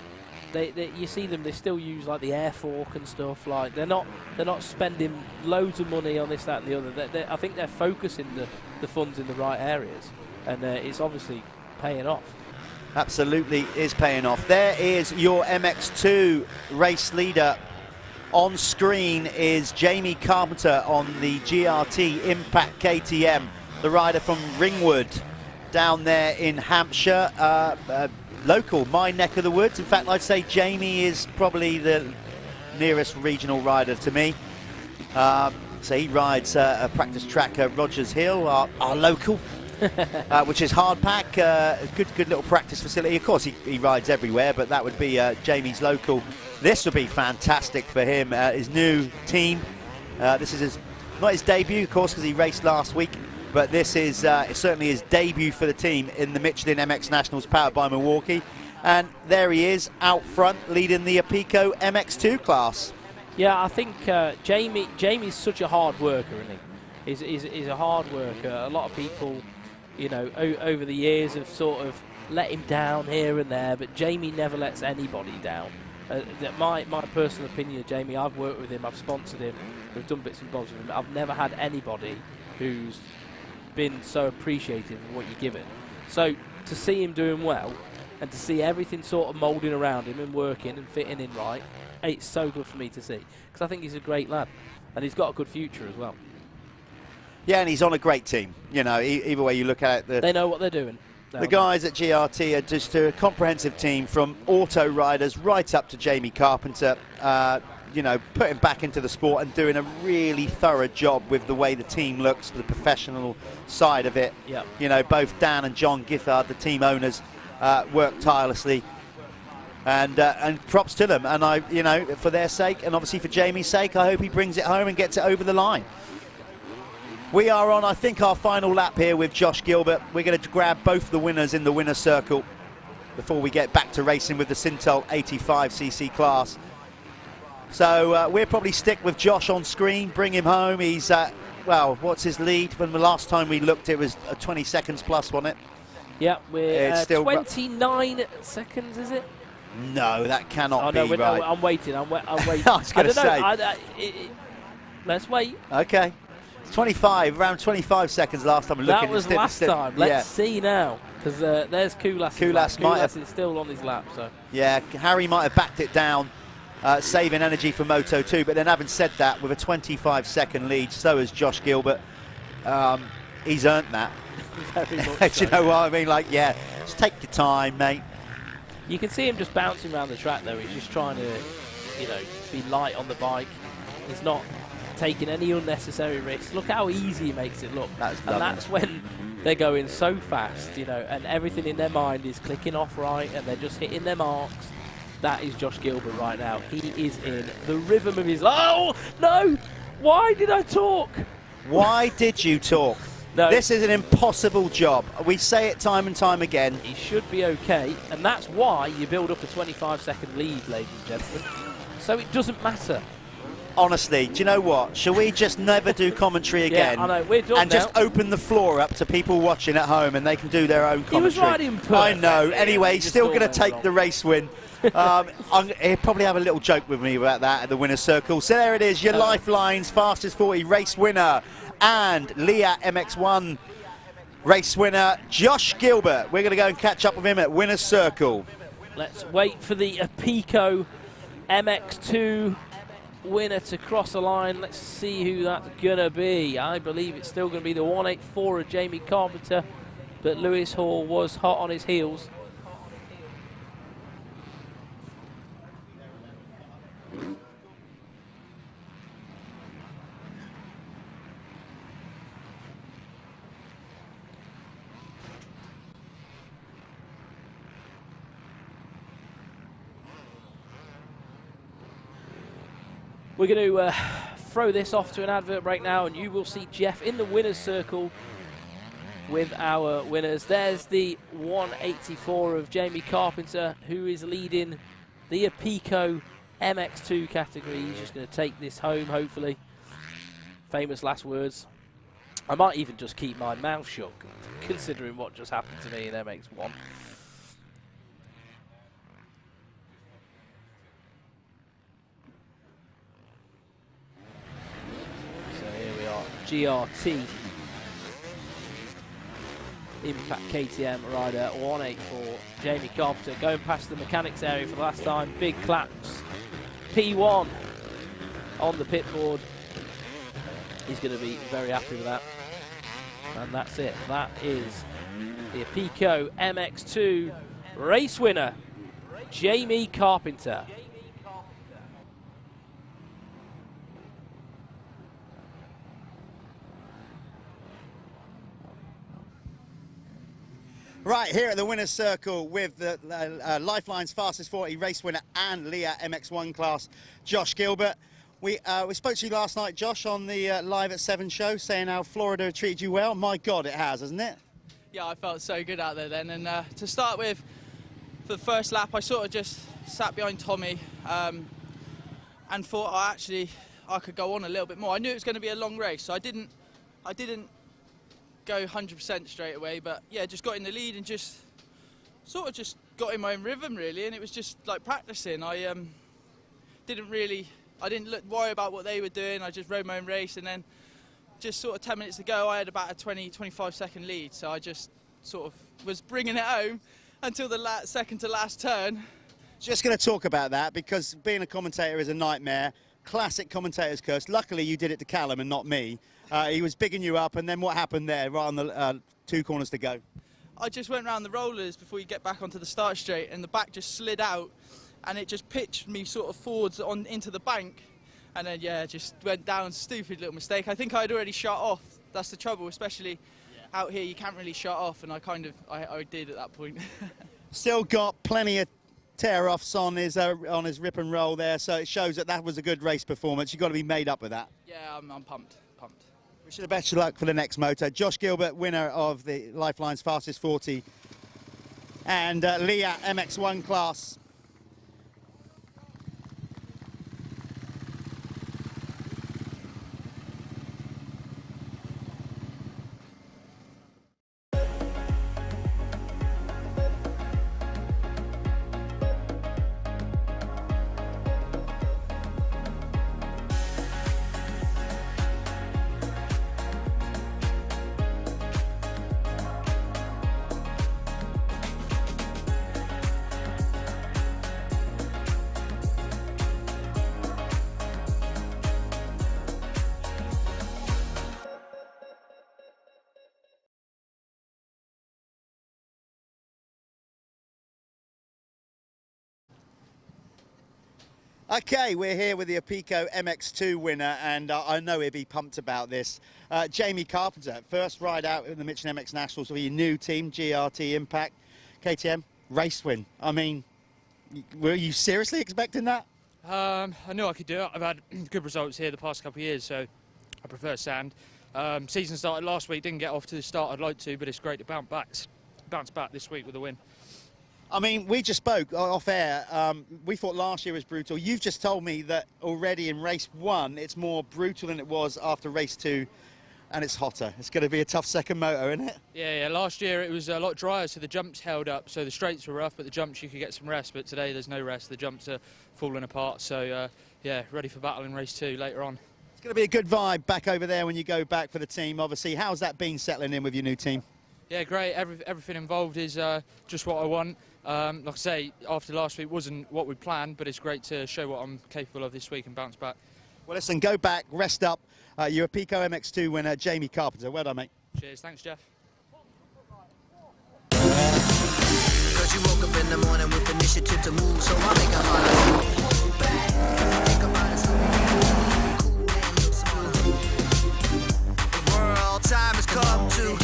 You see them, they still use like the air fork and stuff. Like they're not spending loads of money on this, that, and the other. I think they're focusing the funds in the right areas, and it's obviously paying off. Absolutely is paying off. There is your MX2 race leader. On screen is Jamie Carpenter on the GRT Impact KTM, the rider from Ringwood down there in Hampshire. Local, my neck of the woods. In fact, I'd say Jamie is probably the nearest regional rider to me. So he rides a practice track at Rogers Hill, our local, which is hard pack, good little practice facility. Of course, he rides everywhere, but that would be Jamie's local. This will be fantastic for him, his new team. This is not his debut, of course, because he raced last week, but this is certainly his debut for the team in the Michelin MX Nationals powered by Milwaukee. And there he is, out front, leading the Pico MX2 class. Yeah, I think Jamie's such a hard worker, isn't he? He's a hard worker. A lot of people, you know, over the years have sort of let him down here and there, but Jamie never lets anybody down. My personal opinion of Jamie, I've worked with him, I've sponsored him, we've done bits and bobs with him. I've never had anybody who's been so appreciative of what you give him. So to see him doing well and to see everything sort of moulding around him and working and fitting in right, it's so good for me to see, because I think he's a great lad and he's got a good future as well. Yeah, and he's on a great team. You know, either way you look at it, they know what they're doing. The guys at GRT are just a comprehensive team, from auto riders right up to Jamie Carpenter, you know, putting back into the sport and doing a really thorough job with the way the team looks, the professional side of it. Yep. You know, both Dan and John Giffard, the team owners, work tirelessly. And props to them. And you know, for their sake, and obviously for Jamie's sake, I hope he brings it home and gets it over the line. We are on, I think, our final lap here with Josh Gilbert. We're going to grab both the winners in the winner's circle before we get back to racing with the Syntol 85cc class. So we'll probably stick with Josh on screen, bring him home. He's, well, what's his lead? When the last time we looked, it was 20 seconds plus, wasn't it? Yeah, we're still 29 seconds, is it? No, that cannot be no, right. No, I'm waiting. I'm waiting. I was going to say. Let's wait. Okay. 25, around 25 seconds last time. That was last time. Let's see now, because there's Kulas. Kulas is still on his lap. So yeah, Harry might have backed it down, saving energy for Moto 2. But then, having said that, with a 25-second lead, so has Josh Gilbert. He's earned that. Very much Do you know what I mean? Like, yeah, just take your time, mate. You can see him just bouncing around the track, though. He's just trying to, you know, be light on the bike. He's not taking any unnecessary risks. Look how easy he makes it look. That's when they're going so fast, you know, and everything in their mind is clicking off right, and they're just hitting their marks. That is Josh Gilbert right now. He is in the rhythm of his life. Oh, no! Why did I talk? Why did you talk? No. This is an impossible job. We say it time and time again. He should be okay, and that's why you build up a 25-second lead, ladies and gentlemen. So it doesn't matter. Honestly, do you know what? Shall we just never do commentary again? Yeah, I know. We're done and now. just open the floor up to people watching at home, and they can do their own commentary. He was riding perfect. I know. Anyway, he's still going to take the race win. He'll probably have a little joke with me about that at the winner's circle. So there it is, your Lifeline's fastest 40 race winner and Leah MX1 race winner, Josh Gilbert. We're going to go and catch up with him at winner's circle. Let's wait for the Apico MX2 winner to cross the line. Let's see who that's gonna be. I believe it's still gonna be the 184 of Jamie Carpenter, but Lewis Hall was hot on his heels. We're going to throw this off to an advert break now, and you will see Jeff in the winner's circle with our winners. There's the 184 of Jamie Carpenter, who is leading the Apico MX2 category. He's just going to take this home, hopefully. Famous last words. I might even just keep my mouth shut, considering what just happened to me in MX1. GRT Impact KTM rider 184 Jamie Carpenter going past the mechanics area for the last time. Big claps. P1 on the pit board. He's going to be very happy with that. And that's it. That is the Apico MX2 race winner, Jamie Carpenter. Right, here at the winner's circle with the Lifeline's fastest 40 race winner and Leah MX1 class, Josh Gilbert. We spoke to you last night, Josh, on the Live at 7 show, saying how Florida treated you well. My God, it has, hasn't it? Yeah, I felt so good out there then. And to start with, for the first lap, I sort of just sat behind Tommy and thought I could go on a little bit more. I knew it was going to be a long race, so I didn't go 100% straight away, but yeah, just got in the lead and just sort of just got in my own rhythm really, and it was just like practicing. I didn't worry about what they were doing. I just rode my own race, and then just sort of 10 minutes to go, I had about a 20-25 second lead, so I just sort of was bringing it home until the second to last turn. Just going to talk about that because being a commentator is a nightmare. Classic commentator's curse. Luckily, you did it to Callum and not me. He was bigging you up, and then what happened there, right on the 2 corners to go? I just went round the rollers before you get back onto the start straight, and the back just slid out, and it just pitched me sort of forwards into the bank, and then yeah, just went down. Stupid little mistake. I think I'd already shot off. That's the trouble, especially out here. You can't really shut off, and I did at that point. Still got plenty of tear-offs on his rip and roll there, so it shows that was a good race performance. You've got to be made up with that. Yeah, I'm pumped. Wish you the best of luck for the next moto. Josh Gilbert, winner of the Lifeline's Fastest 40, and Leah MX1 class. Okay, we're here with the Apico MX2 winner, and I know he'll be pumped about this. Jamie Carpenter, first ride out in the Michelin MX Nationals for your new team, GRT Impact KTM, race win. I mean, were you seriously expecting that? I knew I could do it. I've had good results here the past couple of years, so I prefer sand. Season started last week, didn't get off to the start I'd like to, but it's great to bounce back this week with a win. I mean, we just spoke off air. We thought last year was brutal. You've just told me that already in race 1, it's more brutal than it was after race 2, and it's hotter. It's going to be a tough second moto, isn't it? Yeah, last year it was a lot drier, so the jumps held up. So the straights were rough, but the jumps you could get some rest. But today there's no rest. The jumps are falling apart. So yeah, ready for battle in race 2 later on. It's going to be a good vibe back over there when you go back for the team, obviously. How's that been settling in with your new team? Yeah, great. Everything involved is just what I want. Like I say, after last week wasn't what we planned, but it's great to show what I'm capable of this week and bounce back. Well, listen, go back, rest up. You're a Apico MX2 winner, Jamie Carpenter. Well done, mate. Cheers. Thanks, Jeff. Cause you woke up in the morning with initiative to move, so I make it harder. Think about it, so cool and look smooth. The world time has come to.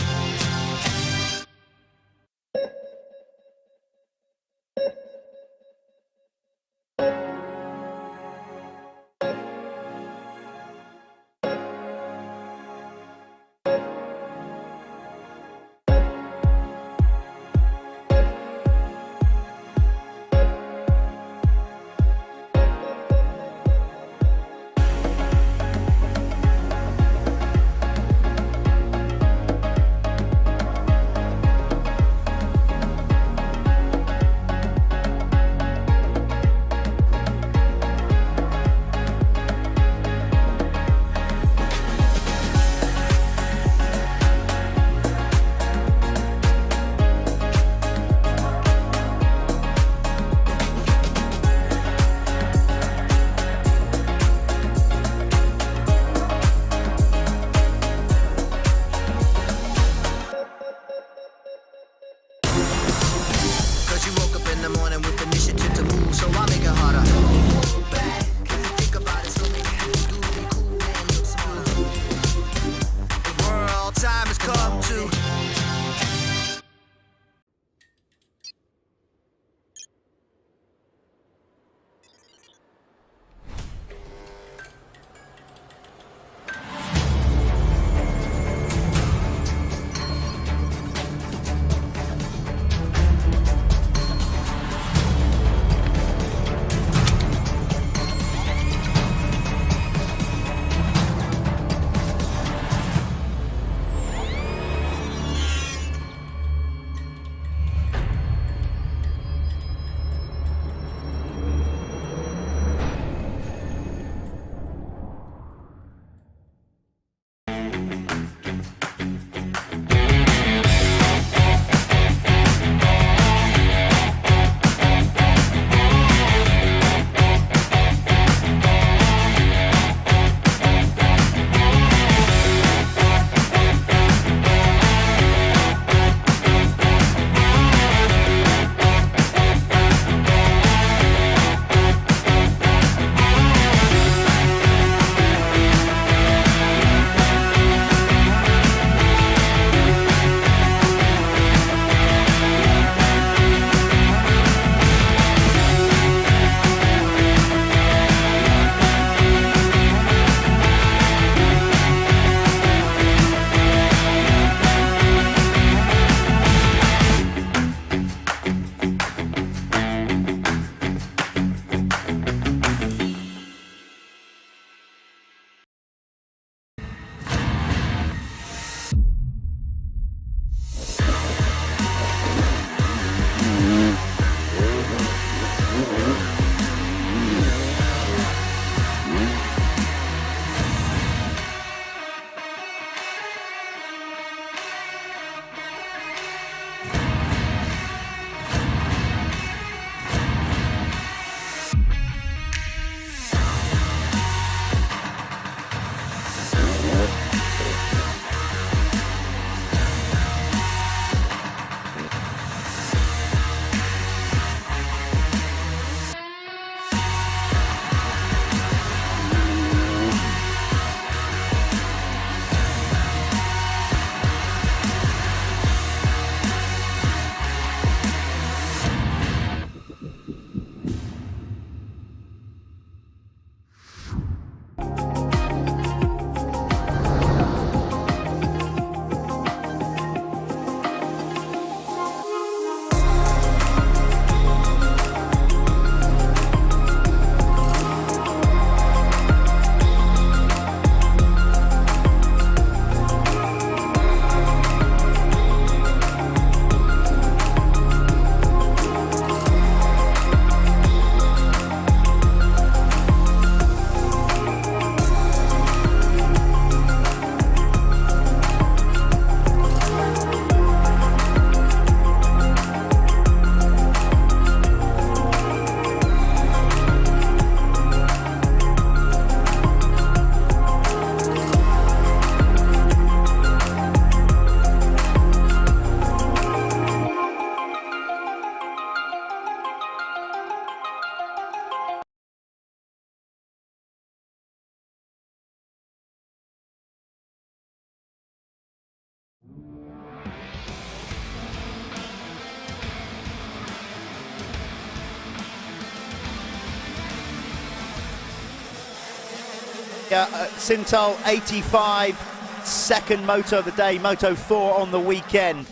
Syntol 85, second moto of the day, Moto 4 on the weekend.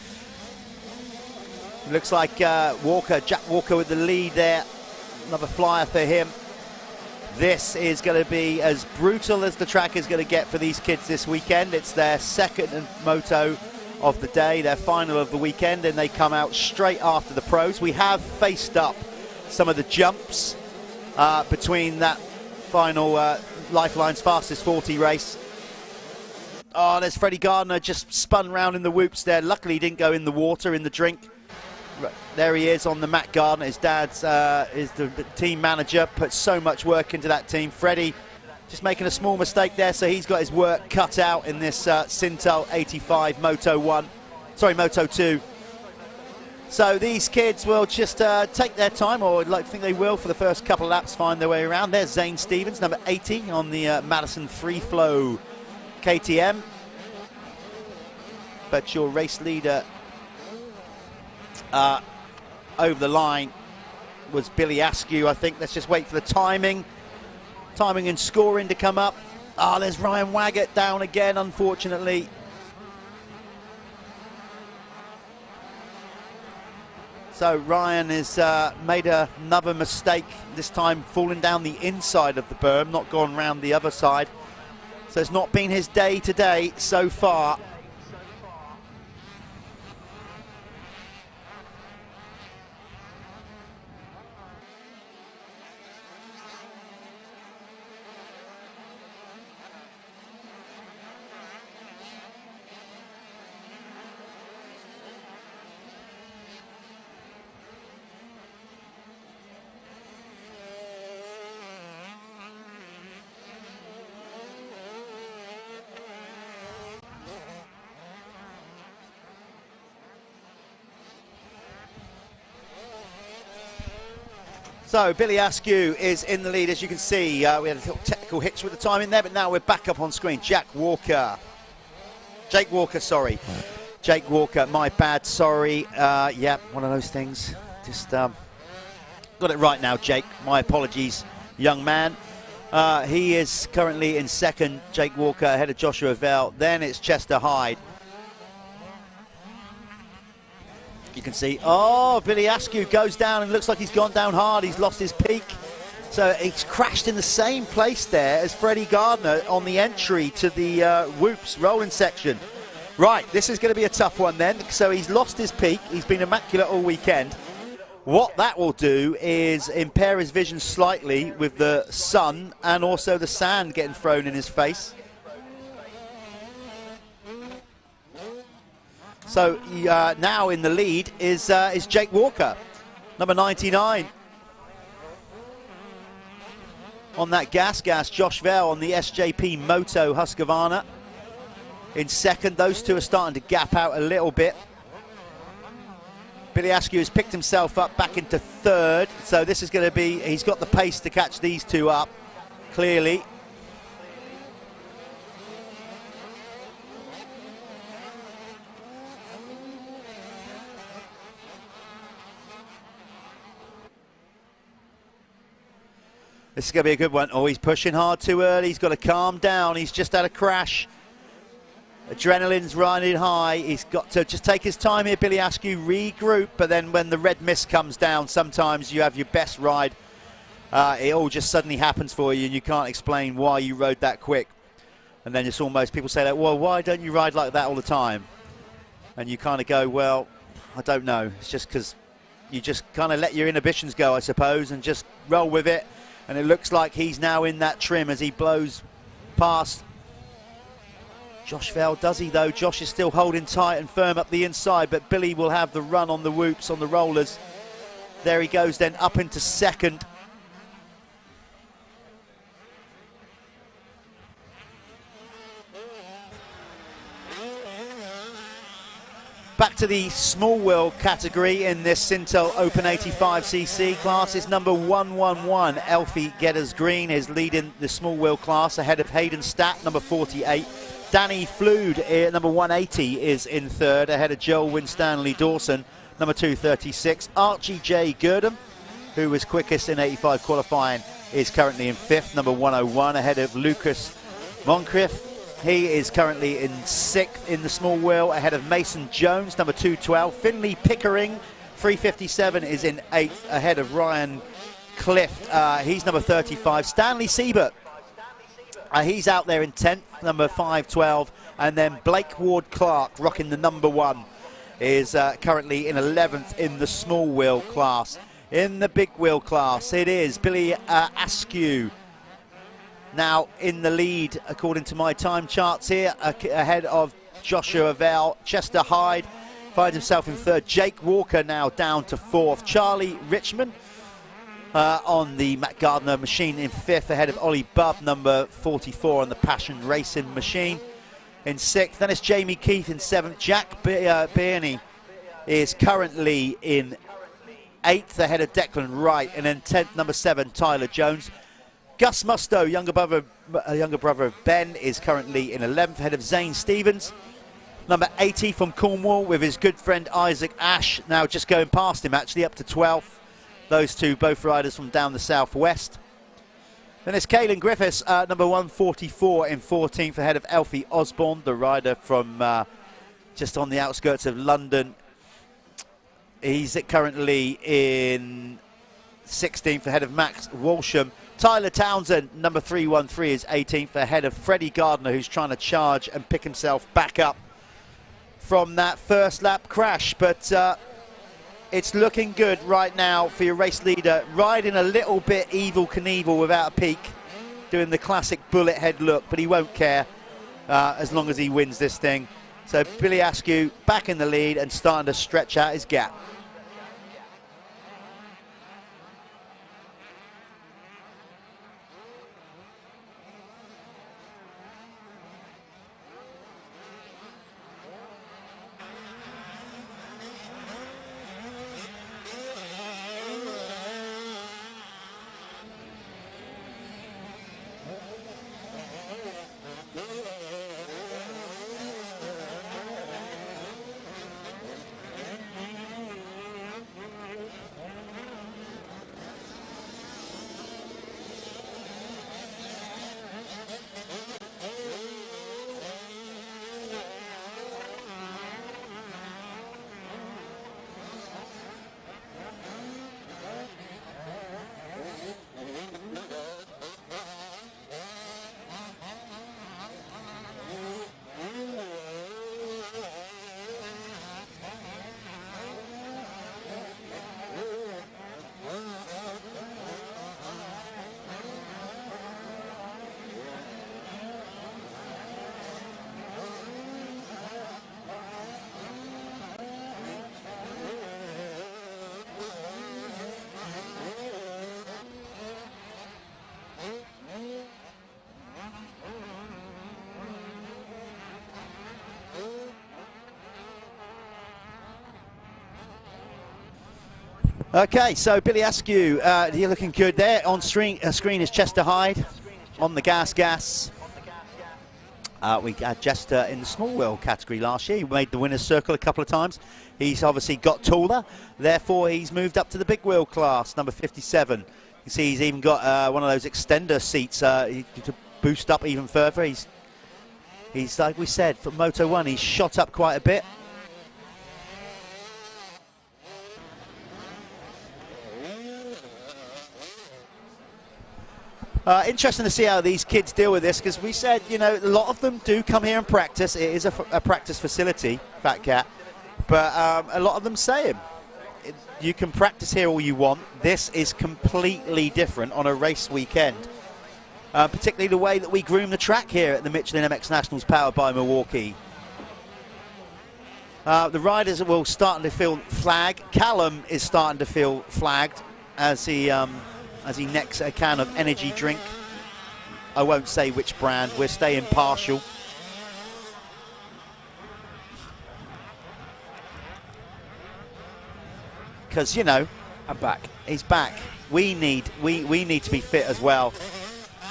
Looks like Jack Walker with the lead there. Another flyer for him. This is going to be as brutal as the track is going to get for these kids this weekend. It's their second moto of the day, their final of the weekend, and they come out straight after the pros. We have faced up some of the jumps between that final Lifeline's fastest 40 race. Oh, there's Freddie Gardner just spun round in the whoops there. Luckily he didn't go in the water, in the drink. There he is on the Matt Gardner. His dad's is the team manager, put so much work into that team. Freddie just making a small mistake there, so he's got his work cut out in this Syntol 85 Moto 2. So these kids will just take their time, or I'd like to think they will, for the first couple of laps, find their way around. There's Zane Stevens, number 80 on the Madison Free Flow KTM. But your race leader over the line was Billy Askew, I think. Let's just wait for the timing and scoring to come up. There's Ryan Waggett down again, unfortunately. So Ryan has made another mistake, this time falling down the inside of the berm, not gone round the other side. So it's not been his day today so far. So Billy Askew is in the lead, as you can see. We had a little technical hitch with the timing there, but now we're back up on screen. Jake Walker, sorry. Jake Walker, my bad, sorry. Yeah, one of those things. Just got it right now, Jake. My apologies, young man. He is currently in second, Jake Walker, ahead of Joshua Vell. Then it's Chester Hyde. You can see, Billy Askew goes down and looks like he's gone down hard. He's lost his peak. So he's crashed in the same place there as Freddie Gardner on the entry to the whoops rolling section. Right, this is going to be a tough one then. So he's lost his peak. He's been immaculate all weekend. What that will do is impair his vision slightly with the sun and also the sand getting thrown in his face. So now in the lead is Jake Walker, number 99. On that gas, Josh Vell on the SJP Moto Husqvarna in second. Those two are starting to gap out a little bit. Billy Askew has picked himself up back into third. So this is going to be, he's got the pace to catch these two up, clearly. This is going to be a good one. He's pushing hard too early. He's got to calm down. He's just had a crash. Adrenaline's running high. He's got to just take his time here, Billy Askew, regroup. But then when the red mist comes down, sometimes you have your best ride. It all just suddenly happens for you, and you can't explain why you rode that quick. And then it's almost, people say that, well, why don't you ride like that all the time? And you kind of go, well, I don't know. It's just because you just kind of let your inhibitions go, I suppose, and just roll with it. And it looks like he's now in that trim as he blows past Josh Vell. Does he, though? Josh is still holding tight and firm up the inside, but Billy will have the run on the whoops, on the rollers. There he goes then, up into second. Back to the small wheel category in this Syntol Open 85cc class is number 111, Elfie Getters Green, is leading the small wheel class ahead of Hayden Statt, number 48. Danny Flood, number 180, is in third ahead of Joel Winstanley Dawson, number 236. Archie J. Gurdon, who was quickest in 85 qualifying, is currently in fifth, number 101, ahead of Lucas Moncrief, he is currently in 6th in the small wheel, ahead of Mason Jones, number 212. Finley Pickering, 357, is in 8th, ahead of Ryan Clift. He's number 35. Stanley Siebert, he's out there in 10th, number 512. And then Blake Ward-Clark, rocking the number 1, is currently in 11th in the small wheel class. In the big wheel class, it is Billy Askew now in the lead, according to my time charts here, ahead of Joshua Vale. Chester Hyde finds himself in 3rd. Jake Walker now down to 4th. Charlie Richmond on the Matt Gardner machine in 5th, ahead of Ollie Bubb, number 44 on the Passion Racing machine in 6th. Then it's Jamie Keith in 7th. Jack Birney is currently in 8th, ahead of Declan Wright. And then 10th, number 7, Tyler Jones. Gus Musto, younger brother of Ben, is currently in 11th, ahead of Zane Stevens. Number 80 from Cornwall with his good friend Isaac Ash, now just going past him actually, up to 12th. Those two, both riders from down the southwest. Then it's Caelan Griffiths, number 144 in 14th, ahead of Elfie Osborne, the rider from just on the outskirts of London. He's currently in 16th, ahead of Max Walsham. Tyler Townsend, number 313, is 18th, ahead of Freddie Gardner, who's trying to charge and pick himself back up from that first lap crash. But it's looking good right now for your race leader, riding a little bit Evel Knievel without a peak, doing the classic bullet head look, but he won't care as long as he wins this thing. So Billy Askew back in the lead and starting to stretch out his gap. Okay, so Billy Askew, you're looking good there. On screen is Chester Hyde on the gas. We had Chester in the small wheel category last year. He made the winner's circle a couple of times. He's obviously got taller, therefore he's moved up to the big wheel class, number 57. You can see he's even got one of those extender seats to boost up even further. He's like we said, for Moto 1, he's shot up quite a bit. Interesting to see how these kids deal with this, because we said, you know, a lot of them do come here and practice. It is a practice facility, Fat Cat, but a lot of them say you can practice here all you want. This is completely different on a race weekend, particularly the way that we groom the track here at the Michelin MX Nationals powered by Milwaukee. The riders will start to feel flag. Callum is starting to feel flagged as he necks a can of energy drink. I won't say which brand, we're staying partial. Because, you know, I'm back. He's back. We need to be fit as well.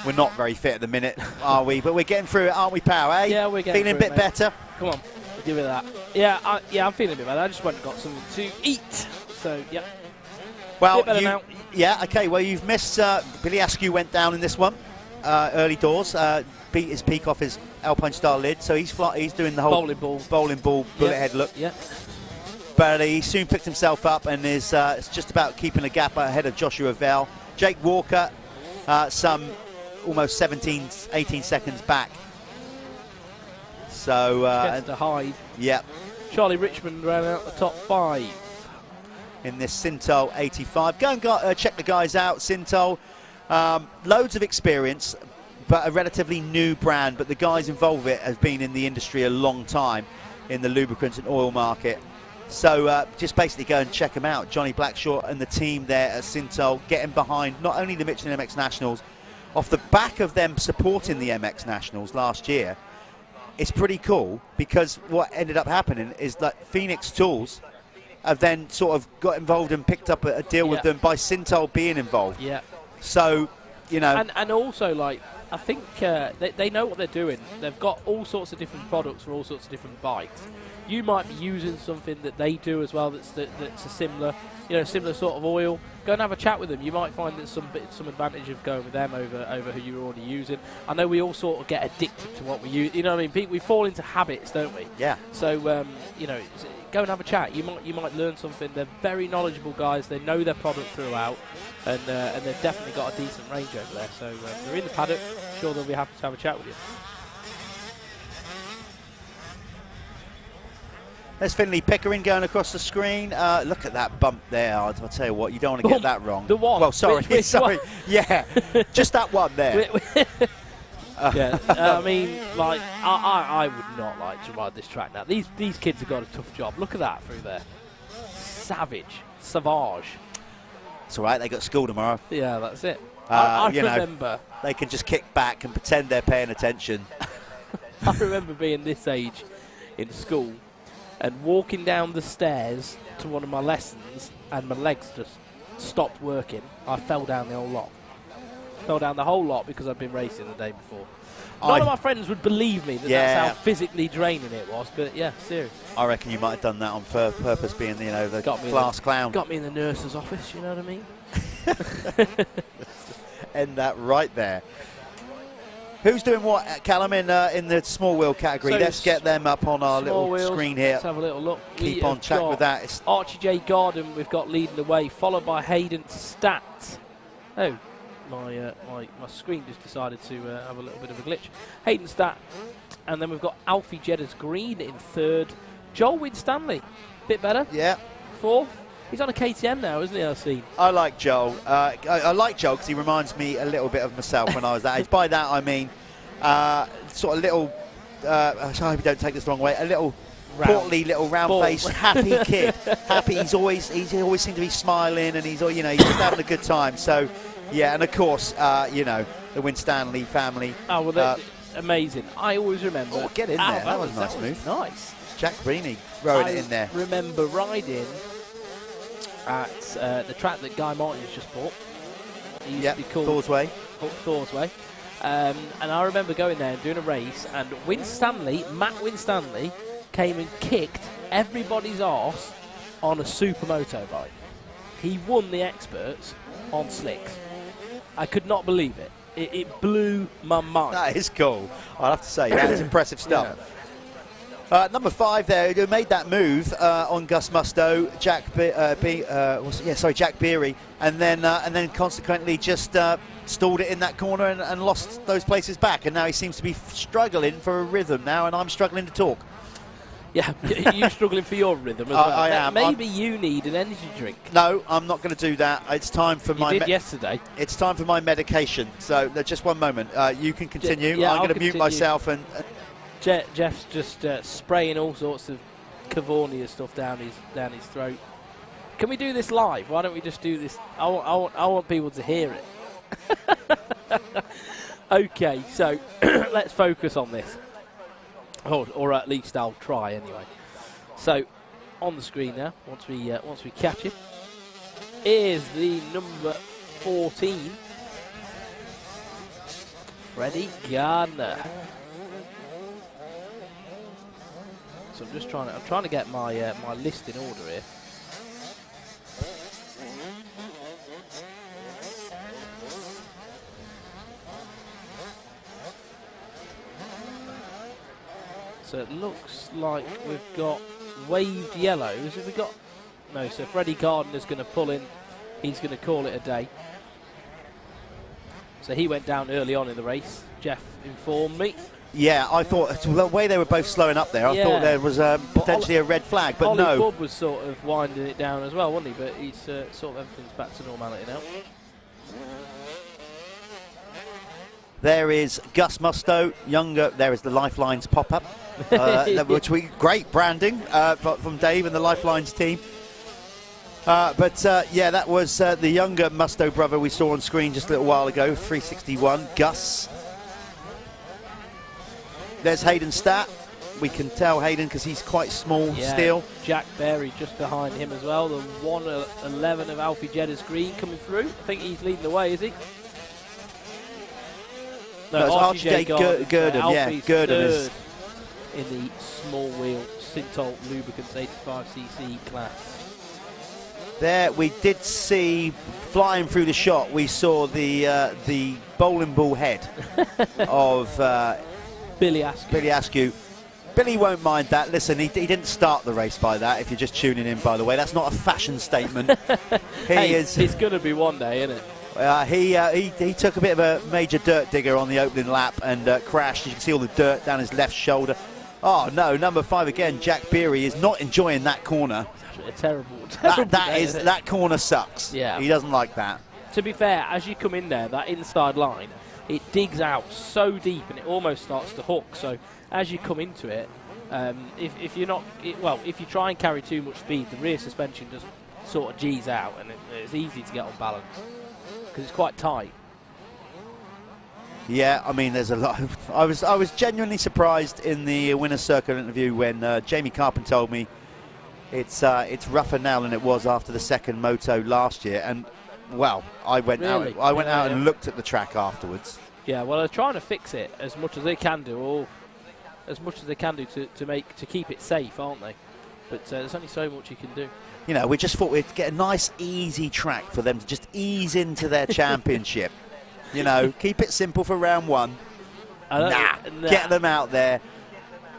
We're not very fit at the minute, are we? But we're getting through it, aren't we, pal? Eh? Yeah, we're getting feeling through a bit better. Come on, we'll give it that. Yeah, I'm feeling a bit better. I just went and got something to eat. So, yeah. Well, yeah, okay. Well, you've missed. Billy Askew went down in this one. early doors. Beat his peak off his Alpine style lid, so he's doing the whole bowling ball bullet head look. Yeah. But he soon picked himself up and is just about keeping a gap ahead of Joshua Vell. Jake Walker, some almost 18 seconds back. So gets to hide. Yeah. Charlie Richmond ran out the top 5 in this Syntol 85. Go and check the guys out. Syntol, loads of experience, but a relatively new brand. But the guys involved with it have been in the industry a long time in the lubricants and oil market. So just basically go and check them out. Johnny Blackshaw and the team there at Syntol getting behind not only the Michelin MX Nationals, off the back of them supporting the MX Nationals last year. It's pretty cool because what ended up happening is that Phoenix Tools have then sort of got involved and picked up a deal with them by Syntol being involved. Yeah. So, you know. And also, like, I think they know what they're doing. They've got all sorts of different products for all sorts of different bikes. You might be using something that they do as well that's a similar, similar sort of oil. Go and have a chat with them. You might find that some advantage of going with them over who you're already using. I know we all sort of get addicted to what we use. You know what I mean? We fall into habits, don't we? Yeah. So go and have a chat. You might learn something. They're very knowledgeable guys. They know their product throughout, and they've definitely got a decent range over there. So they're in the paddock. I'm sure they'll be happy to have a chat with you. There's Finley Pickering going across the screen. Look at that bump there. I'll tell you what, you don't want to get that wrong. The one. Well, sorry, which sorry. one? Yeah, just that one there. Yeah, I mean, like, I would not like to ride this track now. These kids have got a tough job. Look at that through there. Savage. It's all right, they got school tomorrow. Yeah, that's it. I remember. They can just kick back and pretend they're paying attention. I remember being this age in school and walking down the stairs to one of my lessons and my legs just stopped working. I fell down the whole lot. Fell down the whole lot because I'd been racing the day before. None of my friends would believe me that that's how physically draining it was, but yeah, serious. I reckon you might have done that on purpose, being the class clown. Got me in the nurse's office, you know what I mean? End that right there. Who's doing what, Callum, in the small wheel category? So let's get them up on our little wheels, screen here. Let's have a little look. Keep on track with that. It's Archie J. Garden we've got leading the way, followed by Hayden Stat. Oh, my screen just decided to have a little bit of a glitch. Hayden Stat, and then we've got Alfie Jedders Green in 3rd. Joel Winstanley, bit better. Yeah. 4th. He's on a KTM now, isn't he, I've seen? I like Joel. I like Joel because he reminds me a little bit of myself when I was that age. By that I mean sort of little, I hope you don't take this the wrong way, a little portly, little round-faced, happy kid. Happy. He always seemed to be smiling, and he's just having a good time. So, yeah, and of course, the Winstanley family. Oh, well, amazing. I always remember. Oh, get in there. That was a nice move. Nice. Jack Breeny throwing it in there. I remember riding at the track that Guy Martin's just bought. He used to be called Thorsway. And I remember going there and doing a race, and Matt Winstanley, came and kicked everybody's arse on a supermoto bike. He won the experts on slicks. I could not believe it. It blew my mind. That is cool. I'll have to say, that is impressive stuff. Yeah. Number 5 there, who made that move on Gus Musto, Jack Beery, and then consequently just stalled it in that corner and lost those places back. And now he seems to be struggling for a rhythm now, and I'm struggling to talk. Yeah, you're struggling for your rhythm as well. I am. Maybe you need an energy drink. No, I'm not going to do that. It's time for you did yesterday. It's time for my medication. So just one moment. You can continue. Yeah, I'm going to mute myself and. Jeff's just spraying all sorts of Cavonia stuff down his throat. Can we do this live? Why don't we just do this? I want people to hear it. Okay, so let's focus on this, or at least I'll try anyway. So on the screen now, once we catch him, is the number 14, Freddie Gardner. So I'm trying to get my my list in order here. So it looks like we've got waved yellows. Have we got? No, so Freddie Gardner's going to pull in. He's going to call it a day. So he went down early on in the race. Jeff informed me. Yeah, I thought the way they were both slowing up there, I thought there was potentially a red flag, but Ollie no. Bubb was sort of winding it down as well, wasn't he? But he's sort of everything's back to normality now. There is Gus Musto, younger. There is the Lifelines pop-up, which great branding from Dave and the Lifelines team. Yeah, that was the younger Musto brother we saw on screen just a little while ago, 361, Gus. There's Hayden Stat. We can tell Hayden because he's quite small still. Jack Berry just behind him as well. The 1:11 of Alfie Jedda's green coming through. I think he's leading the way, is he? No, it's Archie J. Gurdon. Yeah, Gurdon is in the small wheel Syntol Lubricants 85cc class. There we did see flying through the shot. We saw the bowling ball head of Billy Askew. Billy won't mind that. Listen, he didn't start the race by that. If you're just tuning in, by the way, that's not a fashion statement. It's going to be one day, isn't it? He took a bit of a major dirt digger on the opening lap and crashed. You can see all the dirt down his left shoulder. Oh no, number 5 again, Jack Beery is not enjoying that corner. A terrible that corner sucks. Yeah, he doesn't like that. To be fair, as you come in there, that inside line, it digs out so deep and it almost starts to hook. So as you come into it, if you try and carry too much speed, the rear suspension just sort of G's out, and it's easy to get on balance because it's quite tight. Yeah, I mean, there's a lot. I was genuinely surprised in the winner's circle interview when Jamie Carpenter told me it's rougher now than it was after the second moto last year. And well, I went out and looked at the track afterwards. Yeah, well, they're trying to fix it as much as they can do, or as much as they can do to keep it safe, aren't they? But there's only so much you can do. You know, we just thought we'd get a nice, easy track for them to just ease into their championship. You know, keep it simple for round one. Nah, get them out there.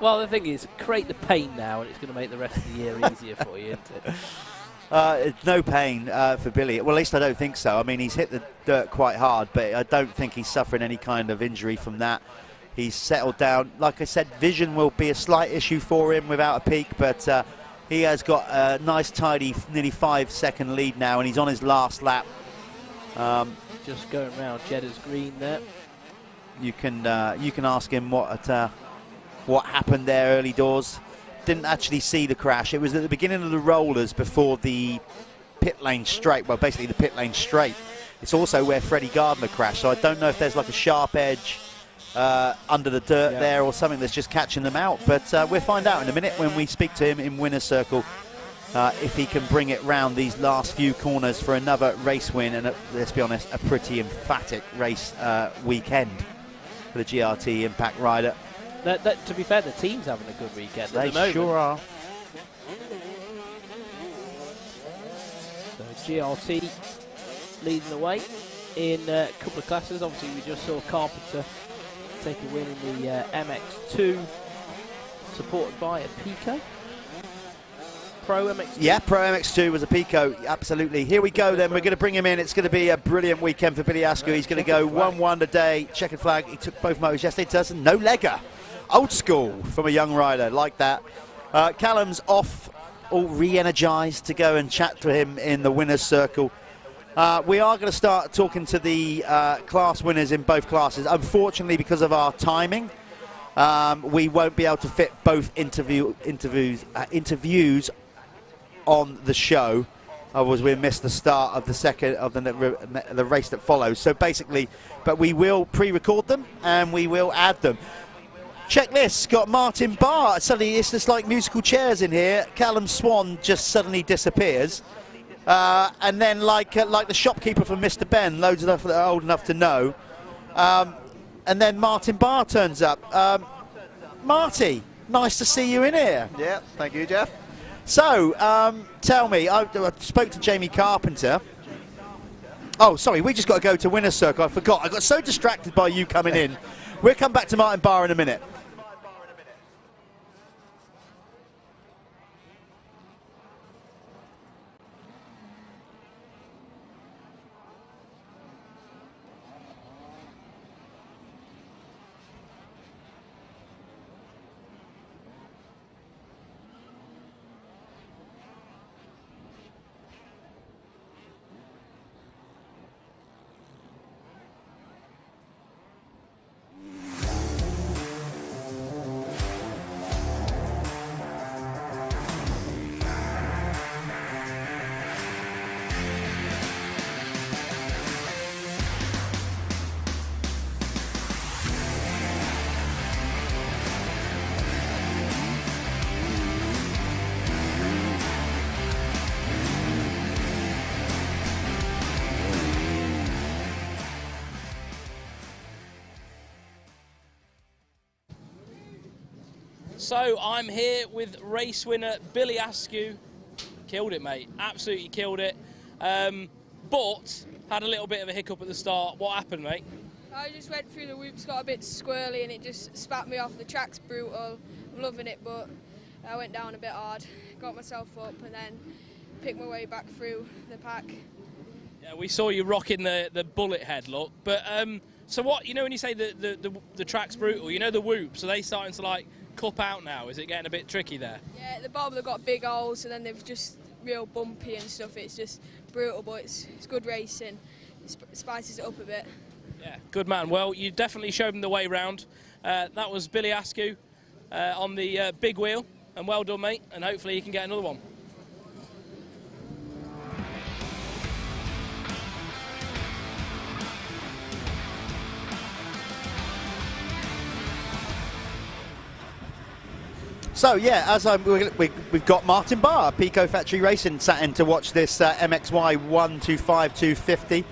Well, the thing is, create the pain now, and it's going to make the rest of the year easier for you, isn't it? No pain for Billy. Well, at least I don't think so. I mean, he's hit the dirt quite hard, but I don't think he's suffering any kind of injury from that. He's settled down. Like I said, vision will be a slight issue for him without a peak, but he has got a nice, tidy, nearly 5-second lead now, and he's on his last lap. Just going around Jedda's green there. You can ask him what happened there early doors. Didn't actually see the crash. It was at the beginning of the rollers before the pit lane straight. Well, basically the pit lane straight. It's also where Freddie Gardner crashed. So I don't know if there's like a sharp edge under the dirt there or something that's just catching them out. But we'll find out in a minute when we speak to him in winner's circle if he can bring it round these last few corners for another race win. And let's be honest, a pretty emphatic race weekend for the GRT Impact rider. To be fair, the team's having a good weekend. They at the moment. sure are. So GRT leading the way in a couple of classes. Obviously, we just saw Carpenter take a win in the MX2, supported by a Pico. Pro MX2. Yeah, Pro MX2 was a Pico, absolutely. Here we go then, we're going to bring him in. It's going to be a brilliant weekend for Billy Askew. He's going to go 1-1 today, checkered flag. He took both motos yesterday, doesn't, no legger. Old school from a young rider, like that. Callum's off, all re-energised to go and chat to him in the winner's circle. We are going to start talking to the class winners in both classes. Unfortunately, because of our timing, we won't be able to fit both interviews on the show. Otherwise, we'll miss the start of the second of the race that follows. So basically, but we will pre-record them and we will add them. Check this, got Martin Barr. Suddenly, it's just like musical chairs in here. Callum Swan just suddenly disappears. And then like the shopkeeper from Mr. Ben, loads of enough that are old enough to know. And then Martin Barr turns up. Marty, nice to see you in here. Yeah, thank you, Jeff. So, tell me, I spoke to Jamie Carpenter. Oh, sorry, we just got to go to winner's circle. I forgot. I got so distracted by you coming in. We'll come back to Martin Barr in a minute. So I'm here with race winner Billy Askew. Killed it, mate. Absolutely killed it. But had a little bit of a hiccup at the start. What happened, mate? I just went through the whoops, got a bit squirrely, and it just spat me off. The track's brutal. I'm loving it, but I went down a bit hard. Got myself up and then picked my way back through the pack. Yeah, we saw you rocking the bullet head look. But so what? You know when you say the track's brutal, you know the whoops. Are they starting to like cup out now? Is it getting a bit tricky there? Yeah, at the bottom they've got big holes, and then they've just real bumpy and stuff. It's just brutal, but it's good racing. It spices it up a bit. Yeah, good man. Well, you definitely showed them the way round. That was Billy Askew on the big wheel, and well done, mate. And hopefully you can get another one. So yeah, we've got Martin Barr, Pico Factory Racing, sat in to watch this MXY 125 250.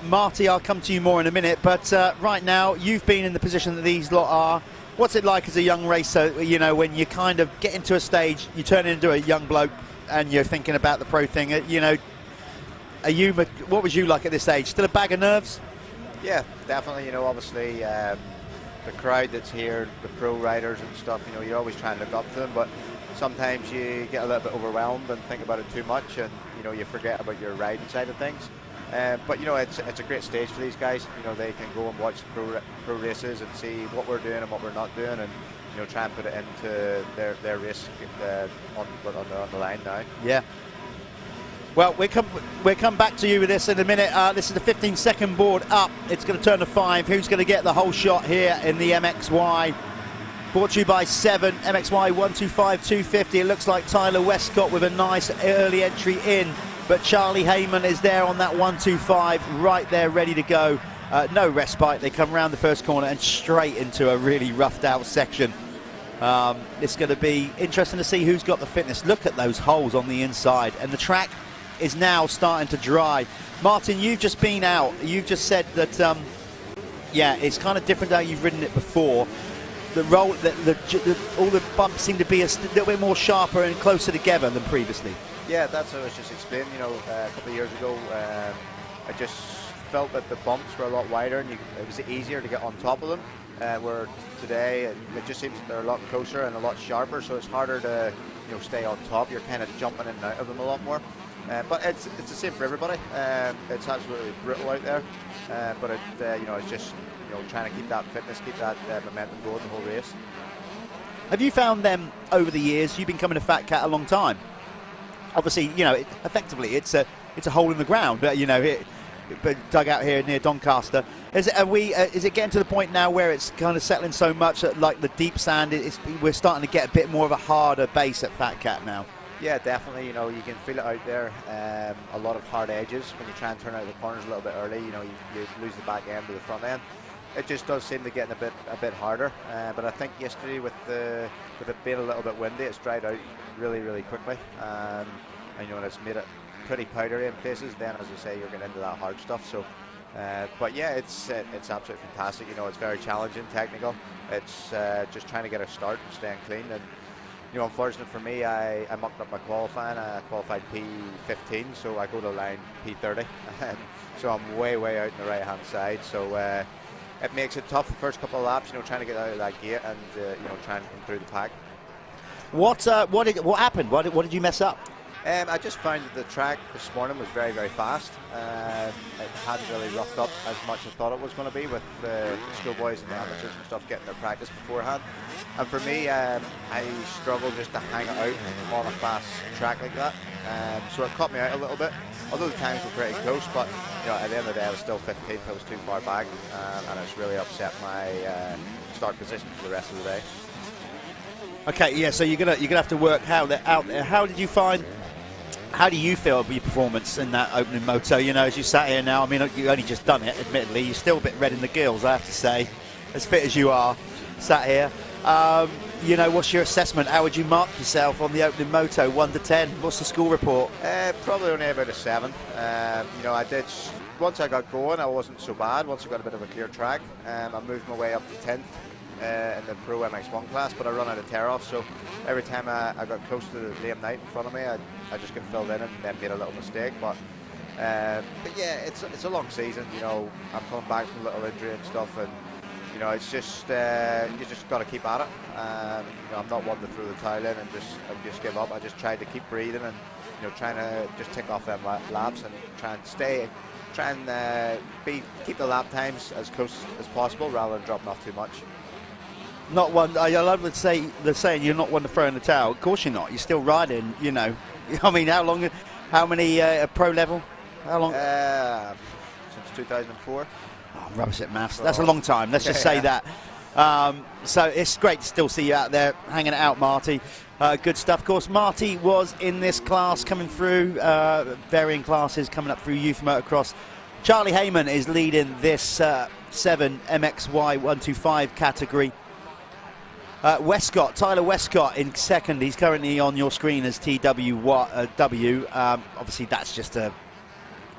Marty, I'll come to you more in a minute, but right now you've been in the position that these lot are. What's it like as a young racer, you know, when you kind of get into a stage, you turn into a young bloke and you're thinking about the pro thing, you know, what was you like at this age? Still a bag of nerves? Yeah, definitely, you know, obviously the crowd that's here, the pro riders and stuff, you know, you're always trying to look up to them, but sometimes you get a little bit overwhelmed and think about it too much, and, you know, you forget about your riding side of things. But you know, it's a great stage for these guys. You know, they can go and watch pro races and see what we're doing and what we're not doing, and you know, try and put it into their race on the line now. Yeah. Well, we'll come back to you with this in a minute. This is the 15-second board up. It's going to turn to 5. Who's going to get the whole shot here in the MXY? Brought to you by 7, MXY 125 250. It looks like Tyler Westcott with a nice early entry in. But Charlie Heyman is there on that 125, right there, ready to go. No respite. They come around the first corner and straight into a really roughed out section. It's going to be interesting to see who's got the fitness. Look at those holes on the inside. And the track is now starting to dry. Martin, you've just been out. You've just said that, yeah, it's kind of different how you've ridden it before. The roll, all the bumps seem to be a little bit more sharper and closer together than previously. Yeah, that's what I was just explaining. You know, a couple of years ago, I just felt that the bumps were a lot wider and it was easier to get on top of them. Where today, it just seems that they're a lot closer and a lot sharper, so it's harder to, you know, stay on top. You're kind of jumping in and out of them a lot more. But it's the same for everybody. It's absolutely brutal out there. But you know, it's just, you know, trying to keep that fitness, keep that momentum going the whole race. Have you found them over the years? You've been coming to Fat Cat a long time. Obviously, you know, effectively, it's a hole in the ground. But you know, but dug out here near Doncaster. Is it getting to the point now where it's kind of settling so much that, like, the deep sand, we're starting to get a bit more of a harder base at Fat Cat now? Yeah, definitely. You know, you can feel it out there. A lot of hard edges when you try and turn out the corners a little bit early. You know, you lose the back end to the front end. It just does seem to get a bit harder. But I think yesterday with it being a little bit windy, it's dried out really quickly. And you know, and it's made it pretty powdery in places. Then, as I say, you're getting into that hard stuff. So, but yeah, it's absolutely fantastic. You know, it's very challenging, technical. It's just trying to get a start and staying clean. And you know, unfortunate for me, I mucked up my qualifying. I qualified P15, so I go to line P30. So I'm way out on the right-hand side. So it makes it tough the first couple of laps. You know, trying to get out of that gate and you know, trying to come through the pack. What happened? What did you mess up? I just found that the track this morning was very fast. It hadn't really roughed up as much as I thought it was going to be, with the schoolboys and the amateurs and stuff getting their practice beforehand. And for me, I struggled just to hang it out on a fast track like that. So it caught me out a little bit. Although the times were pretty close, but you know, at the end of the day, I was still 15th. I was too far back, and it's really upset my start position for the rest of the day. Okay, yeah. So you're gonna have to work out there. How do you feel about your performance in that opening moto? You know, as you sat here now, I mean, you only just done it, admittedly. You're still a bit red in the gills, I have to say, as fit as you are, sat here. You know, what's your assessment? How would you mark yourself on the opening moto, 1 to 10? What's the school report? Probably only about a 7. You know, once I got going, I wasn't so bad. Once I got a bit of a clear track, I moved my way up to 10th. in the Pro MX1 class, but I run out of tear-off, so every time I got close to Liam Knight in front of me, I just got filled in and then made a little mistake. But yeah, it's a long season. You know, I'm coming back from a little injury and stuff, and you know, it's just you just got to keep at it. You know, I'm not one to throw the towel in and just give up. I just tried to keep breathing and you know, trying to just tick off them laps and try and keep the lap times as close as possible rather than dropping off too much. Not one. I love the saying you're not one to throw in the towel. Of course you're not. You're still riding. You know. I mean, how many pro level? How long? Since 2004. Oh, rubbish at maths. That's a long time. Let's just say that. So it's great to still see you out there hanging it out, Marty. Good stuff. Of course, Marty was in this class coming through, varying classes coming up through youth motocross. Charlie Heyman is leading this 7 MXY 125 category. Tyler Westcott in second. He's currently on your screen as TW. Obviously, that's just a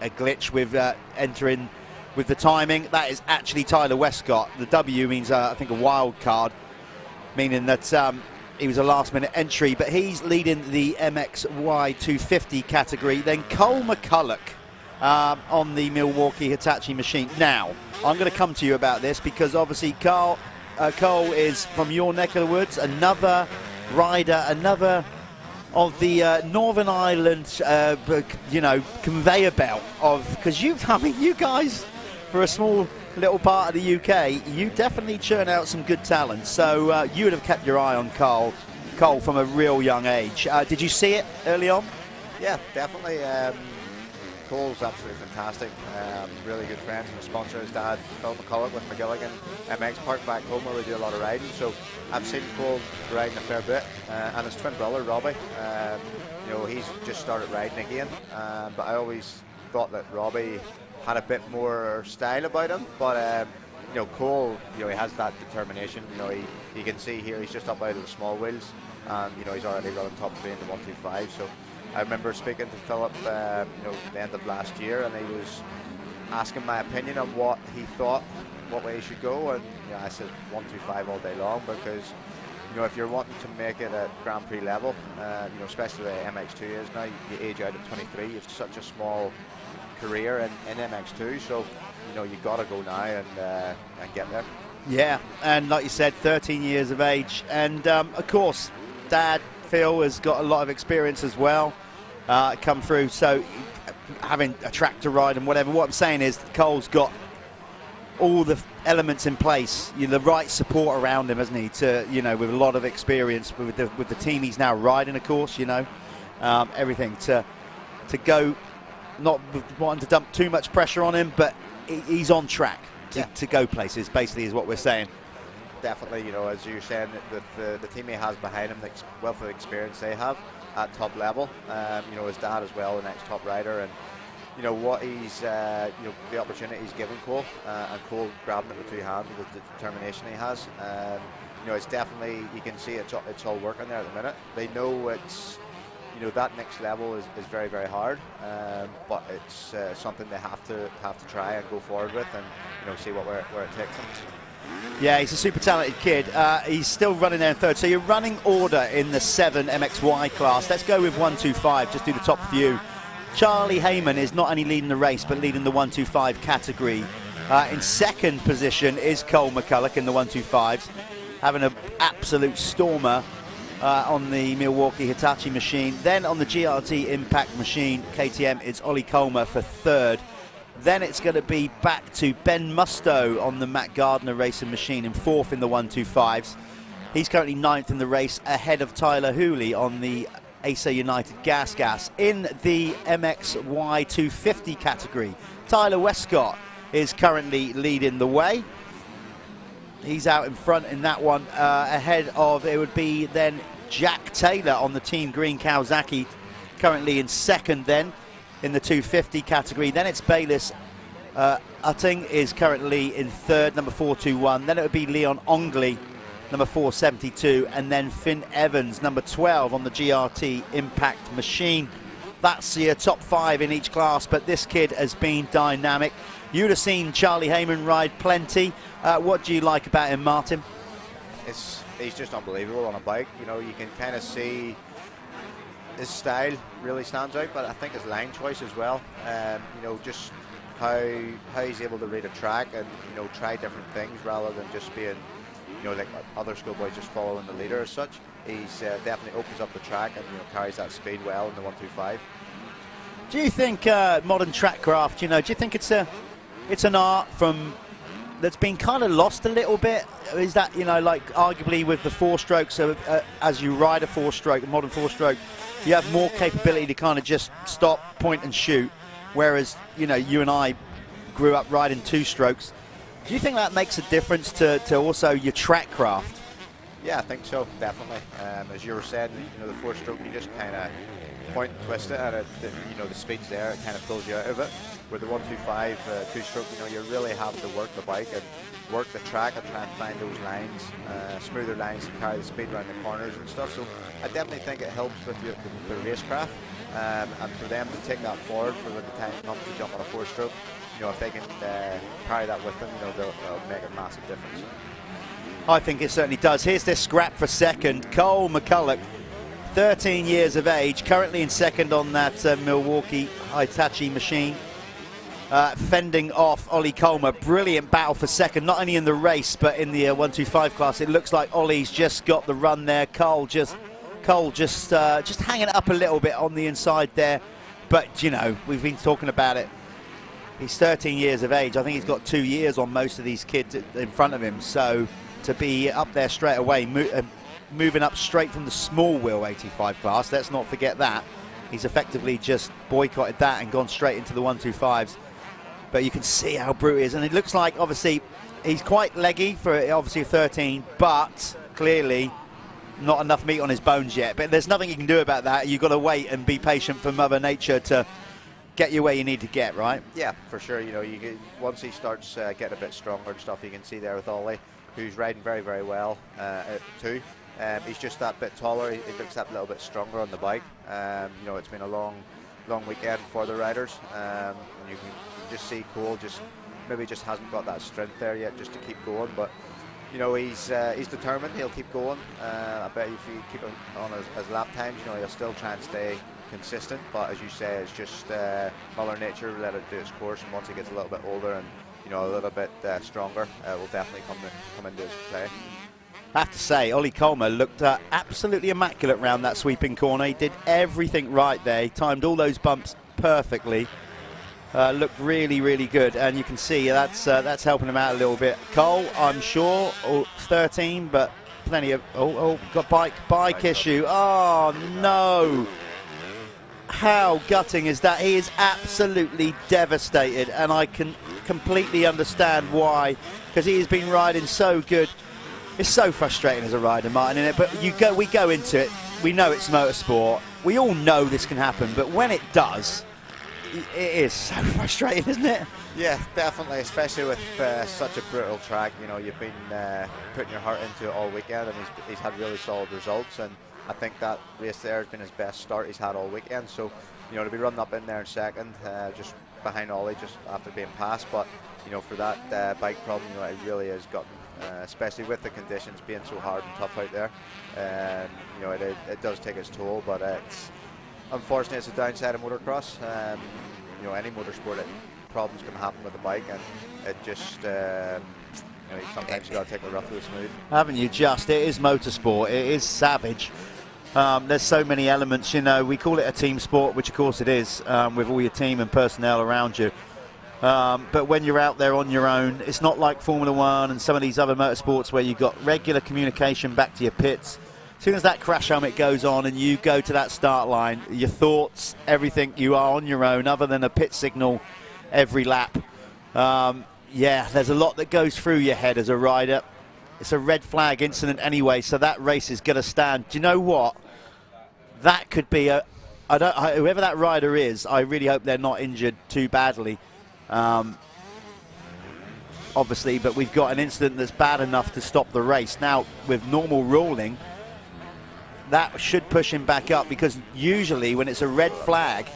glitch with entering with the timing. That is actually Tyler Westcott. The W means, I think, a wild card, meaning that he was a last-minute entry, but he's leading the MXY 250 category. Then Cole McCulloch on the Milwaukee Hitachi machine. Now, I'm going to come to you about this because obviously Cole is from your neck of the woods, another rider, another of the Northern Ireland, you know, conveyor belt of, because you guys, for a small little part of the UK, you definitely churn out some good talent. So you would have kept your eye on Cole from a real young age. Did you see it early on? Yeah, definitely. Cole's absolutely fantastic. Really good friends and a sponsor, his dad, Phil McCulloch with McGilligan MX Park back home where we do a lot of riding. So I've seen Cole riding a fair bit, and his twin brother Robbie. You know, he's just started riding again, but I always thought that Robbie had a bit more style about him. But you know, Cole, you know, he has that determination. You know, you can see here he's just up out of the small wheels, and you know, he's already running top 3 in the 125. So I remember speaking to Philip, you know, the end of last year, and he was asking my opinion on what he thought, what way he should go, and you know, I said 125 all day long, because you know, if you're wanting to make it at Grand Prix level, you know, especially the MX2 is now, you age out at 23. You have such a small career in MX2, so you know, you got to go now and get there. Yeah, and like you said, 13 years of age, and of course, Dad Phil has got a lot of experience as well, come through. So having a track to ride and whatever. What I'm saying is Cole's got all the elements in place, you know, the right support around him, hasn't he? To, you know, with a lot of experience with the team he's now riding, of course, you know, everything to go, not wanting to dump too much pressure on him, but he's on track to go places, basically, is what we're saying. Definitely, you know, as you're saying, the team he has behind him, the wealth of experience they have at top level. You know, his dad as well, the next top rider, and you know what he's, you know, the opportunity he's given Cole, and Cole grabbing it with 2 hands with the determination he has. You know, it's definitely, you can see it's all working there at the minute. They know it's, you know, that next level is very, very hard, but it's something they have to try and go forward with, and you know, see where it takes them. Yeah, he's a super talented kid. He's still running there in third. So you're running order in the 7 MXY class. Let's go with 125, just do the top few. Charlie Heyman is not only leading the race, but leading the 125 category. In second position is Cole McCulloch in the 125s, having an absolute stormer on the Milwaukee Hitachi machine. Then on the GRT Impact machine, KTM, it's Ollie Colmer for third. Then it's going to be back to Ben Musto on the Matt Gardner racing machine in fourth in the 125s. He's currently ninth in the race, ahead of Tyler Hooley on the Acer United Gas. In the MXY 250 category, Tyler Westcott is currently leading the way. He's out in front in that one, ahead of, it would be then Jack Taylor on the Team Green Kawasaki, currently in second then in the 250 category. Then it's Bayliss Utting is currently in third, number 421. Then it would be Leon Ongley, number 472, and then Finn Evans, number 12 on the GRT Impact machine. That's your top 5 in each class, but this kid has been dynamic. You'd have seen Charlie Heyman ride plenty. What do you like about him, Martin? he's just unbelievable on a bike. You know, you can kind of see his style really stands out, but I think his line choice as well. You know, just how he's able to read a track and, you know, try different things rather than just being, you know, like other schoolboys just following the leader as such. He's definitely opens up the track and, you know, carries that speed well in the 125. Do you think modern trackcraft, you know, do you think it's an art that's been kind of lost a little bit? Is that, you know, like arguably with the 4-stroke, so as you ride a 4-stroke, a modern 4-stroke, you have more capability to kind of just stop, point and shoot, whereas, you know, you and I grew up riding 2-strokes. Do you think that makes a difference to also your trackcraft? Yeah, I think so, definitely. As you were saying, you know, the 4-stroke, you just kind of point and twist it, and you know, the speed's there, it kind of pulls you out of it. With the 125 2-stroke, you know, you really have to work the bike and work the track and try and find those lines, smoother lines to carry the speed around the corners and stuff. So I definitely think it helps with the racecraft, and for them to take that forward for when the time comes to jump on a 4-stroke, you know, if they can carry that with them, you know, they'll make a massive difference. I think it certainly does. Here's this scrap for second. Cole McCulloch, 13 years of age, currently in second on that Milwaukee Hitachi machine. Fending off Ollie Colmer. Brilliant battle for second, not only in the race, but in the 125 class. It looks like Ollie's just got the run there. Cole just hanging it up a little bit on the inside there. But, you know, we've been talking about it. He's 13 years of age. I think he's got 2 years on most of these kids in front of him. So to be up there straight away, moving up straight from the small wheel 85 class, let's not forget that. He's effectively just boycotted that and gone straight into the 125s. But you can see how brutal he is. And it looks like, obviously, he's quite leggy for obviously 13, but clearly not enough meat on his bones yet. But there's nothing you can do about that. You've got to wait and be patient for Mother Nature to get you where you need to get, right? Yeah, for sure. You know, once he starts getting a bit stronger and stuff, you can see there with Ollie, who's riding very, very well too. He's just that bit taller. He looks that little bit stronger on the bike. You know, it's been a long weekend for the riders. And you can just see Cole maybe just hasn't got that strength there yet just to keep going. But, you know, he's determined. He'll keep going. I bet if he keep on his lap times, you know, he'll still try and stay consistent. But as you say, it's just Mother Nature, let it do its course. And once he gets a little bit older and, you know, a little bit stronger, will definitely come into his play. I have to say, Ollie Colmer looked absolutely immaculate round that sweeping corner. He did everything right there. He timed all those bumps perfectly. Looked really, really good, and you can see that's helping him out a little bit. Cole, I'm sure, 13, but plenty of got bike issue. Oh no! How gutting is that? He is absolutely devastated, and I can completely understand why, because he has been riding so good. It's so frustrating as a rider, Martin, isn't it? But we go into it. We know it's motorsport. We all know this can happen, but when it does, it is so frustrating, isn't it? Yeah, definitely, especially with such a brutal track. You know, you've been putting your heart into it all weekend, and he's had really solid results. And I think that race there has been his best start he's had all weekend. So, you know, to be running up in there in second, just behind Ollie, just after being passed. But, you know, for that bike problem, you know, it really has gotten. Especially with the conditions being so hard and tough out there, you know, it does take its toll. But it's unfortunately it's a downside of motocross. You know, any motorsport, problems can happen with the bike, and it just you know, sometimes you got to take the rough with the smooth. Haven't you just? It is motorsport. It is savage. There's so many elements. You know, we call it a team sport, which of course it is, with all your team and personnel around you. But when you're out there on your own, it's not like Formula One and some of these other motorsports where you've got regular communication back to your pits. As soon as that crash helmet goes on and you go to that start line, your thoughts, everything, you are on your own other than a pit signal every lap. Yeah, there's a lot that goes through your head as a rider. It's a red flag incident anyway, so that race is going to stand. Do you know what? That could be whoever that rider is, I really hope they're not injured too badly. Obviously, but we've got an incident that's bad enough to stop the race. Now, with normal ruling, that should push him back up, because usually when it's a red flag,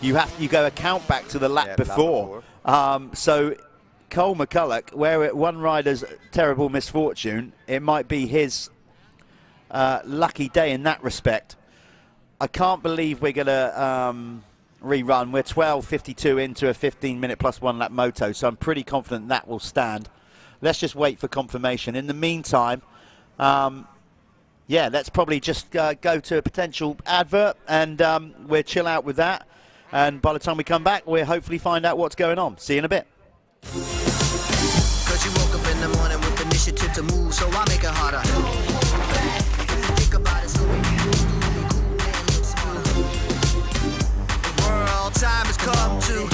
you go a count back to the lap before. So Cole McCulloch, where one rider's terrible misfortune, it might be his lucky day in that respect. I can't believe we're going to rerun. We're 12:52 into a 15-minute plus 1 lap moto, so I'm pretty confident that will stand. Let's just wait for confirmation. In the meantime, yeah, let's probably just go to a potential advert, and we'll chill out with that. And by the time we come back, we'll hopefully find out what's going on. See you in a bit. Cause you woke up in the morning with initiative to move, so I make it harder. Think about it, so we can do it cool and look smooth. The world time has come to.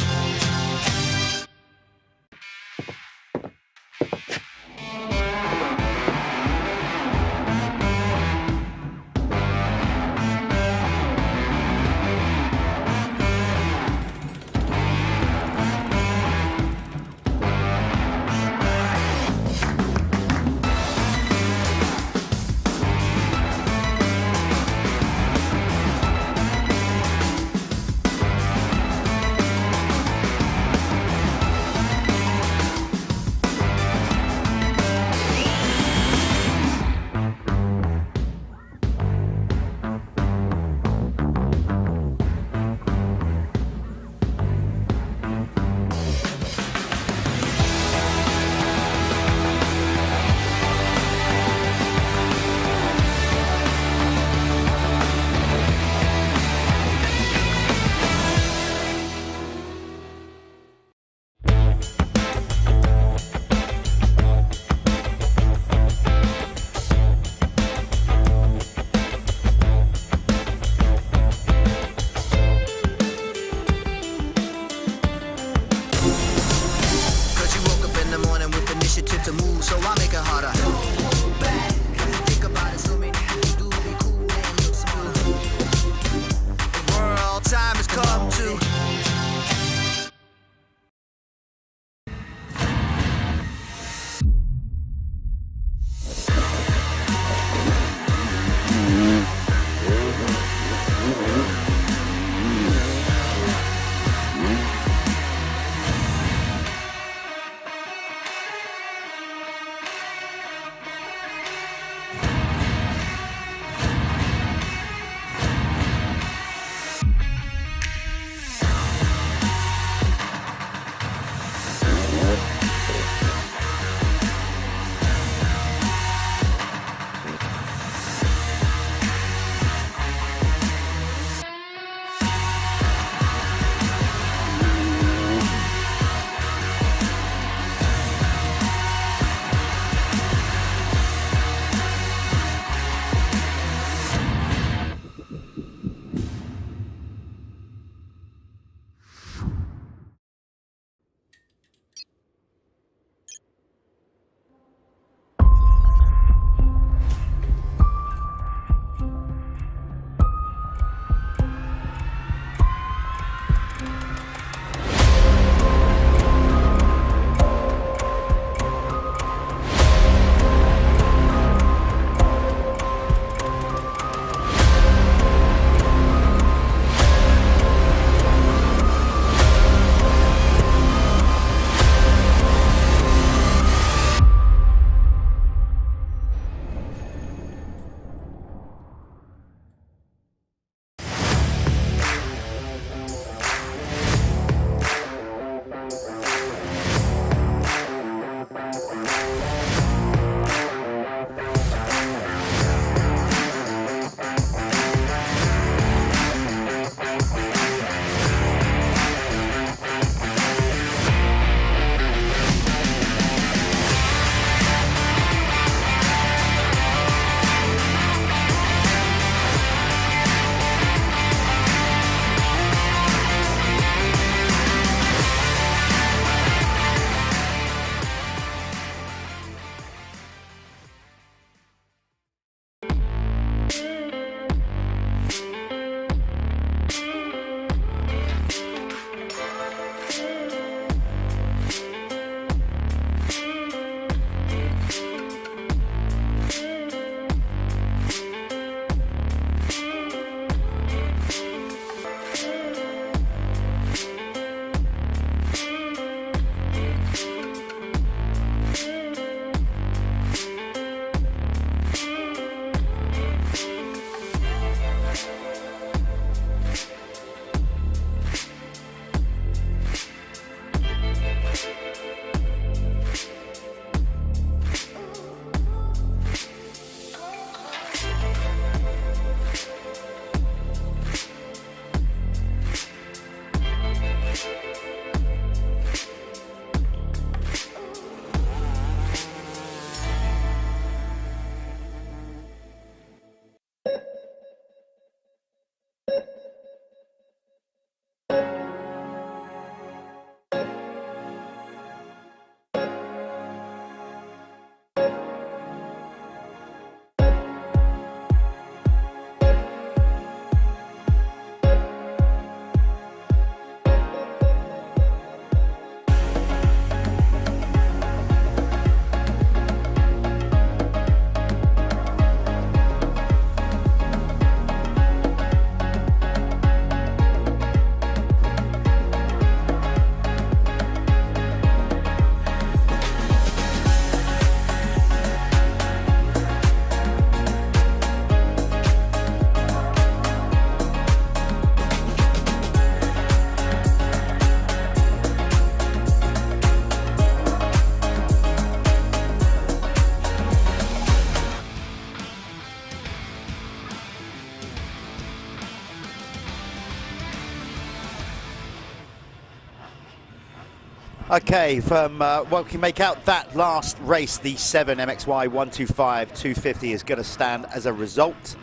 Okay, well, we can make out that last race, the 7 MXY 125 250 is going to stand as a result.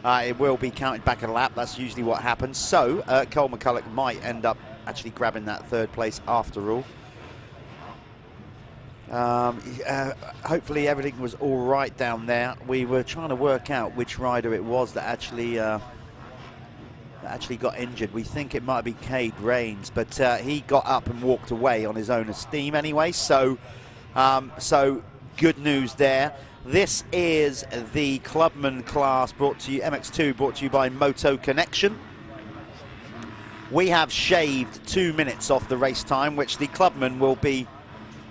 It will be counted back a lap. That's usually what happens. So Cole McCulloch might end up actually grabbing that 3rd place after all. Hopefully everything was all right down there. We were trying to work out which rider it was that actually got injured. We think it might be Cade Rains, but he got up and walked away on his own esteem anyway. So good news there. This is the Clubman class brought to you, MX2, brought to you by Moto Connection. We have shaved 2 minutes off the race time, which the Clubman will be,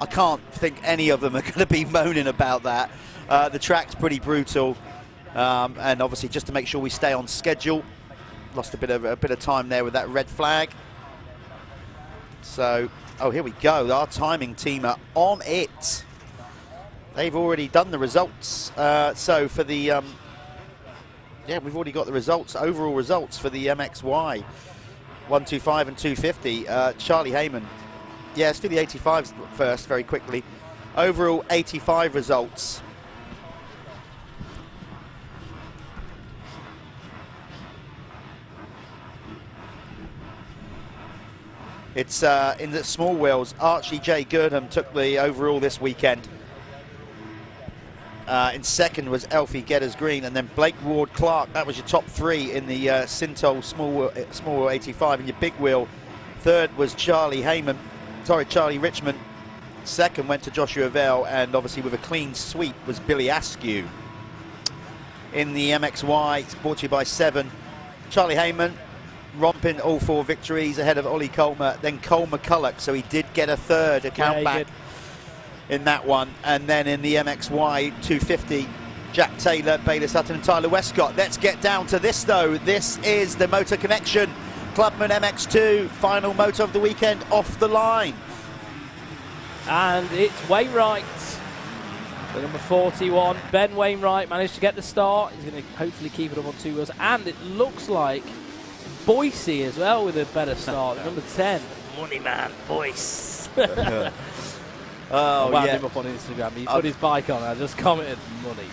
I can't think any of them are going to be moaning about that. The track's pretty brutal, and obviously just to make sure we stay on schedule, lost a bit of time there with that red flag. So, oh, here we go. Our timing team are on it. They've already done the results. So for the, yeah, we've already got the results, overall results for the MXY 125 and 250. Charlie Heyman. Yeah, let's do the 85s first very quickly. Overall 85 results. It's in the small wheels. Archie J. Gurdham took the overall this weekend. In second was Elfie Getters Green, and then Blake Ward Clark. That was your top 3 in the Syntol small wheel 85. And your big wheel, third was Charlie Richmond. Second went to Joshua Vell, and obviously with a clean sweep was Billy Askew. In the MXY, it's brought to you by 7. Charlie Heyman romping all 4 victories ahead of Ollie Colmer, then Cole McCulloch, so he did get a third account back in that one. And then in the MXY 250, Jack Taylor, Baylor Sutton and Tyler Westcott. Let's get down to this though. This is the Motor Connection Clubman MX2 final motor of the weekend off the line. And it's Wainwright, the number 41. Ben Wainwright managed to get the start. He's going to hopefully keep it up on 2 wheels. And it looks like Boise as well with a better start. Number 10, Money Man Boyce. I wound him up on Instagram. He put his bike on. I just commented money.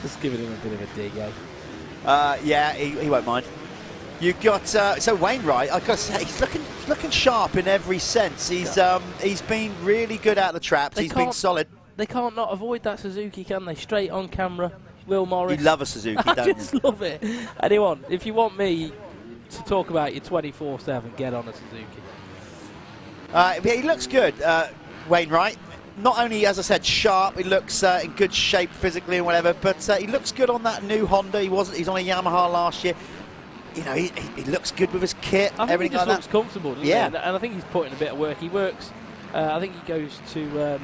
Just giving him a bit of a dig, eh? Yeah, he won't mind. You got so Wainwright. I got to say, he's looking sharp in every sense. He's been really good out the traps. He's been solid. They can't not avoid that Suzuki, can they? Straight on camera. Will Morris. You love a Suzuki, don't you? I just love it. Anyone, if you want me to talk about you 24/7, get on a Suzuki. He looks good, Wainwright. Not only, as I said, sharp, he looks in good shape physically and whatever, but he looks good on that new Honda. He's on a Yamaha last year. You know, he looks good with his kit, everything like that. He just looks comfortable, doesn't he? And I think he's putting a bit of work. He works, I think he goes to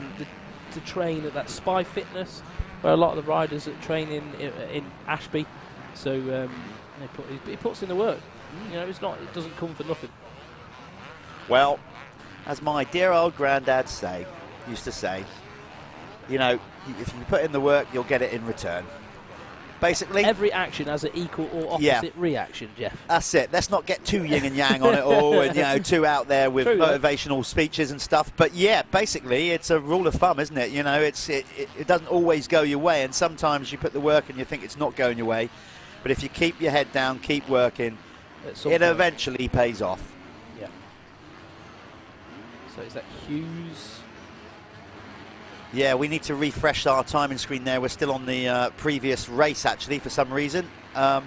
train at that Spy Fitness, where a lot of the riders that train in Ashby. So he puts in the work. You know, it doesn't come for nothing. Well, as my dear old granddad used to say, you know, if you put in the work, you'll get it in return. Basically, every action has an equal or opposite reaction, Jeff. That's it. Let's not get too yin and yang on it all, and too out there with motivational speeches and stuff. But yeah, basically, it's a rule of thumb, isn't it? You know, it doesn't always go your way, and sometimes you put the work and you think it's not going your way. But if you keep your head down, keep working, it eventually pays off. Yeah. So is that Hughes? Yeah, we need to refresh our timing screen there. We're still on the previous race, actually, for some reason. I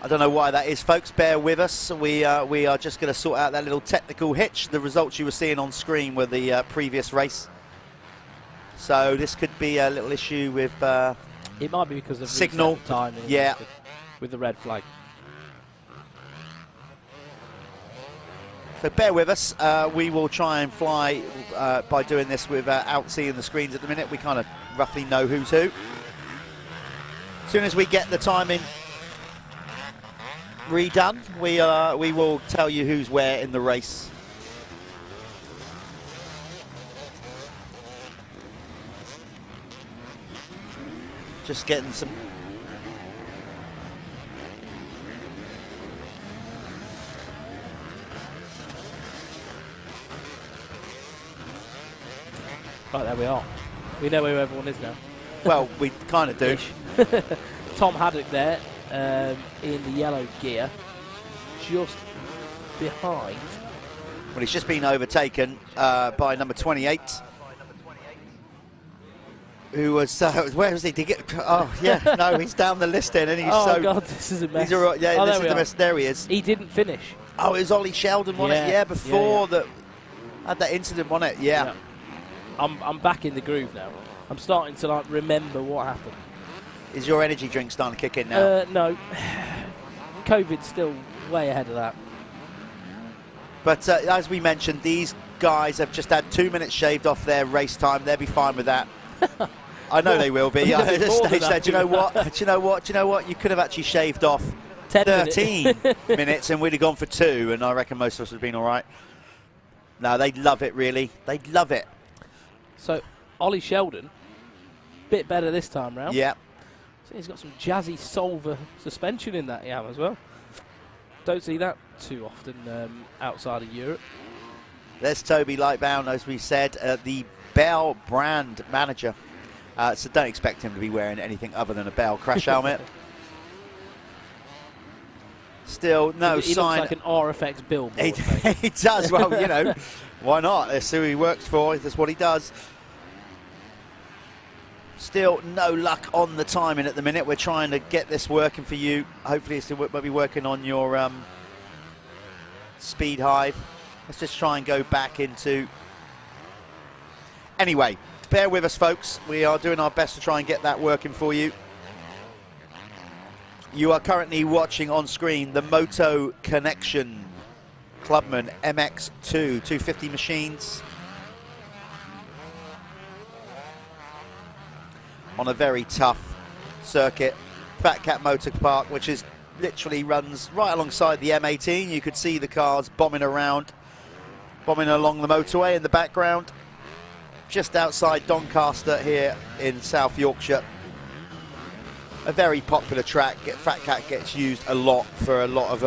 don't know why that is, folks. Bear with us. We are just going to sort out that little technical hitch. The results you were seeing on screen were the previous race. So this could be a little issue with it might be because of signal timing. Yeah, with the red flag. So bear with us. We will try and fly by doing this without seeing the screens at the minute. We kind of roughly know who's who. As soon as we get the timing redone, we will tell you who's where in the race. Just getting some... Right, there we are. We know where everyone is now. Well, we kind of do. Tom Haddock there in the yellow gear, just behind. Well, he's just been overtaken by number 28. Who was, where was he? Did he get, oh, yeah, no, he's down the list then, and he's oh, so... God, this is a mess. He's all right, yeah, oh, this is the mess. There he is. He didn't finish. Oh, it was Ollie Sheldon, wasn't it? Yeah, before that, had that incident, wasn't it? Yeah. I'm back in the groove now. I'm starting to, like, remember what happened. Is your energy drink starting to kick in now? No. COVID's still way ahead of that. But as we mentioned, these guys have just had 2 minutes shaved off their race time. They'll be fine with that. I know they will be. At this stage, do you know what? Do you know what? Do you know what? You could have actually shaved off 13 minutes and we'd have gone for 2, and I reckon most of us would have been all right. No, they'd love it, really. They'd love it. So, Ollie Sheldon, bit better this time round. Yeah. So he's got some jazzy Solver suspension in that yam as well. Don't see that too often outside of Europe. There's Toby Lightbound, as we said, the Bell brand manager. So don't expect him to be wearing anything other than a Bell crash helmet. Still no he sign. Looks like an RFX billboard. He does. Well, you know, why not? That's who he works for. That's what he does. Still no luck on the timing at the minute. We're trying to get this working for you. Hopefully it's might be working on your speed hive. Let's just try and go back into... Anyway, bear with us, folks. We are doing our best to try and get that working for you. You are currently watching on screen the Moto Connection Clubman MX2 250 machines on a very tough circuit, Fat Cat Motor Park, which is literally runs right alongside the M18. You could see the cars bombing along the motorway in the background, just outside Doncaster here in South Yorkshire. A very popular track. Fat Cat gets used a lot for a lot of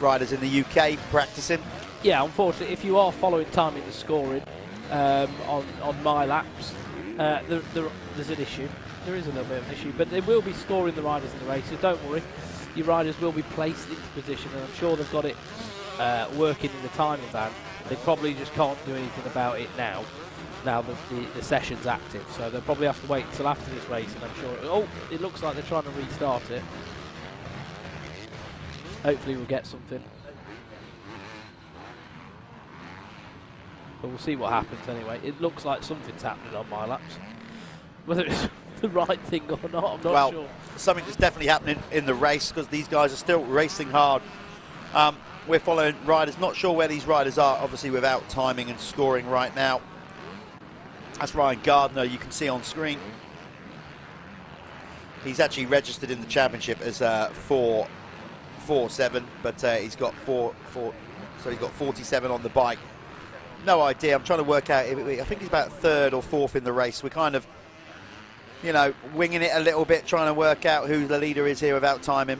riders in the UK practicing. Yeah, unfortunately, if you are following timing and scoring on my laps, there's an issue. There is a little bit of an issue, but they will be scoring the riders in the race, so don't worry. Your riders will be placed into position, and I'm sure they've got it working in the timing van. They probably just can't do anything about it now the session's active, so they'll probably have to wait until after this race, and I'm sure... it looks like they're trying to restart it. Hopefully we'll get something. But we'll see what happens anyway. It looks like something's happening on my laps. Whether it's the right thing or not, I'm not sure. Something is definitely happening in the race, because these guys are still racing hard. We're following riders, not sure where these riders are, obviously without timing and scoring right now. That's Ryan Gardner, you can see on screen. He's actually registered in the championship as 4.47, but he's got so he's got 47 on the bike. No idea. I'm trying to work out. I think he's about 3rd or 4th in the race. We're kind of, you know, winging it a little bit, trying to work out who the leader is here without timing.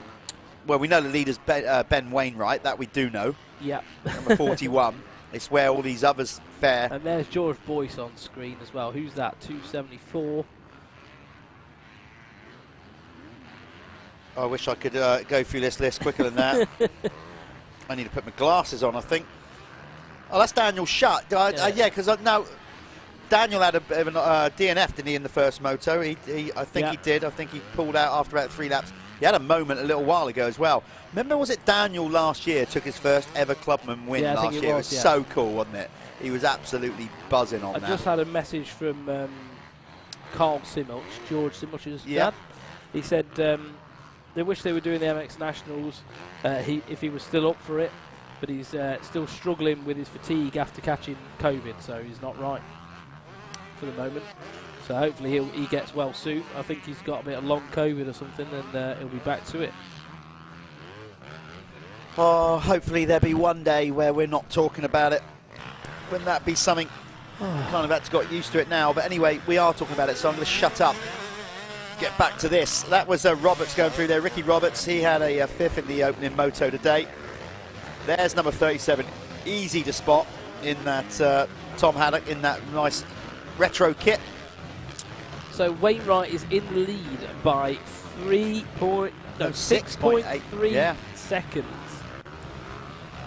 Well, we know the leader's Ben Wainwright. That we do know. Yeah. Number 41. It's where all these others fare. And there's George Boyce on screen as well. Who's that? 274. I wish I could go through this list quicker than that. I need to put my glasses on, I think. Oh, that's Daniel Shutt. Yeah, because now Daniel had a bit of a DNF, didn't he, in the first moto? I think he did. I think he pulled out after about 3 laps. He had a moment a little while ago as well. Remember, was it Daniel last year took his first ever Clubman win last year? It was so cool, wasn't it? He was absolutely buzzing on that. I just had a message from Carl Simulch, George Simulch's dad. He said they wish they were doing the MX Nationals if he was still up for it, but he's still struggling with his fatigue after catching COVID, so he's not right for the moment. So hopefully he gets well soon. I think he's got a bit of long COVID or something, and he'll be back to it. Oh, hopefully there'll be one day where we're not talking about it. Wouldn't that be something? Kind of had to got used to it now. But anyway, we are talking about it, so I'm going to shut up. Get back to this. That was Roberts going through there. Ricky Roberts, he had a 5th in the opening moto today. There's number 37. Easy to spot in that Tom Haddock in that nice retro kit. So Wainwright is in the lead by 6.3 yeah. seconds.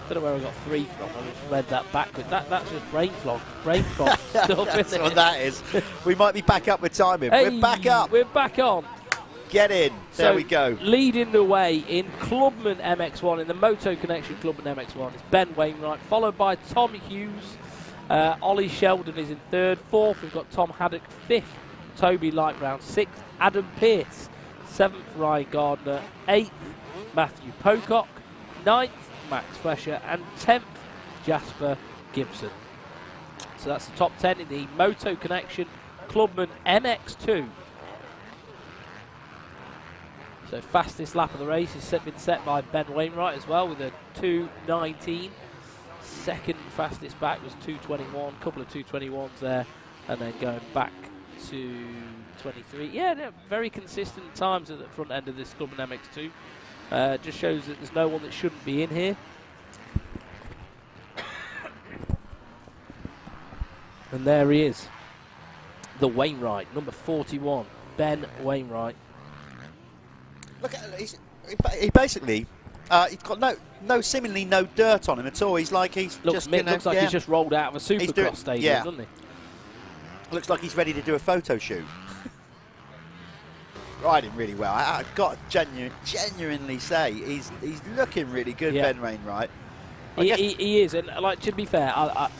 Don't know where I got 3 from. I just read that backwards. That's just brain fog stuff. That's isn't what it? that is. We might be back up with timing. Hey, we're back up. We're back on. Get in. There So, we go. Leading the way in Clubman MX1, in the Moto Connection Clubman MX1, is Ben Wainwright, followed by Tom Hughes. Ollie Sheldon is in 3rd. 4th, we've got Tom Haddock. 5th, Toby Lightbrown. 6th, Adam Pearce. 7th, Ryan Gardner. 8th, Matthew Pocock. 9th, Max Fletcher. And 10th, Jasper Gibson. So that's the top 10 in the Moto Connection Clubman MX2. So fastest lap of the race has been set by Ben Wainwright as well with a 2:19. Second fastest back was 2:21. Couple of 2:21s there, and then going back to 23. Yeah, they're very consistent times at the front end of this Clubman MX2. Just shows that there's no one that shouldn't be in here. And there he is, the Wainwright, number 41, Ben Wainwright. Look at he basically he's got seemingly no dirt on him at all. He's like he's looks just looks like he's just rolled out of a Supercross stadium, doesn't he? Looks like he's ready to do a photo shoot. Riding really well. I've got to genuinely say he's looking really good, Ben Wainwright. He is, and like to be fair, I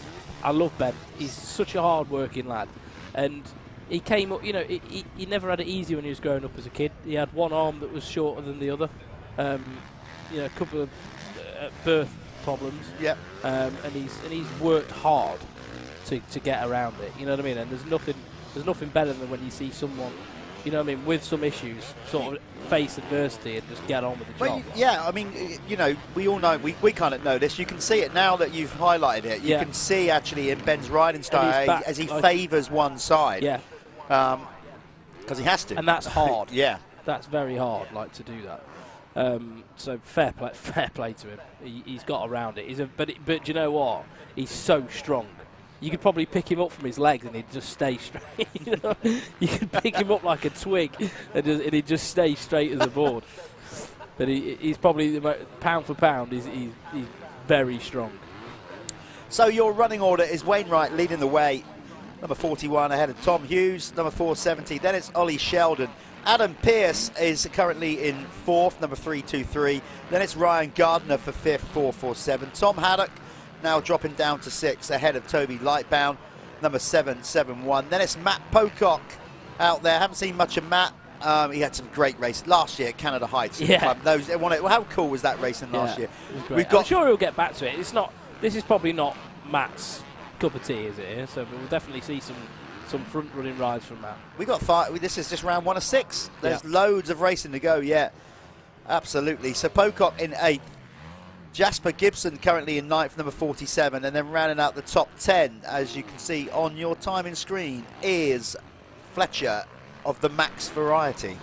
love Ben. He's such a hard-working lad, and he came up. You know, he never had it easy when he was growing up as a kid. He had one arm that was shorter than the other. You know, a couple of birth problems. Yeah. And he's worked hard to get around it. You know what I mean? And there's nothing better than when you see someone, you know what I mean, with some issues, sort of face adversity and just get on with the job. Yeah, I mean, you know, we all know, we kind of know this. You can see it now that you've highlighted it. You can see actually in Ben's riding style as he favours one side. Yeah. Because he has to. And that's hard. Yeah. That's very hard, like, to do that. So fair play to him. He's got around it. But do you know what? He's so strong. You could probably pick him up from his legs and he'd just stay straight. You know? You could pick him up like a twig and he'd just stay straight as a board. But he's probably, pound for pound, he's very strong. So your running order is Wainwright leading the way, number 41 ahead of Tom Hughes, number 470. Then it's Ollie Sheldon. Adam Pearce is currently in 4th, number 323. Then it's Ryan Gardner for 5th, 447. Tom Haddock now dropping down to 6th ahead of Toby Lightbound, number 771. Then it's Matt Pocock out there. Haven't seen much of Matt. He had some great races last year at Canada Heights. Yeah. How cool was that racing last year? I'm sure he'll get back to it. This is probably not Matt's cup of tea, is it? So we'll definitely see some front running rides from Matt. We got 5. This is just round 1 of 6. There's loads of racing to go yet. Absolutely. So Pocock in 8th. Jasper Gibson currently in 9th, number 47, and then rounding out the top 10, as you can see on your timing screen, is Fletcher of the Max variety.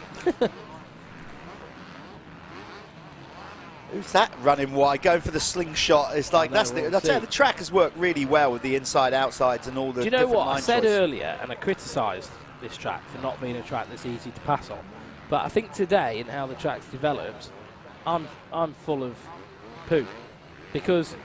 Who's that running wide, going for the slingshot? It's like I tell you, the track has worked really well with the inside, outsides, and all the. Do you know what I said choice. earlier? And I criticised this track for not being a track that's easy to pass on. But I think today, and how the track's developed, I'm full of poo, because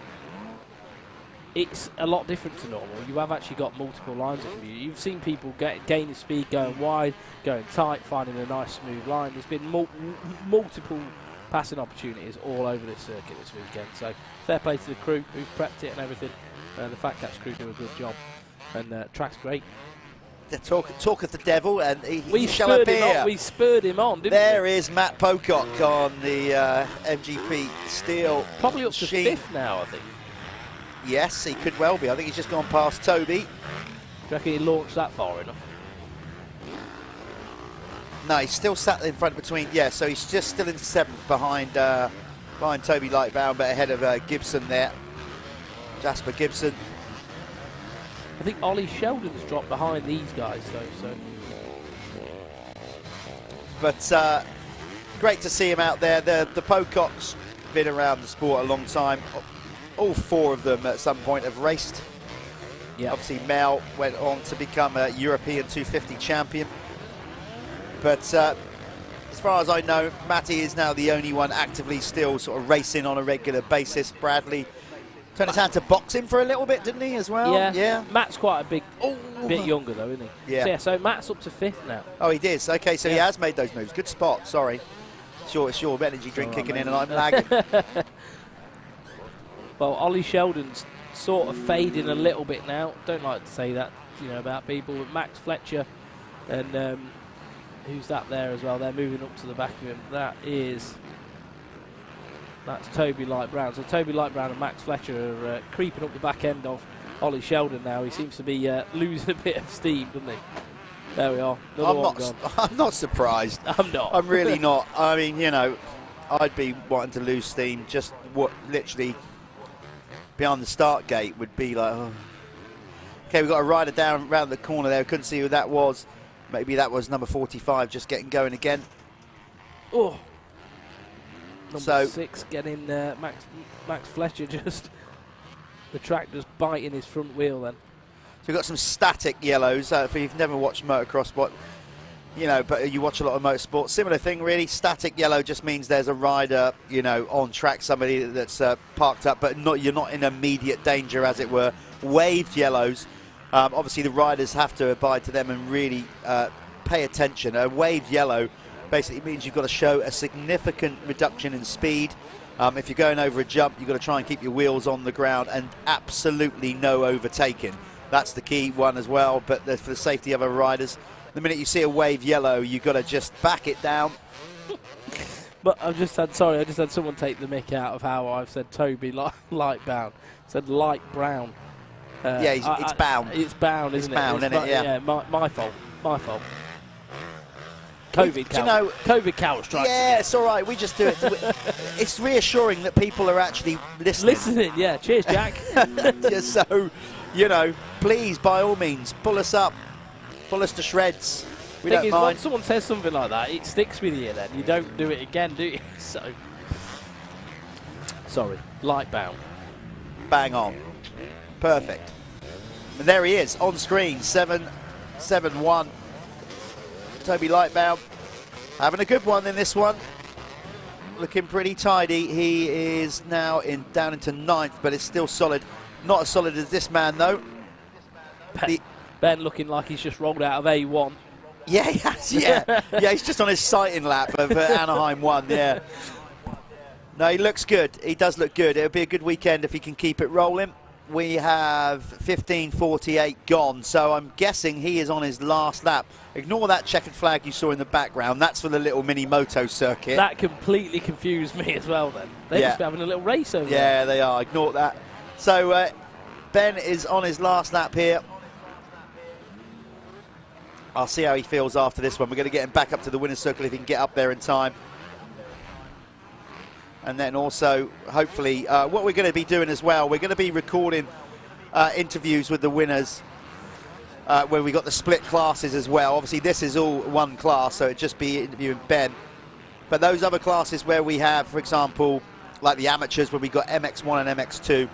it's a lot different to normal. You have actually got multiple lines of view. You've seen people gaining speed, going wide, going tight, finding a nice smooth line. There's been multiple passing opportunities all over this circuit this weekend. So fair play to the crew who've prepped it and everything. The Fat Cats crew do a good job, and track's great. The talk of the devil, and we shall appear. We spurred him on, didn't we? There is Matt Pocock on the MGP Steel. Probably up to 5th now, I think. Yes, he could well be. I think he's just gone past Toby. Do you reckon he launched that far enough? No, he's still sat in front between. Yeah, so he's just still in 7th behind Toby Lightbound, but ahead of Gibson there. Jasper Gibson. I think Ollie Sheldon's dropped behind these guys, though. But great to see him out there. The Pococks been around the sport a long time. All 4 of them at some point have raced Yeah. Obviously, Mel went on to become a European 250 champion. But as far as I know, Matty is now the only one actively still sort of racing on a regular basis. Bradley turned his hand to boxing for a little bit, didn't he, as well? Yeah. Matt's quite a bit younger, though, isn't he? Yeah. So Matt's up to 5th now. Oh, he did. Okay, so he has made those moves. Good spot, sorry. It's your energy drink kicking in and I'm lagging. Well, Ollie Sheldon's sort of fading a little bit now. Don't like to say that, about people. But Max Fletcher and who's that there as well? They're moving up to the back of him. That's Toby Light Brown. So Toby Light Brown and Max Fletcher are creeping up the back end of Ollie Sheldon now. He seems to be losing a bit of steam, doesn't he? There we are. I'm not surprised. I'm not. I'm really not. I mean, I'd be wanting to lose steam. Just what literally behind the start gate would be like, oh. Okay, we've got a rider down around the corner there. Couldn't see who that was. Maybe that was number 45 just getting going again. Oh. Number 6 getting Max Fletcher just the track just biting his front wheel then. So we've got some static yellows. If you've never watched motocross, but you watch a lot of motorsport. Similar thing, really. Static yellow just means there's a rider, on track, somebody that's parked up, but you're not in immediate danger, as it were. Waved yellows, obviously the riders have to abide to them and really pay attention. A waved yellow basically means you've got to show a significant reduction in speed. If you're going over a jump, you've got to try and keep your wheels on the ground and absolutely no overtaking. That's the key one as well, but for the safety of our riders, the minute you see a wave yellow, you've got to just back it down. But I just had someone take the mick out of how I've said Toby light brown. Said light brown. It's bound. It's bound, isn't it? Bound, isn't it? Yeah. My fault. COVID cow strikes. Yeah, it's all right. We just do it. It's reassuring that people are actually listening. Yeah. Cheers, Jack. So, please, by all means, pull us up. Pull us to shreds. We don't mind. When someone says something like that, it sticks with you then. You don't do it again, do you? So, sorry. Light bound. Bang on. Perfect. And there he is, on screen, 7-7-1. Toby Lightbound having a good one in this one. Looking pretty tidy. He is now down into 9th, but it's still solid. Not as solid as this man, though. Ben looking like he's just rolled out of A1. Yeah, he has, yeah. He's just on his sighting lap of Anaheim 1, yeah. No, he looks good. He does look good. It'll be a good weekend if he can keep it rolling. We have 15:48 gone, so I'm guessing he is on his last lap. Ignore that checkered flag you saw in the background. That's for the little mini moto circuit. That completely confused me as well then. They're just having a little race over there. Yeah, they are. Ignore that. So Ben is on his last lap here. I'll see how he feels after this one. We're going to get him back up to the winner's circle if he can get up there in time. And then also, hopefully, what we're going to be doing as well, we're going to be recording interviews with the winners where we got the split classes as well. Obviously, this is all one class, so it'd just be interviewing Ben. But those other classes where we have, for example, like the amateurs, where we got MX1 and MX2,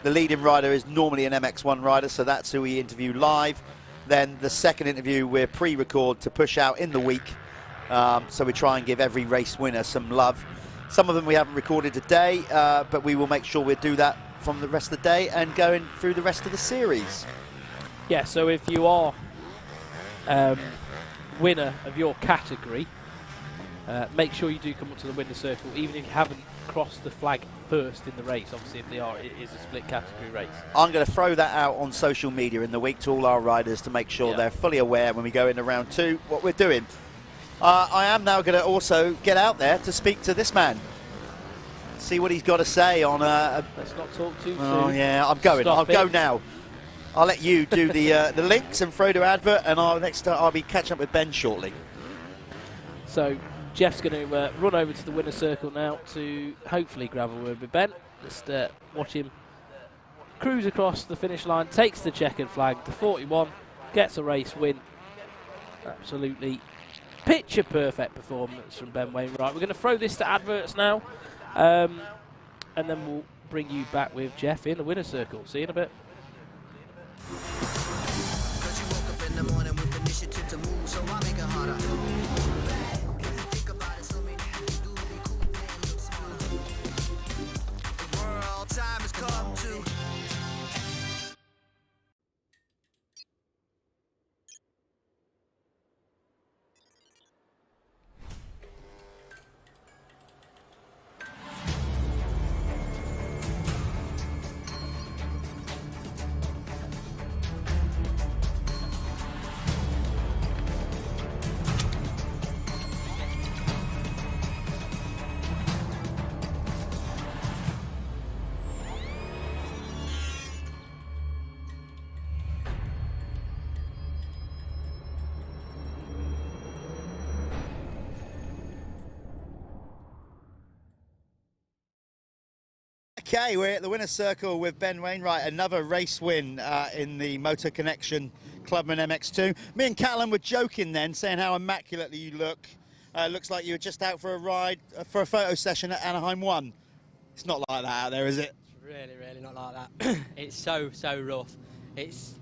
the leading rider is normally an MX1 rider, so that's who we interview live. Then the second interview we're pre-record to push out in the week, so we try and give every race winner some love. Some of them we haven't recorded today, but we will make sure we do that from the rest of the day and going through the rest of the series. Yeah, so if you are winner of your category, make sure you do come up to the winner's circle, even if you haven't crossed the flag first in the race. Obviously, if they are, it is a split category race. I'm going to throw that out on social media in the week to all our riders to make sure they're fully aware when we go into round 2 what we're doing. I am now going to also get out there to speak to this man. See what he's got to say on let's not talk too soon. Oh yeah, I'm going. I'll go now. I'll let you do the links and throw to advert, and I'll be catching up with Ben shortly. So Jeff's going to run over to the winner's circle now to hopefully grab a word with Ben. Just watch him cruise across the finish line, takes the checkered flag, the 41, gets a race win. Absolutely picture perfect performance from Ben Wainwright. We're going to throw this to adverts now, and then we'll bring you back with Jeff in the winner's circle. See you in a bit. Okay, we're at the winner's circle with Ben Wainwright, another race win in the Motor Connection Clubman MX2. Me and Callum were joking then, saying how immaculately you look. Looks like you were just out for a ride, for a photo session at Anaheim 1. It's not like that out there, is it? Really, really not like that. It's so rough. It's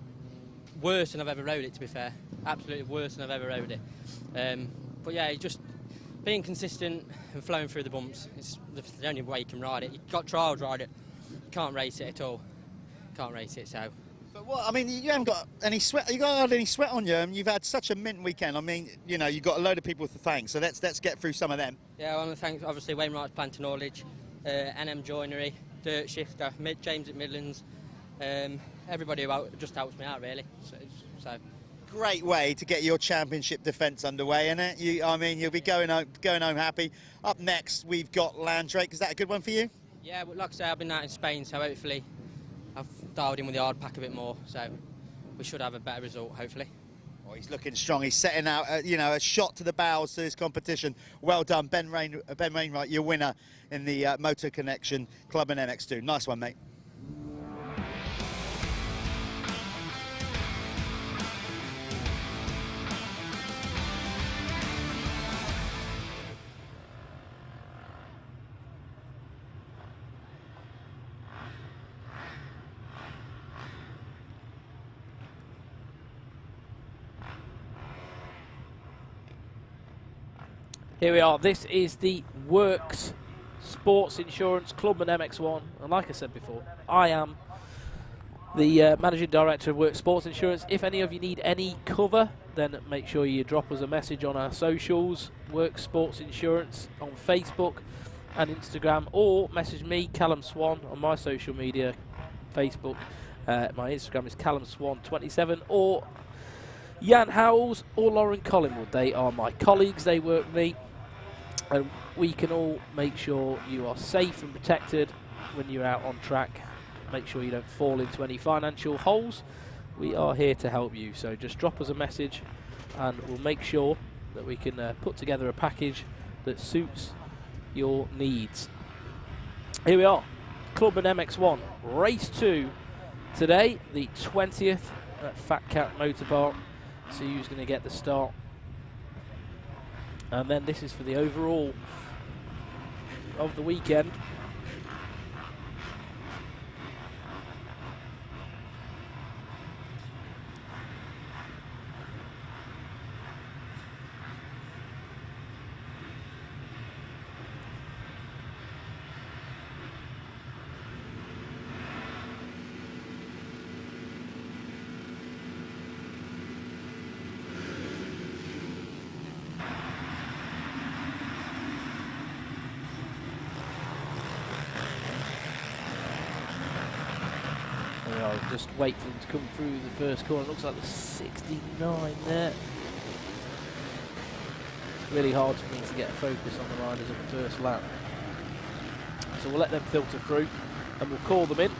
worse than I've ever rode it, to be fair. Absolutely worse than I've ever rode it. But yeah, just being consistent and flowing through the bumps. It's the only way you can ride it. You've got trials ride it. You can't race it at all. Can't race it, so. But what, I mean, you haven't got any sweat. You got any sweat on you, and you've had such a mint weekend. I mean, you know, you've got a load of people to thank. So let's get through some of them. Yeah, I want to thank obviously Wainwright's Plant and Haulage, NM Joinery, Dirt Shifter, James at Midlands, everybody who just helps me out really. So. Great way to get your championship defence underway, isn't it? I mean, you'll be going home happy. Up next, we've got Landrake. Is that a good one for you? Yeah, but like I say, I've been out in Spain, so hopefully I've dialed in with the hard pack a bit more. So we should have a better result, hopefully. Oh, he's looking strong. He's setting out, you know, a shot to the bows to this competition. Well done, Ben Wainwright, your winner in the Motor Connection Clubman MX2. Nice one, mate. Here we are. This is the Works Sports Insurance Clubman MX1, and like I said before, I am the Managing Director of Works Sports Insurance. If any of you need any cover, then make sure you drop us a message on our socials, Works Sports Insurance on Facebook and Instagram, or message me, Callum Swan, on my social media, Facebook. My Instagram is CallumSwan27, or Jan Howells or Lauren Collingwood. They are my colleagues, they work with me, and we can all make sure you are safe and protected when you're out on track. Make sure you don't fall into any financial holes. We are here to help you, so just drop us a message and we'll make sure that we can put together a package that suits your needs. Here we are, Clubman MX1, race 2 today, the 20th at Fat Cat Motor Park. See who's going to get the start. And then this is for the overall of the weekend. Just wait for them to come through the first corner. Looks like the 69 there. Really hard for me to get a focus on the riders of the first lap. So we'll let them filter through and we'll call them in.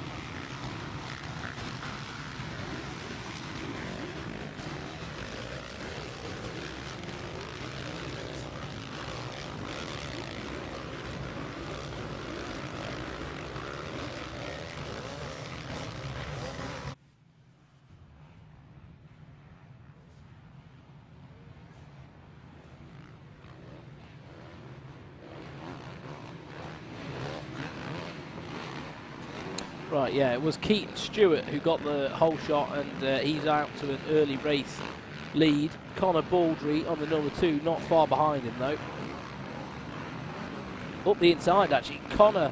Right, yeah, it was Keaton Stewart who got the whole shot, and he's out to an early race lead. Connor Baldry on the number 2, not far behind him though. Up the inside actually, Connor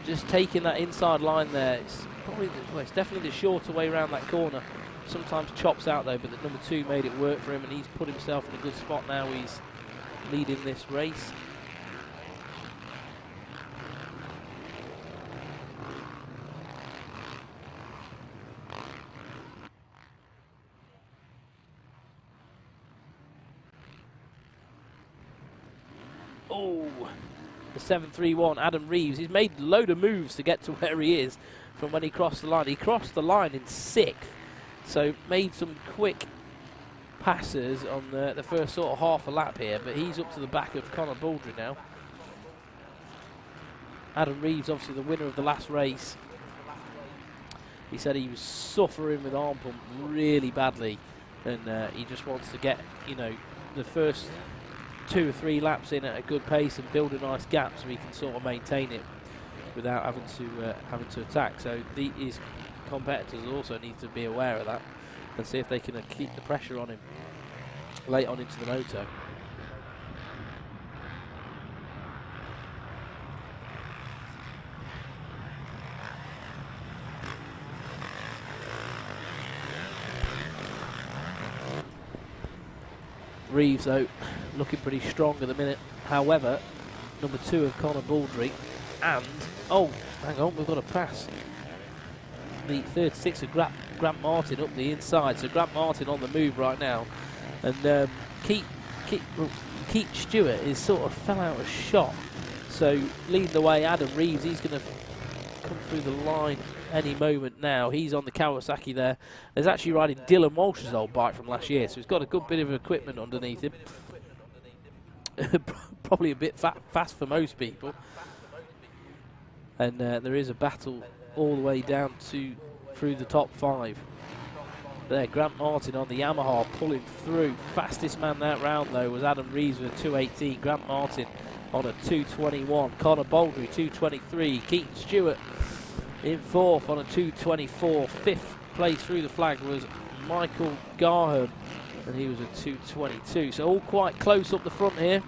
just taking that inside line there. It's probably, well, it's definitely the shorter way around that corner. Sometimes chops out though, but the number 2 made it work for him, and he's put himself in a good spot now. He's leading this race. Oh, the 731, Adam Reeves. He's made a load of moves to get to where he is from when he crossed the line. He crossed the line in 6th, so made some quick passes on the first sort of half a lap here, but he's up to the back of Connor Baldry now. Adam Reeves, obviously the winner of the last race. He said he was suffering with arm pump really badly, and he just wants to get, you know, the first 2 or 3 laps in at a good pace and build a nice gap so he can sort of maintain it without having to attack. So his competitors also need to be aware of that and see if they can keep the pressure on him late on into the moto. Reeves, though, looking pretty strong at the minute. However, number 2 of Connor Baldry, and oh, hang on, we've got a pass. The 36 of Grant Martin up the inside, so Grant Martin on the move right now, and Keith Stewart is sort of fell out of shot. So leading the way, Adam Reeves, he's going to come through the line any moment now. He's on the Kawasaki there. There's actually riding Dylan Walsh's old bike from last year, so he's got a good bit of equipment underneath him. Probably a bit fast for most people. And there is a battle all the way down through the top 5. There, Grant Martin on the Yamaha pulling through. Fastest man that round, though, was Adam Reeves with a 2:18. Grant Martin on a 2:21. Connor Baldry, 2:23. Keaton Stewart in 4th on a 2:24. 5th place through the flag was Michael Garham, and he was a 2:22. So all quite close up the front here.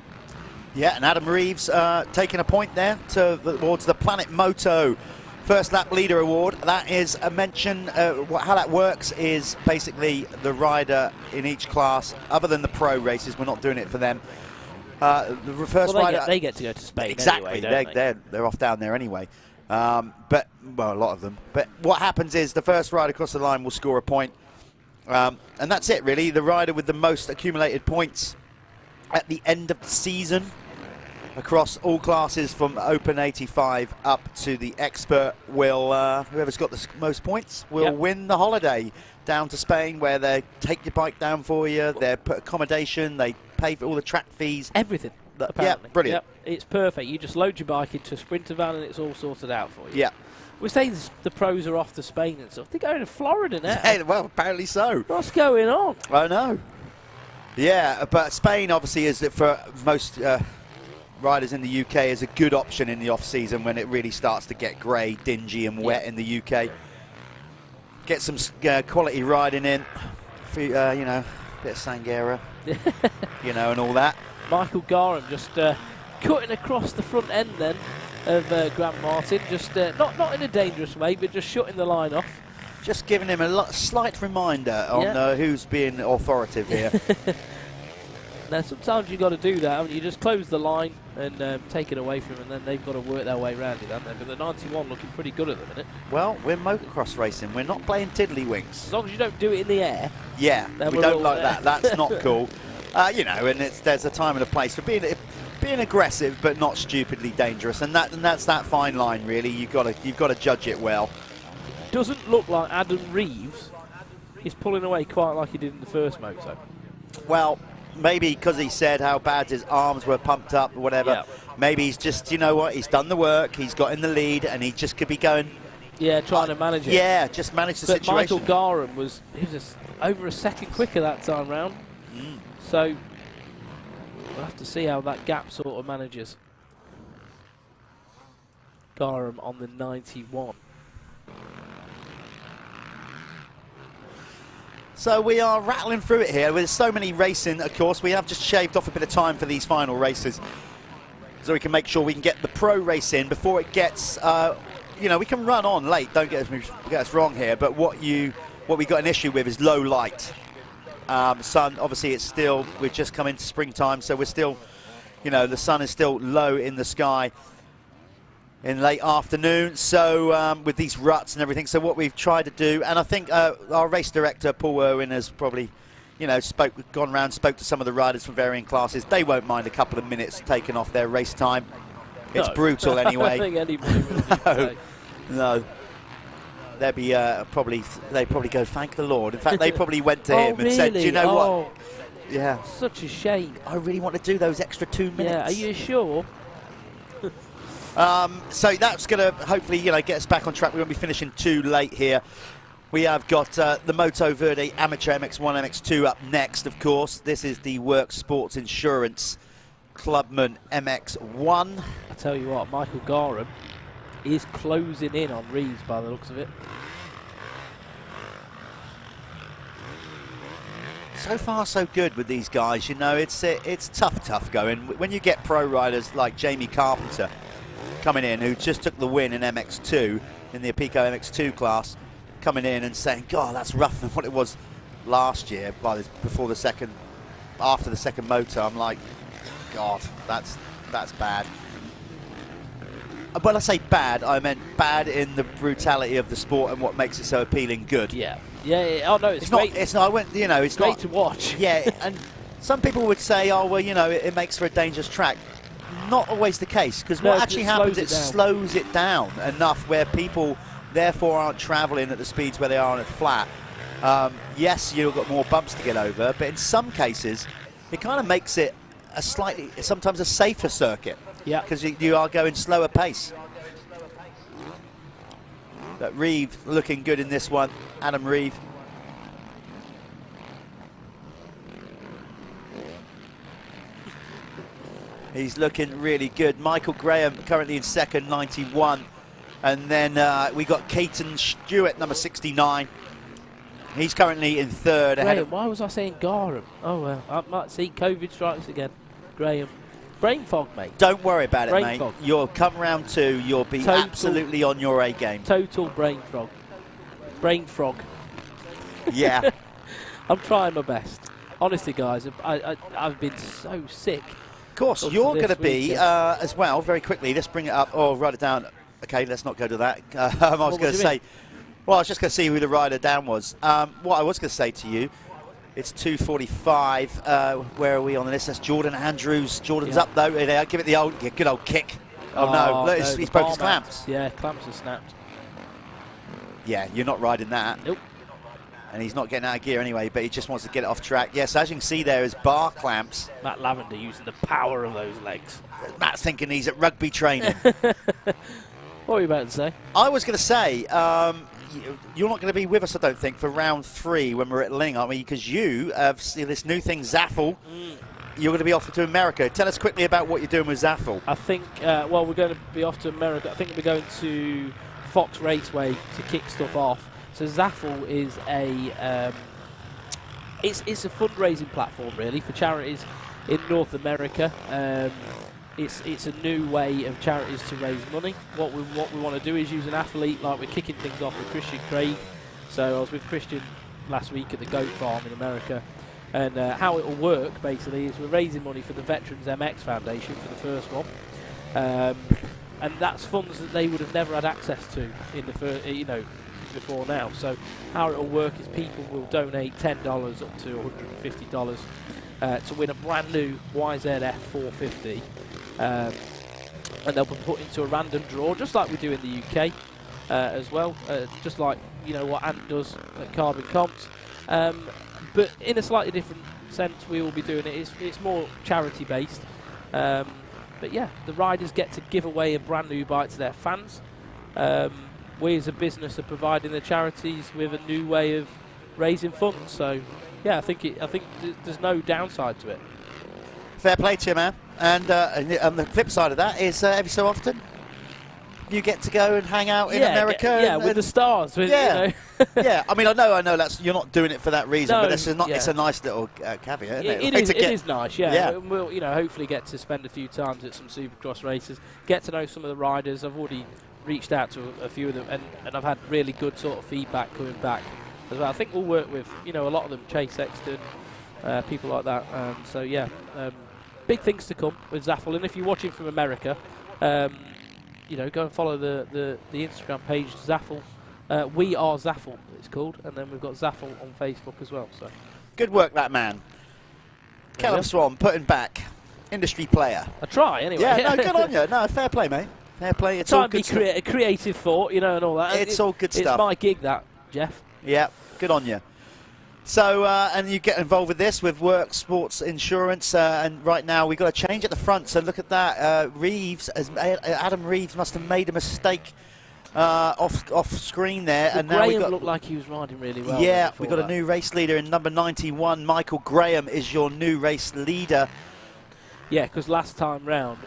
Yeah, and Adam Reeves taking a point there towards the Planet Moto First Lap Leader Award. That is a mention. How that works is basically the rider in each class, other than the pro races, we're not doing it for them. The first rider, they get to go to Spain. Exactly, anyway, they're off down there anyway. But well, a lot of them. But what happens is the first rider across the line will score a point, and that's it really. The rider with the most accumulated points at the end of the season across all classes from Open 85 up to the Expert will, whoever's got the most points will win the holiday down to Spain, where they take your bike down for you, they put accommodation, they pay for all the track fees. Everything. Yeah, brilliant. Yep, it's perfect. You just load your bike into a Sprinter van and it's all sorted out for you. Yeah. We're saying the pros are off to Spain and stuff. They're going to Florida now. Hey, well, apparently so. What's going on? I know. Yeah, but Spain obviously is, for most riders in the UK, is a good option in the off-season when it really starts to get grey, dingy and wet in the UK. Get some quality riding in, you know, a bit of Sangera, you know, and all that. Michael Garham just cutting across the front end then of Grant Martin, just not in a dangerous way, but just shutting the line off. Just giving him a slight reminder on who's being authoritative here. Now, sometimes you've got to do that, haven't you? Just close the line and take it away from them, and then they've got to work their way around it, haven't they? But the 91 looking pretty good at the minute. Well, we're motocross racing. We're not playing tiddlywinks. As long as you don't do it in the air. Yeah, we don't like that. That's not cool. You know, and there's a time and a place for being aggressive, but not stupidly dangerous, and that's that fine line, really. You've got to judge it well. Doesn't look like Adam Reeves is pulling away quite like he did in the first moto. Well, maybe because he said how bad his arms were pumped up or whatever. Yeah. Maybe he's just, you know what, he's done the work, he's got in the lead, and he just could be going... Yeah, trying to manage it. Yeah, just manage the situation. Michael Garham was over a second quicker that time round. So we'll have to see how that gap sort of manages. Garham on the 91. So we are rattling through it here. With so many racing, of course, we have just shaved off a bit of time for these final races, so we can make sure we can get the pro race in before it gets, you know, we can run on late, don't get us wrong here, but what we got an issue with is low light. Sun, obviously it's still, we've just come into springtime, so we're still, you know, the sun is still low in the sky in late afternoon, so with these ruts and everything. So what we've tried to do, and I think our race director Paul Irwin has probably, you know, gone around, spoke to some of the riders from varying classes. They won't mind a couple of minutes taken off their race time. It's brutal anyway. I don't think anybody would. No. They'd probably go, thank the Lord. In fact, they probably went to him and said, do you know what? Yeah. Such a shame. I really want to do those extra 2 minutes. Yeah, are you sure? So that's going to hopefully, get us back on track. We won't be finishing too late here. We have got the Moto Verde Amateur MX1, MX2 up next, of course. This is the Work Sports Insurance Clubman MX1. I tell you what, Michael Gorham is closing in on Reeves by the looks of it. So far, so good with these guys. It's tough going. When you get pro riders like Jamie Carpenter coming in, who just took the win in MX2, in the Apico MX2 class, coming in and saying, God, that's rougher than what it was last year after the second motor. I'm like, God, that's bad. When I say bad, I meant bad in the brutality of the sport and what makes it so appealing good. Yeah. Oh no, it's great. It's not. It's great not, to watch. Yeah, and some people would say, oh well, it makes for a dangerous track. Not always the case, because what actually happens, it slows it down enough where people therefore aren't travelling at the speeds where they are on a flat. Yes, you've got more bumps to get over, but in some cases, it kind of makes it sometimes a safer circuit. Yeah. Because you are going slower pace. But Reeve looking good in this one. Adam Reeve. He's looking really good. Michael Graham currently in second, 91. And then we got Caton Stewart, number 69. He's currently in third. Graham, why was I saying Gorham? Oh, well, I might see COVID strikes again. Graham. Brain fog, mate. Don't worry about brain it, mate. Fog. You'll come round two. You'll be absolutely on your A game. Total brain frog. Brain frog. Yeah. I'm trying my best. Honestly, guys, I've been so sick. Of course, you're going to be as well. Very quickly, let's bring it up. Oh, write it down. Okay, let's not go to that. I was going to say. Well, I was just going to see who the rider down was. What I was going to say to you. It's 2:45. Where are we on the list? That's Jordan Andrews. Jordan's up though. Give it the good old kick. Oh no! Look, he's broke his clamps. Yeah, clamps are snapped. Yeah, you're not riding that. Nope. And he's not getting out of gear anyway, but he just wants to get it off track. Yes, as you can see there is bar clamps. Matt Lavender using the power of those legs. Matt's thinking he's at rugby training. What were you about to say? I was going to say, you're not going to be with us, I don't think, for round 3 when we're at Lyng, aren't we? Because you have this new thing, Zaffle. You're going to be off to America. Tell us quickly about what you're doing with Zaffle. I think, well, we're going to be off to America. I think we're going to Fox Raceway to kick stuff off. So Zaffle is it's a fundraising platform really for charities in North America. It's a new way of charities to raise money. What we want to do is use an athlete, like we're kicking things off with Christian Craig. So I was with Christian last week at the goat farm in America, and how it will work basically is we're raising money for the Veterans MX Foundation for the first one, and that's funds that they would have never had access to in the first, before now. So how it will work is people will donate $10 up to $150 to win a brand new YZF 450. And they'll be put into a random draw, just like we do in the UK as well, just like what Ant does at Carbon Comps, but in a slightly different sense. We will be doing it. It's more charity based, but yeah, the riders get to give away a brand new bike to their fans. We as a business are providing the charities with a new way of raising funds. So yeah, I think there's no downside to it. Fair play to you, man. And on the flip side of that is every so often you get to go and hang out in America. With the stars. Yeah. I mean, I know that's you're not doing it for that reason, but it's a nice little caveat, isn't it? It is nice, yeah. We'll hopefully get to spend a few times at some Supercross races, get to know some of the riders. I've already reached out to a few of them, and I've had really good sort of feedback coming back as well. I think we'll work with a lot of them, Chase Sexton, people like that. So yeah. Big things to come with Zaffle, and if you're watching from America, go and follow the Instagram page Zaffle. We Are Zaffle, it's called, and then we've got Zaffle on Facebook as well. So good work, that man. Callum Swan, putting back, industry player. I try anyway. Yeah, no, good on you. No, fair play, mate. Fair play. It's all good stuff. A creative thought, and all that. It's all good stuff. It's my gig, that, Jeff. Yeah, good on you. So, and you get involved with this with Work Sports Insurance, and right now we've got a change at the front. So look at that. Adam Reeves must have made a mistake off screen there, and now we Graham got. Looked like he was riding really well. Yeah, we got a new race leader in number 91. Michael Graham is your new race leader. Yeah, because last time round,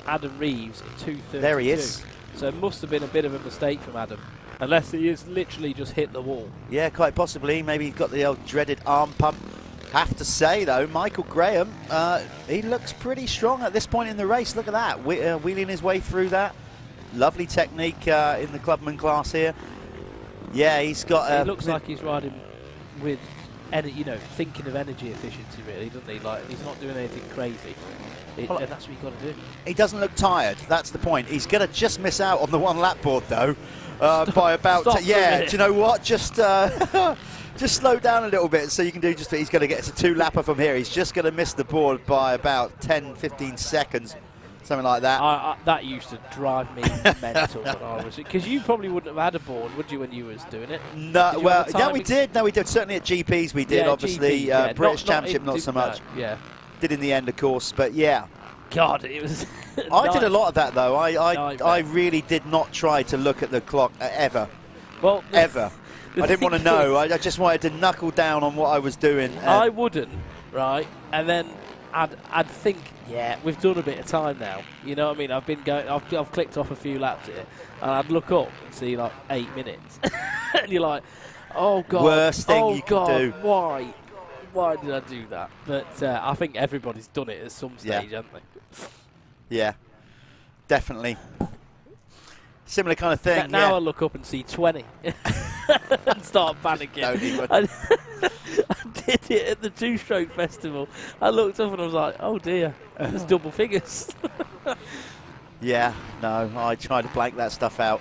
Adam Reeves at 2:32. There he is. So it must have been a bit of a mistake from Adam. Unless he has literally just hit the wall. Yeah, quite possibly. Maybe he's got the old dreaded arm pump. Have to say, though, Michael Graham, he looks pretty strong at this point in the race. Look at that, wheeling his way through that. Lovely technique in the Clubman class here. Yeah, he's got... it looks like he's riding with, thinking of energy efficiency, really, doesn't he? Like, he's not doing anything crazy. And that's what you've got to do. He doesn't look tired. That's the point. He's going to just miss out on the one lap board, though. By about do you know what, just slow down a little bit so you can do he's going to get a 2-lapper from here. He's just going to miss the board by about 10-15 seconds, something like that. That used to drive me mental when I was, because you probably wouldn't have had a board, would you, when you was doing it? No, well, yeah, we did. Certainly at GPs we did, obviously. GP, British Championship not so much. Yeah, did in the end, of course, but yeah. God, it was. I did a lot of that though. I really did not try to look at the clock ever. Well, ever. I didn't want to know. I just wanted to knuckle down on what I was doing. I wouldn't, right? And then I'd think, yeah, we've done a bit of time now. You know what I mean? I've been going. I've clicked off a few laps here, and I'd look up and see like 8 minutes, and you're like, oh God, worst thing you could do. Why? Why did I do that? But I think everybody's done it at some stage, haven't they? Yeah, definitely. Similar kind of thing. Now I look up and see 20 and start panicking. I did it at the two-stroke festival. I looked up and I was like, oh dear, there's double figures. Yeah, no, I try to blank that stuff out.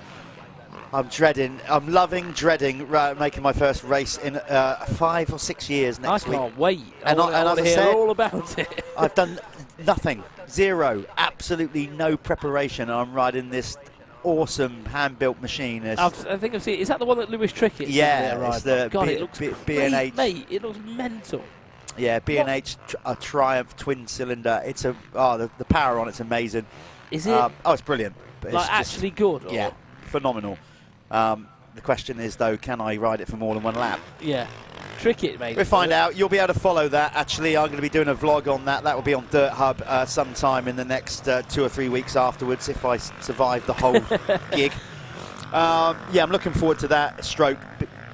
I'm loving dreading making my first race in 5 or 6 years next week. I can't wait. And I want to hear all about it. I've done nothing, zero, absolutely no preparation. I'm riding this awesome hand-built machine. I think I've seen it. Is that the one that Lewis Trickett? Yeah, it's the God, it looks B&H. Mate, it looks mental. Yeah, B&H Triumph twin-cylinder. It's the power on it's amazing. Is it? It's brilliant. But like it's actually good? Or? Yeah, phenomenal. The question is, though, can I ride it for more than one lap? Yeah. Trickett, mate. We'll find out. You'll be able to follow that. Actually, I'm going to be doing a vlog on that. That will be on Dirthub sometime in the next 2 or 3 weeks afterwards, if I survive the whole gig. Yeah, I'm looking forward to that. Stroke,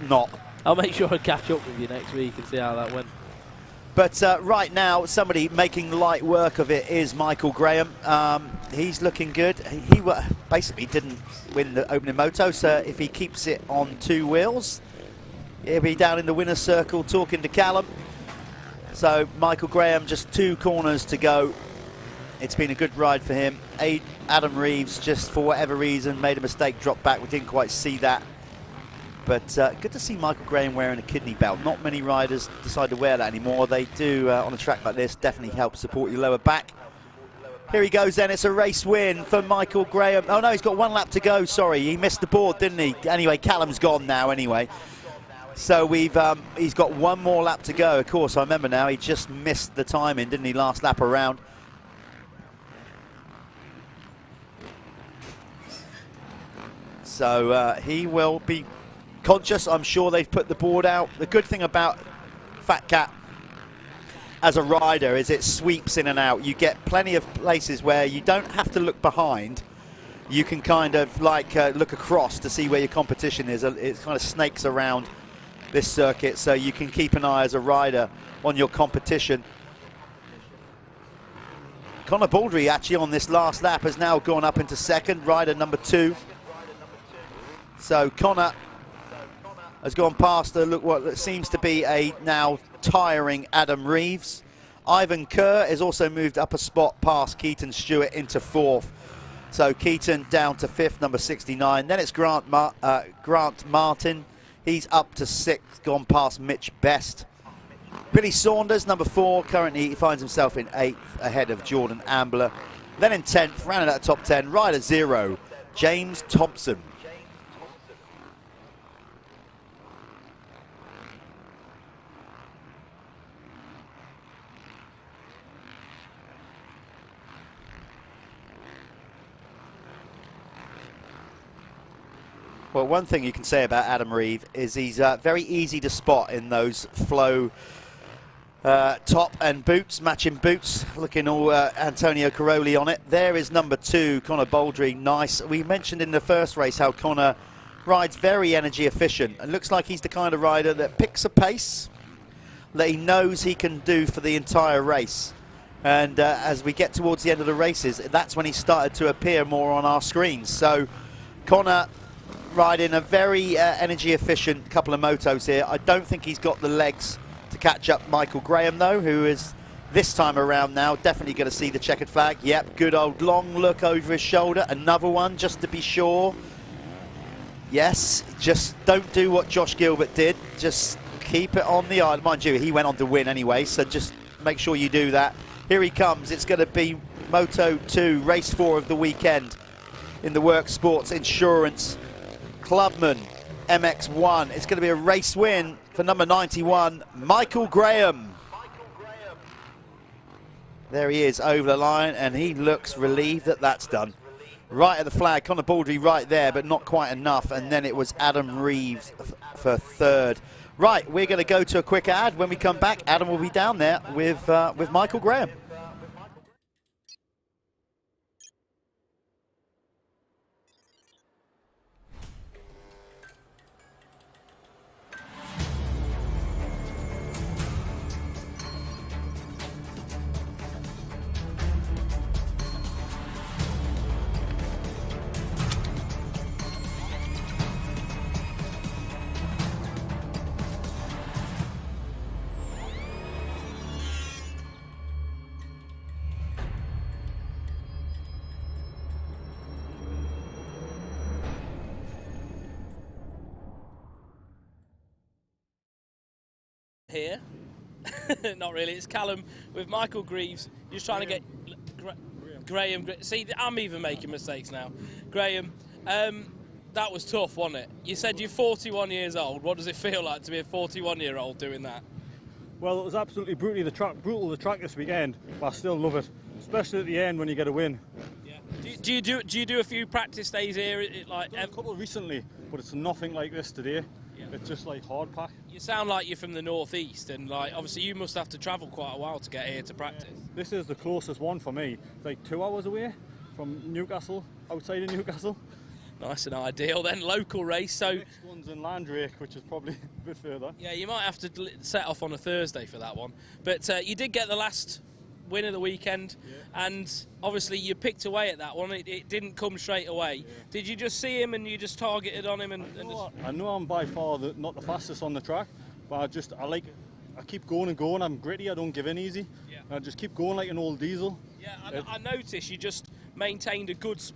not. I'll make sure I catch up with you next week and see how that went. But right now, somebody making light work of it is Michael Graham. He's looking good. He basically didn't win the opening moto, so if he keeps it on 2 wheels, he'll be down in the winner's circle talking to Callum. So Michael Graham, just 2 corners to go. It's been a good ride for him. Adam Reeves, just for whatever reason, made a mistake, dropped back. We didn't quite see that. But good to see Michael Graham wearing a kidney belt. Not many riders decide to wear that anymore. They do on a track like this, definitely help support your lower back. Here he goes then, it's a race win for Michael Graham. Oh no, he's got 1 lap to go, sorry. He missed the board, didn't he? Anyway, Callum's gone now anyway. So he's got 1 more lap to go. Of course, I remember now, he just missed the timing, didn't he, last lap around. So he will be conscious. I'm sure they've put the board out. The good thing about Fat Cat as a rider is it sweeps in and out. You get plenty of places where you don't have to look behind. You can kind of like look across to see where your competition is. It kind of snakes around this circuit, so you can keep an eye as a rider on your competition. Connor Baldry actually on this last lap has now gone up into 2nd, rider number 2. So Connor has gone past what seems to be a now tiring Adam Reeves. Ivan Kerr has also moved up a spot past Keaton Stewart into 4th. So Keaton down to 5th, number 69. Then it's Grant Martin. He's up to 6th, gone past Mitch Best. Billy Saunders, number 4, currently he finds himself in 8th, ahead of Jordan Ambler. Then in 10th, rounded out top 10, rider 0, James Thompson. Well, one thing you can say about Adam Reeve is he's very easy to spot in those flow top and boots, matching boots, looking all Antonio Caroli on it. There is number 2, Connor Baldry. Nice. We mentioned in the first race how Connor rides very energy efficient and looks like he's the kind of rider that picks a pace that he knows he can do for the entire race. And as we get towards the end of the races, that's when he started to appear more on our screens. So Connor riding a very energy efficient couple of motos here. I don't think he's got the legs to catch up Michael Graham though, who is this time around now definitely going to see the checkered flag. Yep, good old long look over his shoulder. Another one just to be sure. Yes, just don't do what Josh Gilbert did. Just keep it on the island. Mind you, he went on to win anyway, so just make sure you do that. Here he comes. It's going to be Moto 2, race 4 of the weekend in the Work Sports Insurance Clubman MX1. It's going to be a race win for number 91, Michael Graham. There he is over the line, and he looks relieved that that's done. Right at the flag, Connor Baldry right there, but not quite enough. And then it was Adam Reeves for 3rd. Right, we're going to go to a quick ad. When we come back, Adam will be down there with Michael Graham. Here. Not really, it's Callum with Michael Greaves. Just trying to get Graham. See, I'm even making mistakes now. Graham, that was tough, wasn't it? You said you're 41 years old. What does it feel like to be a 41-year-old doing that? Well, it was absolutely brutal the track this weekend, but I still love it, especially at the end when you get a win. Yeah. Do you do a few practice days here? A couple recently, but it's nothing like this today. Yeah. It's just like hard pack. You sound like you're from the northeast, and like obviously you must have to travel quite a while to get here to practice. Yeah. This is the closest one for me. It's like 2 hours away from Newcastle, outside of Newcastle. Nice and ideal then, local race. So next one's in Landrake, which is probably a bit further. Yeah, you might have to set off on a Thursday for that one. But you did get the last win of the weekend, and obviously you picked away at that one. It didn't come straight away. Yeah. Did you just see him and you just targeted on him? I know I'm by far not the fastest on the track, but I keep going and going. I'm gritty. I don't give in easy. Yeah. I just keep going like an old diesel. Yeah, I noticed you just maintained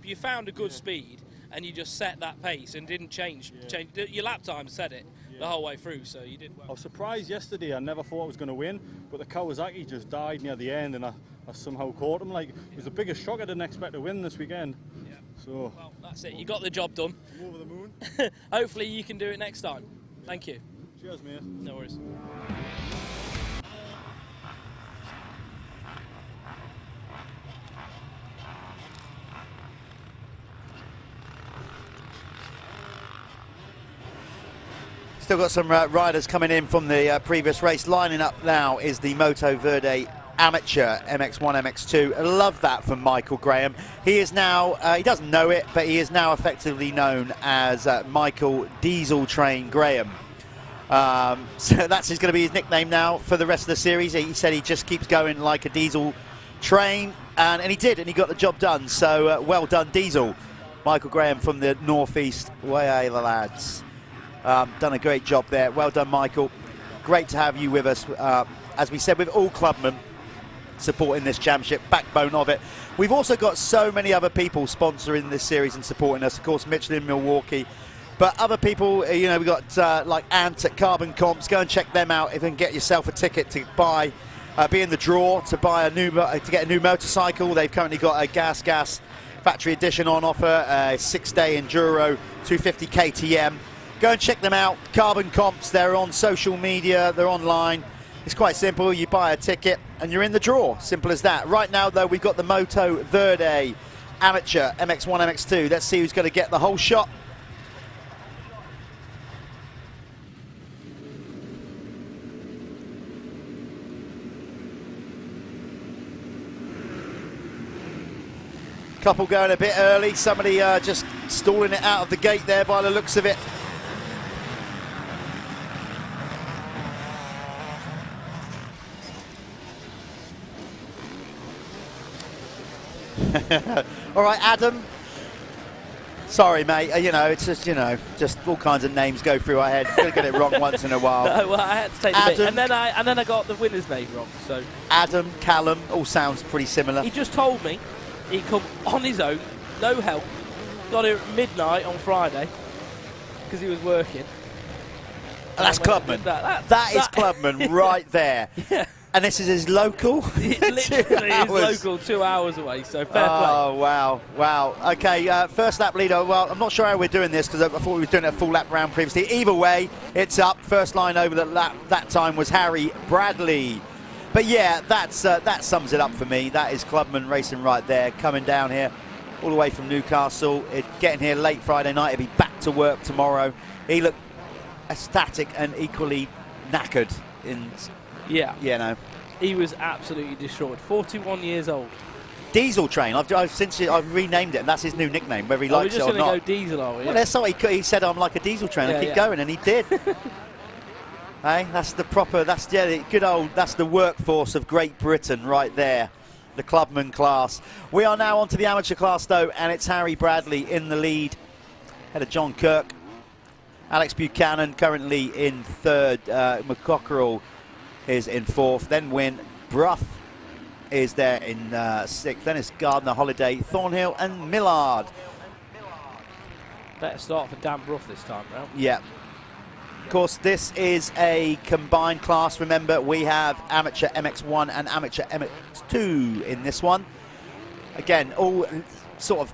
you found a good speed, and you just set that pace and didn't change. Your lap time set it the whole way through, so you did well. I was surprised yesterday. I never thought I was going to win, but the Kawasaki just died near the end, and I somehow caught him. Like, it was the biggest shock. I didn't expect to win this weekend. Yeah. So well, that's it. You got the job done. I'm over the moon. Hopefully you can do it next time. Thank you. Cheers, mate. No worries. Still got some riders coming in from the previous race. Lining up now is the Moto Verde Amateur MX1, MX2. I love that from Michael Graham. He is now, he doesn't know it, but he is now effectively known as Michael Diesel Train Graham. So that's going to be his nickname now for the rest of the series. He said he just keeps going like a diesel train, and he did, and he got the job done. So well done, Diesel. Michael Graham from the Northeast. Way the lads. Done a great job there. Well done, Michael. Great to have you with us. As we said, with all clubmen supporting this championship, backbone of it. We've also got so many other people sponsoring this series and supporting us. Of course, Michelin, Milwaukee. But other people, you know, we've got like Ant at Carbon Comps. Go and check them out if you can get yourself a ticket to buy, be in the draw to buy to get a new motorcycle. They've currently got a Gas factory edition on offer, a 6-day Enduro 250 KTM. Go and check them out, Carbon Comps. They're on social media, they're online. It's quite simple. You buy a ticket and you're in the draw. Simple as that. Right now, though, we've got the Moto Verde Amateur MX1, MX2. Let's see who's going to get the whole shot. Couple going a bit early. Somebody just stalling it out of the gate there by the looks of it. All right, Adam. Sorry, mate. You know, it's just, you know, just all kinds of names go through our head. We'll get it wrong once in a while. No, well, I had to take the bit. And then I got the winner's name wrong. So Adam, Callum, all sounds pretty similar. he just told me he'd come on his own, no help. Got here at midnight on Friday because he was working. That's Clubman. That is Clubman right there. Yeah. And this is his local? Literally his local, 2 hours away, so fair play. Oh, wow, wow. Okay, first lap leader. Well, I'm not sure how we're doing this because I thought we were doing a full lap round previously. Either way, it's up. First line over the lap that time was Harry Bradley. But yeah, that sums it up for me. That is Clubman racing right there, coming down here all the way from Newcastle. Getting here late Friday night. He'll be back to work tomorrow. He looked ecstatic and equally knackered in... Yeah. You know. He was absolutely destroyed. 41 years old. Diesel Train. I've renamed it, and that's his new nickname, whether he likes it or not. We're just going to go diesel, are we? Well, that's what he said. I'm like a diesel train. Yeah, keep going, and he did. Hey, that's the proper. That's the good old. That's the workforce of Great Britain right there. The Clubman class. We are now onto the amateur class though, and it's Harry Bradley in the lead, ahead of John Kirk. Alex Buchanan currently in third. McCockerell is in fourth, then Wynn. Bruff is there in sixth, then it's Gardner, Holiday, Thornhill and Millard. Better start for Dan Bruff this time round. Yeah. Of course, this is a combined class. Remember, we have amateur MX1 and amateur MX2 in this one. Again, all sort of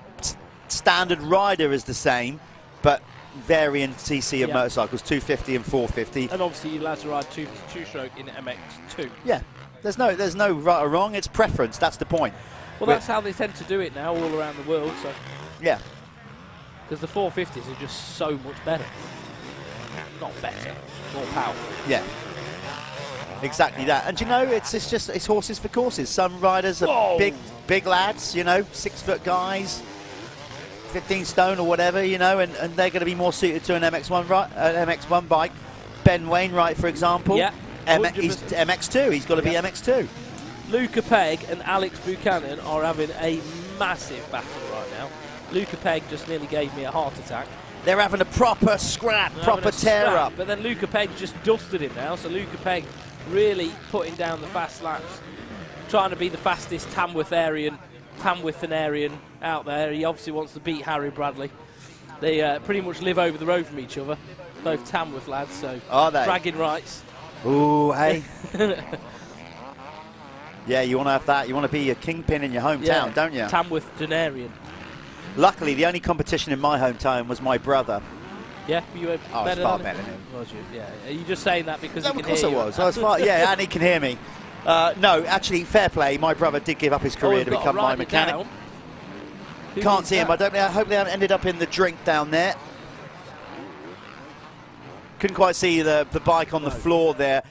standard rider is the same, but varying CC of motorcycles, 250 and 450. And obviously you're allowed to ride two-stroke in MX2. Yeah, there's no right or wrong, it's preference, that's the point. Well, that's how they tend to do it now all around the world. So yeah. Because the 450s are just so much better. Not better, more powerful. Yeah. Exactly that. And you know, it's horses for courses. Some riders are big lads, you know, 6 foot guys, 15 stone or whatever, you know, and they're going to be more suited to an MX1 bike. Ben Wainwright, for example, yeah, he's MX2. He's got to be MX2. Luca Pegg and Alex Buchanan are having a massive battle right now. Luca Pegg just nearly gave me a heart attack. They're having a proper scrap, proper tear up. But then Luca Pegg just dusted him now, so Luca Pegg really putting down the fast laps, trying to be the fastest Tamworthian out there. He obviously wants to beat Harry Bradley. They pretty much live over the road from each other, both Tamworth lads, so are they? bragging rights. Ooh, hey. Yeah, you want to have that. You want to be a kingpin in your hometown, don't you? Tamworth Denarian. Luckily, the only competition in my hometown was my brother. Yeah, you were I was far better than him. Was you? Yeah. Are you just saying that because he can hear you? Of course I was. Yeah, and he can hear me. No, actually, fair play. My brother did give up his career to become my mechanic. Can't see him. I don't know. I hope they haven't ended up in the drink down there. Couldn't quite see the bike on the floor there.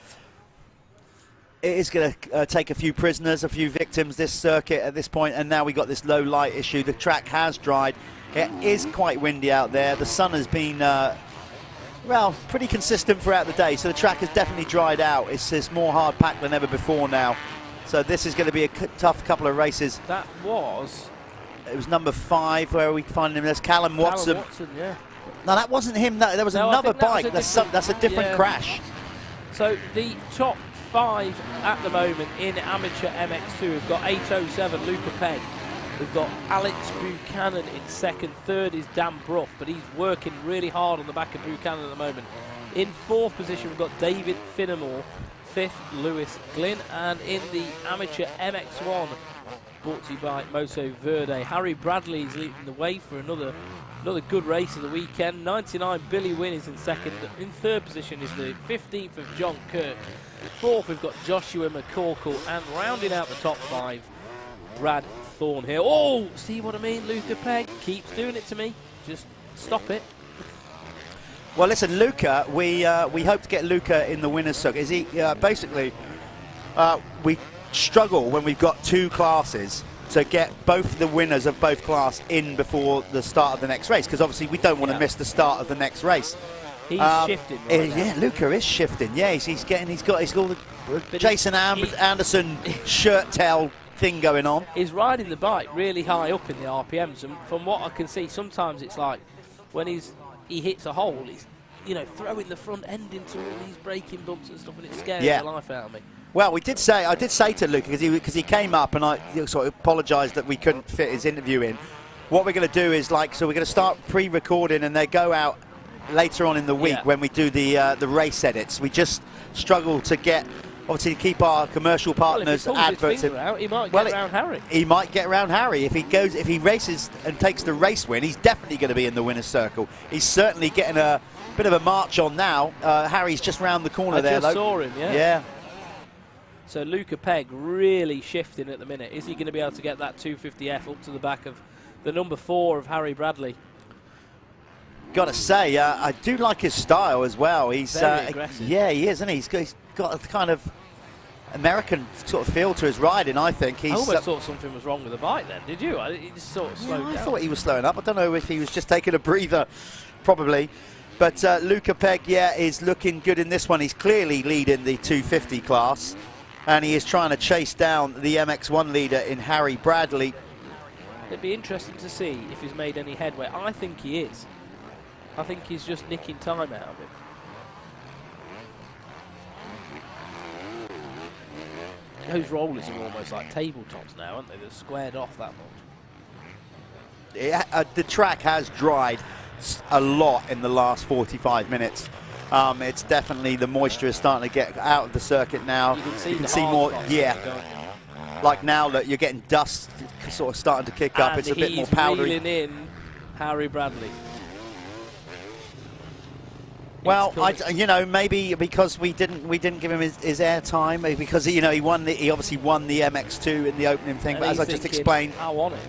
It is going to take a few prisoners, a few victims, this circuit at this point, and now we got this low light issue. The track has dried. It is quite windy out there. The sun has been, well, pretty consistent throughout the day, so the track has definitely dried out. It's more hard packed than ever before now. So this is going to be a tough couple of races. That was... It was number 5, where are we finding him? There's Callum Watson. Callum Watson, yeah. No, that wasn't him. There was another bike. That's a different crash. So the top 5 at the moment in amateur MX2. We've got 807 Luca Pegg. We've got Alex Buchanan in second. Third is Dan Bruff, but he's working really hard on the back of Buchanan at the moment. In 4th position, we've got David Finnemore. 5th, Lewis Glynn. And in the amateur MX1, brought to you by Moto Verde, Harry Bradley is leading the way for another good race of the weekend. 99 Billy Wynn is in second. In 3rd position is the 15th of John Kirk. 4th, we've got Joshua McCorkle, and rounding out the top 5, Brad Thornhill. Oh, see what I mean? Luca Pegg keeps doing it to me. Just stop it. Well, listen, Luca, we hope to get Luca in the winner's circuit. Is he basically? We struggle when we've got 2 classes to get both the winners of both class in before the start of the next race, because obviously we don't want to miss the start of the next race. He's shifting right now. Yeah, Luca is shifting. Yeah, he's got the Jason Anderson shirt tail thing going on. He's riding the bike really high up in the RPMs, and from what I can see, sometimes it's like when he hits a hole, he's throwing the front end into all these braking bumps and stuff, and it scares the life out of me. Well, I did say to Luca, because he came up, and I sort of apologised that we couldn't fit his interview in. What we're going to do is so we're going to start pre-recording, and they go out later on in the week when we do the race edits. We just struggle to get, obviously, to keep our commercial partners adverts. He might get around Harry. He might get around Harry if he races and takes the race win. He's definitely going to be in the winner's circle. He's certainly getting a bit of a march on now. Harry's just round the corner there. I just saw him. Yeah. So Luca Pegg really shifting at the minute. Is he going to be able to get that 250F up to the back of the number 4 of Harry Bradley? Got to say, I do like his style as well. He's very aggressive. Yeah, he is, isn't he? He's got a kind of American sort of feel to his riding, I think. I almost thought something was wrong with the bike then, did you? He just sort of slowed down. I thought he was slowing up. I don't know if he was just taking a breather, probably. But Luca Pegg, is looking good in this one. He's clearly leading the 250 class, and he is trying to chase down the MX1 leader in Harry Bradley. It'd be interesting to see if he's made any headway. I think he is. I think he's just nicking time out of him. Those rollers are almost like tabletops now, aren't they? They're squared off that much. The track has dried a lot in the last 45 minutes. It's definitely, the moisture is starting to get out of the circuit now. You can see more, like now that you're getting dust sort of starting to kick up. And it's a bit more powdery. He's reeling in Harry Bradley. Well, maybe because we didn't give him his airtime, maybe because he obviously won the MX2 in the opening thing. And but as I just explained, I want it.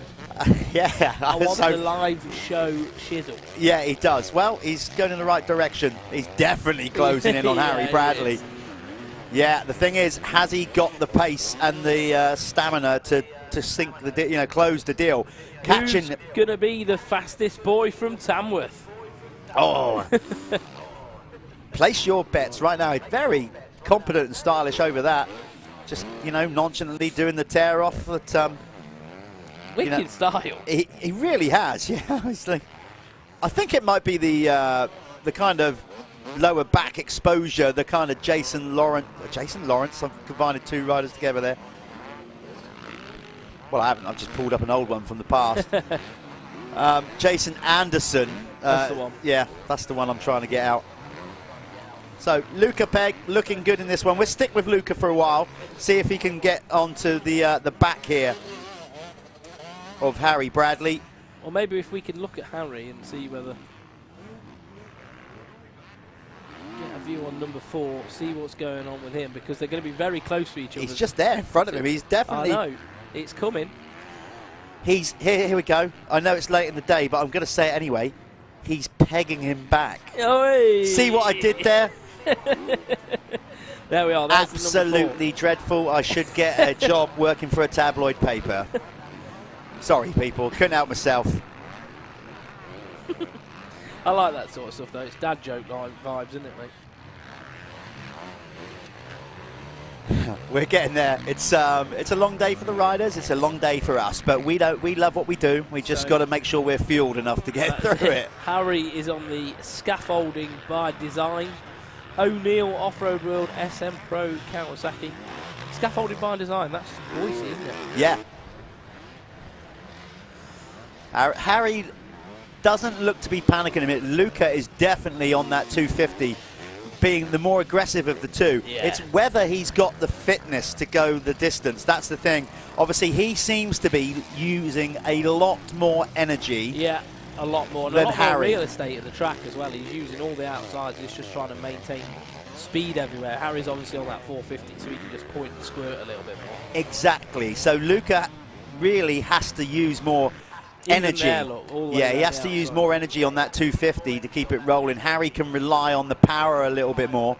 I want the live show shizzle. Yeah, he does. Well, he's going in the right direction. He's definitely closing in on Harry Bradley. Yeah, the thing is, has he got the pace and the stamina to sink the close the deal? Who's going to be the fastest boy from Tamworth? Oh. Place your bets right now. He's very competent and stylish over that. Just, nonchalantly doing the tear off. But, wicked style. He really has, obviously. I think it might be the kind of lower back exposure, the kind of Jason Lawrence. I've combined 2 riders together there. Well, I haven't. I've just pulled up an old one from the past. Jason Anderson. That's the one. Yeah, that's the one I'm trying to get out. So Luca Pegg looking good in this one. We'll stick with Luca for a while, see if he can get onto the back here of Harry Bradley. Or maybe if we can look at Harry and see whether get a view on number 4, see what's going on with him, because they're going to be very close to each other. He's just there in front of him. He's definitely. I know. It's coming. He's here we go. I know it's late in the day, but I'm going to say it anyway. He's pegging him back. Oi. See what I did there? There we are. Absolutely dreadful. I should get a job working for a tabloid paper. Sorry, people. Couldn't help myself. I like that sort of stuff, though. It's dad joke vibes, isn't it, mate? We're getting there. It's a long day for the riders. It's a long day for us, but we love what we do. We just got to make sure we're fueled enough to get through it. Harry is on the scaffolding by design. O'Neill Off-Road World SM Pro Kawasaki. Scaffolding by design. That's voicey, isn't it? Yeah. Harry doesn't look to be panicking a minute. Luca is definitely on that 250. Being the more aggressive of the two. Yeah. It's whether he's got the fitness to go the distance. That's the thing. Obviously, he seems to be using a lot more energy. Yeah, a lot more. And than a lot Harry. more real estate at the track as well. He's using all the outsides. He's just trying to maintain speed everywhere. Harry's obviously on that 450, so he can just point and squirt a little bit more. Exactly. So Luca really has to use more energy. There, look, all the way he has to use more energy on that 250 to keep it rolling. Harry can rely on the power a little bit more.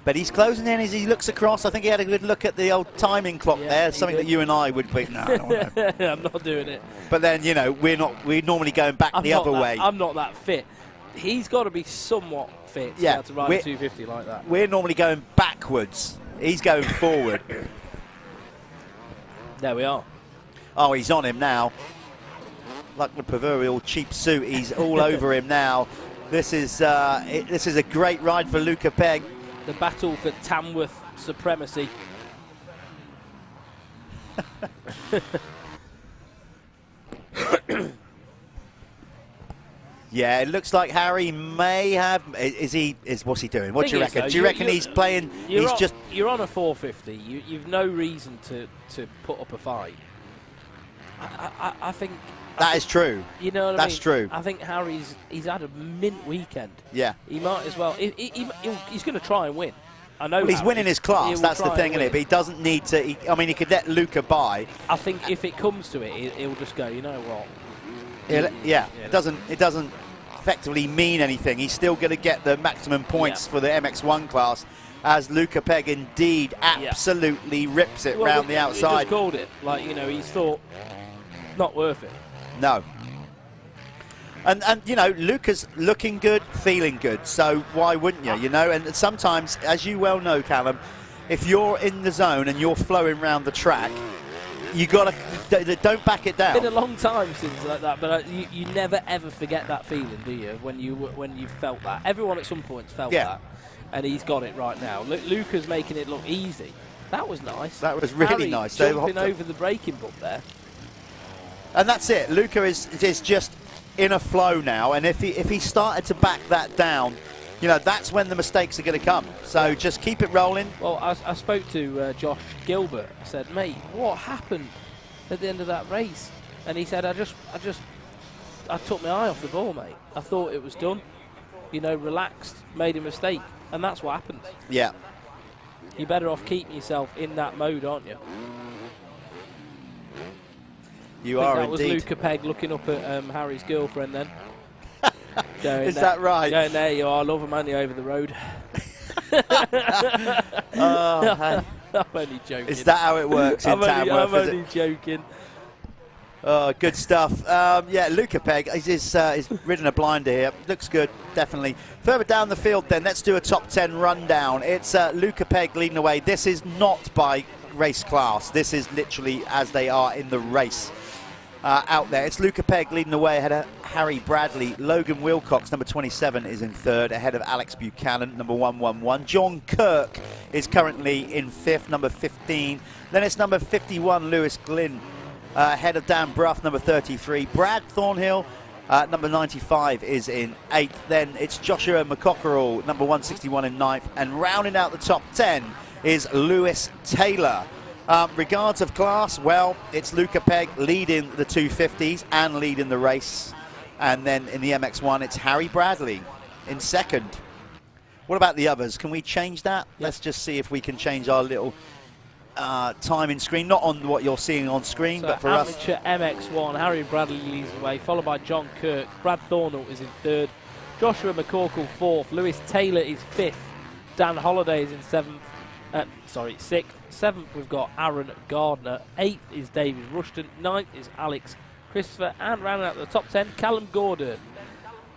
But he's closing in as he looks across. I think he had a good look at the old timing clock there, something that you and I would be, no, I don't want to. I'm not doing it. But then, you know, we're normally going back the other way. I'm not that fit. He's got to be somewhat fit to be able to ride a 250 like that. We're normally going backwards. He's going forward. There we are. Oh, he's on him now. Like the proverbial cheap suit, he's all over him now. This is a great ride for Luca Pegg. The battle for Tamworth supremacy. Yeah, it looks like Harry may have. What's he doing? What do you reckon? Though, do you reckon he's playing? You're on a 450. You've no reason to put up a fight. I think that is true. You know what I mean? That's true. I think he's had a mint weekend. Yeah. He might as well. He's going to try and win. I know. Well, he's winning his class. That's the thing, isn't it? But he doesn't need to. I mean, he could let Luca by. I think if it comes to it, he'll just go. You know what? It doesn't effectively mean anything. He's still going to get the maximum points for the MX1 class, as Luca Pegg indeed absolutely rips it round the outside. He just called it. Like, you know, he's thought, not worth it. No. And you know, Luca's looking good, feeling good, so why wouldn't you, you know? And sometimes, as you well know, Callum, if you're in the zone and you're flowing around the track, you got to, don't back it down. It's been a long time since like that, but you never ever forget that feeling, do you? When you felt that. Everyone at some point felt that, and he's got it right now. Luca's making it look easy. That was nice. That was really Harry nice. Jumping over the braking book there. And that's it. Luca is just in a flow now, and if he started to back that down, you know, that's when the mistakes are going to come. So just keep it rolling. Well, I spoke to Josh Gilbert. I said, mate, what happened at the end of that race? And he said, I took my eye off the ball, mate. I thought it was done. You know, relaxed, made a mistake, and that's what happens. Yeah. You're better off keeping yourself in that mode, aren't you? You are that was indeed. Luca Pegg looking up at Harry's girlfriend then. Is that right? Going, there you are, love a money over the road. Oh, hey. I'm only joking. Is that how it works in Tamworth? I'm only joking. Oh, good stuff. Yeah, Luca Pegg is ridden a blinder here. Looks good, definitely. Further down the field then, let's do a top 10 rundown. It's Luca Pegg leading away. This is not by race class. This is literally as they are in the race. Out there, it's Luca Pegg leading away ahead of Harry Bradley. Logan Wilcox, number 27, is in third, ahead of Alex Buchanan, number 111. John Kirk is currently in fifth, number 15. Then it's number 51, Lewis Glynn, ahead of Dan Bruff, number 33. Brad Thornhill, number 95, is in eighth. Then it's Joshua McCockerell, number 161, in ninth. And rounding out the top 10 is Lewis Taylor. Regards of class, well, it's Luca Pegg leading the 250s and leading the race. And then in the MX1, it's Harry Bradley in second. What about the others? Can we change that? Yep. Let's just see if we can change our little timing screen. Not on what you're seeing on screen, so but for us. Amateur MX1, Harry Bradley leads the way, followed by John Kirk. Brad Thornhill is in third. Joshua McCorkle fourth. Lewis Taylor is fifth. Dan Holliday is in sixth. Seventh, we've got Aaron Gardner. Eighth is David Rushton. Ninth is Alex Christopher. And rounding out the top 10, Callum Gordon.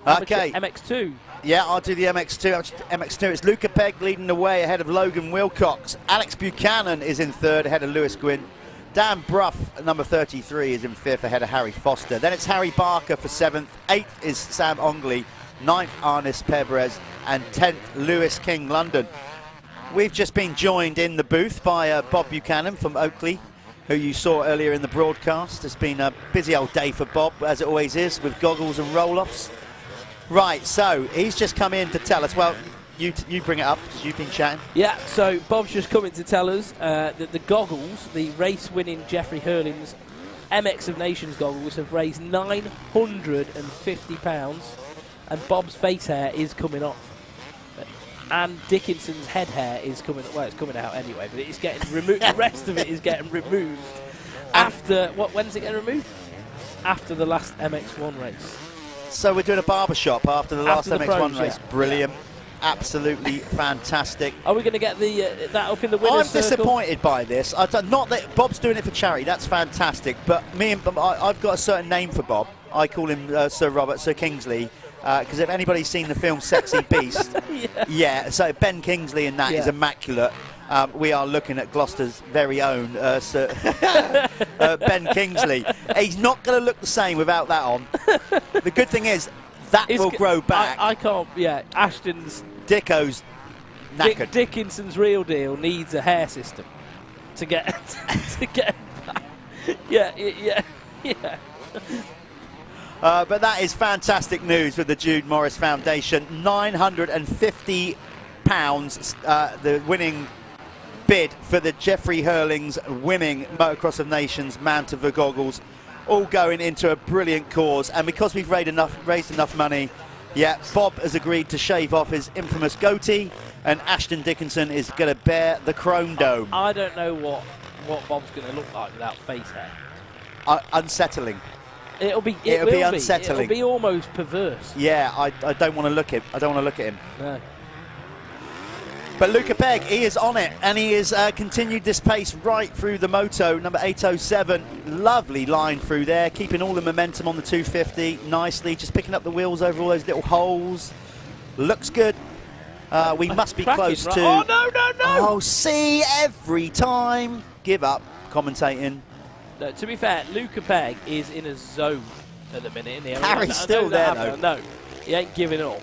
Okay. MX2. Yeah, I'll do the MX2. MX2, it's Luca Pegg leading the way ahead of Logan Wilcox. Alex Buchanan is in third ahead of Lewis Gwynn. Dan Bruff, number 33, is in fifth ahead of Harry Foster. Then it's Harry Barker for seventh. Eighth is Sam Ongley. Ninth, Arnis Pebrez. And 10th, Lewis King London. We've just been joined in the booth by Bob Buchanan from Oakley, who you saw earlier in the broadcast. It's been a busy old day for Bob, as it always is, with goggles and roll-offs. Right, so he's just come in to tell us, well, you bring it up, because you've been chatting. Yeah, so Bob's just coming to tell us that the goggles, the race-winning Jeffrey Hurling's MX of Nations goggles, have raised £950, and Bob's face hair is coming off. And Dickinson's head hair is coming, well, it's coming out anyway, but it's getting removed. The rest of it is getting removed after, when's it getting removed? After the last MX1 race. So we're doing a barber shop after the last MX1 race. Yeah. Brilliant. absolutely fantastic. Are we going to get the that up in the winner's I'm circle? disappointed by this. Not that Bob's doing it for charity, that's fantastic, but I've got a certain name for Bob. I call him Sir Kingsley, because if anybody's seen the film Sexy Beast, so Ben Kingsley in that is immaculate. We are looking at Gloucester's very own Ben Kingsley. He's not going to look the same without that on. The good thing is, that will grow back. I can't, Ashton's... Dicko's knackered. Dickinson's real deal needs a hair system to get to get back. Yeah. But that is fantastic news with the Jude Morris Foundation. £950, the winning bid for the Jeffrey Hurling's winning Motocross of Nations Mount of the Goggles, all going into a brilliant cause. And because we've raised enough money, Bob has agreed to shave off his infamous goatee, and Ashton Dickinson is going to bear the Chrome Dome. I don't know what Bob's going to look like without face hair. Unsettling. It'll be unsettling. It'll be almost perverse. Yeah, I don't want to look at him. I don't want to look at him. No. But Luca Pegg, he is on it, and he has continued this pace right through the moto, number 807. Lovely line through there, keeping all the momentum on the 250 nicely, just picking up the wheels over all those little holes. Looks good. We must be close to... Oh, no! Oh, see, every time. Give up, commentating. No, to be fair, Luca Pegg is in a zone at the minute. Harry's still there, though. No, he ain't giving up.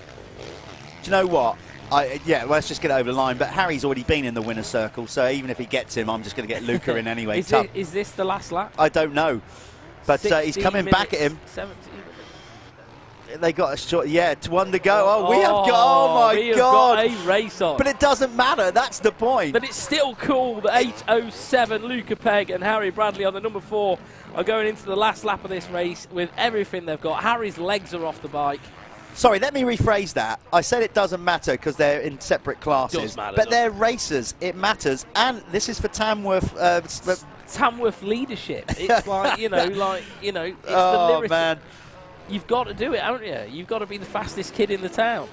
Do you know what? Let's just get over the line. But Harry's already been in the winner's circle, so even if he gets him, I'm just going to get Luca in anyway. Is this the last lap? I don't know. But he's coming back at him. 17. They got a short, to one to go. Oh, we have got, oh my we have God. got a race on. But it doesn't matter, that's the point. But it's still cool that 807, Luca Pegg and Harry Bradley on the number 4 are going into the last lap of this race with everything they've got. Harry's legs are off the bike. Sorry, let me rephrase that. I said it doesn't matter because they're in separate classes. Does matter, but they're racers, it matters. And this is for Tamworth. Tamworth leadership. It's like, it's the oh, lyrics. Man. You've got to do it, haven't you? You've got to be the fastest kid in the town.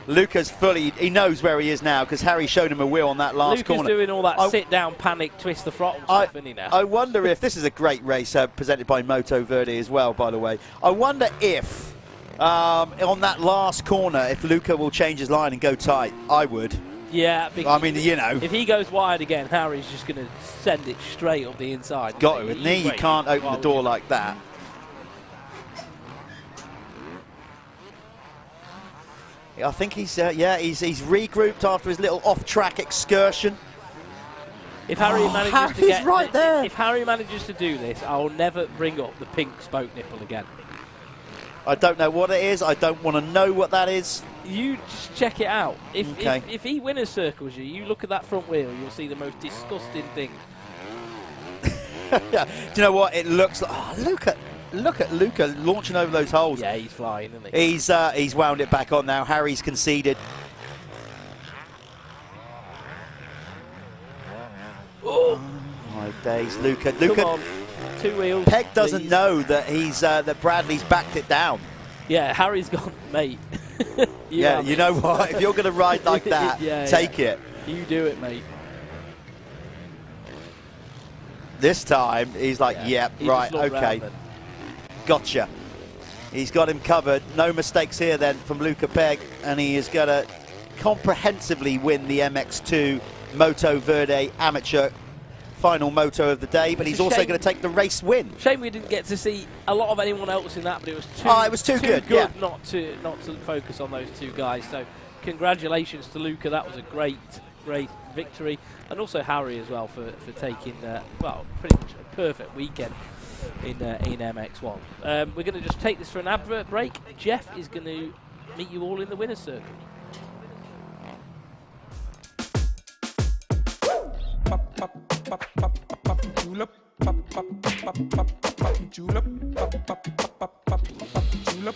Luca's he knows where he is now because Harry showed him a wheel on that last corner. Luca's doing all that sit-down, panic, twist the throttle stuff, isn't he now? I wonder if, this is a great race presented by Moto Verde as well, by the way. I wonder if, on that last corner, if Luca will change his line and go tight. I would. Yeah. I mean, If he goes wide again, Harry's just going to send it straight up the inside. Got to, isn't he? You can't open the door like that. I think he's regrouped after his little off-track excursion. If Harry manages to right there. If Harry manages to do this, I will never bring up the pink spoke nipple again. I don't know what it is. I don't want to know what that is. You just check it out. If he winner circles you look at that front wheel, you'll see the most disgusting thing. Do you know what? It looks like... Oh, look at Luca launching over those holes. Yeah, he's flying, isn't he? He's wound it back on now. Harry's conceded. Oh my days, Luca. Come on. 2 wheels. Pegg doesn't know that that Bradley's backed it down. Yeah, Harry's gone, mate. you know what? If you're going to ride like that, take it. You do it, mate. This time, he's like, right, okay. Gotcha. He's got him covered. No mistakes here then from Luca Pegg, and he is going to comprehensively win the MX2 Moto Verde Amateur final moto of the day, but he's also going to take the race win. Shame we didn't get to see a lot of anyone else in that, but it was too good not to focus on those two guys. So congratulations to Luca. That was a great victory, and also Harry as well for taking pretty much a perfect weekend in MX1. We're going to just take this for an advert break. Jeff is going to meet you all in the winner's circle. Julep, julep, julep.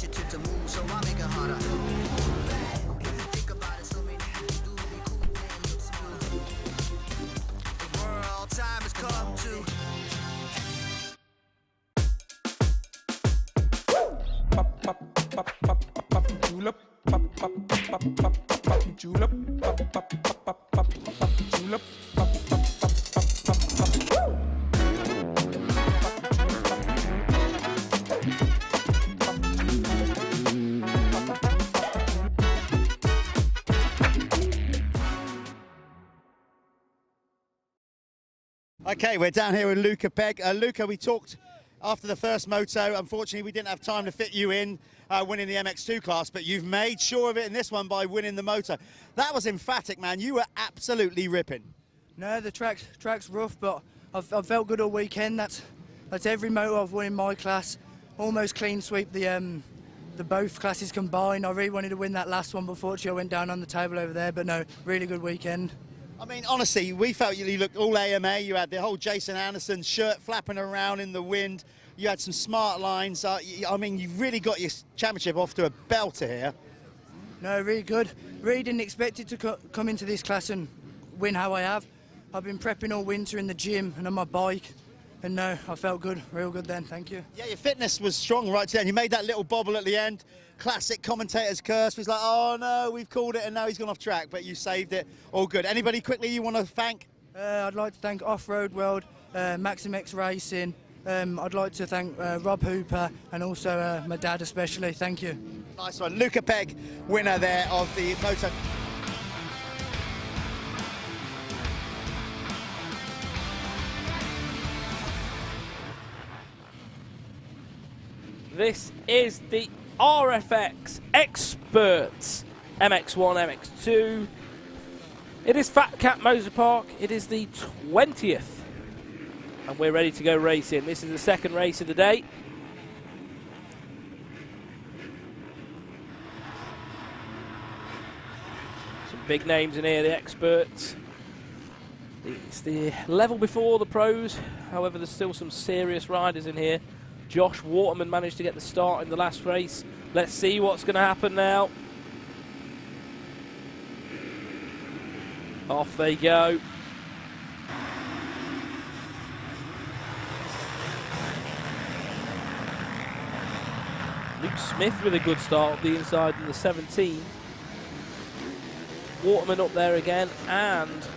initiative to move, so I make it harder. Think about it, so many do be cool and look smooth. The world time has come to. Julep, pop, pop, pop, pop, pop, julep, pop, pop, pop, pop, pop, julep, pop, pop, pop, pop, pop, pop. Okay, we're down here with Luca Pegg. Luca, we talked after the first moto. Unfortunately, we didn't have time to fit you in winning the MX2 class, but you've made sure of it in this one by winning the moto. That was emphatic, man. You were absolutely ripping. No, the track's rough, but I've felt good all weekend. That's every moto I've won in my class. Almost clean sweep the both classes combined. I really wanted to win that last one, but fortunately I went down on the table over there. But no, really good weekend. I mean, honestly, we felt you looked all AMA. You had the whole Jason Anderson shirt flapping around in the wind. You had some smart lines. I mean, you've really got your championship off to a belter here. No, really good. Really didn't expect it to come into this class and win how I have. I've been prepping all winter in the gym and on my bike. And no, I felt good, real good then, thank you. Yeah, your fitness was strong right to the end. You made that little bobble at the end. Classic commentator's curse. Was like, oh no, we've called it and now he's gone off track, but you saved it. All good. Anybody quickly you want to thank? I'd like to thank Off-Road World, Maxim X Racing. I'd like to thank Rob Hooper and also my dad especially. Thank you. Nice one. Luca Pegg, winner there of the Moto. This is the RFX Experts MX1, MX2. It is Fat Cat Motor Park. It is the 20th. And we're ready to go racing. This is the second race of the day. Some big names in here, the experts. It's the level before the pros. However, there's still some serious riders in here. Josh Waterman managed to get the start in the last race. Let's see what's going to happen now. Off they go. Luke Smith with a good start up the inside in the 17. Waterman up there again, and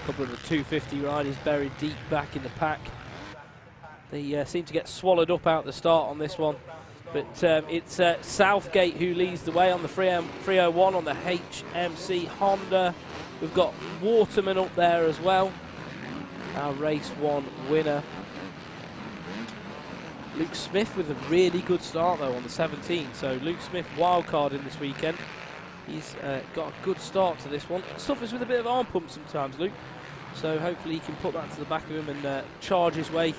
couple of the 250 riders buried deep back in the pack. They seem to get swallowed up out the start on this one. But it's Southgate who leads the way on the 301 on the HMC Honda. We've got Waterman up there as well, our race one winner. Luke Smith with a really good start though on the 17. So Luke Smith wildcarding this weekend. He's got a good start to this one. Suffers with a bit of arm pump sometimes, Luke. So hopefully he can put that to the back of him and charge his way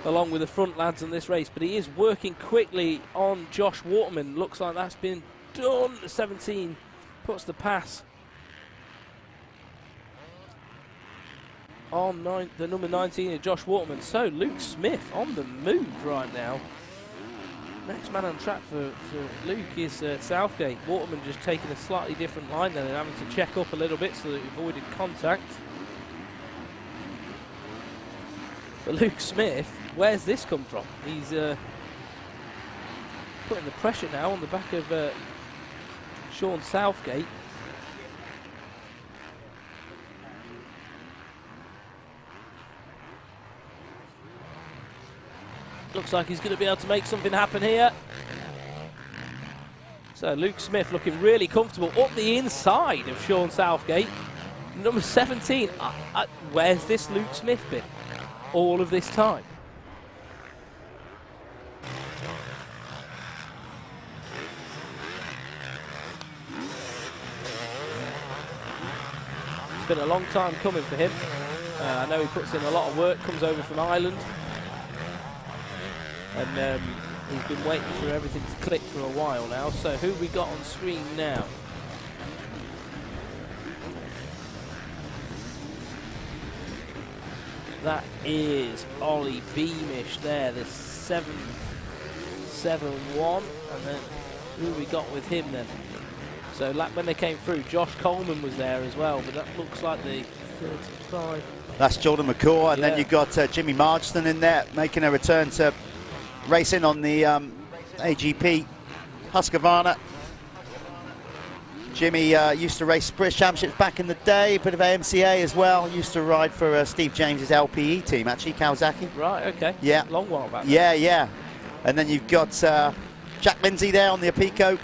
along with the front lads in this race. But he is working quickly on Josh Waterman. Looks like that's been done. The 17 puts the pass on the number 19 of Josh Waterman. So Luke Smith on the move right now. Next man on track for Luke is Southgate. Waterman just taking a slightly different line then and having to check up a little bit so that he avoided contact. But Luke Smith, where's this come from? He's putting the pressure now on the back of Sean Southgate. Looks like he's going to be able to make something happen here. So Luke Smith looking really comfortable up the inside of Sean Southgate. Number 17. Where's this Luke Smith been all of this time? It's been a long time coming for him. I know he puts in a lot of work, comes over from Ireland. And he's been waiting for everything to click for a while now. So who we got on screen now? That is Ollie Beamish there, the 771. And then who we got with him then? So when they came through, Josh Coleman was there as well, but that looks like the 35. That's Jordan McCaw, and then you've got Jimmy Marsden in there, making a return to racing on the AGP Husqvarna. Jimmy used to race British Championships back in the day, a bit of AMCA as well. Used to ride for Steve James's LPE team, actually, Kawasaki. Right, okay. Yeah. Long while back. Yeah, yeah. And then you've got Jack Lindsay there on the Apico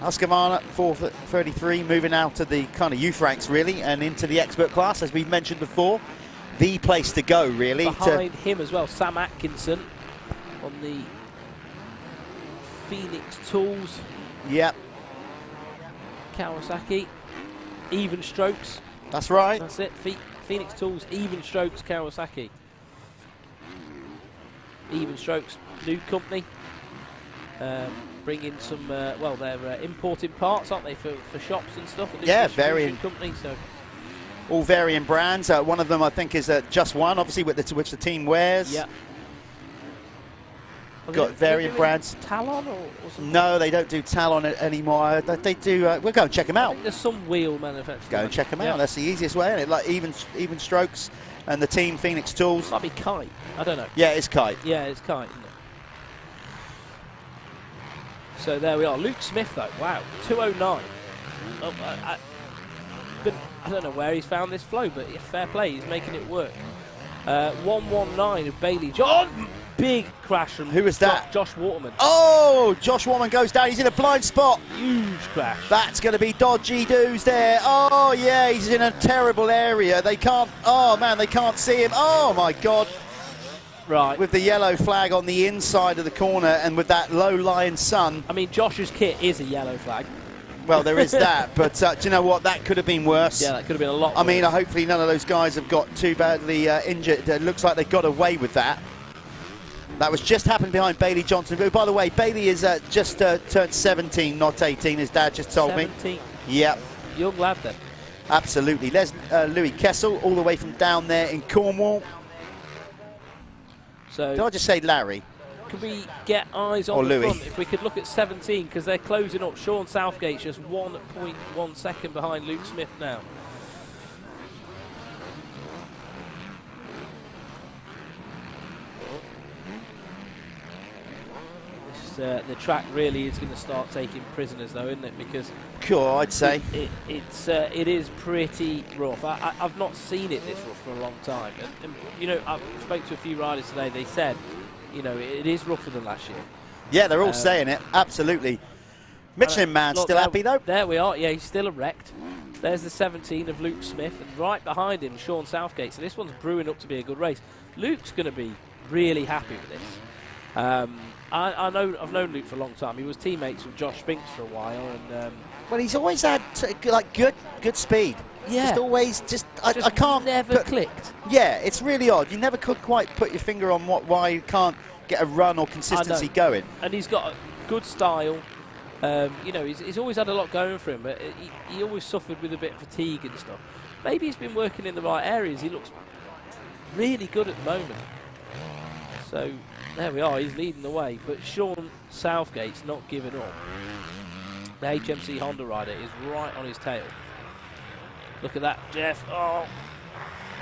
Husqvarna 433, moving out to the kind of youth ranks, really, and into the expert class, as we've mentioned before. The place to go, really. Behind him as well, Sam Atkinson on the Phoenix Tools. Yep. Kawasaki. Even strokes. That's right. That's it. Phoenix Tools, even strokes, Kawasaki. Even strokes, new company. Bring in some, well, they're importing parts, aren't they, for shops and stuff? Yeah, varying company, so. All varying brands. One of them, I think, is Just One, obviously, which the team wears. Yeah. Got varying brands. Talon or something? No, they don't do Talon anymore. They do. We'll go and check them out. I think there's some wheel manufacturers. Go and check them out. That's the easiest way, isn't it? Like even strokes, and the team Phoenix Tools. Might be Kite. I don't know. Yeah, it's Kite. Yeah, it's Kite, isn't it? So there we are. Luke Smith, though. Wow, 209. Oh, I don't know where he's found this flow, but fair play. He's making it work. 119 of Bailey John. Big crash from who was that? Josh Waterman. Oh, Josh Waterman goes down. He's in a blind spot. Huge crash. That's going to be dodgy doos there. Oh yeah, he's in a terrible area. They can't. Oh man, they can't see him. Oh my God. Right. With the yellow flag on the inside of the corner, and with that low-lying sun. I mean, Josh's kit is a yellow flag. Well, there is that, but do you know what? That could have been worse. Yeah, that could have been a lot worse. I mean, hopefully none of those guys have got too badly injured. It looks like they got away with that. That was just happened behind Bailey Johnson. Who, by the way, Bailey is just turned 17, not 18, his dad just told 17. me. Yep. Young lad then. Absolutely. There's Louis Kessel, all the way from down there in Cornwall. So did I just say Larry? Could we get eyes on the front? If we could look at 17, because they're closing up. Sean Southgate's just 1.1 second behind Luke Smith now. The track really is going to start taking prisoners, though, isn't it? Because sure, I'd say it is pretty rough. I've not seen it this rough for a long time, and you know, I spoke to a few riders today. They said, you know, it is rougher than last year. Yeah, they're all saying it. Absolutely. Michelin man still happy though. There we are. Yeah, he's still erect. There's the 17 of Luke Smith, and right behind him, Sean Southgate. So this one's brewing up to be a good race. Luke's going to be really happy with this. I know, I've known Luke for a long time. He was teammates with Josh Spinks for a while, and well, he's always had like good speed. Yeah, just always I can't never clicked. Yeah, it's really odd. You never could quite put your finger on why you can't get a run or consistency going. And he's got a good style. You know, he's always had a lot going for him, but he always suffered with a bit of fatigue and stuff. Maybe he's been working in the right areas. He looks really good at the moment. So there we are, he's leading the way, but Sean Southgate's not giving up. The HMC Honda rider is right on his tail. Look at that, Jeff. Oh.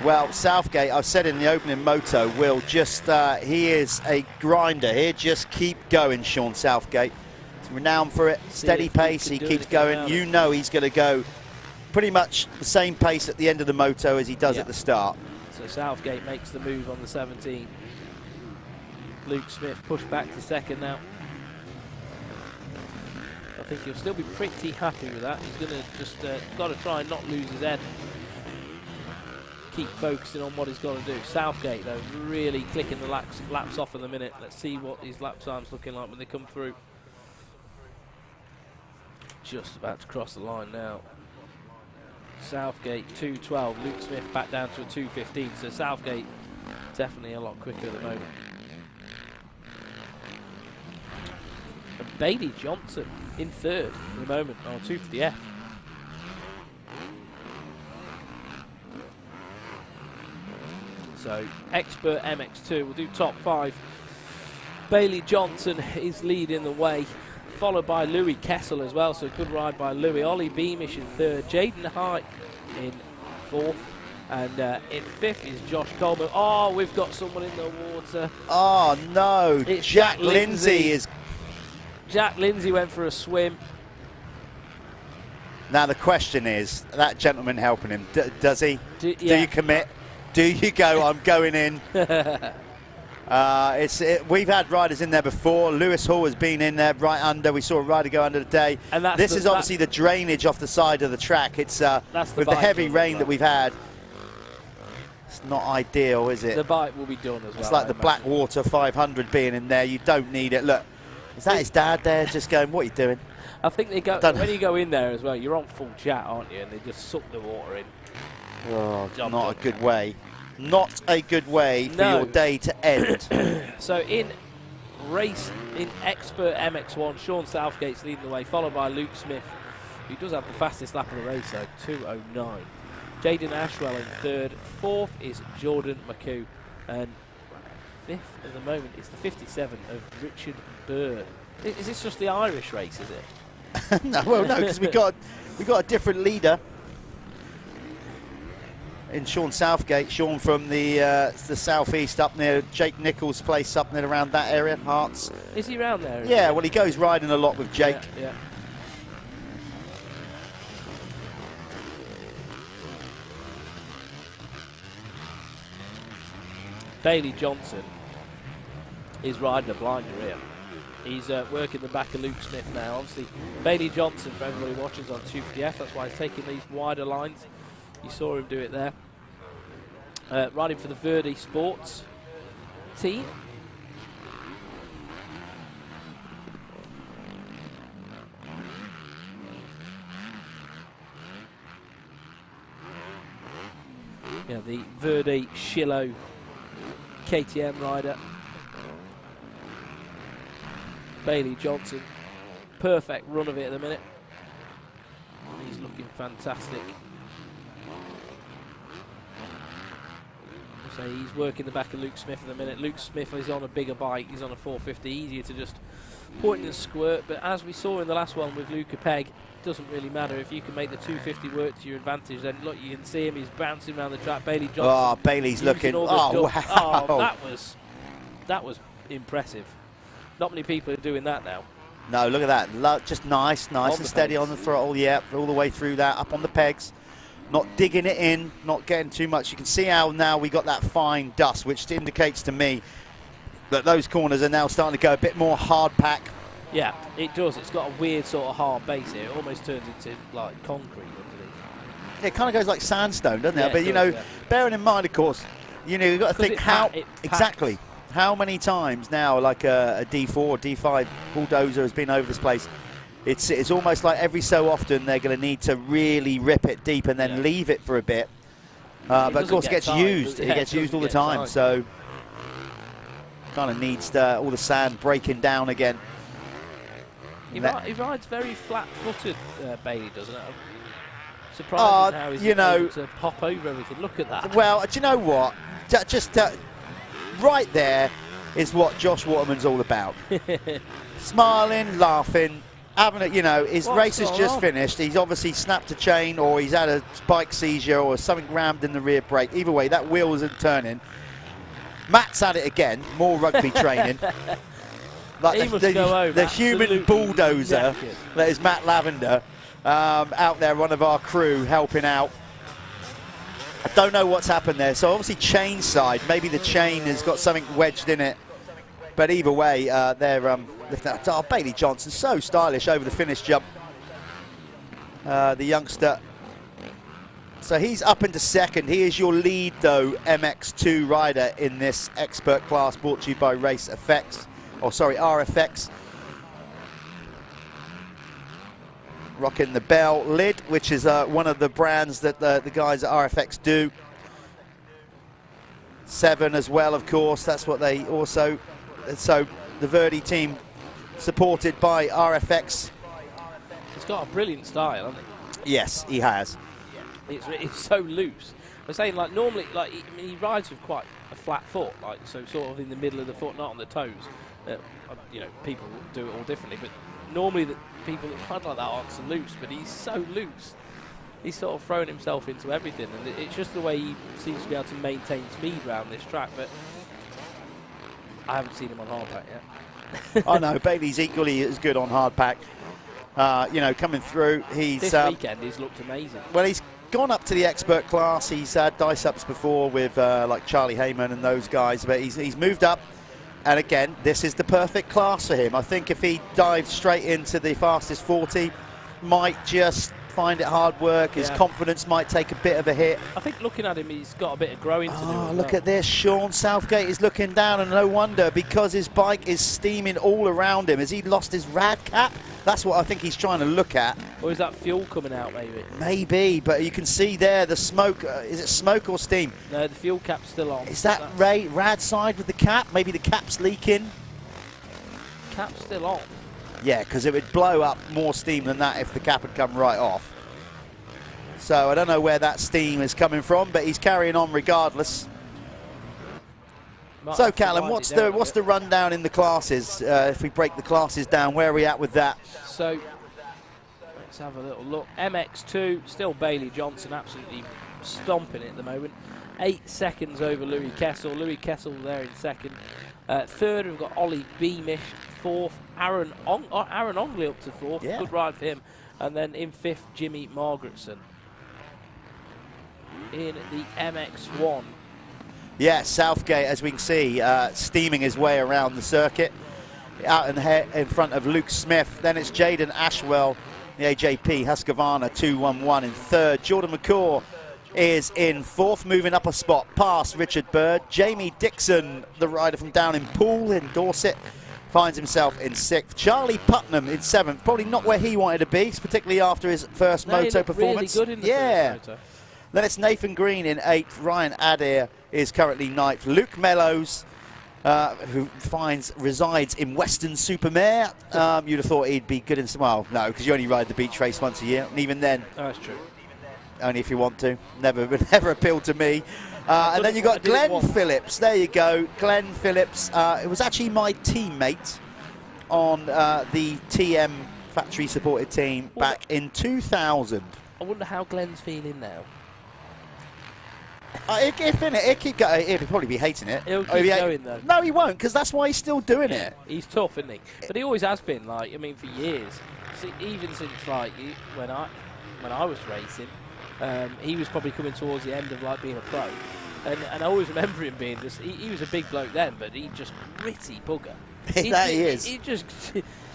Well, Southgate, I've said in the opening moto, will just, he is a grinder. He'll just keep going, Sean Southgate. He's renowned for it, steady pace, he keeps going. You know he's going to go pretty much the same pace at the end of the moto as he does at the start. So Southgate makes the move on the 17. Luke Smith pushed back to second now. I think he'll still be pretty happy with that. He's going to just got to try and not lose his head. Keep focusing on what he's got to do. Southgate, though, really clicking the laps off in the minute. Let's see what his lap time's looking like when they come through. Just about to cross the line now. Southgate 2:12. Luke Smith back down to a 2:15. So Southgate definitely a lot quicker at the moment. And Bailey Johnson in third at the moment on 2 for the F. So Expert MX2 will do top 5. Bailey Johnson is leading the way, followed by Louis Kessel as well, so good ride by Louis. Ollie Beamish in third, Jaden Hart in fourth, and in fifth is Josh Coleman. Oh, we've got someone in the water. Oh no, It's Jack Lindsay is... Jack Lindsay went for a swim. Now the question is, that gentleman helping him, does he? Do yeah. you commit? Do you go, I'm going in? We've had riders in there before. Lewis Hall has been in there right under. We saw a rider go under today. And this is obviously the drainage off the side of the track. It's with the heavy rain that we've had. It's not ideal, is it? The bike will be done as well. It's like the Blackwater 500 being in there. You don't need it. Look, is that his dad there just going, what are you doing? I think they go when you go in there as well, you're on full chat, aren't you? And they just suck the water in. Oh, not a good way. Not a good way for your day to end. So in Expert MX1, Sean Southgate's leading the way, followed by Luke Smith, who does have the fastest lap of the race, so 2:09. Jaden Ashwell in third. Fourth is Jordan McHugh. And fifth at the moment is the 57 of Richard Bird. Is this just the Irish race, is it? No, well, no, because we got a different leader in Sean Southgate. Sean from the southeast, up near Jake Nichols' place, up near around that area, Hearts. Is he around there? Yeah, well, he goes riding a lot with Jake. Yeah. Bailey Johnson is riding a blinder here. He's working the back of Luke Smith now. Obviously, Bailey Johnson, for everybody watching, is on 2 for the F. That's why he's taking these wider lines. You saw him do it there. Riding for the Verdi Sports team. Yeah, the Verdi Shillow KTM rider. Bailey Johnson, perfect run of it at the minute. He's looking fantastic. So he's working the back of Luke Smith at the minute. Luke Smith is on a bigger bike. He's on a 450, easier to just point and squirt. But as we saw in the last one with Luca Pegg, it doesn't really matter. If you can make the 250 work to your advantage, then look, you can see him. He's bouncing around the track. Bailey Johnson. Oh, Bailey's looking. Oh, wow. Oh, that was impressive. Not many people are doing that now. No, look at that. Just nice and steady on the throttle. Yeah, all the way through that, up on the pegs. Not digging it in, not getting too much. You can see how now we got that fine dust, which indicates to me that those corners are now starting to go a bit more hard pack. Yeah, it does. It's got a weird sort of hard base here. It almost turns into like concrete underneath. It kind of goes like sandstone, doesn't Yeah, it? But it you does, know, bearing in mind, of course, you know, you've got to think how exactly. How many times now, like a D4 or D5 bulldozer has been over this place? It's almost like every so often they're going to need to really rip it deep and then leave it for a bit. But of course, it gets used. It gets used all the time. So kind of needs all the sand breaking down again. He rides very flat-footed, Bailey, doesn't it? Surprising how he's able to pop over everything. Look at that. Well, do you know what? Just right there is what Josh Waterman's all about. Smiling, laughing, having it. You know, his race has just finished. He's obviously snapped a chain, or he's had a bike seizure, or something rammed in the rear brake. Either way, that wheel isn't turning. Matt's at it again. More rugby training. Like the human bulldozer that is Matt Lavender, out there, one of our crew helping out. I don't know what's happened there. So obviously chain side, maybe the chain has got something wedged in it. But either way, they're lifting up. Oh, Bailey Johnson, so stylish over the finish jump. The youngster. So he's up into second. He is your lead, though, MX2 rider in this expert class, brought to you by Race Effects. Oh, sorry, RFX. rocking the Bell lid, which is one of the brands that the guys at RFX do. 7 as well, of course, that's what they also, so the Verdi team supported by RFX. He's got a brilliant style, hasn't he? Yes, he has. It's so loose. I'm saying, like, normally, like, he rides with quite a flat foot, like, so sort of in the middle of the foot, not on the toes. You know, people do it all differently, but normally the people that ride like that aren't so loose, but he's so loose. He's sort of thrown himself into everything, and it's just the way he seems to be able to maintain speed around this track, but I haven't seen him on hardpack yet. Oh no, Bailey's equally as good on hardpack. You know, coming through, this weekend he's looked amazing. Well, he's gone up to the expert class. He's had dice-ups before with like Charlie Heyman and those guys, but he's moved up. And again, this is the perfect class for him. I think if he dives straight into the fastest 40, might just find it hard work. His confidence might take a bit of a hit. I think looking at him, he's got a bit of growing to do. Oh, look at this. Sean Southgate is looking down, and no wonder, because his bike is steaming all around him. Has he lost his rad cap? That's what I think he's trying to look at. Or is that fuel coming out, maybe? Maybe, but you can see there the smoke. Is it smoke or steam? No, the fuel cap's still on. Is that rad side with the cap? Maybe the cap's leaking? Cap's still on. Yeah, because it would blow up more steam than that if the cap had come right off. So I don't know where that steam is coming from, but he's carrying on regardless. So Callum, what's the rundown in the classes? If we break the classes down, where are we at with that? So let's have a little look. MX2, still Bailey Johnson, absolutely stomping it at the moment. 8 seconds over Louis Kessel. Louis Kessel there in second. Third, we've got Ollie Beamish. Fourth, Aaron Ongley up to fourth. Yeah. Good ride for him. And then in fifth, Jimmy Margaretson. In the MX1. Yeah, Southgate, as we can see, steaming his way around the circuit. Out in front of Luke Smith. Then it's Jaden Ashwell, the AJP, Husqvarna 211 in third. Jordan McCaw is in fourth, moving up a spot past Richard Bird. Jamie Dixon, the rider from down in Poole in Dorset, finds himself in sixth. Charlie Putnam in seventh, probably not where he wanted to be, particularly after his first moto performance. Really good in the first moto. Then it's Nathan Green in 8th. Ryan Adair is currently 9th. Luke Mellows, who resides in Weston-super-Mare. You'd have thought he'd be good in some... Well, no, because you only ride the beach race once a year. And even then... Oh, that's true. Only if you want to. Never appealed to me. And then you've got Glenn Phillips. There you go. Glenn Phillips. It was actually my teammate on the TM factory-supported team back in 2000. I wonder how Glenn's feeling now. He'll probably be hating it. He'll keep going though. No, he won't, because that's why he's still doing it. He's tough, isn't he? But he always has been. Like, I mean, for years. See, even since like when I was racing, he was probably coming towards the end of like being a pro, and I always remember him being just. He was a big bloke then, but he just gritty bugger.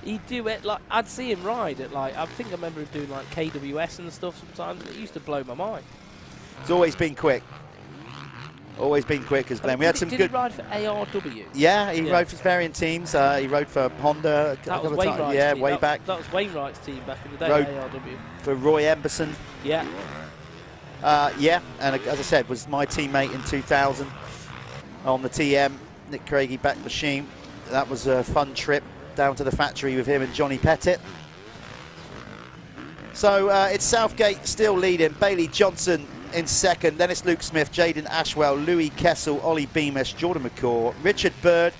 He'd do it like I'd see him ride at like I think I remember him doing like KWS and stuff sometimes. And it used to blow my mind. It's always been quick. Always been quick as Glenn. We had some good. Did he ride for ARW? Yeah, he rode for variant teams. He rode for Honda. That was Wainwright's yeah, team. way back. That was Wainwright's team back in the day. Rode ARW. For Roy Emberson. Yeah. Yeah, and as I said, was my teammate in 2000 on the TM. Nick Craigie back machine. That was a fun trip down to the factory with him and Johnny Pettit. So it's Southgate still leading. Bailey Johnson in second. Then it's Luke Smith, Jaden Ashwell, Louis Kessel, Ollie Beamish, Jordan McCaw, Richard Bird.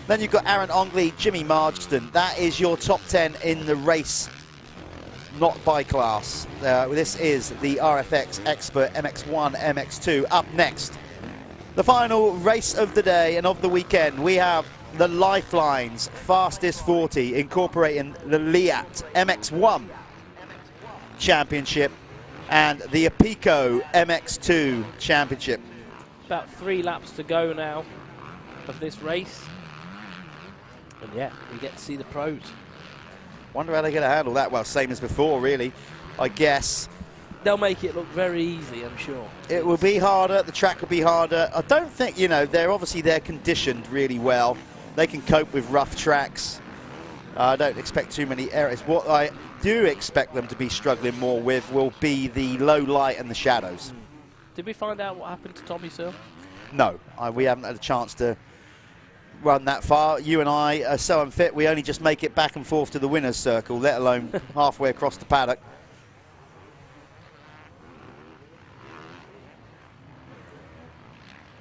Then you've got Aaron Ongley, Jimmy Marsden. That is your top 10 in the race, not by class. This is the RFX Expert MX1, MX2. Up next, the final race of the day and of the weekend. We have the Lifelines Fastest 40, incorporating the Liat MX1 Championship and the Apico MX2 Championship. About 3 laps to go now of this race. And yeah, we get to see the pros. Wonder how they're going to handle that. Well, same as before, really, I guess. They'll make it look very easy, I'm sure. It will be harder. The track will be harder. I don't think, you know, they're conditioned really well. They can cope with rough tracks. I don't expect too many errors. What I do expect them to be struggling more with will be the low light and the shadows. Did we find out what happened to Tommy Searle? No, we haven't had a chance to run that far. You and I are so unfit, we only just make it back and forth to the winner's circle, let alone halfway across the paddock.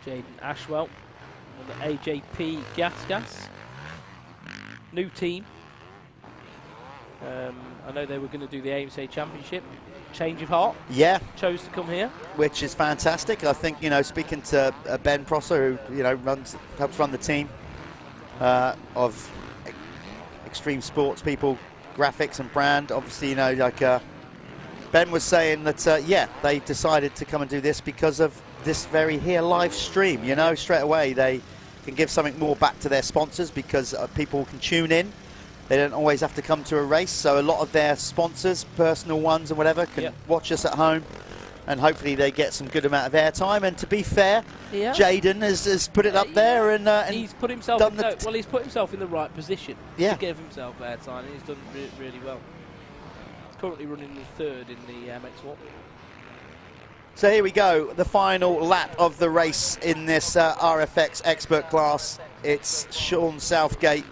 Jaden Ashwell and the AJP Gas. New team. I know they were going to do the AMSA Championship. Change of heart. Yeah. Chose to come here. Which is fantastic. I think, you know, speaking to Ben Prosser, who, you know, helps run the team of extreme sports people, graphics and brand. Obviously, you know, like Ben was saying that, yeah, they decided to come and do this because of this very here live stream. You know, straight away they can give something more back to their sponsors because people can tune in. They don't always have to come to a race, so a lot of their sponsors, personal ones and whatever, can watch us at home, and hopefully they get some good amount of airtime. And to be fair, Jaden has put it up there, and he's put himself he's put himself in the right position to give himself airtime, and he's done really well. He's currently running the third in the MX1. So here we go, the final lap of the race in this RFX expert class. It's Sean Southgate.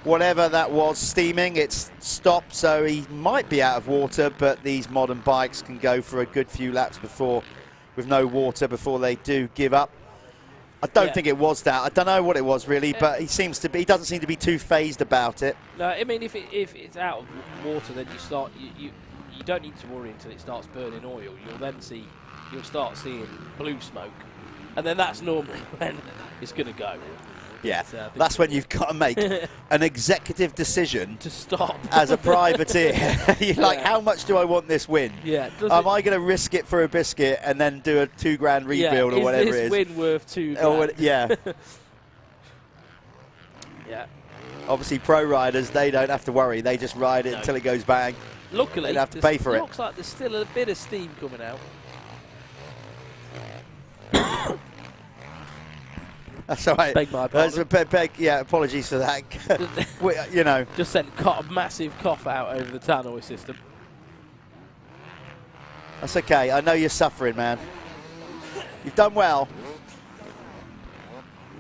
Whatever that was steaming, it's stopped, so he might be out of water, but these modern bikes can go for a good few laps with no water before they do give up. I don't think it was that. I don't know what it was really, but he doesn't seem to be too phased about it. No, I mean, if it's out of water, then you don't need to worry until it starts burning oil. You'll start seeing blue smoke, and then that's normally when it's going to go. Yeah, that's when you've got to make an executive decision to stop as a privateer. You're like, how much do I want this win? Yeah. Am I going to risk it for a biscuit and then do a $2,000 rebuild or whatever it is? Is this win worth $2,000? Yeah. Yeah. Obviously, pro riders, they don't have to worry. They just ride it until it goes bang. Luckily, they don't have to pay for it. Looks like there's still a bit of steam coming out. That's all right. Beg my pardon. Yeah, apologies for that. You know. Just sent a massive cough out over the tannoy system. That's okay. I know you're suffering, man. You've done well.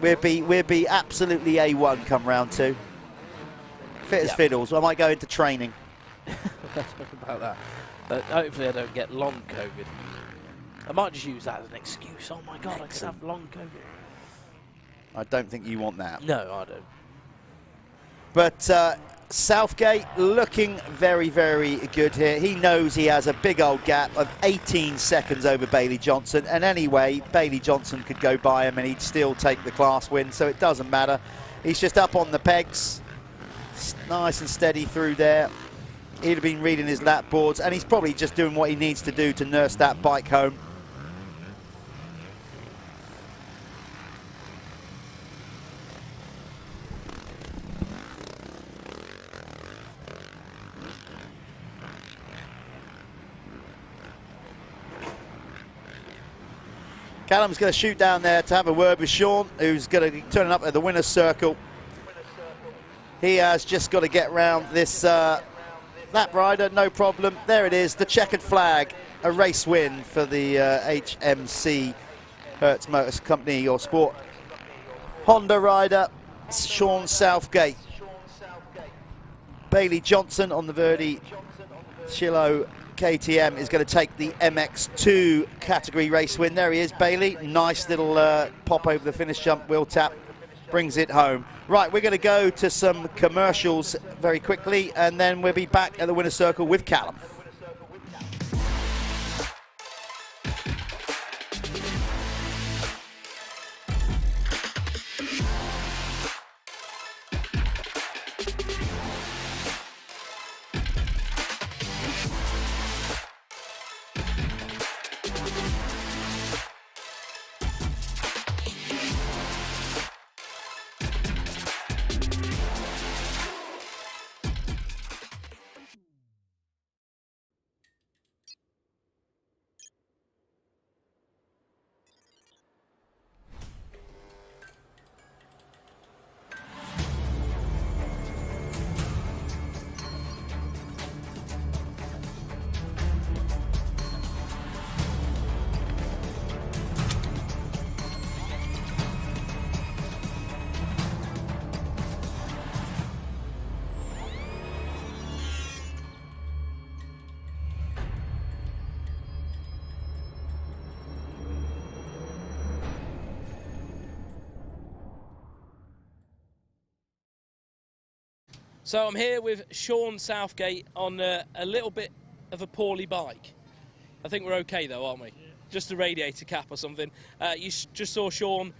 We'll be absolutely A1 come round 2. Fit as fiddles. I might go into training. Let's talk about that. But hopefully I don't get long COVID. I might just use that as an excuse. Oh my God, I could have long COVID. I don't think you want that. No, I don't. But Southgate looking very, very good here. He knows he has a big old gap of 18 seconds over Bailey Johnson. And anyway, Bailey Johnson could go by him and he'd still take the class win, so it doesn't matter. He's just up on the pegs. Nice and steady through there. He'd have been reading his lap boards, and he's probably just doing what he needs to do to nurse that bike home. Callum's going to shoot down there to have a word with Sean, who's going to be turning up at the winner's circle. He has just got to get round this lap rider, no problem. There it is, the checkered flag, a race win for the HMC Hertz Motors Company or Sport Honda rider, Sean Southgate. Bailey Johnson on the Verdi Chilo KTM is going to take the MX2 category race win. There he is, Bailey. Nice little pop over the finish jump, wheel tap, brings it home. Right, we're going to go to some commercials very quickly, and then we'll be back at the winner's circle with Callum. So I'm here with Sean Southgate on a little bit of a poorly bike. I think we're okay though, aren't we? Yeah. Just a radiator cap or something. You just saw Sean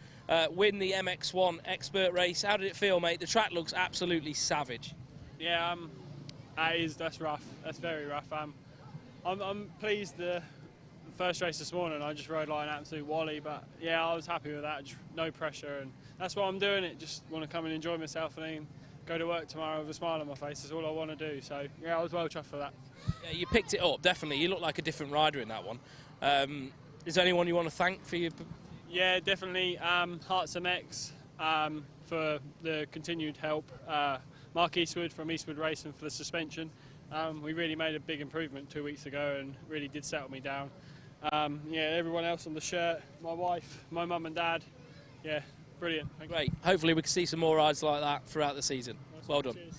win the MX1 expert race. How did it feel, mate? The track looks absolutely savage. Yeah, that's rough. That's very rough. I'm pleased the first race this morning I just rode like an absolute wally, but yeah, I was happy with that. Just no pressure, and that's why I'm doing it. Just want to come and enjoy myself and then go to work tomorrow with a smile on my face. That's all I want to do. So yeah, I was well chuffed for that. Yeah, you picked it up, definitely. You look like a different rider in that one. Is there anyone you want to thank for your... Yeah, definitely. Hearts MX for the continued help. Mark Eastwood from Eastwood Racing for the suspension. We really made a big improvement 2 weeks ago and really did settle me down. Yeah, everyone else on the shirt, my wife, my mum and dad. Yeah, brilliant. Great. Hopefully we can see some more rides like that throughout the season. Well done. Cheers.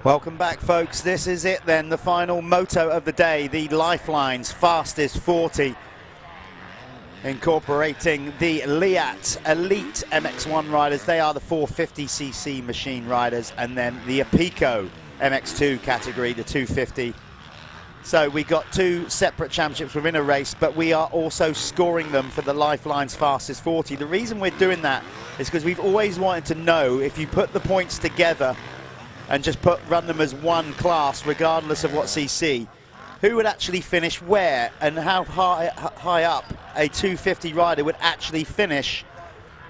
Welcome back, folks. This is it then, the final moto of the day, the Lifeline's fastest 40, incorporating the Liat Elite MX1 riders. They are the 450cc machine riders, and then the Apico MX2 category, the 250. So we got two separate championships within a race, but we are also scoring them for the Lifeline's fastest 40. The reason we're doing that is because we've always wanted to know, if you put the points together and just run them as one class, regardless of what CC, who would actually finish where, and how high up a 250 rider would actually finish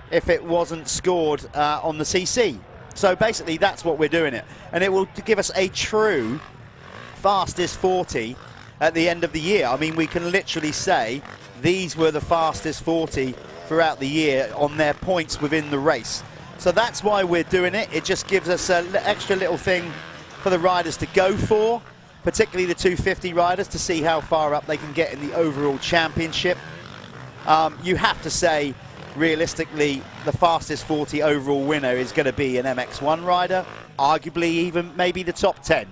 if it wasn't scored on the CC. So basically that's what we're doing it, and it will give us a true fastest 40 at the end of the year. I mean, we can literally say these were the fastest 40 throughout the year on their points within the race. So that's why we're doing it. It just gives us an extra little thing for the riders to go for, particularly the 250 riders, to see how far up they can get in the overall championship. You have to say, realistically, the fastest 40 overall winner is going to be an MX1 rider, arguably even maybe the top 10.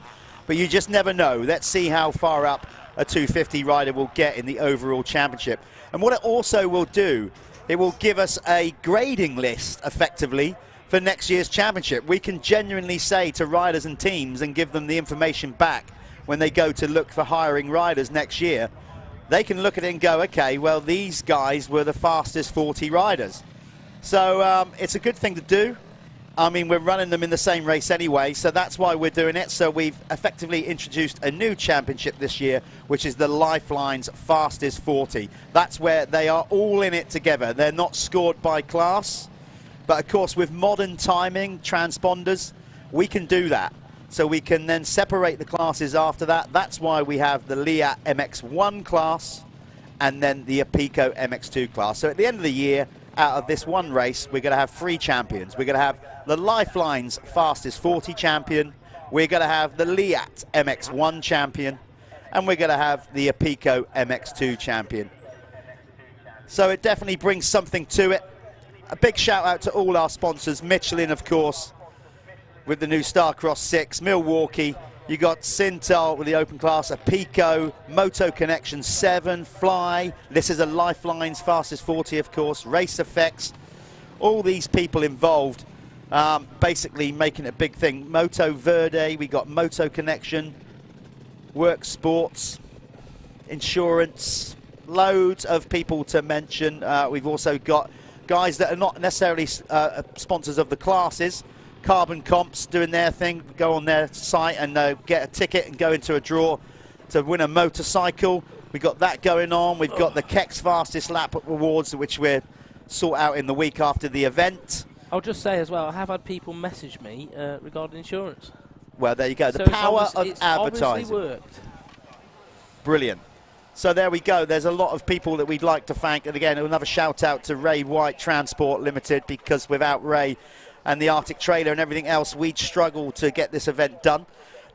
but you just never know. Let's see how far up a 250 rider will get in the overall championship. And what it also will do, it will give us a grading list, effectively, for next year's championship. We can genuinely say to riders and teams and give them the information back when they go to look for hiring riders next year. They can look at it and go, okay, well, these guys were the fastest 40 riders. So it's a good thing to do. I mean, we're running them in the same race anyway, so that's why we're doing it. So we've effectively introduced a new championship this year, which is the Lifeline's Fastest 40. That's where they are all in it together. They're not scored by class, but of course with modern timing, transponders, we can do that. So we can then separate the classes after that. That's why we have the Leah MX1 class and then the Apico MX2 class. So at the end of the year, out of this one race, we're going to have 3 champions. We're going to have the Lifeline's Fastest 40 champion, we're going to have the Leat MX1 champion, and we're going to have the Apico MX2 champion. So it definitely brings something to it. A big shout out to all our sponsors, Michelin, of course, with the new Starcross 6, Milwaukee, you got Syntol with the open class, Apico, Moto Connection 7, Fly, this is a Lifeline's Fastest 40, of course, Race Effects, all these people involved, basically making it a big thing. Moto Verde, we got Moto Connection, Work Sports, Insurance, loads of people to mention. We've also got guys that are not necessarily sponsors of the classes. Carbon Comps doing their thing, go on their site and get a ticket and go into a draw to win a motorcycle. We've got that going on. We've got the Kex Fastest Lap Awards, which we'll sort out in the week after the event. I'll just say as well, I have had people message me regarding insurance. Well, there you go. So The power of it's advertising. obviously worked. Brilliant. So there we go. There's a lot of people that we'd like to thank. And again, another shout out to Ray White Transport Limited, because without Ray and the Arctic trailer and everything else, we'd struggle to get this event done.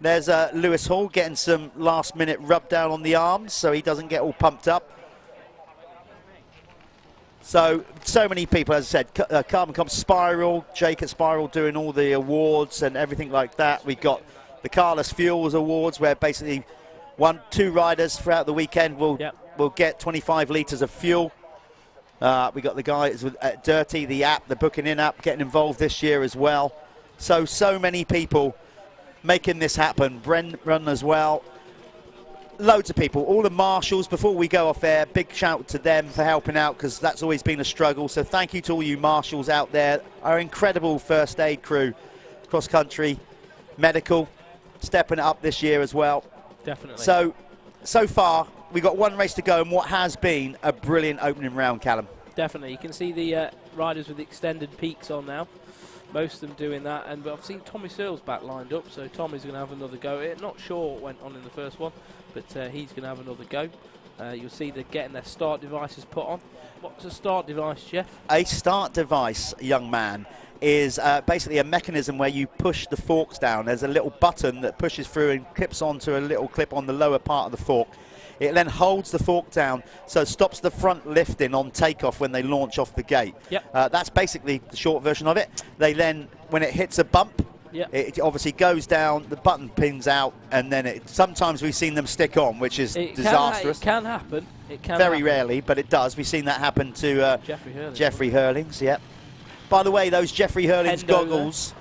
There's Lewis Hall getting some last minute rub down on the arms so he doesn't get all pumped up. So many people, as I said, Carbon Comp Spiral, Jake at Spiral doing all the awards and everything like that. We've got the Carless Fuels Awards, where basically 1-2 riders throughout the weekend will get 25 litres of fuel. We got the guys with Dirty, the app, the booking in app, getting involved this year as well. So many people making this happen. Bren Run as well. Loads of people, all the marshals. Before we go off air, big shout to them for helping out, because that's always been a struggle. So thank you to all you marshals out there, our incredible first aid crew, cross country, medical, stepping it up this year as well. Definitely. So far, we've got one race to go, and what has been a brilliant opening round, Callum. Definitely. You can see the riders with extended peaks on now. Most of them doing that, and I've seen Tommy Searle's back lined up, so Tommy's going to have another go. Not sure what went on in the first one, but he's going to have another go. You'll see they're getting their start devices put on. What's a start device, Jeff? A start device, young man, is basically a mechanism where you push the forks down. There's a little button that pushes through and clips onto a little clip on the lower part of the fork. It then holds the fork down, so it stops the front lifting on takeoff when they launch off the gate. Yep. That's basically the short version of it. They then, when it hits a bump, it obviously goes down, the button pins out, and then sometimes we've seen them stick on, which is disastrous. It can happen. It can Very happen. rarely, but it does. We've seen that happen to Jeffrey Hurlings, yep. By the way, those Jeffrey Hurlings goggles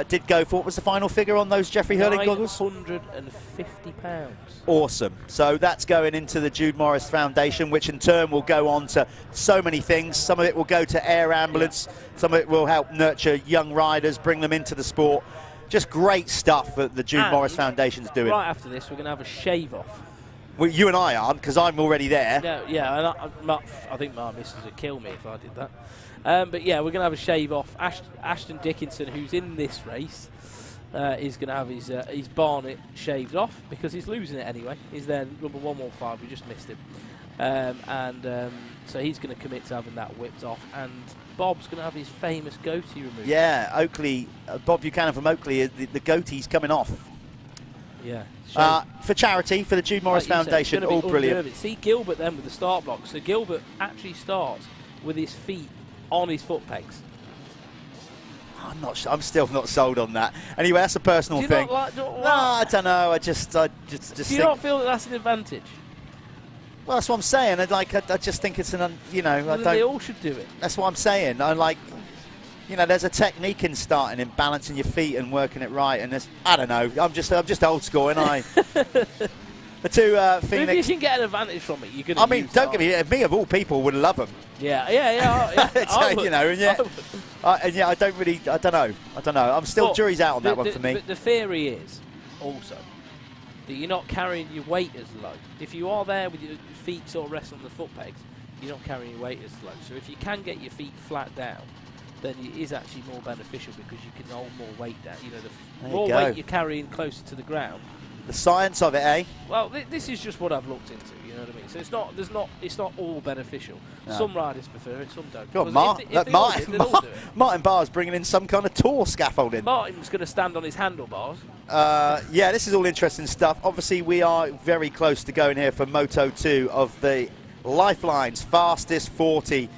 did go for, what was the final figure on those Jeffrey Hurling goggles? £950. Awesome. So that's going into the Jude Morris Foundation, which in turn will go on to so many things. Some of it will go to air ambulance. Some of it will help nurture young riders, bring them into the sport. Just great stuff that the Jude Morris Foundation's doing. Right after this, we're going to have a shave off. Well, you and I aren't, because I'm already there. Yeah, and I think my missus would kill me if I did that. But yeah, we're going to have a shave off. Ashton Dickinson, who's in this race, is going to have his barnet shaved off, because he's losing it anyway. He's there, number 115, we just missed him. So he's going to commit to having that whipped off, and Bob's going to have his famous goatee removed. Yeah, Oakley, Bob Buchanan from Oakley, the goatee's coming off. Yeah. For charity, for the Jude Morris Foundation, all brilliant. See Gilbert then with the start block. So Gilbert actually starts with his feet on his foot pegs. I'm still not sold on that. Anyway, that's a personal Do you thing. not like, No, I don't know. I just Do you think, not feel that that's an advantage? well, that's what I'm saying. I just think it's you know, Well, they all should do it. That's what I'm saying. I like, you know, there's a technique in starting and balancing your feet and working it right. And I don't know. I'm just old school, and the two If Phoenix. you can get an advantage from it, you can. I mean, don't get me of all people would love them. Yeah. You know, and yet I don't know. I'm still But jury's out on that one for me. But the theory is also that you're not carrying your weight as low. If you are there with your feet sort of rest on the foot pegs, you're not carrying your weight as low. So if you can get your feet flat down, then it is actually more beneficial because you can hold more weight down. You know, the more weight you're carrying closer to the ground. The science of it, eh? Well, this is just what I've looked into. You know what I mean? So it's not all beneficial. No. Some riders prefer it, some don't. God, Because if they all did, they'd all do it. Martin Barr's bringing in some kind of tour scaffolding. Martin's going to stand on his handlebars. Yeah, this is all interesting stuff. Obviously, we are very close to going here for Moto 2 of the Lifeline's Fastest 40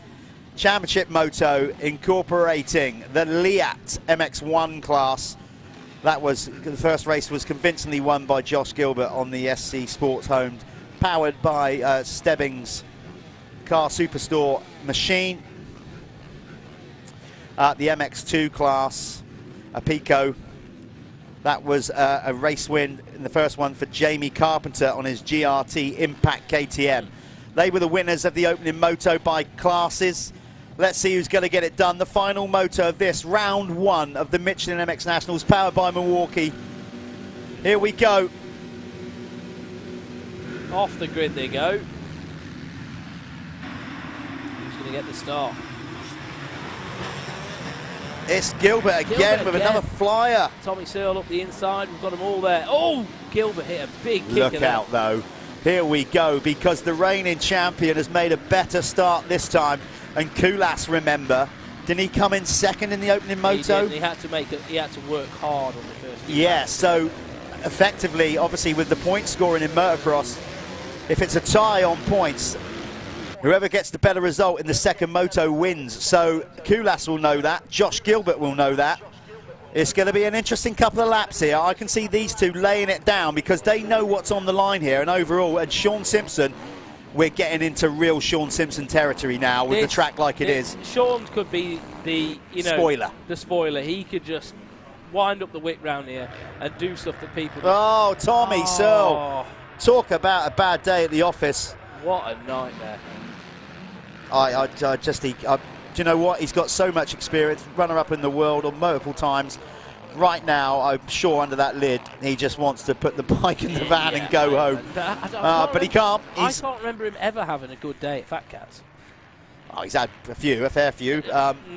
Championship Moto, incorporating the Liat MX1 class. That was the first race was convincingly won by Josh Gilbert on the SC Sports Home, powered by Stebbings Car Superstore machine. The MX2 class, a Pico. That was a race win in the first one for Jamie Carpenter on his GRT Impact KTM. They were the winners of the opening moto by classes. Let's see who's going to get it done. The final moto of this, round 1 of the Michelin MX Nationals, powered by Milwaukee. Here we go. Off the grid they go. Who's going to get the start? It's Gilbert again with another flyer. Tommy Searle up the inside. We've got them all there. Oh, Gilbert hit a big kick. Look out, though. Here we go, because the reigning champion has made a better start this time. And Kulas, remember, didn't he come in second in the opening moto? He had to he had to work hard on the first few Yeah, laps. so effectively, obviously, with the point scoring in motocross, if it's a tie on points, whoever gets the better result in the second moto wins. So Kulas will know that. Josh Gilbert will know that. It's going to be an interesting couple of laps here. I can see these two laying it down because they know what's on the line here. And overall, and Sean Simpson, we're getting into real Sean Simpson territory now with the track like it is. Sean could be the spoiler. The spoiler. He could just wind up the wick round here and do stuff that people. Oh, Tommy Searle. Talk about a bad day at the office. What a nightmare. Do you know what? He's got so much experience, runner-up in the world on multiple times. Right now, I'm sure under that lid, he just wants to put the bike in the van and go home. But he can't. I can't remember him ever having a good day at Fat Cats. Oh, he's had a fair few.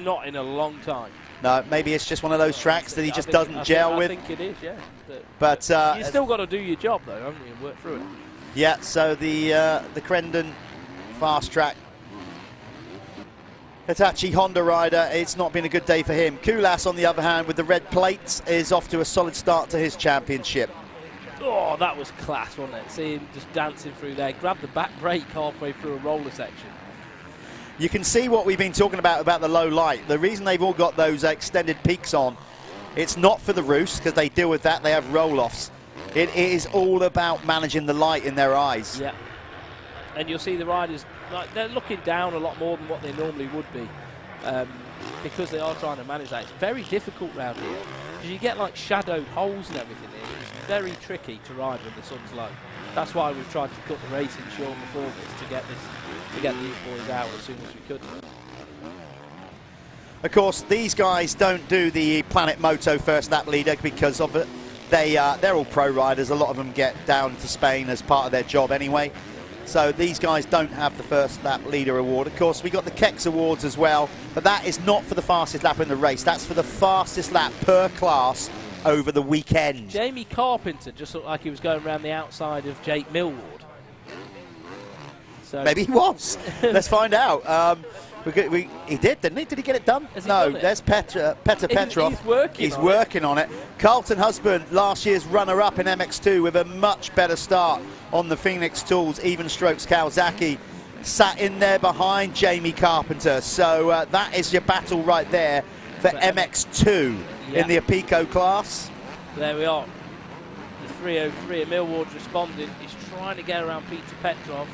Not in a long time. No, maybe it's just one of those tracks that he just doesn't gel with. I think it is, yeah. But you still got to do your job, though, haven't you, and work through it. Yeah, so the Crendon fast track Hitachi Honda rider, it's not been a good day for him. Kulas, on the other hand, with the red plates, is off to a solid start to his championship. Oh, that was class, wasn't it? See him just dancing through there. Grabbed the back brake halfway through a roller section. You can see what we've been talking about the low light. The reason they've all got those extended peaks on, it's not for the roost, because they deal with that. They have roll-offs. It is all about managing the light in their eyes. Yeah. And you'll see the riders, like, they're looking down a lot more than what they normally would be, because they are trying to manage that. It's very difficult round here, because you get like shadowed holes and everything here. It's very tricky to ride when the sun's low. That's why we've tried to cut the racing short before this, to get these boys out as soon as we could. Of course, these guys don't do the Planet Moto first lap leader because of it. They're all pro riders. A lot of them get down to Spain as part of their job anyway. So these guys don't have the first lap leader award. Of course, we got the Kex awards as well, but that is not for the fastest lap in the race. That's for the fastest lap per class over the weekend. Jamie Carpenter just looked like he was going around the outside of Jake Millward. So maybe he was. Let's find out. He did, didn't he? Did he get it done? No, there's Petr Petrov. He's working on it. Carlton Husband, last year's runner-up in MX2 with a much better start on the Phoenix Tools Even Strokes Kawasaki, sat in there behind Jamie Carpenter. So that is your battle right there for MX2 in the Apico class. There we are. The 303, and Millward's responding. He's trying to get around Peter Petrov.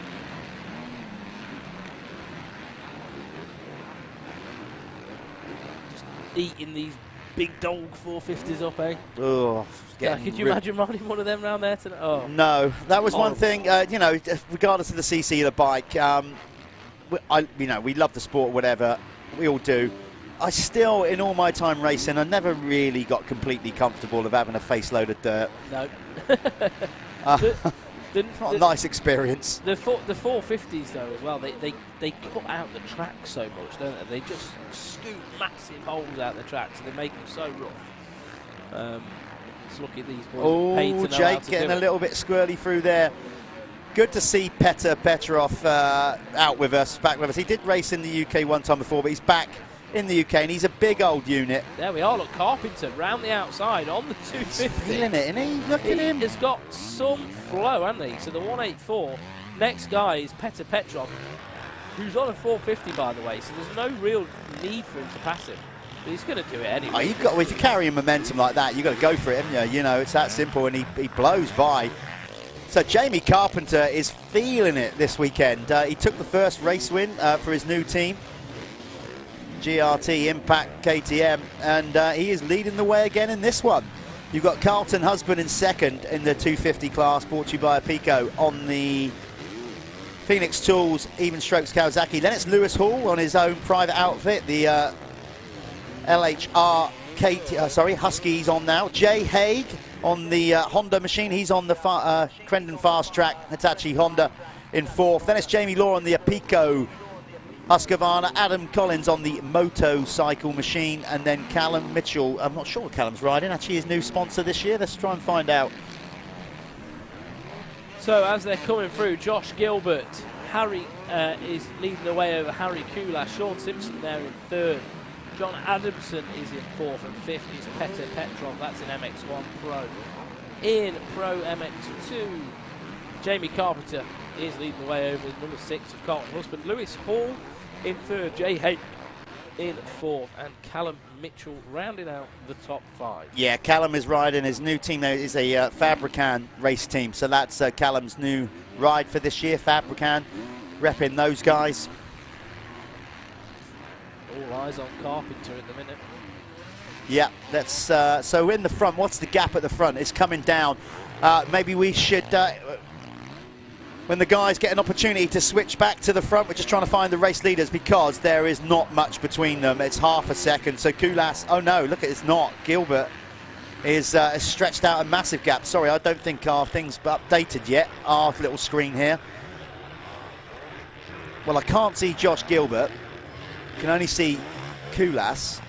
Just eating these big dog 450s up, eh? Oh, Yeah, could you imagine riding one of them round there tonight? Oh. No, that was one thing. You know, regardless of the CC of the bike, we love the sport, whatever. We all do. I still, in all my time racing, I never really got completely comfortable of having a face load of dirt. No. Not a nice experience. The 450s though as well, they cut out the track so much, don't they? They just scoop massive holes out the tracks and they make them so rough. Let's look at these boys. Oh, Jake getting a little bit squirrely through there. Good to see Peter Petrov out with us, back with us. He did race in the UK one time before, but he's back in the UK and he's a big old unit. There we are, look, Carpenter round the outside on the 250. He's feeling it, isn't he? Look at him. He has got some flow, hasn't he? So the 184. Next guy is Peter Petrov, who's on a 450, by the way, so there's no real need for him to pass him. But he's going to do it anyway. Oh, if you're carrying momentum like that, you've got to go for it, haven't you? You know, it's that simple, and he blows by. So Jamie Carpenter is feeling it this weekend. He took the first race win for his new team, GRT Impact KTM, and he is leading the way again in this one. You've got Carlton Husband in second in the 250 class, brought to you by Apico on the Phoenix Tools Even Strokes Kawasaki. Then it's Lewis Hall on his own private outfit, the LHR Huskies on now. Jay Haig on the Honda machine. He's on the Crendon Fast Track Hitachi Honda in fourth. Then it's Jamie Law on the Apico Husqvarna. Adam Collins on the motorcycle machine. And then Callum Mitchell. I'm not sure what Callum's riding. Actually, his new sponsor this year. Let's try and find out. So as they're coming through, Josh Gilbert, Harry is leading the way over Harry Kula. Sean Simpson there in third. John Adamson is in fourth, and fifth is Peter Petrov. That's in MX1 Pro. In Pro MX2, Jamie Carpenter is leading the way over number 6 of Carlton Husband. Lewis Hall in third, Jay Hay in fourth, and Callum Mitchell rounding out the top 5. Yeah, Callum is riding his new team. There is a Fabricam race team, so that's Callum's new ride for this year. Fabricam repping those guys. All eyes on Carpenter at the minute. Yeah, that's so in the front. What's the gap at the front? It's coming down. Maybe we should, when the guys get an opportunity to switch back to the front, we're just trying to find the race leaders because there is not much between them. It's half a second. So Kulas, oh no, look, it's not. Gilbert is stretched out a massive gap. Sorry, I don't think our thing's updated yet, our little screen here. Well, I can't see Josh Gilbert. Can only see Kulas.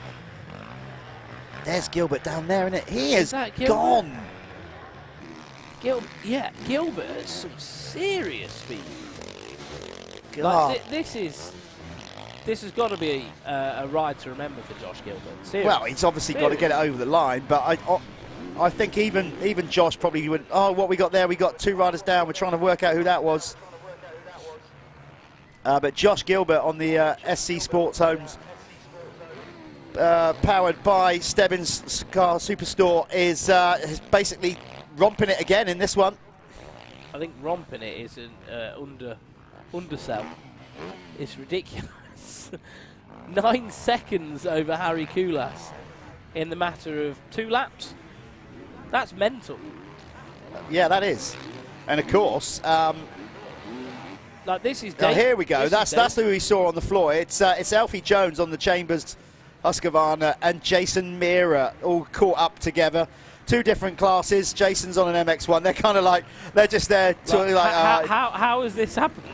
There's Gilbert down there, isn't it? He is gone. Gilbert has some serious speed. God. Like, this has got to be a ride to remember for Josh Gilbert. Seriously. Well, he's obviously got to get it over the line, but I think even Josh probably would. Oh, what we got there? We got 2 riders down. We're trying to work out who that was. But Josh Gilbert on the SC Sports Homes, powered by Stebbins Car Superstore, is basically romping it again in this one. I think romping it is an undersell. It's ridiculous. 9 seconds over Harry Kulas in the matter of 2 laps. That's mental. Yeah, that is. And of course, like this is. Here we go. That's who we saw on the floor. It's Alfie Jones on the Chambers Husqvarna and Jason Meara all caught up together. 2 different classes. Jason's on an MX1. They're kind of like they're just there. How has this happened?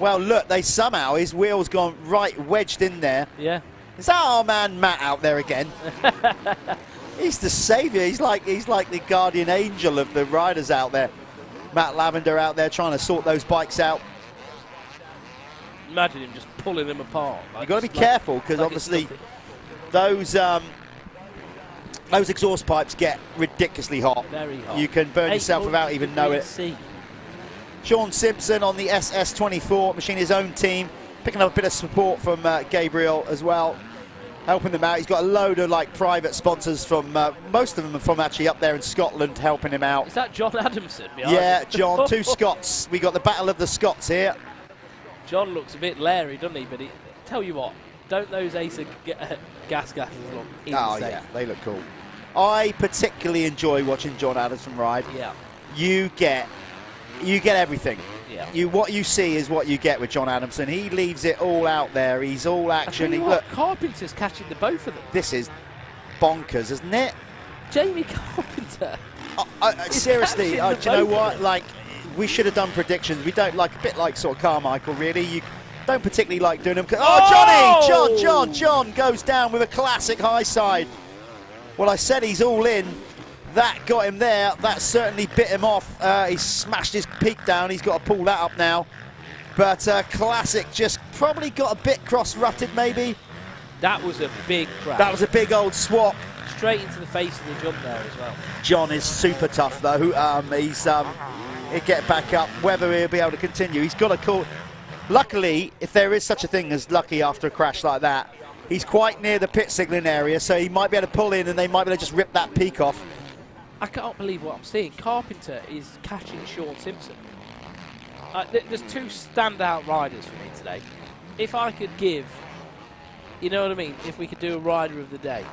Well, look, somehow his wheel's gone right wedged in there. Yeah. Is that our man Matt out there again? He's the saviour. He's like the guardian angel of the riders out there. Matt Lavender out there trying to sort those bikes out. Imagine him just pulling them apart. Like, You've got to be careful because obviously those exhaust pipes get ridiculously hot. Very hot. You can burn yourself without even knowing it. Sean Simpson on the SS24 machine, his own team, picking up a bit of support from Gabriel as well. helping them out. He's got a load of like private sponsors from, most of them are from actually up there in Scotland, helping him out. Is that John Adamson behind Yeah, him? John, 2 Scots. We got the Battle of the Scots here. John looks a bit leery, doesn't he? But tell you what, don't those Acer gas gases look insane? Oh yeah, they look cool. I particularly enjoy watching John Adamson ride. Yeah. You get everything. Yeah. What you see is what you get with John Adamson. He leaves it all out there. He's all action. Look, Carpenter's catching the both of them. This is bonkers, isn't it? Jamie Carpenter. Seriously, do you know both of what? them. Like, we should have done predictions. We don't like a bit like sort of Carmichael, really. You don't particularly like doing them. John goes down with a classic high side. Well, I said he's all in. That got him there. That certainly bit him off. He smashed his peak down. He's got to pull that up now. But Classic just probably got a bit cross-rutted, maybe. That was a big crash. That was a big old swap. Straight into the face of the jump there as well. John is super tough, though. He'll get back up. Whether he'll be able to continue, he's got to call. Luckily, if there is such a thing as lucky after a crash like that, he's quite near the pit signalling area, so he might be able to pull in and they might be able to just rip that peak off. I can't believe what I'm seeing. Carpenter is catching Sean Simpson. There's 2 standout riders for me today. If I could give, you know what I mean? If we could do a rider of the day.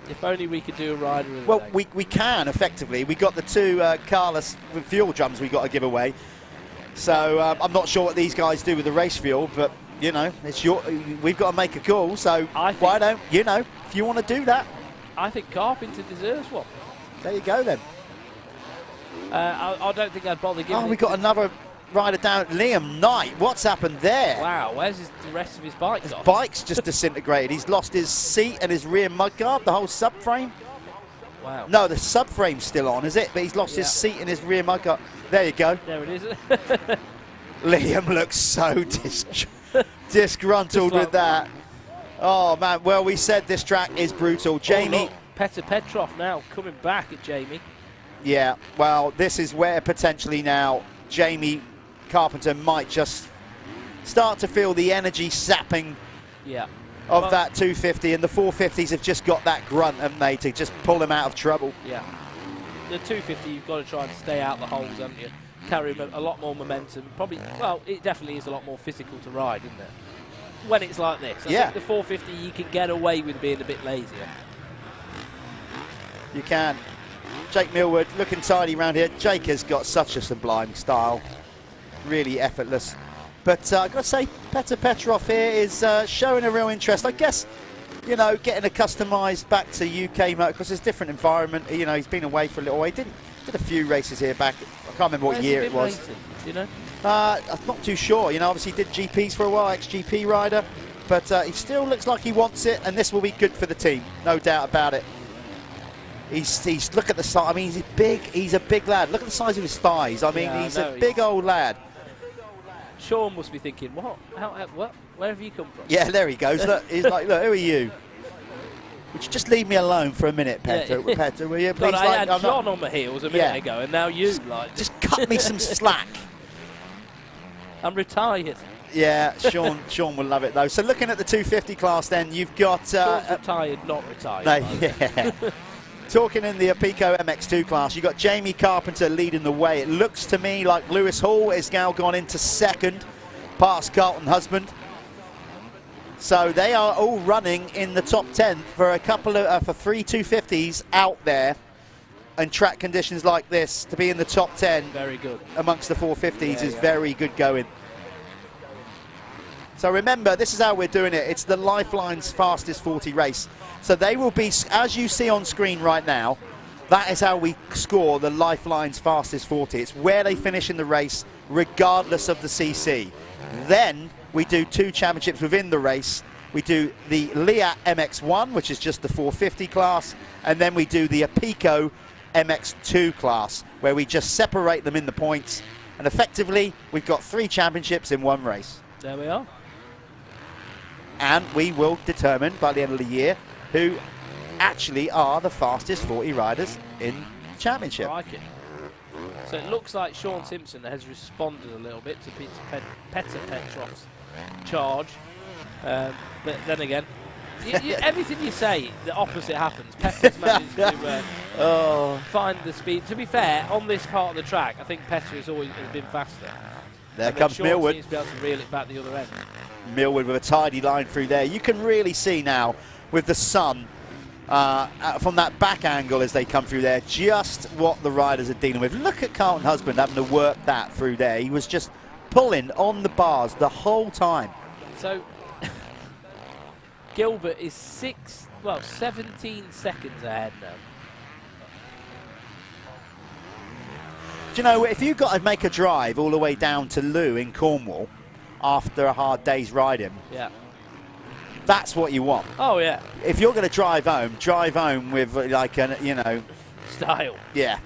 If only we could do a rider of the day. Well, we can, effectively. We got the 2 Carlos fuel drums we got to give away. So I'm not sure what these guys do with the race fuel, but, you know, we've got to make a call. So why don't, you know, if you want to do that. I think Carpenter deserves one. There you go, then. I don't think I'd bother giving it. Oh, we got another rider down. Liam Knight, what's happened there? Wow, where's the rest of his bike gone? Bike's just disintegrated. He's lost his seat and his rear mudguard, the whole subframe. Wow. No, the subframe's still on, is it? But he's lost his seat and his rear mudguard. There you go. There it is. Liam looks so disgruntled with that. Oh, man. Well, we said this track is brutal. Jamie. Look, Petr Petrov now coming back at Jamie. Yeah, well, this is where potentially now Jamie Carpenter might just start to feel the energy sapping of that 250, and the 450s have just got that grunt, haven't they, to just pull him out of trouble. Yeah. The 250, you've got to try and stay out the holes, haven't you? Carry a lot more momentum. Probably, well, it definitely is a lot more physical to ride, isn't it? When it's like this. I think the 450, you can get away with being a bit lazier. You can. Jake Millward looking tidy around here. Jake has got such a sublime style. Really effortless. But I've got to say, Petr Petrov here is showing a real interest. I guess, you know, getting a customised back to UK motocross. It's a different environment. You know, he's been away for a little while. He did a few races here back. I can't remember what year it was. Racing, do you know? I'm not too sure. You know, obviously he did GPs for a while, ex-GP rider. But he still looks like he wants it, and this will be good for the team. No doubt about it. He's look at the size. I mean, he's big. He's a big lad. Look at the size of his thighs. I mean, he's a big old lad. Sean must be thinking, what? What? Where have you come from? Yeah, there he goes. Look, he's like, look, who are you? Would you just leave me alone for a minute, Petr? Petr, will you please? God, I had John on my heels a minute ago, and now you like. Just cut me some slack. I'm retired. Yeah, Sean will love it though. So looking at the 250 class, then you've got Sean's retired, not retired. No, yeah. Talking in the Apico MX2 class, you've got Jamie Carpenter leading the way. It looks to me like Lewis Hall has now gone into second, past Carlton Husband. So they are all running in the top 10 for a couple of for 3 250s out there, and track conditions like this to be in the top 10. Very good amongst the 450s is very good going. So remember, this is how we're doing it. It's the Lifeline's fastest 40 race. So they will be, as you see on screen right now, that is how we score the Lifeline's fastest 40. It's where they finish in the race, regardless of the CC. Then we do 2 championships within the race. We do the Liat MX1, which is just the 450 class, and then we do the Apico MX2 class, where we just separate them in the points. And effectively, we've got 3 championships in one race. There we are. And we will determine by the end of the year who actually are the fastest 40 riders in the championship. I like it. So it looks like Sean Simpson has responded a little bit to Petr Petrov's charge. But then again, Everything you say, the opposite happens. Petter's managed to find the speed. To be fair, on this part of the track, I think Petter has always been faster. There comes Millwood. Seems to be able to reel it back the other end. Millwood with a tidy line through there. You can really see now with the sun from that back angle as they come through there, just what the riders are dealing with. Look at Carlton Husband having to work that through there. He was just pulling on the bars the whole time. So Gilbert is 17 seconds ahead now. Do you know, if you've got to make a drive all the way down to Lou in Cornwall after a hard day's riding, yeah, that's what you want. Oh yeah. If you're going to drive home with like a, style. Yeah.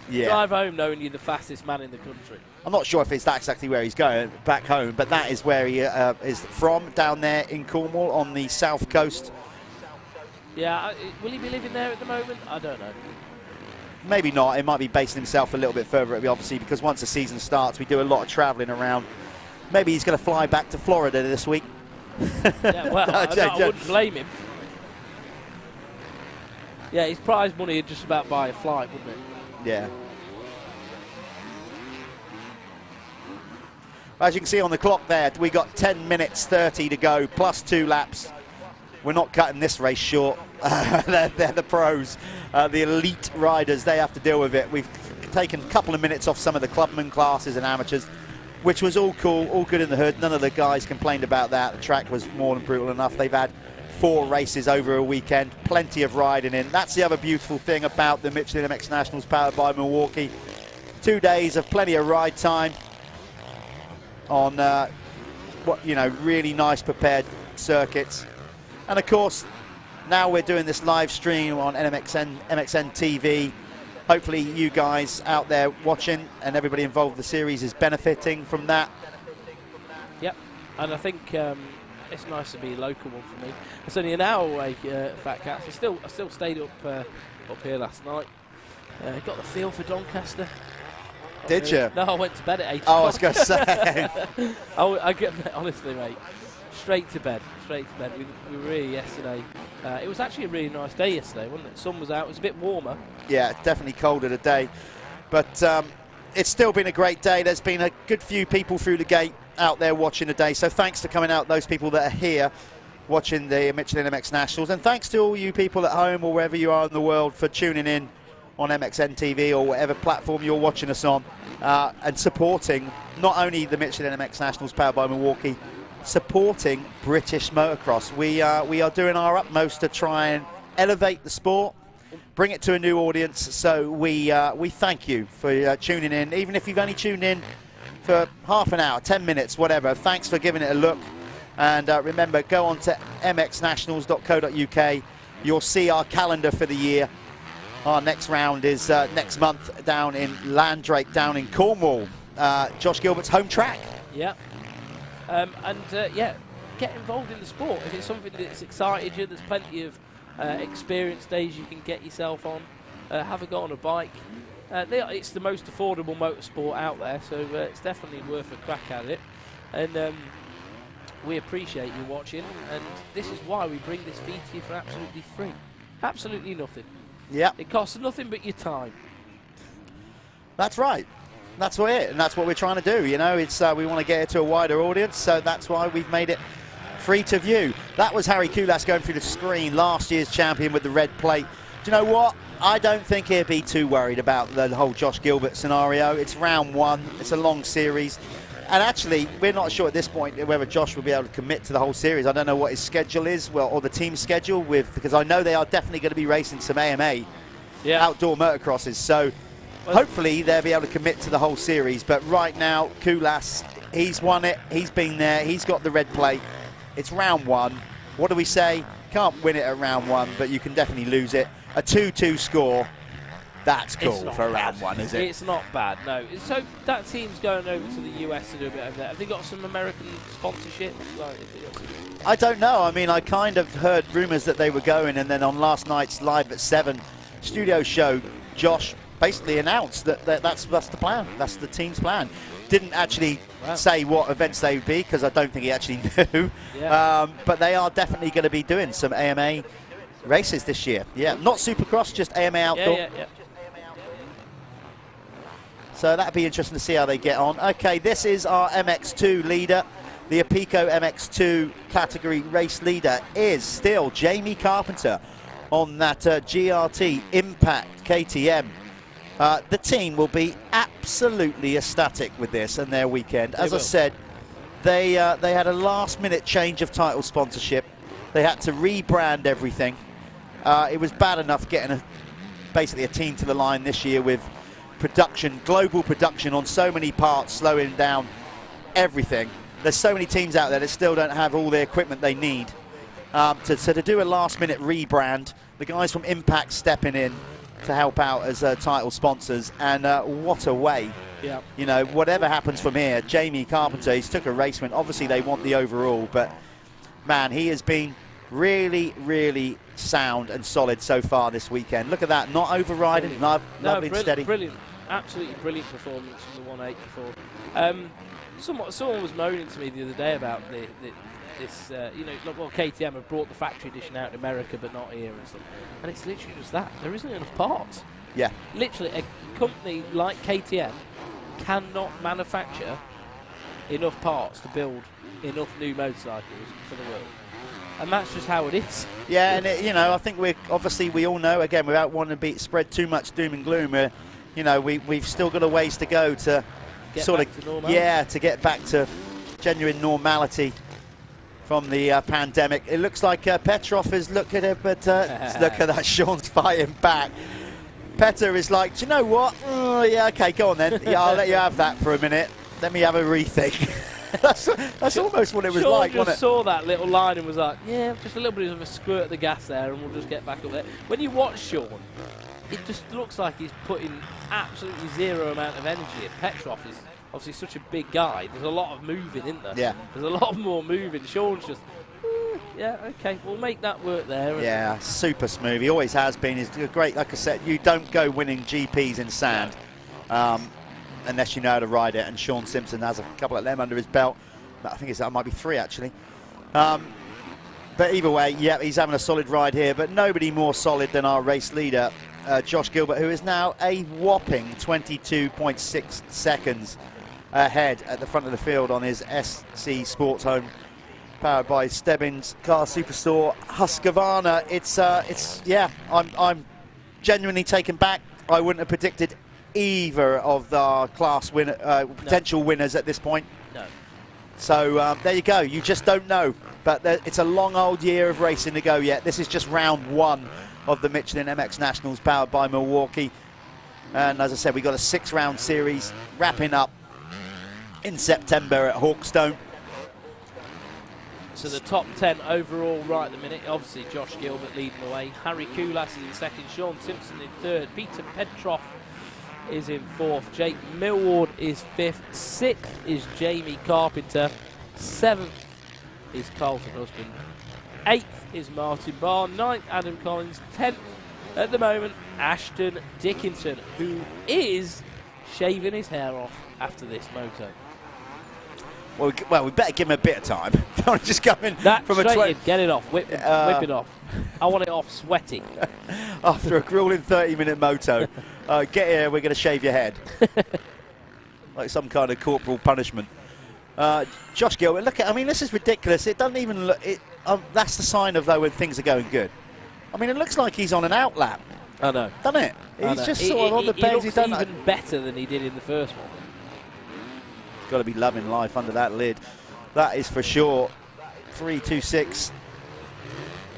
Yeah. Drive home knowing you're the fastest man in the country. I'm not sure if it's exactly where he's going back home, but that is where he is from, down there in Cornwall on the south coast. Yeah, will he be living there at the moment? I don't know. Maybe not. He might be basing himself a little bit further, obviously, because once the season starts, we do a lot of travelling around. Maybe he's going to fly back to Florida this week. Yeah, well, I wouldn't blame him. Yeah, his prize money would just about buy a flight, wouldn't it? Yeah. As you can see on the clock there, we got 10 minutes 30 to go, plus 2 laps. We're not cutting this race short. They're the pros, the elite riders. They have to deal with it. We've taken a couple of minutes off some of the clubman classes and amateurs, which was all cool, all good in the hood. None of the guys complained about that. The track was more than brutal enough. They've had 4 races over a weekend, plenty of riding in. That's the other beautiful thing about the Michelin MX Nationals powered by Milwaukee. 2 days of plenty of ride time on really nice prepared circuits. And of course, now we're doing this live stream on MXN-TV. Hopefully you guys out there watching and everybody involved in the series is benefiting from that. Yep, and I think it's nice to be a local one for me. It's only an hour away, Fat Cats. I still stayed up here last night. Got the feel for Doncaster. Did you? No, I went to bed at 8 Oh, I was going to say. I get, honestly, mate, straight to bed. We were here yesterday. It was actually a really nice day yesterday, wasn't it? Sun was out. It was a bit warmer. Yeah, definitely colder today. But it's still been a great day. There's been a good few people through the gate out there watching today. So thanks for coming out, those people that are here watching the Michelin MX Nationals. And thanks to all you people at home or wherever you are in the world for tuning in on MXN-TV or whatever platform you're watching us on and supporting not only the Michelin MX Nationals powered by Milwaukee, supporting British motocross. We are doing our utmost to try and elevate the sport, bring it to a new audience. So we thank you for tuning in, even if you've only tuned in for half an hour, 10 minutes, whatever. Thanks for giving it a look. And remember, go on to mxnationals.co.uk. You'll see our calendar for the year. Our next round is next month down in Landrake, down in Cornwall. Josh Gilbert's home track. Yeah. Yeah, get involved in the sport. If it's something that's excited you, there's plenty of experience days you can get yourself on. Have a go on a bike. It's the most affordable motorsport out there, so it's definitely worth a crack at it. And we appreciate you watching, and this is why we bring this feed to you for absolutely free. Absolutely nothing. Yeah. It costs nothing but your time. That's right. That's what and that's what we're trying to do. You know, it's we want to get it to a wider audience, so that's why we've made it free to view. That was Harry Kulas going through the screen, last year's champion with the red plate. Do you know what? I don't think he'll be too worried about the whole Josh Gilbert scenario. It's round 1. It's a long series. And actually, we're not sure at this point whether Josh will be able to commit to the whole series. I don't know what his schedule is, or the team's schedule, because I know they are definitely going to be racing some AMA outdoor motocrosses. So hopefully they'll be able to commit to the whole series. But right now, Kulas, he's won it. He's been there. He's got the red plate. It's round 1. What do we say? Can't win it at round 1, but you can definitely lose it. A 2-2 score. That's cool for round 1, is it? It's not bad, no. So that team's going over to the US to do a bit over there. Have they got some American sponsorship? I don't know. I mean, I kind of heard rumours that they were going, and then on last night's Live at 7 studio show, Josh basically announced that that's the plan. That's the team's plan. didn't actually say what events they would be because I don't think he actually knew. Yeah. But they are definitely going to be doing some AMA races this year. Yeah, not Supercross, just AMA outdoor. Yeah. So that'd be interesting to see how they get on. Okay, this is our MX2 leader. The Apico MX2 category race leader is still Jamie Carpenter on that GRT Impact KTM. The team will be absolutely ecstatic with this and their weekend. As I said, they had a last-minute change of title sponsorship. They had to rebrand everything. It was bad enough getting basically a team to the line this year with production, global production on so many parts, slowing down everything. There's so many teams out there that still don't have all the equipment they need. So to do a last-minute rebrand, the guys from Impact stepping in to help out as title sponsors, and what a way. Yeah. You know, whatever happens from here, Jamie Carpenter, he's took a race win. Obviously, they want the overall, but man, he has been really, really sound and solid so far this weekend. Look at that, not overriding, lovely and steady. Brilliant, absolutely brilliant performance from the 184. Someone was moaning to me the other day about this, you know, well, KTM have brought the factory edition out in America, but not here and stuff. And it's literally just that. There isn't enough parts. Yeah. Literally, a company like KTM cannot manufacture enough parts to build enough new motorcycles for the world. And that's just how it is. Yeah, and you know, I think we all know, again, without wanting to spread too much doom and gloom, you know, we've still got a ways to go to get sort back of, to normality. yeah, to get back to genuine normality from the pandemic. It looks like Petrov is looking at it, but look at that, Sean's fighting back. Petter is like, do you know what? Oh, yeah, okay, go on then. Yeah, I'll let you have that for a minute. Let me have a rethink. that's almost what it was Sean like, just wasn't it? saw that little line and was like, yeah, just a little bit of a squirt of the gas there and we'll just get back up there. When you watch Sean, it just looks like he's putting absolutely zero amount of energy in. Petrov is obviously such a big guy. There's a lot of moving in there. Yeah. There's a lot more moving. Sean's just, yeah, okay, we'll make that work there. Yeah, super smooth. He always has been. He's great. Like I said, you don't go winning GPs in sand unless you know how to ride it. And Sean Simpson has a couple of them under his belt. I think that might be 3 actually. But either way, yeah, he's having a solid ride here. But nobody more solid than our race leader, Josh Gilbert, who is now a whopping 22.6 seconds ahead at the front of the field on his SC Sports Home, powered by Stebbins Car Superstore Husqvarna. It's yeah, I'm genuinely taken back. I wouldn't have predicted either of our class potential winners at this point. No. So there you go. You just don't know. But it's a long old year of racing to go yet. This is just round 1 of the Michelin MX Nationals, powered by Milwaukee. And as I said, we got a 6-round series wrapping up in September at Hawkstone. So the top 10 overall right at the minute, obviously Josh Gilbert leading the way, Harry Koulas is in second, Sean Simpson in third, Peter Petrov is in fourth, Jake Millward is fifth, sixth is Jamie Carpenter, seventh is Carlton Husband, eighth is Martin Barr, ninth Adam Collins, 10th at the moment Ashton Dickinson, who is shaving his hair off after this moto. Well, we better give him a bit of time. Don't just go in from a 20. Get it off, whip it off. I want it off sweaty. After a grueling 30-minute moto, get here, we're going to shave your head. Like some kind of corporal punishment. Josh Gilbert, look at, I mean, this is ridiculous. It doesn't even look, that's the sign of, though, when things are going good. I mean, it looks like he's on an outlap. I know. Doesn't it? He's just sort of on the pace. He looks even better than he did in the first one. Got to be loving life under that lid, that is for sure. 3.26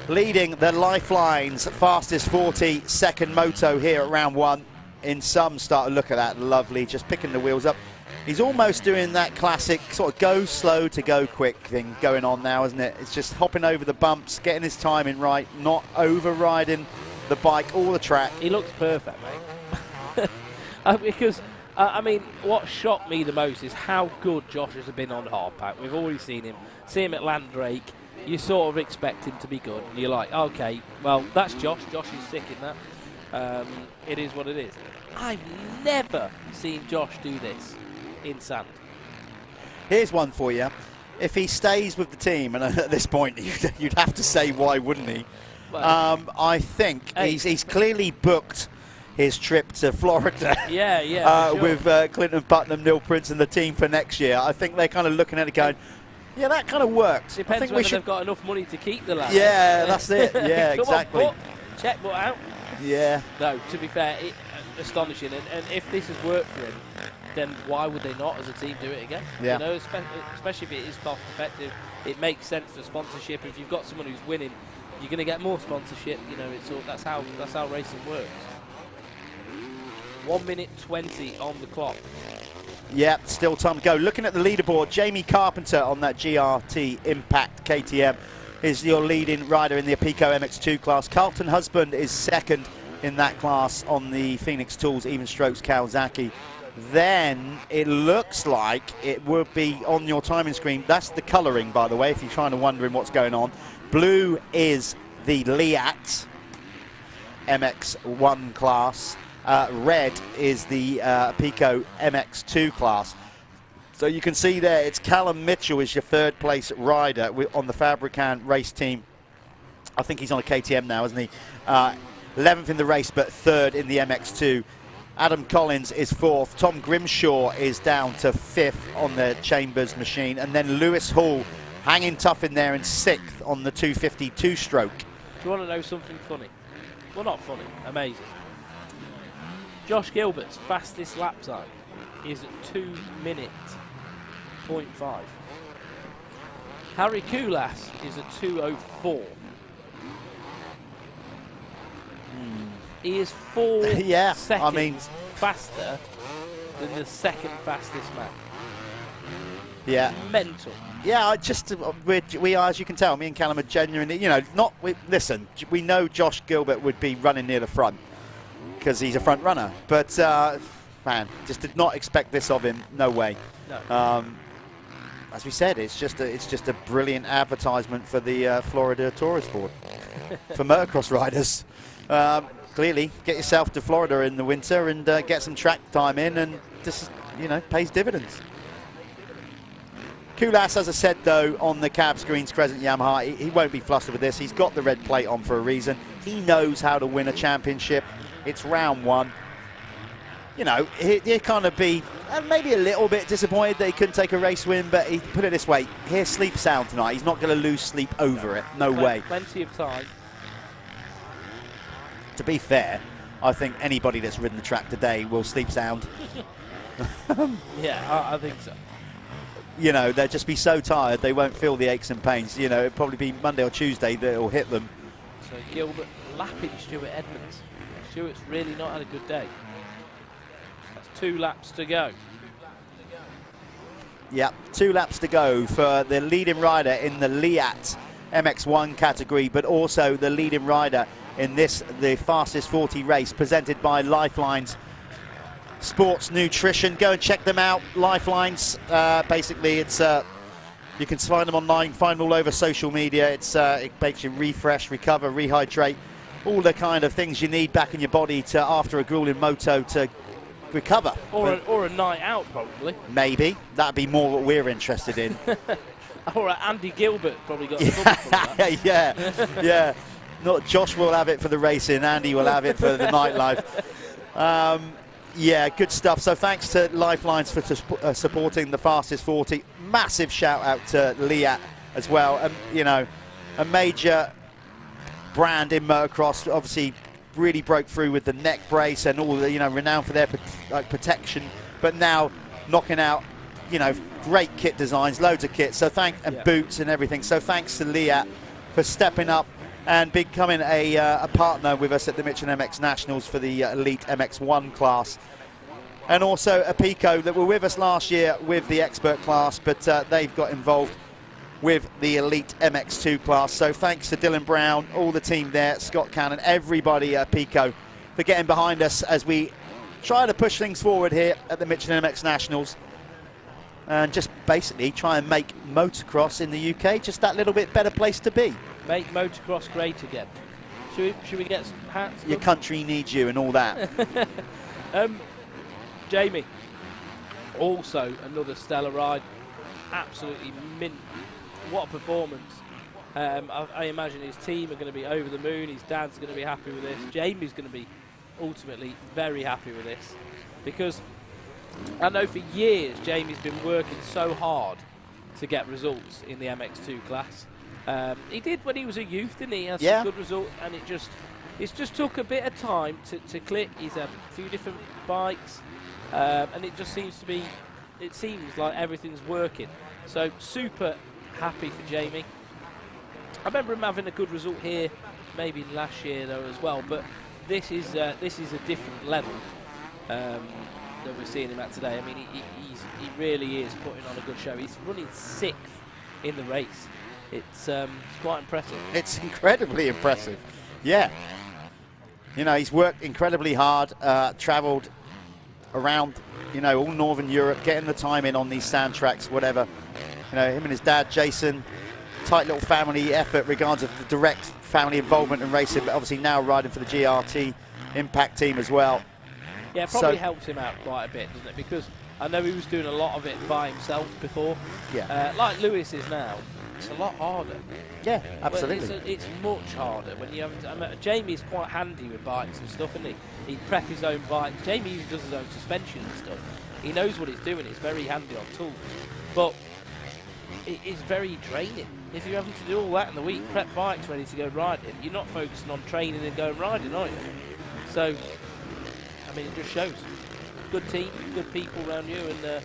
leading the Lifeline's fastest 40 second moto here at round 1 in some start. Look at that, lovely, just picking the wheels up. He's almost doing that classic sort of go slow to go quick thing going on now, isn't it? It's just hopping over the bumps, getting his timing right, not overriding the bike all the track. He looks perfect, mate. Because I mean, what shocked me the most is how good Josh has been on hardpack. We've already seen him. See him at Landrake. You sort of expect him to be good. And you're like, okay, well, that's Josh. Josh is sick in that. It is what it is. I've never seen Josh do this in sand. Here's one for you. If he stays with the team, and at this point you'd have to say why wouldn't he? I think he's clearly booked his trip to Florida. Sure. With Clinton Putnam, Neil Prince and the team for next year. I think they're kind of looking at it going, yeah, that kind of works. Depends I think whether they've got enough money to keep the lad. Yeah, that's it. Yeah, Come exactly. On, checkbook out. Yeah. No, to be fair, astonishing. And if this has worked for him, then why would they not, as a team, do it again? Yeah. You know, especially if it is cost effective, it makes sense for sponsorship. If you've got someone who's winning, you're going to get more sponsorship. You know, that's how racing works. 1 minute 20 on the clock. Yeah, still time to go. Looking at the leaderboard, Jamie Carpenter on that GRT Impact KTM is your leading rider in the Apico MX2 class. Carlton Husband is second in that class on the Phoenix Tools Even Strokes Kawasaki. Then it looks like it will be on your timing screen. That's the colouring, by the way, if you're trying to wondering what's going on. Blue is the Liat MX1 class. Red is the Apico MX2 class. So you can see there, it's Callum Mitchell is your third place rider on the Fabricant race team. I think he's on a KTM now, isn't he? 11th in the race, but third in the MX2. Adam Collins is fourth. Tom Grimshaw is down to fifth on the Chambers machine. And then Lewis Hall hanging tough in there in sixth on the 252 stroke. Do you want to know something funny? Well, not funny, amazing. Josh Gilbert's fastest lap time is at 2 minutes 0.5. Harry Koulas is at 2:04. He is 4 seconds faster than the second fastest man. Yeah. Mental. Yeah, we are, as you can tell, me and Callum are genuinely, you know, listen, we know Josh Gilbert would be running near the front because he's a front runner, but man, just did not expect this of him. No way. No. As we said, it's just a brilliant advertisement for the Florida Tourist Board for motocross riders. Clearly, get yourself to Florida in the winter and get some track time in, and this, you know, pays dividends. Koulas, as I said, though, on the cab screens, Crescent Yamaha, he won't be flustered with this. He's got the red plate on for a reason. He knows how to win a championship. It's round one. You know, he'll kind of be maybe a little bit disappointed that he couldn't take a race win, but he put it this way, he'll sleep sound tonight. He's not going to lose sleep over it. No way. Plenty of time. To be fair, I think anybody that's ridden the track today will sleep sound. Yeah, I think so. You know, they'll just be so tired they won't feel the aches and pains. You know, it'll probably be Monday or Tuesday that it'll hit them. So Gilbert lapping Stuart Edmonds. Stuart's really not had a good day. That's 2 laps to go. Yeah, 2 laps to go for the leading rider in the Liat MX1 category, but also the leading rider in the fastest 40 race presented by Lifeline's Sports Nutrition. Go and check them out. Lifelines, basically, it's you can find them online, find them all over social media. It makes you refresh, recover, rehydrate, all the kind of things you need back in your body to after a grueling moto to recover. Or a night out, probably. Maybe. That'd be more what we're interested in. All right, Andy Gilbert probably got trouble from that. Yeah. Not Josh will have it for the racing, Andy will have it for the nightlife. Yeah, good stuff. So thanks to Lifelines for supporting the fastest 40. Massive shout out to Liat as well. You know, a major brand in motocross. Obviously, really broke through with the neck brace and all the, you know, renowned for their protection. But now knocking out, you know, great kit designs, loads of kits. So boots and everything. So thanks to Liat for stepping up and becoming a partner with us at the Michelin MX Nationals for the Elite MX1 class. And also Apico that were with us last year with the expert class, but they've got involved with the Elite MX2 class. So thanks to Dylan Brown, all the team there, Scott Cannon, everybody at Apico for getting behind us as we try to push things forward here at the Michelin MX Nationals. And just basically try and make motocross in the UK just that little bit better place to be. Make motocross great again. Should we get some hats? Your country needs you and all that. Jamie, also another stellar ride. absolutely mint. What a performance. I imagine his team are going to be over the moon. His dad's going to be happy with this. Jamie's going to be ultimately very happy with this, because I know for years Jamie's been working so hard to get results in the MX2 class. He did when he was a youth, didn't he? He had some good results, and it just took a bit of time to click. He's had a few different bikes, and it just seems to be, it seems like everything's working. So super happy for Jamie. I remember him having a good result here, maybe last year though as well. But this is a different level that we're seeing him at today. I mean, he really is putting on a good show. He's running 6th in the race. It's quite impressive. It's incredibly impressive. Yeah. You know, he's worked incredibly hard, travelled around, you know, all Northern Europe, getting the time in on these sand tracks, whatever. You know, him and his dad, Jason, tight little family effort regards of the direct family involvement in racing, but obviously now riding for the GRT Impact team as well. Yeah, it probably helps him out quite a bit, doesn't it? Because I know he was doing a lot of it by himself before. Yeah. Like Lewis is now. It's a lot harder. Yeah, absolutely. It's much harder when you have. I mean, Jamie's quite handy with bikes and stuff, isn't he? He prep his own bike. Jamie even does his own suspension and stuff. He knows what he's doing. He's very handy on tools, but it is very draining. If you're having to do all that in the week, prep bikes ready to go riding, you're not focusing on training and going riding, are you? So, I mean, it just shows. Good team, good people around you, and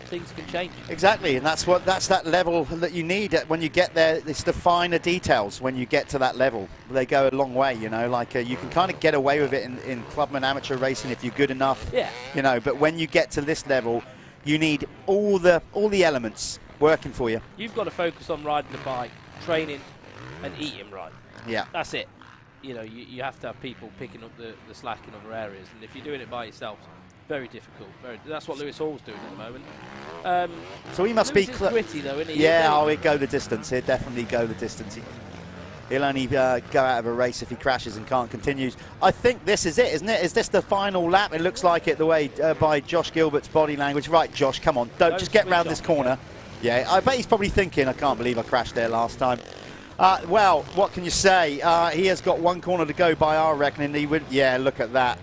things can change. Exactly, and that's that level that you need when you get there. It's the finer details when you get to that level. They go a long way, you know. Like you can kind of get away with it in Clubman amateur racing if you're good enough. Yeah. You know, but when you get to this level, you need all the elements working for you. You've got to focus on riding the bike, training, and eating right. Yeah. That's it. You know, you have to have people picking up the slack in other areas, and if you're doing it by yourself, very difficult. That's what Lewis Hall's doing at the moment. So he must Lewis be is gritty though, isn't he? Yeah, he'll go the distance. He'll definitely go the distance. He'll only go out of a race if he crashes and can't continue. I think this is it, isn't it? Is this the final lap? It looks like it the way by Josh Gilbert's body language. Right, Josh, come on. Don't just get round this corner. Yeah, I bet he's probably thinking, I can't believe I crashed there last time. Well, what can you say? He has got one corner to go by our reckoning. He would, yeah, look at that.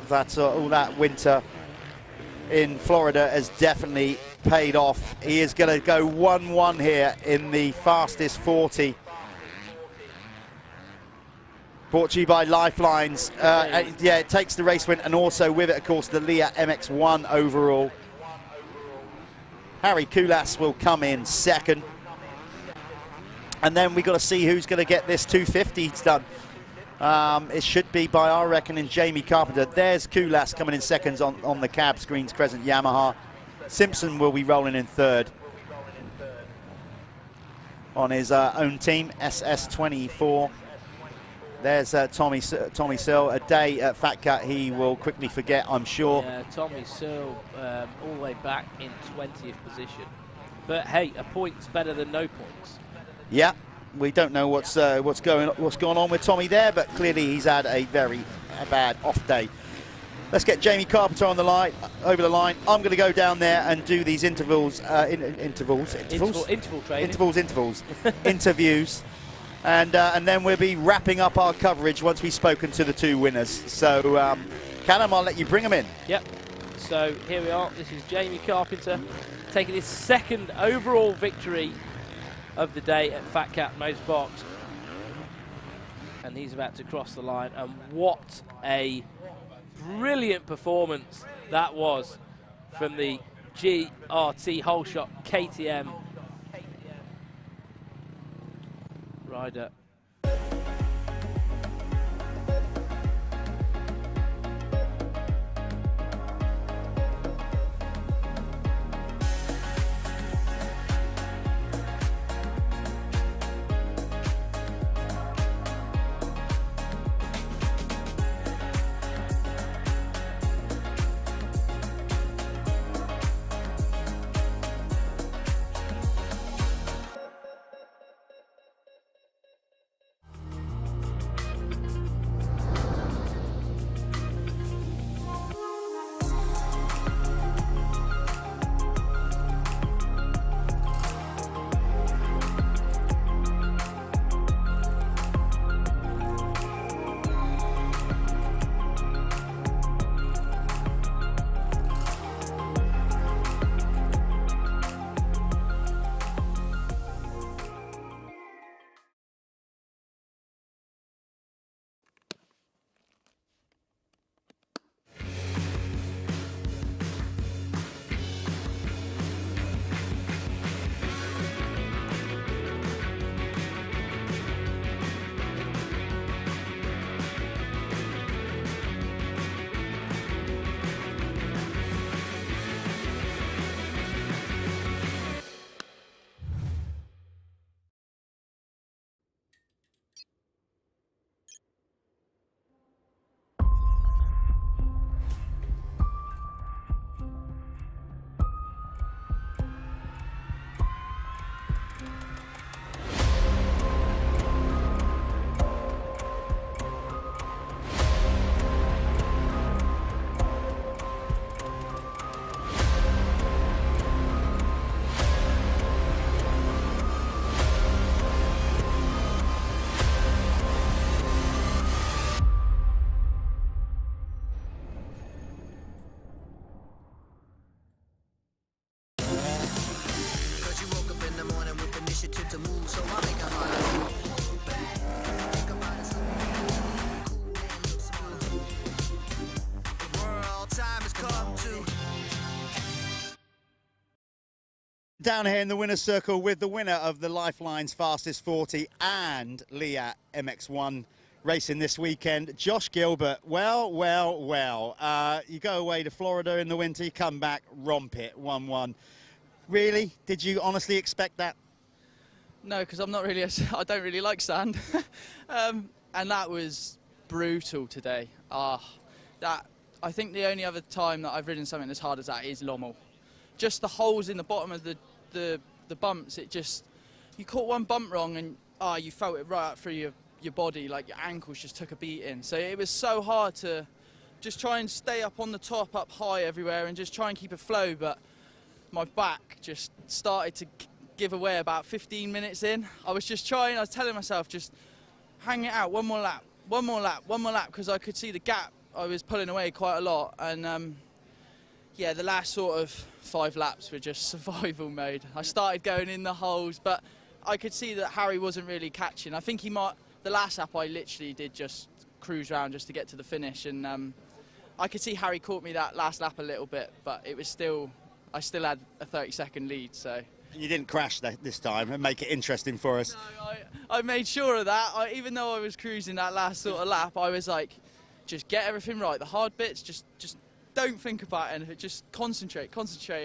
That's all that winter in Florida has definitely paid off. He is going to go 1-1 here in the fastest 40. Brought to you by Lifelines. Yeah, it takes the race win, and also with it, of course, the Leah MX1 overall. Harry Kulas will come in second. And then we've got to see who's going to get this 250s done. It should be, by our reckoning, Jamie Carpenter. There's Kulas coming in seconds on the cab screens, Crescent Yamaha. Simpson will be rolling in third on his own team, SS24. There's Tommy Searle. A day at Fat Cat he will quickly forget, I'm sure. Yeah, Tommy Searle all the way back in 20th position. But hey, a point's better than no points. Yeah, we don't know what's going on with Tommy there, but clearly he's had a very bad off day. Let's get Jamie Carpenter on the line, over the line. I'm going to go down there and do these interval training. Interviews. And then we'll be wrapping up our coverage once we've spoken to the two winners. So, Callum, I'll let you bring them in. Yep. So here we are. This is Jamie Carpenter taking his second overall victory of the day at Fat Cat Motorsports. And he's about to cross the line. And what a brilliant performance that was from the GRT Whole Shot KTM rider. Down here in the winner's circle with the winner of the Lifeline's Fastest 40 and Lyng MX1 racing this weekend, Josh Gilbert. Well, you go away to Florida in the winter, you come back, romp it, 1-1. Really? Did you honestly expect that? No, because I don't really like sand. And that was brutal today. I think the only other time that I've ridden something as hard as that is Lommel. Just the holes in the bottom of the bumps, you caught one bump wrong and you felt it right up through your body, like your ankles just took a beating. So it was so hard to just try and stay up on the top, up high everywhere, and just try and keep a flow, but my back just started to give away about 15 minutes in. I was telling myself, just hang it out, one more lap, because I could see the gap. I was pulling away quite a lot, and yeah, the last sort of 5 laps were just survival mode. I started going in the holes, but I could see that Harry wasn't really catching. I think the last lap I literally did just cruise around just to get to the finish, and I could see Harry caught me that last lap a little bit, but I still had a 30-second lead, so. You didn't crash this time and make it interesting for us. No, I made sure of that. Even though I was cruising that last sort of lap, I was like, just get everything right. The hard bits, just don't think about anything, just concentrate,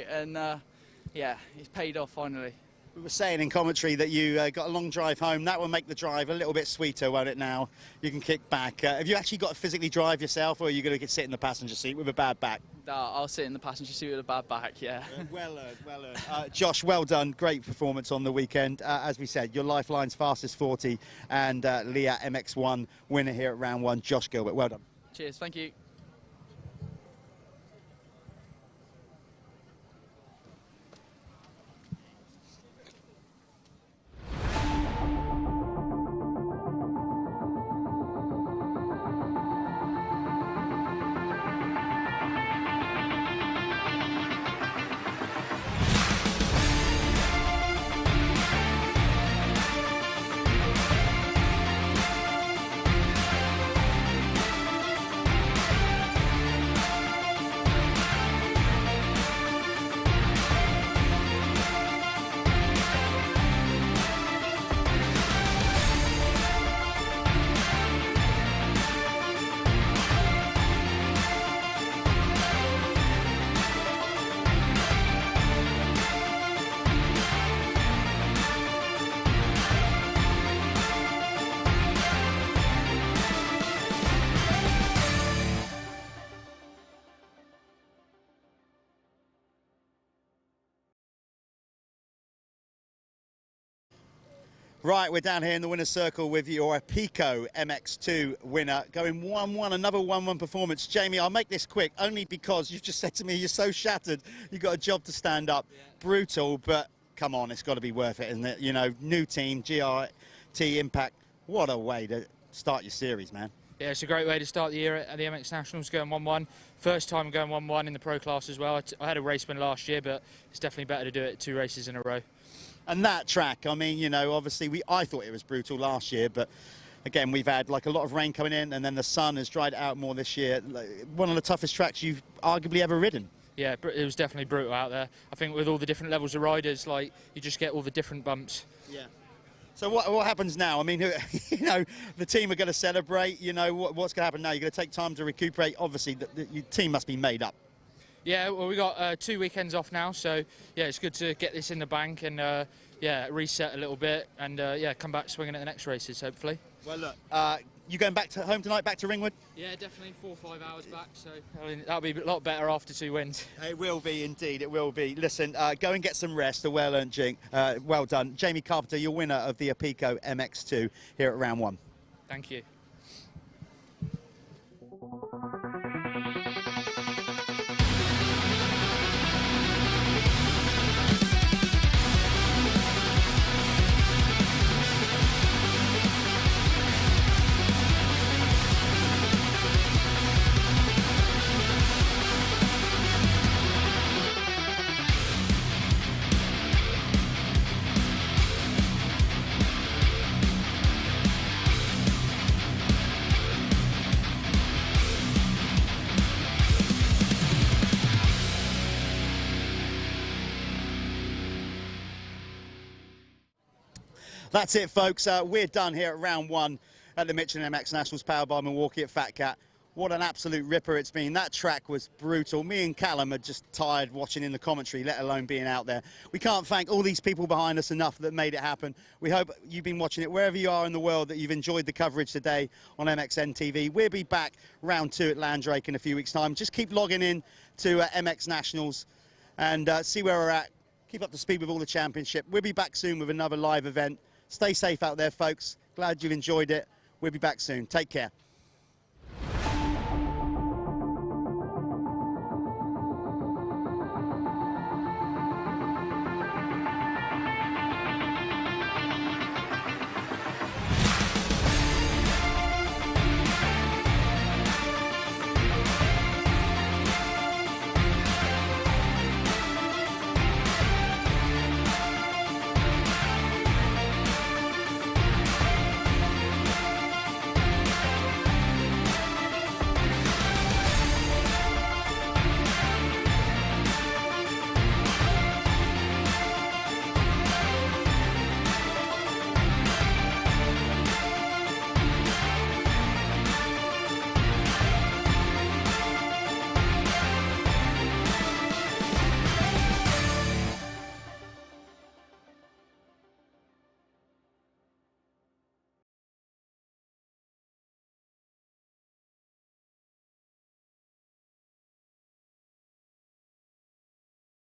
and yeah, it's paid off finally. We were saying in commentary that you got a long drive home. That will make the drive a little bit sweeter, won't it now? You can kick back. Have you actually got to physically drive yourself, or are you going to sit in the passenger seat with a bad back? No, I'll sit in the passenger seat with a bad back, yeah. Well earned. Josh, well done. Great performance on the weekend. As we said, your Lifeline's Fastest 40 and Lyng MX1 winner here at round 1, Josh Gilbert. Well done. Cheers, thank you. Right, we're down here in the winner's circle with your Pico MX2 winner, going 1-1, another 1-1 performance. Jamie, I'll make this quick, only because you've just said to me you're so shattered, you've got a job to stand up. Yeah. Brutal, but come on, it's got to be worth it, isn't it? You know, new team, GRT Impact, what a way to start your series, man. Yeah, it's a great way to start the year at the MX Nationals, going 1-1. First time going 1-1 in the pro class as well. I had a race win last year, but it's definitely better to do it 2 races in a row. And that track, I mean, you know, obviously I thought it was brutal last year, but again, we've had like a lot of rain coming in, and then the sun has dried it out more this year. One of the toughest tracks you've arguably ever ridden. Yeah, it was definitely brutal out there. I think with all the different levels of riders, like, you just get all the different bumps. Yeah. So what happens now? I mean, you know, the team are going to celebrate. You know, what's going to happen now? You're going to take time to recuperate. Obviously, your team must be made up. Yeah, well, we got 2 weekends off now, so yeah, it's good to get this in the bank and yeah, reset a little bit and yeah, come back swinging at the next races, hopefully. Well, look, you going back to home tonight, back to Ringwood? Yeah, definitely 4 or 5 hours back, so I mean, that'll be a lot better after 2 wins. It will be, indeed, it will be. Listen, go and get some rest, a well-earned drink. Well done. Jamie Carpenter, your winner of the Pico MX2 here at round 1. Thank you. That's it, folks. We're done here at round 1 at the Michelin MX Nationals, powered by Milwaukee at Fat Cat. What an absolute ripper it's been. That track was brutal. Me and Callum are just tired watching in the commentary, let alone being out there. We can't thank all these people behind us enough that made it happen. We hope you've been watching it wherever you are in the world, that you've enjoyed the coverage today on MXN-TV. We'll be back round 2 at Landrake in a few weeks' time. Just keep logging in to MX Nationals and see where we're at. Keep up to speed with all the championship. We'll be back soon with another live event. Stay safe out there, folks. Glad you've enjoyed it. We'll be back soon. Take care.